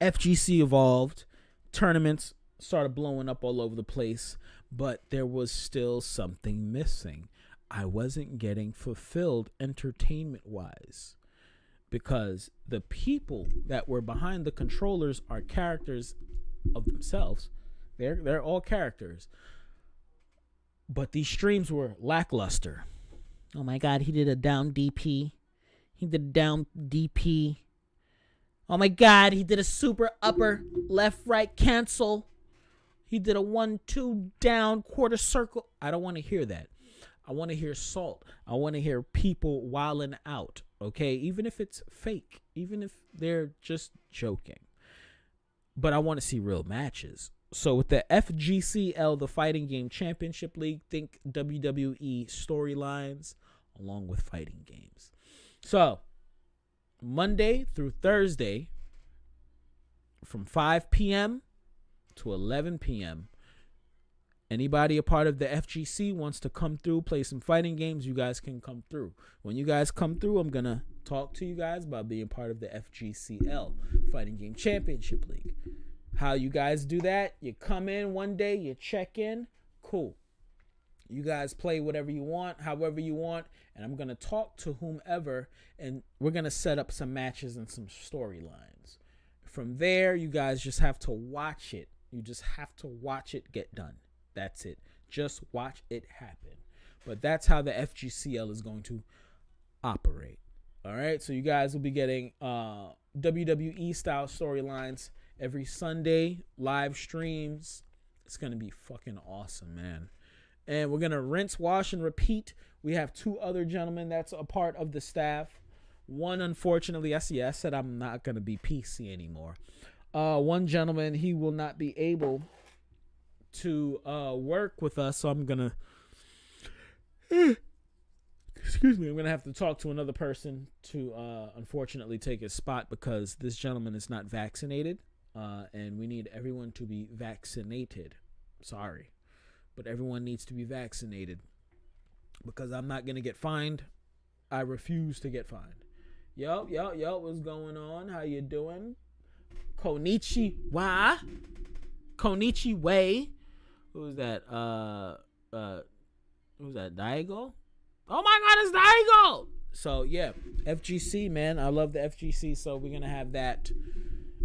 Speaker 6: FGC evolved. Tournaments started blowing up all over the place. But there was still something missing. I wasn't getting fulfilled entertainment-wise. Because the people that were behind the controllers are characters of themselves. They're all characters. But these streams were lackluster. Oh my God, he did a down DP. He did a down DP. Oh my God, he did a super upper left right cancel. He did a 1-2 down quarter circle. I don't want to hear that. I want to hear salt. I want to hear people wilding out. Okay, even if it's fake, even if they're just joking. But I want to see real matches. So with the FGCL, the Fighting Game Championship League, think WWE storylines along with fighting games. So Monday through Thursday from 5 p.m. to 11 p.m. Anybody a part of the FGC wants to come through, play some fighting games, you guys can come through. When you guys come through, I'm going to talk to you guys about being part of the FGCL, Fighting Game Championship League. How you guys do that? You come in one day, you check in, cool. You guys play whatever you want, however you want, and I'm going to talk to whomever, and we're going to set up some matches and some storylines. From there, you guys just have to watch it. You just have to watch it get done. That's it. Just watch it happen. But that's how the FGCL is going to operate. All right, so you guys will be getting WWE style storylines every Sunday, live streams. It's going to be fucking awesome, man. And we're going to rinse, wash, and repeat. We have two other gentlemen that's a part of the staff. One, unfortunately, I said I'm not going to be PC anymore. One gentleman, he will not be able to work with us, so I'm going to... Excuse me, I'm going to have to talk to another person to unfortunately take his spot because this gentleman is not vaccinated. And we need everyone to be vaccinated. Sorry. But everyone needs to be vaccinated. Because I'm not going to get fined. I refuse to get fined. Yo, what's going on? How you doing? Konnichiwa. Konnichiwa. Who's that? Who's that? Daigo? Oh my God, it's Daigo! So, yeah. FGC, man. I love the FGC. So, we're going to have that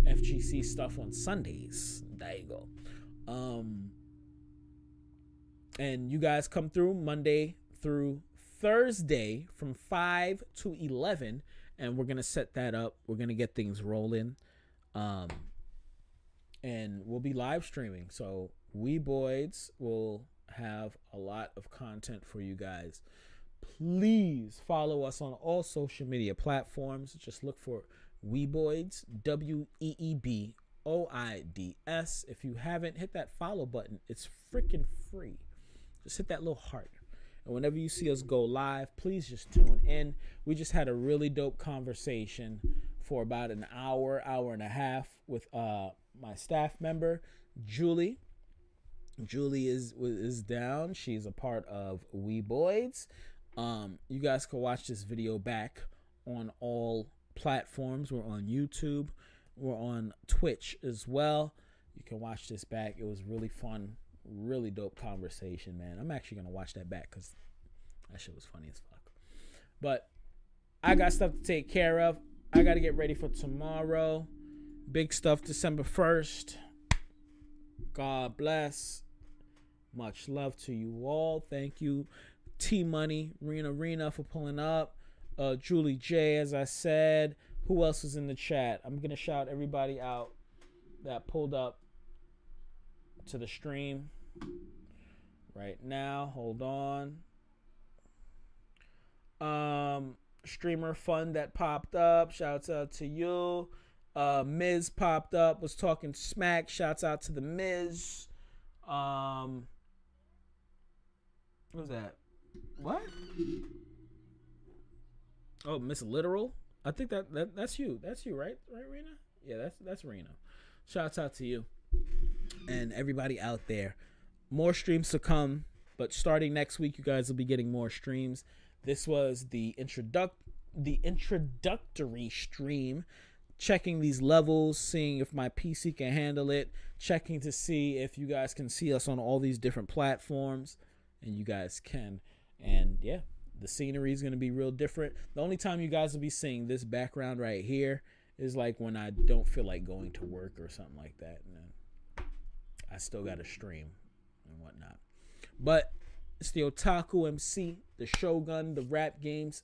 Speaker 6: FGC stuff on Sundays. There you go. And you guys come through Monday through Thursday from 5 to 11, and we're going to set that up. We're going to get things rolling. And we'll be live streaming. So Weeboids will have a lot of content for you guys. Please follow us on all social media platforms. Just look for Weeboids, WEEBOIDS. If you haven't, hit that follow button. It's freaking free. Just hit that little heart. And whenever you see us go live, please just tune in. We just had a really dope conversation for about an hour and a half with my staff member, Julie. Julie is down. She's a part of Weeboids. You guys can watch this video back on all platforms. We're on YouTube. We're on Twitch as well. You can watch this back. It was really fun. Really dope conversation, man. I'm actually going to watch that back because that shit was funny as fuck. But I got stuff to take care of. I got to get ready for tomorrow. Big stuff December 1st. God bless. Much love to you all. Thank you, T-Money, Rena for pulling up. Julie J, as I said. Who else is in the chat? I'm going to shout everybody out that pulled up to the stream right now. Hold on. Streamer Fun that popped up. Shouts out to you. Miz popped up, was talking smack. Shouts out to the Miz. What was that? What? Oh, Miss Literal. I think that's you. That's you, right? Right, Rena? Yeah, that's Rena. Shouts out to you and everybody out there. More streams to come, but starting next week, you guys will be getting more streams. This was the introductory stream, checking these levels, seeing if my PC can handle it, checking to see if you guys can see us on all these different platforms, and you guys can. And yeah, the scenery is going to be real different. The only time you guys will be seeing this background right here is like when I don't feel like going to work or something like that, and then I still got to stream and whatnot. But it's the Otaku MC, the Shogun, the Rap Games